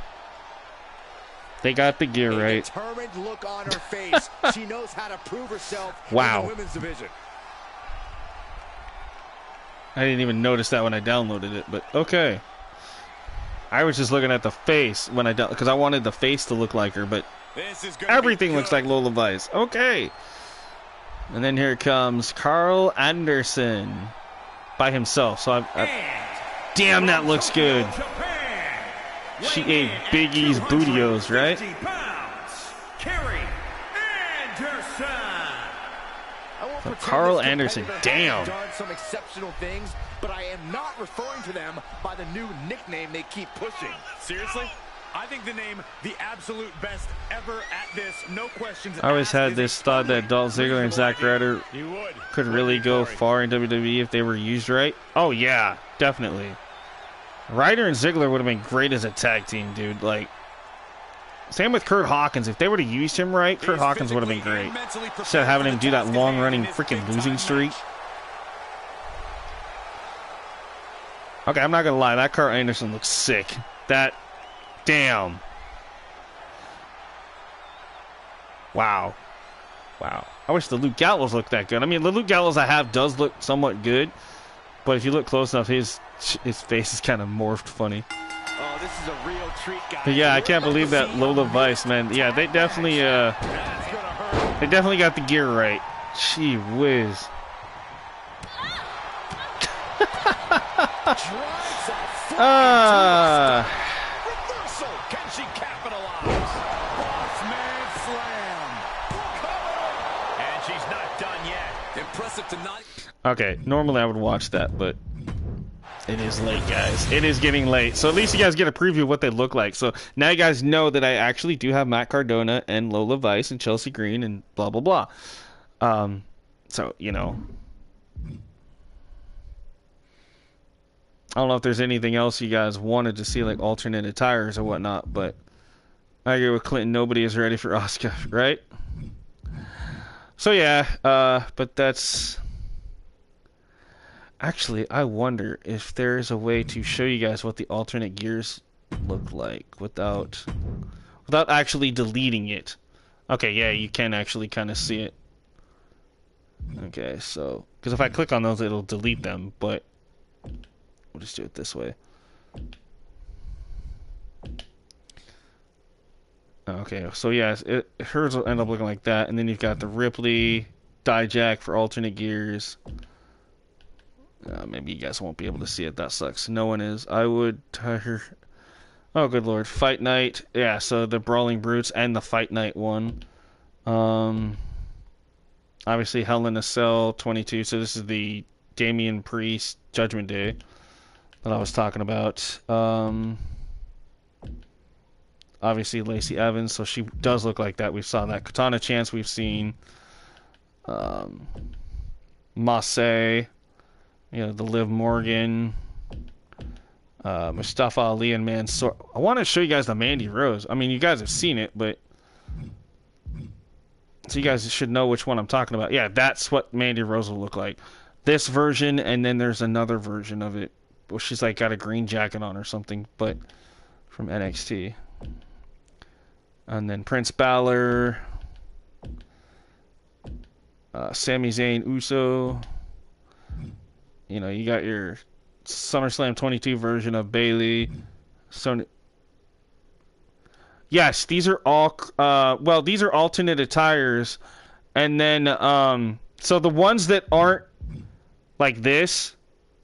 They got the gear right. Determined look on her face. She knows how to prove herself wow. in the women's division. I didn't even notice that when I downloaded it, but okay. I was just looking at the face when I because I wanted the face to look like her, but everything looks like Lola Vice. Okay. And then here comes Carl Anderson by himself. So damn, that looks good. She ate Big E's bootios, right? Carl Anderson, damn. Done some exceptional things, but I am not referring to them by the new nickname they keep pushing. Seriously? I think the name, the absolute best ever at this, no questions. I always had this thought that Dolph Ziggler and Zack Ryder could really go far in WWE if they were used right. Oh yeah, definitely. Ryder and Ziggler would have been great as a tag team, dude. Like, same with Kurt Hawkins. If they would have used him right, Kurt Hawkins would have been great. Instead of having him do that long-running freaking losing streak. Okay, I'm not gonna lie. That Carl Anderson looks sick. That, damn. Wow. Wow. I wish the Luke Gallows looked that good. I mean, the Luke Gallows I have does look somewhat good, but if you look close enough, his face is kind of morphed funny. Oh, this is a real treat, guys. But yeah, I can't believe that Lola Vice, man. Yeah, they definitely got the gear right. Gee whiz. Reversal. Can she capitalize? Bossman slam. And she's not done yet. Impressive tonight. Okay, normally I would watch that, but it is late, guys. It is getting late. So at least you guys get a preview of what they look like. So now you guys know that I actually do have Matt Cardona and Lola Vice and Chelsea Green and blah, blah, blah. So, you know. I don't know if there's anything else you guys wanted to see, like alternate attires or whatnot, but I agree with Clinton. Nobody is ready for Asuka, right? So yeah, but that's... Actually, I wonder if there's a way to show you guys what the alternate gears look like without actually deleting it. Okay, yeah, you can actually kind of see it. Okay, so... Because if I click on those, it'll delete them, but... We'll just do it this way. Okay, so yeah, hers will end up looking like that, and then you've got the Ripley Dijak for alternate gears. Maybe you guys won't be able to see it. That sucks. No one is. I would tire. Oh, good lord. Fight Night. Yeah, so the Brawling Brutes and the Fight Night one. Obviously, Hell in a Cell 22. So this is the Damian Priest Judgment Day that I was talking about. Obviously, Lacey Evans. So she does look like that. We saw that. Katana Chance we've seen. Massey. You know, the Liv Morgan, Mustafa Ali, and Mansoor. I want to show you guys the Mandy Rose. I mean, you guys have seen it, but... So you guys should know which one I'm talking about. Yeah, that's what Mandy Rose will look like. This version, and then there's another version of it, where she's like got a green jacket on or something, but from NXT. And then Prince Balor, Sami Zayn, Uso... You know, you got your SummerSlam 22 version of Bayley. So, yes, these are all, well, these are alternate attires. And then, so the ones that aren't like this,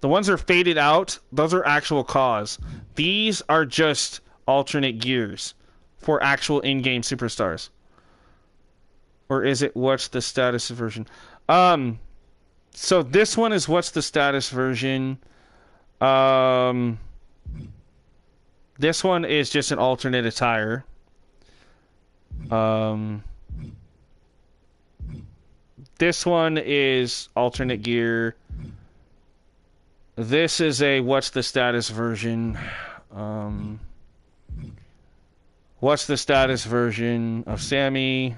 the ones that are faded out, those are actual Caws. These are just alternate gears for actual in-game superstars. Or is it what's the status version? So this one is what's the status version. This one is just an alternate attire. This one is alternate gear. This is a what's the status version. What's the status version of Sammy?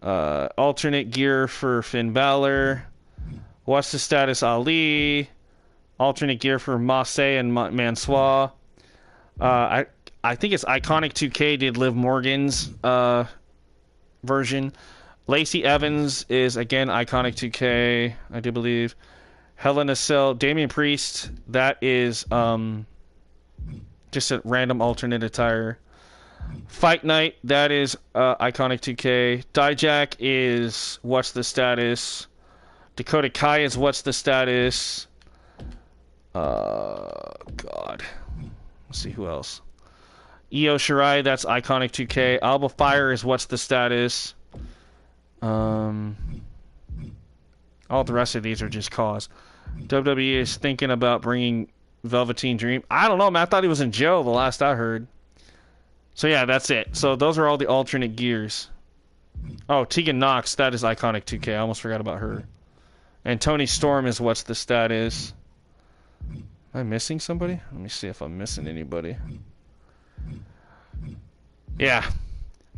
Alternate gear for Finn Balor. What's the status Ali? Alternate gear for Massey and Mansoor. I think it's Iconic 2K did Liv Morgan's version. Lacey Evans is again Iconic 2K, I do believe. Hell in a Cell, Damian Priest, that is just a random alternate attire. Fight Night, that is Iconic 2K. Dijak is what's the status. Dakota Kai is what's the status. God. Let's see who else. Io Shirai, that's Iconic 2K. Alba Fire is what's the status. All the rest of these are just Caws. WWE is thinking about bringing Velveteen Dream. I don't know, man. I thought he was in jail the last I heard. So yeah, that's it. So those are all the alternate gears. Oh, Tegan Nox, that is Iconic 2K. I almost forgot about her. And Tony Storm is what's the status. Am I missing somebody? Let me see if I'm missing anybody. Yeah.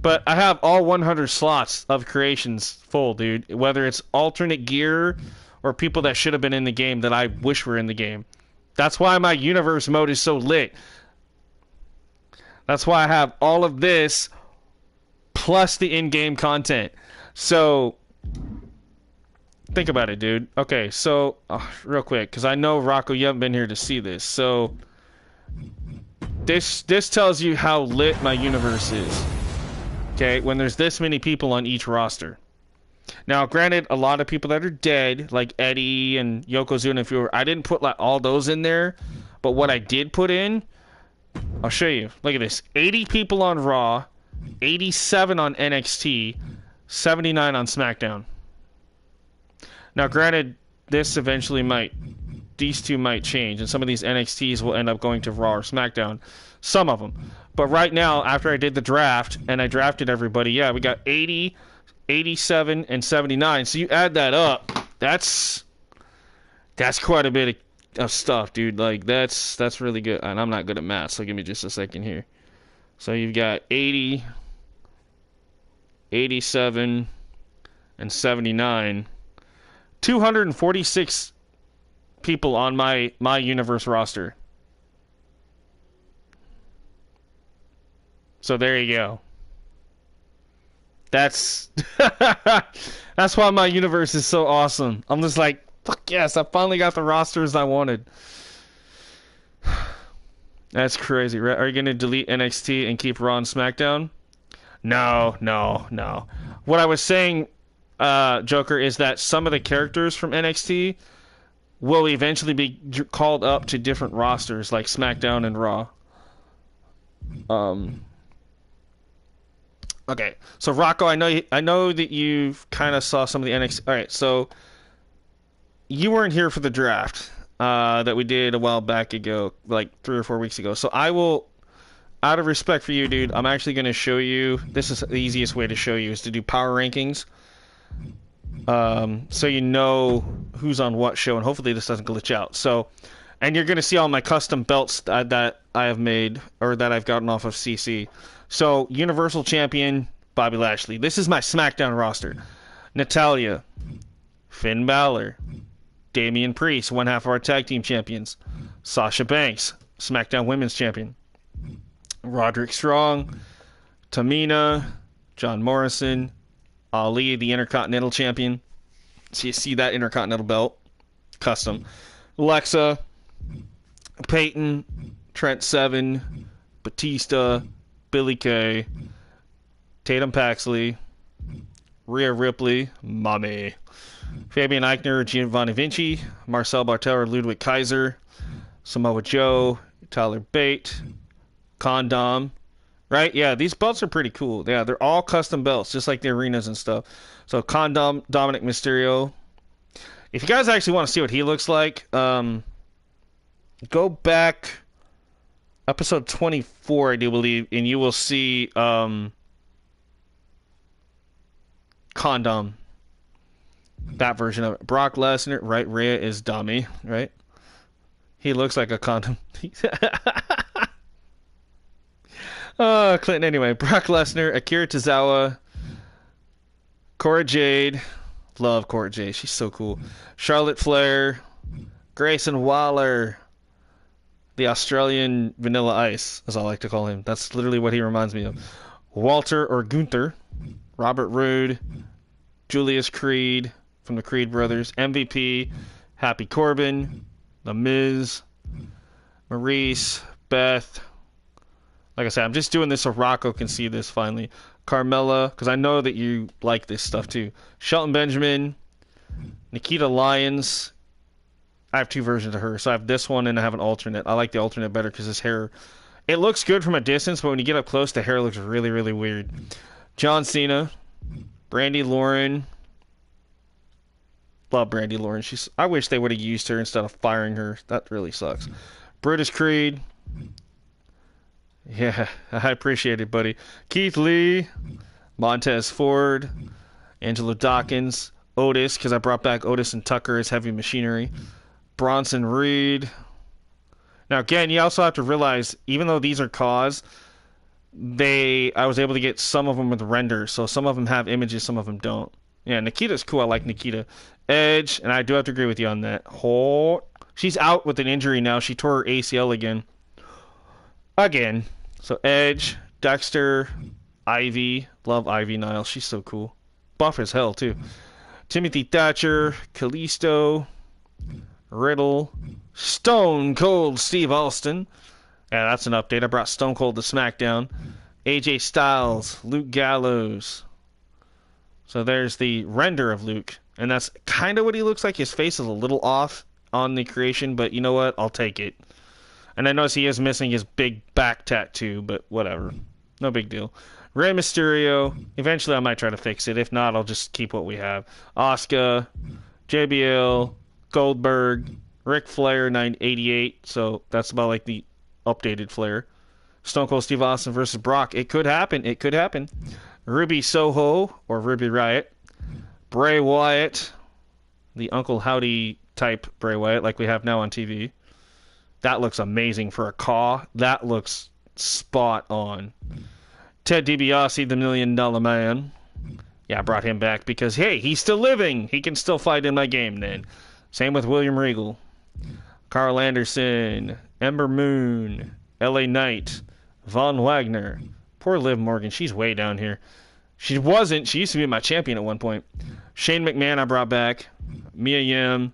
But I have all 100 slots of creations full, dude. Whether it's alternate gear or people that should have been in the game that I wish were in the game. That's why my universe mode is so lit. That's why I have all of this plus the in-game content. So, think about it, dude. Okay, so, real quick, because I know, Rocco, you haven't been here to see this. So, this tells you how lit my universe is. Okay, when there's this many people on each roster. Now, granted, a lot of people that are dead, like Eddie and Yokozuna, if you were, I didn't put like all those in there, but what I did put in, I'll show you. Look at this. 80 people on Raw, 87 on NXT, 79 on SmackDown. Now, granted, this eventually these two might change, and some of these NXTs will end up going to Raw or SmackDown. Some of them. But right now, after I did the draft, and I drafted everybody, yeah, we got 80 87, and 79. So you add that up, that's quite a bit of stuff, dude. Like, that's really good. And I'm not good at math, so give me just a second here. So you've got 80, 87, and 79. 246 people on my universe roster. So there you go. That's that's why my universe is so awesome. I'm just like, fuck yes, I finally got the rosters I wanted. That's crazy. Are you going to delete NXT and keep Raw and SmackDown? No. What I was saying, Joker, is that some of the characters from NXT will eventually be called up to different rosters like SmackDown and Raw. Okay, so Rocco, I know that you kind of saw some of the NXT. All right, so you weren't here for the draft that we did a while back ago, like 3 or 4 weeks ago. So I will, out of respect for you, dude, I'm actually going to show you. This is the easiest way to show you is to do power rankings. So you know who's on what show, and hopefully this doesn't glitch out. So, and you're going to see all my custom belts that I have made or that I've gotten off of CC. So, Universal Champion, Bobby Lashley. This is my SmackDown roster. Natalya, Finn Balor, Damian Priest, one half of our tag team champions. Sasha Banks, SmackDown Women's Champion. Roderick Strong, Tamina, John Morrison, Ali, the Intercontinental Champion. So you see that Intercontinental belt. Custom. Alexa, Peyton, Trent Seven, Batista, Billy Kay, Tatum Paxley, Rhea Ripley, Mommy, Fabian Eichner, Giovanni Vinci, Marcel Bartel, Ludwig Kaiser, Samoa Joe, Tyler Bate, Condom. Right? Yeah, these belts are pretty cool. Yeah, they're all custom belts, just like the arenas and stuff. So Condom, Dominic Mysterio. If you guys actually want to see what he looks like, go back episode 24, I do believe, and you will see Condom. That version of it. Brock Lesnar, right? Rhea is dummy, right? He looks like a condom. Clinton, anyway. Brock Lesnar, Akira Tozawa, Cora Jade. Love Cora Jade. She's so cool. Charlotte Flair, Grayson Waller, the Australian Vanilla Ice, as I like to call him. That's literally what he reminds me of. Walter or Gunther, Robert Roode, Julius Creed from the Creed brothers, MVP, Happy Corbin, The Miz, Maurice, Beth. Like I said, I'm just doing this so Rocco can see this finally. Carmella, because I know that you like this stuff too. Shelton Benjamin, Nikita Lyons. I have 2 versions of her. So I have this one and I have an alternate. I like the alternate better because his hair, it looks good from a distance, but when you get up close, the hair looks really, really weird. John Cena, Brandy Lauren. Love Brandy Lauren. I wish they would have used her instead of firing her. That really sucks. Brutus Creed. Yeah, I appreciate it, buddy. Keith Lee, Montez Ford, Angelo Dawkins, Otis, because I brought back Otis and Tucker as heavy machinery. Bronson Reed. Now, again, you also have to realize, even though these are Caws, I was able to get some of them with renders, so some of them have images, some of them don't. Yeah, Nikita's cool. I like Nikita. Edge, and I do have to agree with you on that. She's out with an injury now. She tore her ACL again. So Edge, Dexter, Ivy. Love Ivy Nile. She's so cool. Buff as hell, too. Timothy Thatcher, Callisto, Riddle, Stone Cold Steve Austin. Yeah, that's an update. I brought Stone Cold to SmackDown. AJ Styles, Luke Gallows. So there's the render of Luke. And that's kind of what he looks like. His face is a little off on the creation, but you know what? I'll take it. And I notice he is missing his big back tattoo, but whatever. No big deal. Rey Mysterio. Eventually I might try to fix it. If not, I'll just keep what we have. Asuka, JBL, Goldberg, Ric Flair 988. So that's about like the updated Flair. Stone Cold Steve Austin versus Brock. It could happen. Ruby Soho, or Ruby Riot. Bray Wyatt, the Uncle Howdy type Bray Wyatt, like we have now on TV. That looks amazing for a Caw. That looks spot on. Ted DiBiase, the $1 Million Man. Yeah, I brought him back because, hey, he's still living. He can still fight in my game then. Same with William Regal. Carl Anderson, Ember Moon, LA Knight, Von Wagner. Poor Liv Morgan. She's way down here. She wasn't. She used to be my champion at one point. Shane McMahon I brought back. Mia Yim,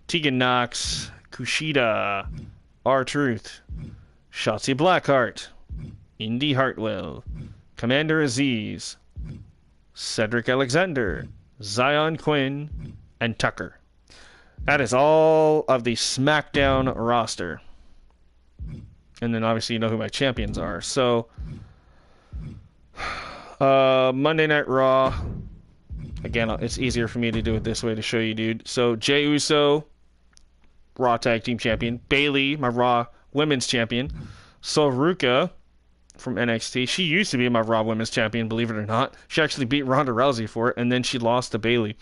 Tegan Knox, Kushida, R-Truth, Shotzi Blackheart, Indy Hartwell, Commander Aziz, Cedric Alexander, Zion Quinn, and Tucker. That is all of the SmackDown roster. And then obviously you know who my champions are. So, Monday Night Raw. Again, it's easier for me to do it this way to show you, dude. So, Jey Uso, Raw Tag Team Champion. Bayley, my Raw Women's Champion. Soruka from NXT. She used to be my Raw Women's Champion, believe it or not. She actually beat Ronda Rousey for it, and then she lost to Bayley.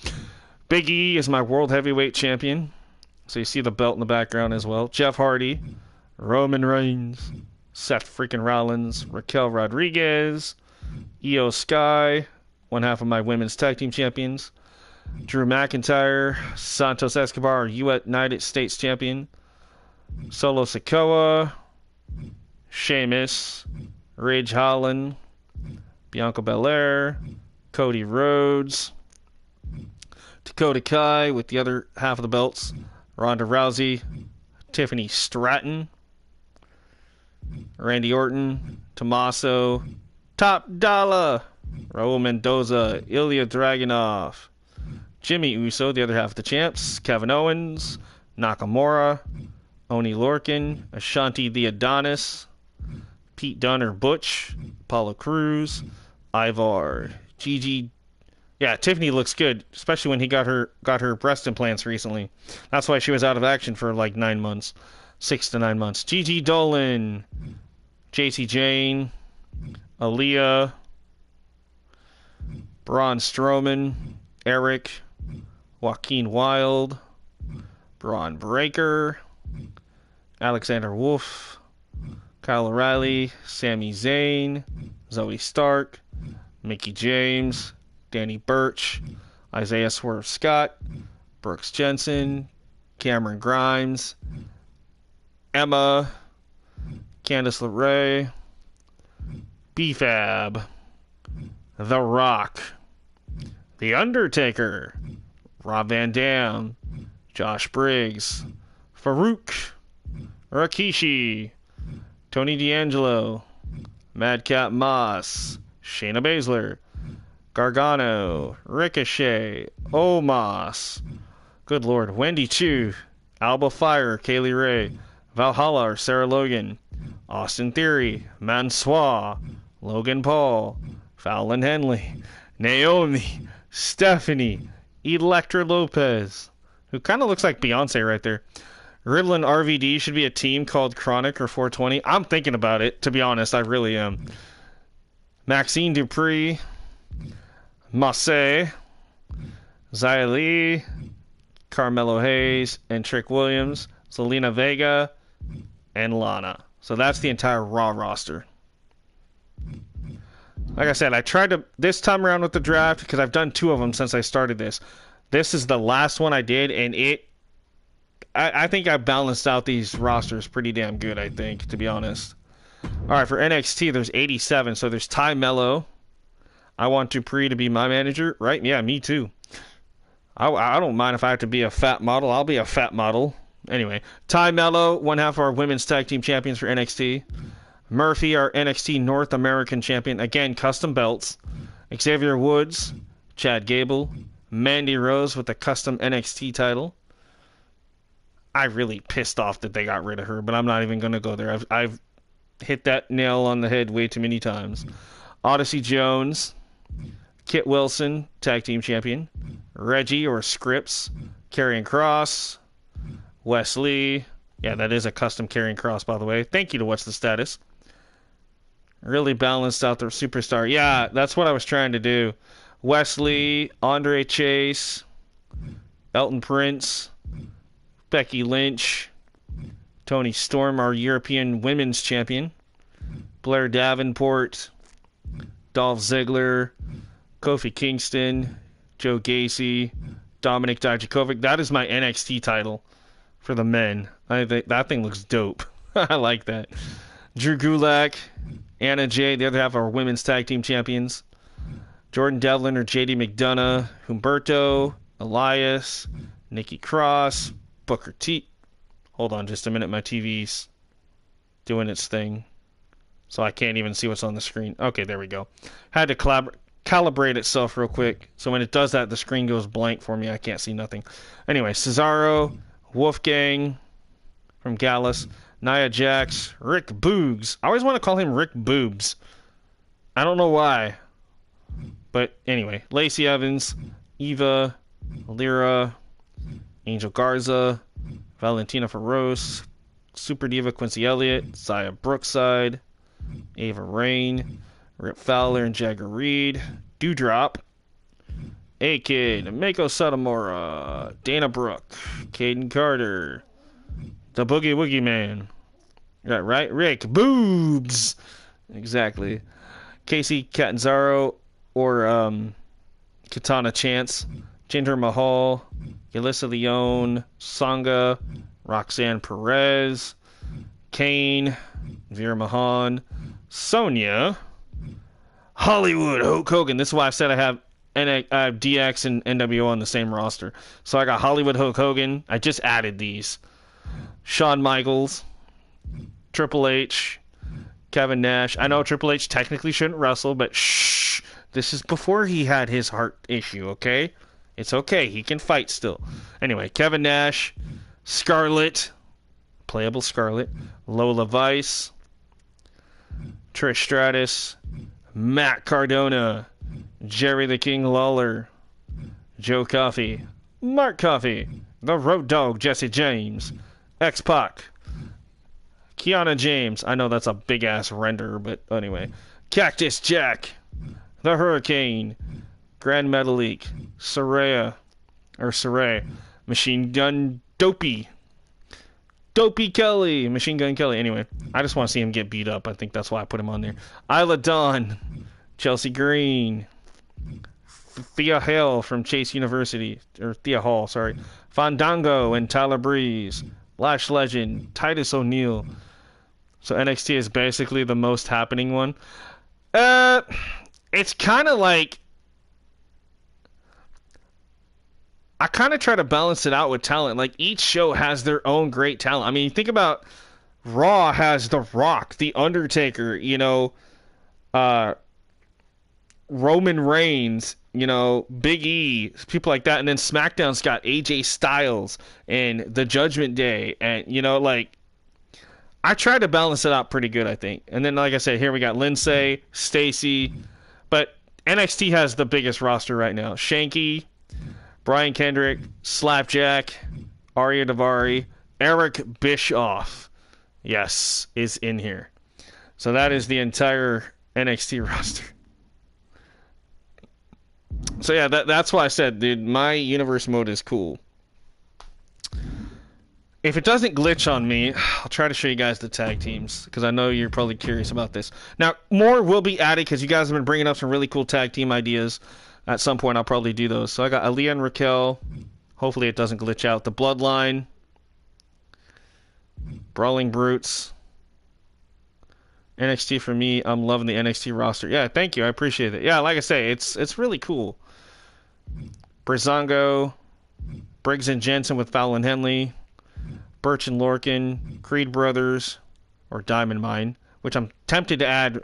Big E is my World Heavyweight Champion. So you see the belt in the background as well. Jeff Hardy, Roman Reigns, Seth freaking Rollins, Raquel Rodriguez, Io Sky, one half of my Women's Tag Team Champions. Drew McIntyre, Santos Escobar, United States Champion. Solo Sikoa, Sheamus, Ridge Holland, Bianca Belair, Cody Rhodes, Dakota Kai with the other half of the belts, Ronda Rousey, Tiffany Stratton, Randy Orton, Tommaso, Top Dollar, Raul Mendoza, Ilya Dragunov, Jimmy Uso, the other half of the champs, Kevin Owens, Nakamura, Oni Lorcan, Ashanti the Adonis, Pete Dunne or Butch, Apollo Crews, Ivar, Gigi. Yeah, Tiffany looks good, especially when he got her breast implants recently. That's why she was out of action for like 9 months, 6 to 9 months. Gigi Dolan, JC Jane, Aaliyah, Braun Strowman, Eric, Joaquin Wilde, Braun Breaker, Alexander Wolf, Kyle O'Reilly, Sami Zayn, Zoe Stark, Mickie James, Danny Burch, Isaiah Swerve Scott, Brooks Jensen, Cameron Grimes, Emma, Candice LeRae, B-Fab, The Rock, The Undertaker, Rob Van Dam, Josh Briggs, Farouk, Rikishi, Tony D'Angelo, Madcap Moss, Shayna Baszler, Gargano, Ricochet, Omos, good lord, Wendy Chu, Alba Fire, Kaylee Ray, Valhalla or Sarah Logan, Austin Theory, Mansoor, Logan Paul, Fallon Henley, Naomi, Stephanie, Elektra Lopez, who kind of looks like Beyonce right there. Riddle and RVD should be a team called Chronic or 420. I'm thinking about it, to be honest, I really am. Maxine Dupree, Massey, Xia Li, Carmelo Hayes, and Trick Williams, Zelina Vega, and Lana. So that's the entire Raw roster. Like I said, I tried to, this time around with the draft, because I've done 2 of them since I started this. This is the last one I did, and I think I balanced out these rosters pretty damn good, I think, to be honest. Alright, for NXT, there's 87, so there's Ty Mello. I want Dupree to be my manager, right? Yeah, me too. I don't mind if I have to be a fat model. I'll be a fat model. Anyway, Ty Mello, one half of our women's tag team champions for NXT. Murphy, our NXT North American champion. Again, custom belts. Xavier Woods, Chad Gable, Mandy Rose with the custom NXT title. I really pissed off that they got rid of her, but I'm not even going to go there. I've hit that nail on the head way too many times. Odyssey Jones, Kit Wilson, tag team champion. Reggie or Scripps, Karrion Kross, Wesley. Yeah, that is a custom Karrion Kross, by the way. Thank you to What's the Status. Really balanced out their superstar. Yeah, that's what I was trying to do. Wesley, Andre Chase, Elton Prince, Becky Lynch, Tony Storm, our European Women's Champion, Blair Davenport, Dolph Ziggler, Kofi Kingston, Joe Gacy, Dominic Dijakovic. That is my NXT title for the men. I think that thing looks dope. I like that. Drew Gulak, Anna Jay, the other half of our women's tag team champions. Jordan Devlin or JD McDonough, Humberto, Elias, Nikki Cross, Booker T. Hold on just a minute. My TV's doing its thing, so I can't even see what's on the screen. Okay, there we go. Had to calibrate itself real quick. So when it does that, the screen goes blank for me. I can't see nothing. Anyway, Cesaro, Wolfgang from Gallus, Nia Jax, Rick Boogs. I always want to call him Rick Boobs. I don't know why. But anyway, Lacey Evans, Eva, Lyra, Angel Garza, Valentina Feroz, Super Diva Quincy Elliott, Zaya Brookside, Ava Rain, Rip Fowler and Jagger Reed, Dewdrop, A-Kid, Mako Satomura, Dana Brooke, Caden Carter, the Boogie Woogie Man. Right? Rick Boobs. Exactly. Casey Catanzaro or Katana Chance, Jinder Mahal, Alyssa Leone, Sangha, Roxanne Perez, Kane, Veer Mahan, Sonya, Hollywood Hulk Hogan. This is why I said I have DX and NWO on the same roster. So I got Hollywood Hulk Hogan. I just added these. Shawn Michaels, Triple H, Kevin Nash. I know Triple H technically shouldn't wrestle, but shh. This is before he had his heart issue, okay? It's okay. He can fight still. Anyway, Kevin Nash, Scarlett, playable Scarlett, Lola Vice, Trish Stratus, Matt Cardona, Jerry the King Lawler, Joe Coffey, Mark Coffey, the Road Dogg Jesse James, X-Pac, Kiana James. I know that's a big-ass render, but anyway. Cactus Jack, the Hurricane, Grand Metalik, Saraya, Machine Gun Dopey Kelly, Machine Gun Kelly. Anyway, I just want to see him get beat up. I think that's why I put him on there. Isla Dawn, Chelsea Green, Thea Hale from Chase University, or Thea Hall, sorry. Fandango and Tyler Breeze, Lash Legend, Titus O'Neil. So NXT is basically the most happening one. It's kind of like, I kind of try to balance it out with talent. Like, each show has their own great talent. I mean, think about Raw has The Rock, The Undertaker, Roman Reigns, Big E, people like that. And then SmackDown's got AJ Styles and The Judgment Day. And, I try to balance it out pretty good, I think. And then, like I said, here we got Lindsay, Stacy. But NXT has the biggest roster right now. Shanky, Brian Kendrick, Slapjack, Arya Davari, Eric Bischoff, yes, is in here. So that is the entire NXT roster. So yeah, that's why I said, dude, my universe mode is cool. If it doesn't glitch on me, I'll try to show you guys the tag teams, because I know you're probably curious about this. Now, more will be added, because you guys have been bringing up some really cool tag team ideas. At some point, I'll probably do those. So I got Aaliyah and Raquel. Hopefully it doesn't glitch out. The Bloodline. Brawling Brutes. NXT for me. I'm loving the NXT roster. Yeah, thank you. I appreciate it. Yeah, like I say, it's really cool. Breezango. Briggs and Jensen with Fallon Henley. Birch and Lorcan. Creed Brothers. Or Diamond Mine. Which I'm tempted to add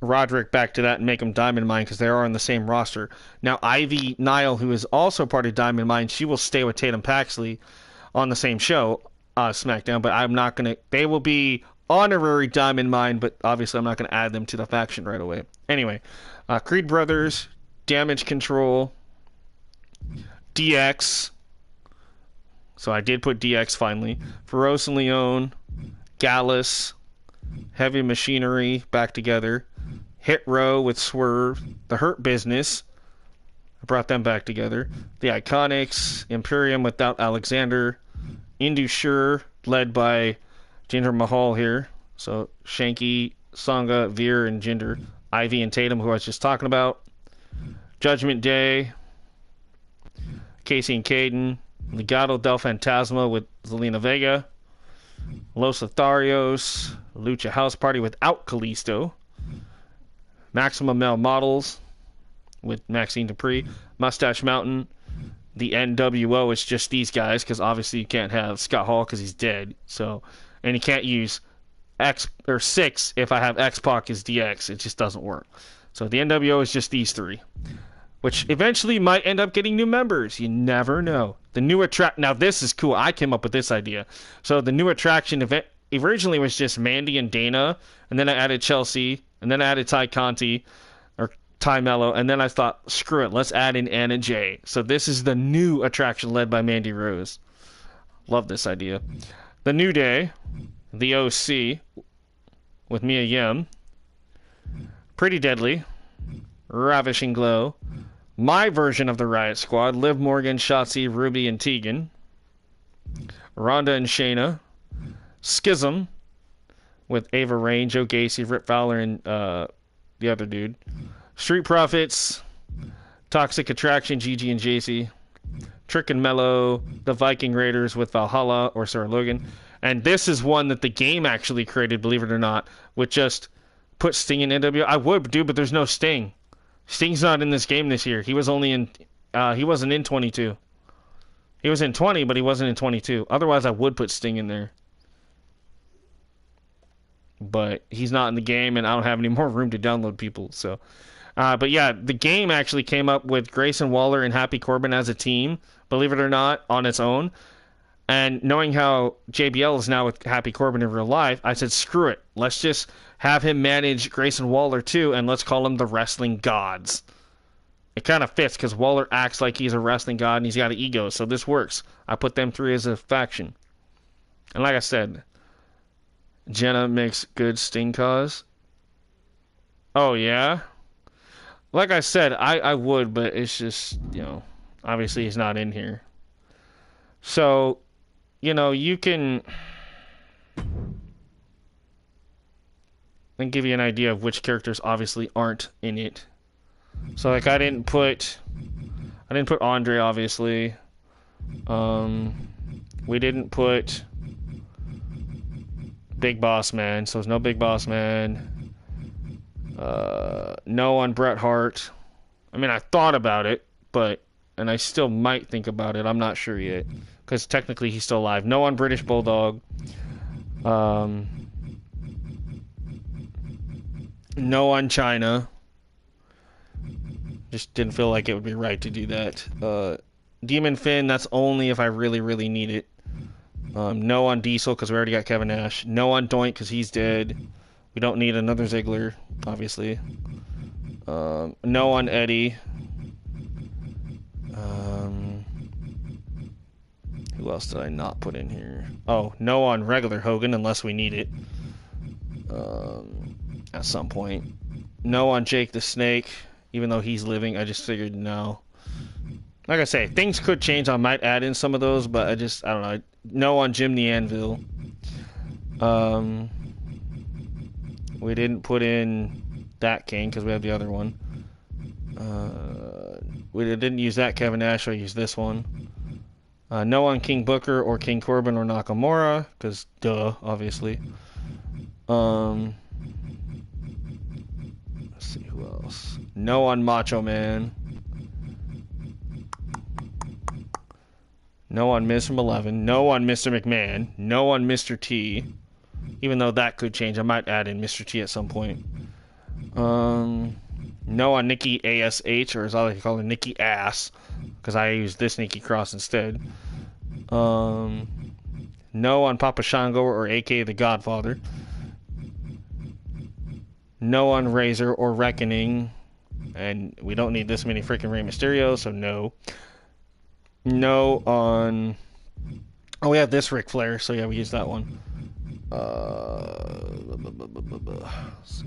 Roderick back to that and make him Diamond Mine, because they are on the same roster. Now, Ivy Nile, who is also part of Diamond Mine, she will stay with Tatum Paxley on the same show, SmackDown, but I'm not going to... They will be honorary Diamond Mine, but obviously I'm not going to add them to the faction right away. Anyway, Creed Brothers, Damage Control, DX. So I did put DX finally. Feroz and Leone, Gallus, Heavy Machinery back together. Hit Row with Swerve. The Hurt Business. I brought them back together. The Iconics. Imperium without Alexander. Indusure, led by Jinder Mahal here. So Shanky, Sangha, Veer, and Jinder. Ivy and Tatum, who I was just talking about. Judgment Day. Casey and Caden. Legado del Fantasma with Zelina Vega. Los Lotharios. Lucha House Party without Callisto. Maximum Male Models with Maxine Dupree. Mustache Mountain. The NWO is just these guys, because obviously you can't have Scott Hall because he's dead. So, and you can't use X or 6 if I have X-Pac as DX. It just doesn't work. So the NWO is just these 3, which eventually might end up getting new members. You never know. The new now this is cool. I came up with this idea. So the new attraction event originally was just Mandy and Dana, and then I added Chelsea, and then I added Ty Conti, or Ty Mello, and then I thought, screw it, let's add in Anna Jay. So this is the new attraction led by Mandy Rose. Love this idea. The New Day, the OC, with Mia Yim, Pretty Deadly, Ravishing Glow, my version of the Riot Squad, Liv Morgan, Shotzi, Ruby, and Tegan, Rhonda and Shayna, Schism, with Ava Rain, Joe Gacy, Rip Fowler, and the other dude, Street Profits, Toxic Attraction, Gigi and JC, Trick and Mellow, the Viking Raiders with Valhalla or Sarah Logan. And this is one that the game actually created, believe it or not, with just put Sting in NWO. I would do, but there's no Sting. Sting's not in this game this year. He was only in, he wasn't in 22. He was in 20, but he wasn't in 22. Otherwise, I would put Sting in there. But he's not in the game, and I don't have any more room to download people, so... but yeah, the game actually came up with Grayson Waller and Happy Corbin as a team, believe it or not, on its own. And knowing how JBL is now with Happy Corbin in real life, I said, screw it. Let's just have him manage Grayson Waller too, and let's call him the Wrestling Gods. It kind of fits, because Waller acts like he's a wrestling god, and he's got an ego, so this works. I put them 3 as a faction. And like I said, Jenna makes good Sting Caws. Oh, yeah? Like I said, I would, but it's just, you know, obviously he's not in here. So, you know, you can... and give you an idea of which characters obviously aren't in it. So, like, I didn't put Andre, obviously. We didn't put Big Boss Man, so there's no Big Boss Man. No on Bret Hart. I mean, I thought about it, and I still might think about it. I'm not sure yet, because technically he's still alive. No on British Bulldog. No on China. Just didn't feel like it would be right to do that. Demon Finn, that's only if I really, really need it. No on Diesel, because we already got Kevin Nash. No on Doink, because he's dead. We don't need another Ziggler, obviously. No on Eddie. Who else did I not put in here? Oh, no on regular Hogan, unless we need it. At some point. No on Jake the Snake, even though he's living. I just figured no. Like I say, things could change. I might add in some of those, but I don't know. No on Jim the Anvil. We didn't put in that King because we have the other one. We didn't use that Kevin Nash. I used this one. No on King Booker or King Corbin or Nakamura, because duh, obviously. Let's see who else. No on Macho Man. No on Miz from 11. No on Mr. McMahon. No on Mr. T. Even though that could change, I might add in Mr. T at some point. No on Nikki ASH, or as I like to call her, Nikki Ass, because I used this Nikki Cross instead. No on Papa Shango or AK the Godfather. No on Razor or Reckoning, and we don't need this many freaking Rey Mysterio, so no. No on... Oh, we have this Ric Flair, so yeah, we use that one.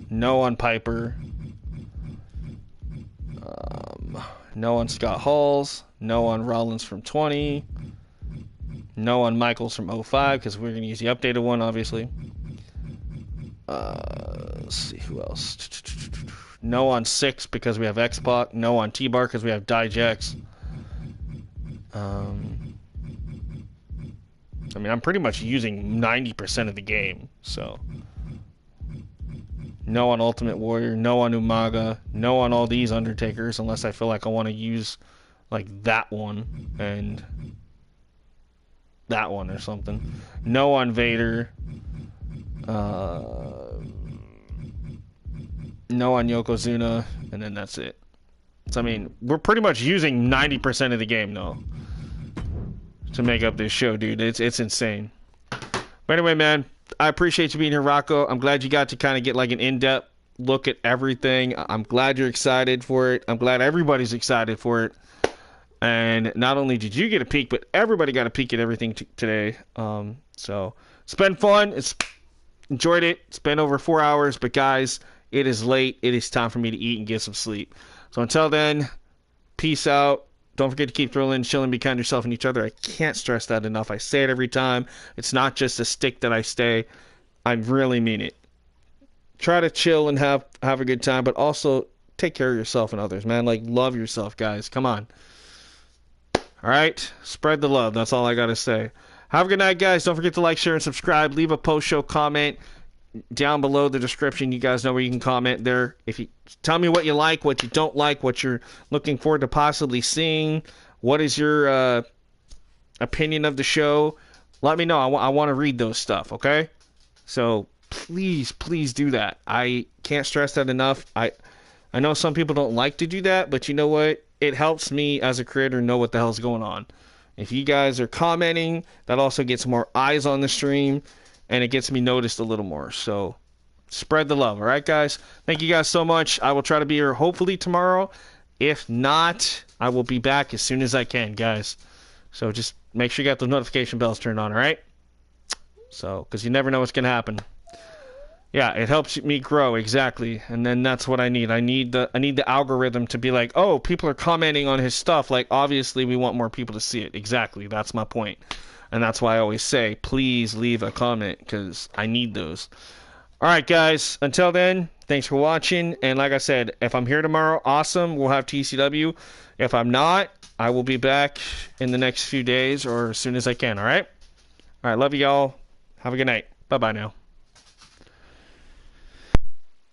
No on Piper. No on Scott Halls. No on Rollins from 20. No on Michaels from 05 because we're going to use the updated one, obviously. Let's see who else. No on 6 because we have X-Pac. No on T-Bar because we have Dijex. I mean, I'm pretty much using 90% of the game, so. No on Ultimate Warrior. No on Umaga. No on all these Undertakers unless I feel like I want to use, like, that one and that one or something. No on Vader. No on Yokozuna, and then that's it. So, I mean, we're pretty much using 90% of the game, though, to make up this show, dude. It's insane. But anyway, man, I appreciate you being here, Rocco. I'm glad you got to kind of get, like, an in-depth look at everything. I'm glad you're excited for it. I'm glad everybody's excited for it. And not only did you get a peek, but everybody got a peek at everything today. So, it's been fun. Enjoyed it. It's been over 4 hours, but guys, it is late. It is time for me to eat and get some sleep. So until then, peace out. Don't forget to keep thrilling, chilling, be kind to yourself and each other. I can't stress that enough. I say it every time. It's not just a stick that I say. I really mean it. Try to chill and have a good time, but also take care of yourself and others, man. Like, love yourself, guys. Come on. All right? Spread the love. That's all I got to say. Have a good night, guys. Don't forget to like, share, and subscribe. Leave a post-show comment down below the description. You guys know where you can comment there. If you tell me what you like, what you don't like, what you're looking forward to possibly seeing, what is your opinion of the show, let me know. I want to read those stuff, okay? So please do that. I can't stress that enough. I know some people don't like to do that, but you know what? It helps me as a creator know what the hell's going on. If you guys are commenting, that also gets more eyes on the stream, and it gets me noticed a little more. So spread the love, all right, guys? Thank you guys so much. I will try to be here hopefully tomorrow. If not, I will be back as soon as I can, guys. So just make sure you got the notification bells turned on, all right? So, because you never know what's going to happen. Yeah, it helps me grow, exactly. And then that's what I need. I need the algorithm to be like, oh, people are commenting on his stuff. Like, obviously, we want more people to see it. Exactly. That's my point. And that's why I always say, please leave a comment, because I need those. All right, guys. Until then, thanks for watching. And like I said, if I'm here tomorrow, awesome. We'll have TCW. If I'm not, I will be back in the next few days or as soon as I can, all right? All right, love you all. Have a good night. Bye-bye now.